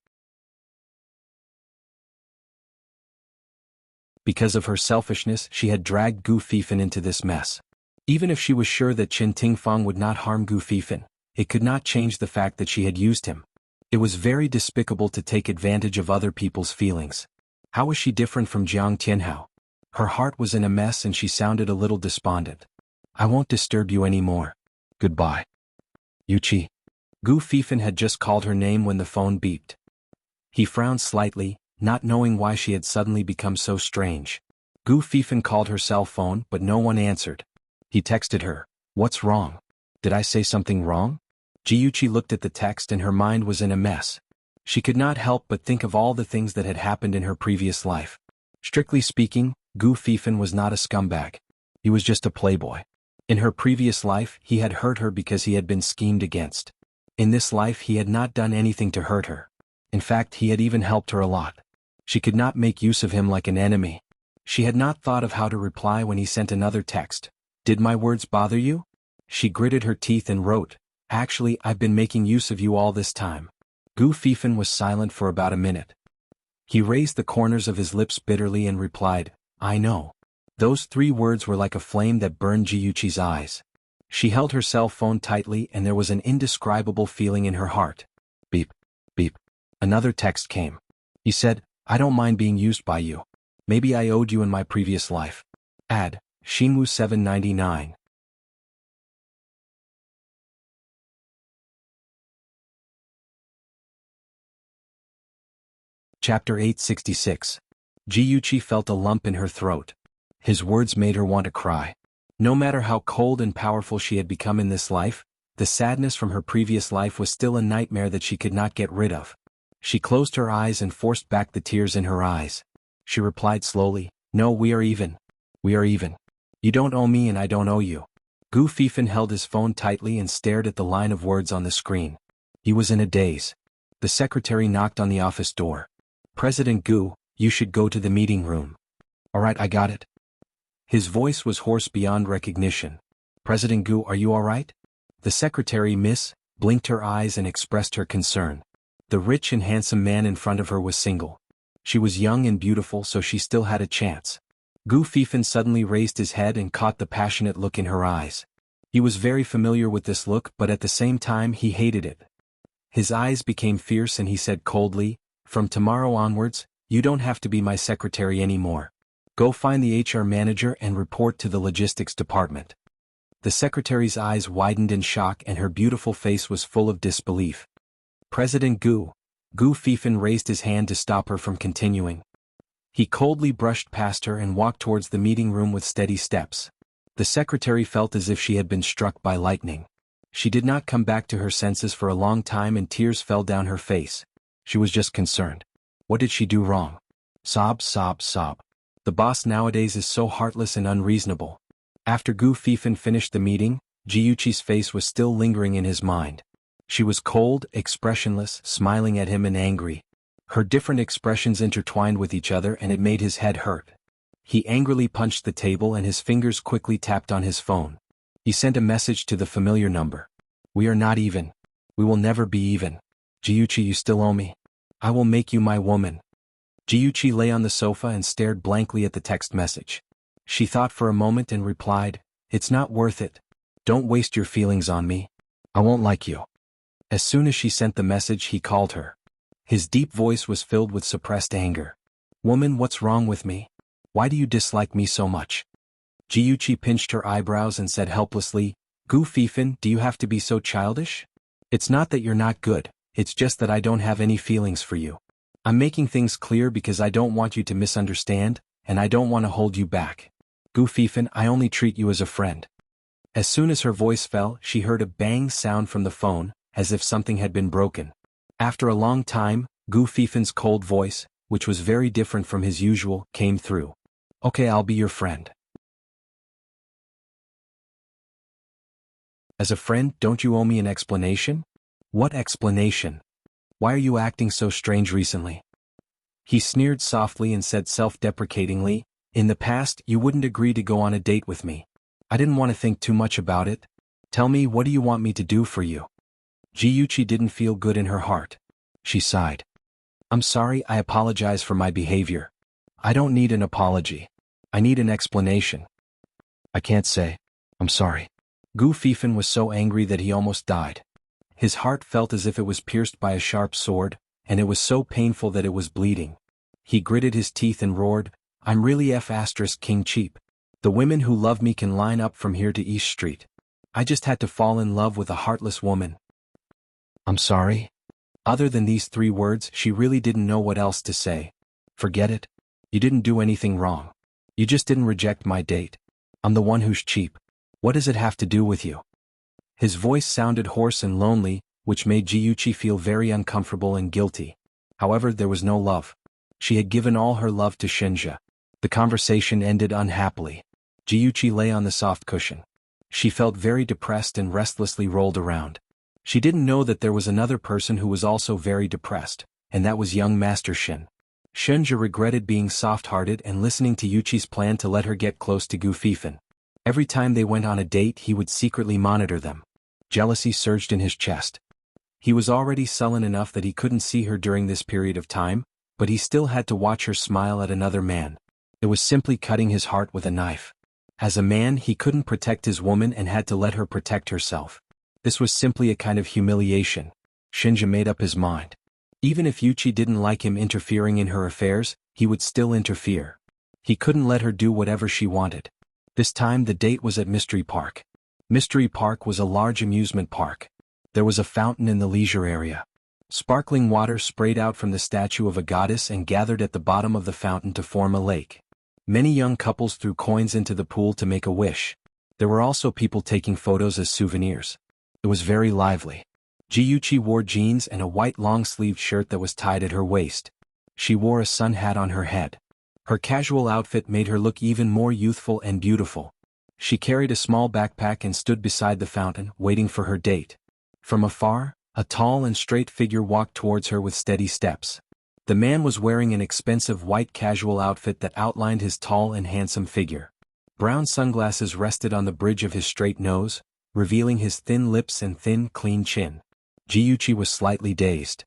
Because of her selfishness, she had dragged Gu Fifan into this mess. Even if she was sure that Qin Tingfang would not harm Gu Fifan, it could not change the fact that she had used him. It was very despicable to take advantage of other people's feelings. How was she different from Jiang Tianhao? Her heart was in a mess and she sounded a little despondent. "I won't disturb you anymore. Goodbye. Yuqi." Gu Fifan had just called her name when the phone beeped. He frowned slightly, not knowing why she had suddenly become so strange. Gu Fifan called her cell phone but no one answered. He texted her, "What's wrong? Did I say something wrong?" Jiuqi looked at the text and her mind was in a mess. She could not help but think of all the things that had happened in her previous life. Strictly speaking, Gu Fifan was not a scumbag. He was just a playboy. In her previous life, he had hurt her because he had been schemed against. In this life, he had not done anything to hurt her. In fact, he had even helped her a lot. She could not make use of him like an enemy. She had not thought of how to reply when he sent another text. "Did my words bother you?" She gritted her teeth and wrote, "Actually, I've been making use of you all this time." Gu Fifan was silent for about a minute. He raised the corners of his lips bitterly and replied, I know. Those 3 words were like a flame that burned Jiuqi's eyes. She held her cell phone tightly and there was an indescribable feeling in her heart. Beep. Beep. Another text came. He said, I don't mind being used by you. Maybe I owed you in my previous life. Add, Xinwu 799. Chapter 866. Jiuqi felt a lump in her throat. His words made her want to cry. No matter how cold and powerful she had become in this life, the sadness from her previous life was still a nightmare that she could not get rid of. She closed her eyes and forced back the tears in her eyes. She replied slowly, No, we are even. We are even. You don't owe me and I don't owe you. Gu Fifan held his phone tightly and stared at the line of words on the screen. He was in a daze. The secretary knocked on the office door. President Gu, you should go to the meeting room. All right, I got it. His voice was hoarse beyond recognition. President Gu, are you all right? The secretary, miss, blinked her eyes and expressed her concern. The rich and handsome man in front of her was single. She was young and beautiful, so she still had a chance. Gu Fifan suddenly raised his head and caught the passionate look in her eyes. He was very familiar with this look, but at the same time he hated it. His eyes became fierce and he said coldly, From tomorrow onwards, you don't have to be my secretary anymore. Go find the HR manager and report to the logistics department. The secretary's eyes widened in shock and her beautiful face was full of disbelief. President Gu Fifan raised his hand to stop her from continuing. He coldly brushed past her and walked towards the meeting room with steady steps. The secretary felt as if she had been struck by lightning. She did not come back to her senses for a long time and tears fell down her face. She was just concerned. What did she do wrong? Sob, sob, sob. The boss nowadays is so heartless and unreasonable. After Gu Fifan finished the meeting, Jiuqi's face was still lingering in his mind. She was cold, expressionless, smiling at him and angry. Her different expressions intertwined with each other and it made his head hurt. He angrily punched the table and his fingers quickly tapped on his phone. He sent a message to the familiar number. We are not even. We will never be even. Jiuqi, you still owe me. I will make you my woman. Jiuqi lay on the sofa and stared blankly at the text message. She thought for a moment and replied, It's not worth it. Don't waste your feelings on me. I won't like you. As soon as she sent the message, he called her. His deep voice was filled with suppressed anger. Woman, what's wrong with me? Why do you dislike me so much? Jiuqi pinched her eyebrows and said helplessly, Gu Fifan, do you have to be so childish? It's not that you're not good, it's just that I don't have any feelings for you. I'm making things clear because I don't want you to misunderstand, and I don't want to hold you back. Gu Fifan, I only treat you as a friend. As soon as her voice fell, she heard a bang sound from the phone, as if something had been broken. After a long time, Gu Fifan's cold voice, which was very different from his usual, came through. Okay, I'll be your friend. As a friend, don't you owe me an explanation? What explanation? Why are you acting so strange recently? He sneered softly and said self-deprecatingly, In the past, you wouldn't agree to go on a date with me. I didn't want to think too much about it. Tell me, what do you want me to do for you? Jiuqi didn't feel good in her heart. She sighed. I'm sorry, I apologize for my behavior. I don't need an apology. I need an explanation. I can't say. I'm sorry. Gu Fifan was so angry that he almost died. His heart felt as if it was pierced by a sharp sword, and it was so painful that it was bleeding. He gritted his teeth and roared, I'm really King Cheap. The women who love me can line up from here to East Street. I just had to fall in love with a heartless woman. I'm sorry? Other than these 3 words, she really didn't know what else to say. Forget it. You didn't do anything wrong. You just didn't reject my date. I'm the one who's cheap. What does it have to do with you? His voice sounded hoarse and lonely, which made Jiuqi feel very uncomfortable and guilty. However, there was no love. She had given all her love to Shinja. The conversation ended unhappily. Jiuqi lay on the soft cushion. She felt very depressed and restlessly rolled around. She didn't know that there was another person who was also very depressed, and that was young Master Shin. Shinja regretted being soft-hearted and listening to Yuchi's plan to let her get close to Gu Fifan. Every time they went on a date, he would secretly monitor them. Jealousy surged in his chest. He was already sullen enough that he couldn't see her during this period of time, but he still had to watch her smile at another man. It was simply cutting his heart with a knife. As a man, he couldn't protect his woman and had to let her protect herself. This was simply a kind of humiliation. Shinja made up his mind. Even if Yuchi didn't like him interfering in her affairs, he would still interfere. He couldn't let her do whatever she wanted. This time the date was at Mystery Park. Mystery Park was a large amusement park. There was a fountain in the leisure area. Sparkling water sprayed out from the statue of a goddess and gathered at the bottom of the fountain to form a lake. Many young couples threw coins into the pool to make a wish. There were also people taking photos as souvenirs. It was very lively. Jiuchi wore jeans and a white long-sleeved shirt that was tied at her waist. She wore a sun hat on her head. Her casual outfit made her look even more youthful and beautiful. She carried a small backpack and stood beside the fountain, waiting for her date. From afar, a tall and straight figure walked towards her with steady steps. The man was wearing an expensive white casual outfit that outlined his tall and handsome figure. Brown sunglasses rested on the bridge of his straight nose, revealing his thin lips and thin, clean chin. Jiuchi was slightly dazed.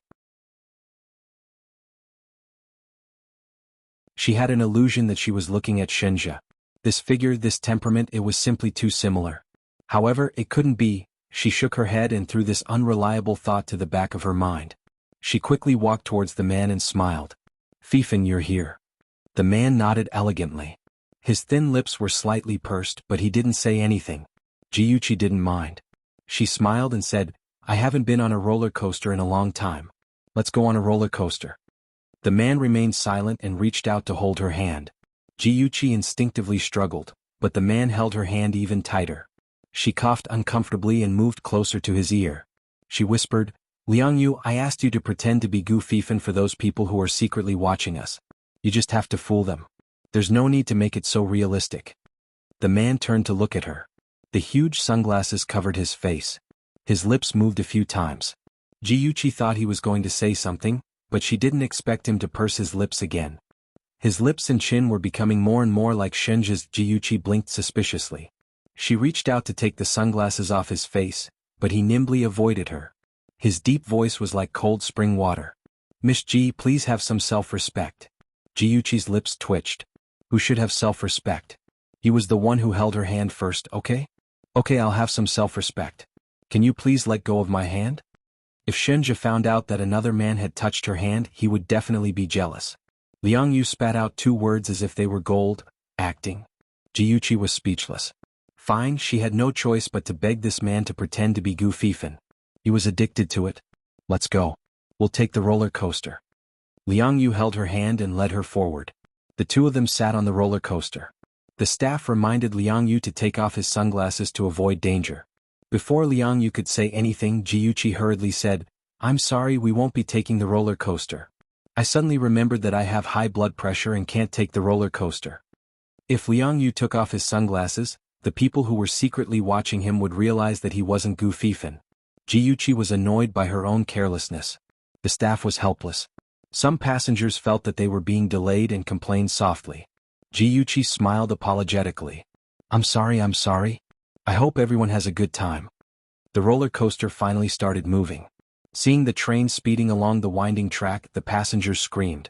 She had an illusion that she was looking at Shinja. This figure, this temperament, it was simply too similar. However, it couldn't be. She shook her head and threw this unreliable thought to the back of her mind. She quickly walked towards the man and smiled. "Fifen, you're here." The man nodded elegantly. His thin lips were slightly pursed, but he didn't say anything. Jiuchi didn't mind. She smiled and said, "I haven't been on a roller coaster in a long time. Let's go on a roller coaster." The man remained silent and reached out to hold her hand. Jiuchi instinctively struggled, but the man held her hand even tighter. She coughed uncomfortably and moved closer to his ear. She whispered, "Liangyu, I asked you to pretend to be Gu Fifen for those people who are secretly watching us. You just have to fool them. There's no need to make it so realistic." The man turned to look at her. The huge sunglasses covered his face. His lips moved a few times. Jiuchi thought he was going to say something, but she didn't expect him to purse his lips again. His lips and chin were becoming more and more like Shinja's. Jiuchi blinked suspiciously. She reached out to take the sunglasses off his face, but he nimbly avoided her. His deep voice was like cold spring water. "Miss Ji, please have some self-respect." Jiuchi's lips twitched. Who should have self-respect? He was the one who held her hand first, okay? Okay, I'll have some self-respect. Can you please let go of my hand? If Shinja found out that another man had touched her hand, he would definitely be jealous. Liangyu spat out two words as if they were gold, acting. Jiuchi was speechless. Fine, she had no choice but to beg this man to pretend to be Gu Fifen. He was addicted to it. "Let's go. We'll take the roller coaster." Liangyu held her hand and led her forward. The two of them sat on the roller coaster. The staff reminded Liangyu to take off his sunglasses to avoid danger. Before Liangyu could say anything, Jiuchi hurriedly said, "I'm sorry, we won't be taking the roller coaster. I suddenly remembered that I have high blood pressure and can't take the roller coaster." If Liangyu took off his sunglasses, the people who were secretly watching him would realize that he wasn't Gu Fifen. Jiuchi was annoyed by her own carelessness. The staff was helpless. Some passengers felt that they were being delayed and complained softly. Jiuchi smiled apologetically. I'm sorry. I hope everyone has a good time." The roller coaster finally started moving. Seeing the train speeding along the winding track, the passengers screamed.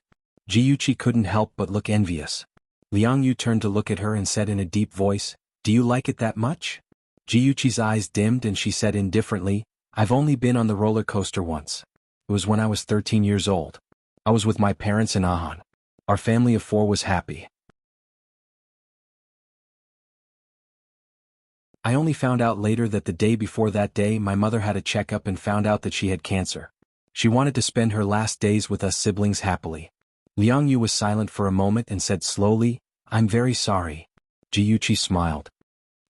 Jiuchi couldn't help but look envious. Liangyu turned to look at her and said in a deep voice, "Do you like it that much?" Jiuchi's eyes dimmed and she said indifferently, "I've only been on the roller coaster once. It was when I was 13 years old. I was with my parents in Ahan. Our family of 4 was happy. I only found out later that the day before that day my mother had a checkup and found out that she had cancer. She wanted to spend her last days with us siblings happily." Liangyu was silent for a moment and said slowly, "I'm very sorry." Jiuchi smiled.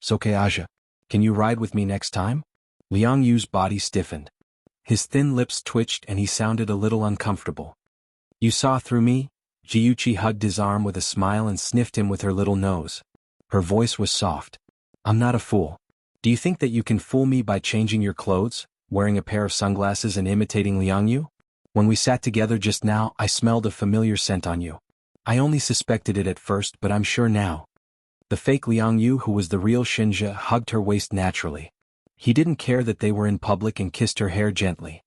"Soke Aja. Can you ride with me next time?" Liangyu's body stiffened. His thin lips twitched and he sounded a little uncomfortable. "You saw through me?" Jiuchi hugged his arm with a smile and sniffed him with her little nose. Her voice was soft. "I'm not a fool. Do you think that you can fool me by changing your clothes, wearing a pair of sunglasses and imitating Liangyu? When we sat together just now, I smelled a familiar scent on you. I only suspected it at first, but I'm sure now." The fake Liangyu, who was the real Shinja, hugged her waist naturally. He didn't care that they were in public and kissed her hair gently.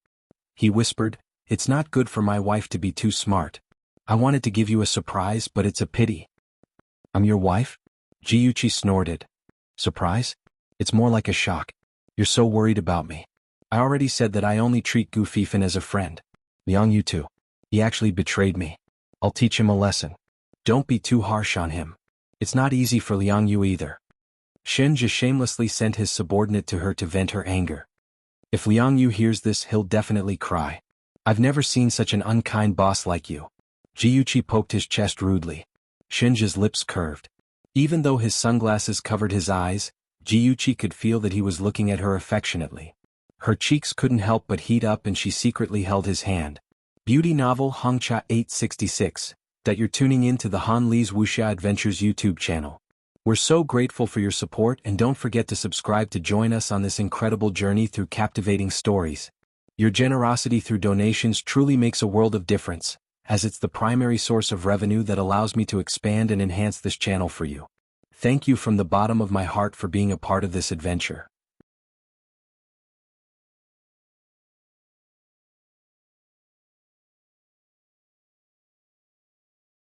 He whispered, "It's not good for my wife to be too smart. I wanted to give you a surprise, but it's a pity. I'm your wife? Jiuchi snorted. Surprise? It's more like a shock. You're so worried about me. I already said that I only treat Gu Fifan as a friend. Liang Yu too. He actually betrayed me. I'll teach him a lesson. Don't be too harsh on him. It's not easy for Liang Yu either. Shen just shamelessly sent his subordinate to her to vent her anger. If Liang Yu hears this, he'll definitely cry. I've never seen such an unkind boss like you. Jiuchi poked his chest rudely. Shen's lips curved. Even though his sunglasses covered his eyes, Jiuchi could feel that he was looking at her affectionately. Her cheeks couldn't help but heat up and she secretly held his hand. Beauty novel Hongcha 866, that you're tuning in to the Han Li's Wuxia Adventures YouTube channel. We're so grateful for your support and don't forget to subscribe to join us on this incredible journey through captivating stories. Your generosity through donations truly makes a world of difference, as it's the primary source of revenue that allows me to expand and enhance this channel for you. Thank you from the bottom of my heart for being a part of this adventure.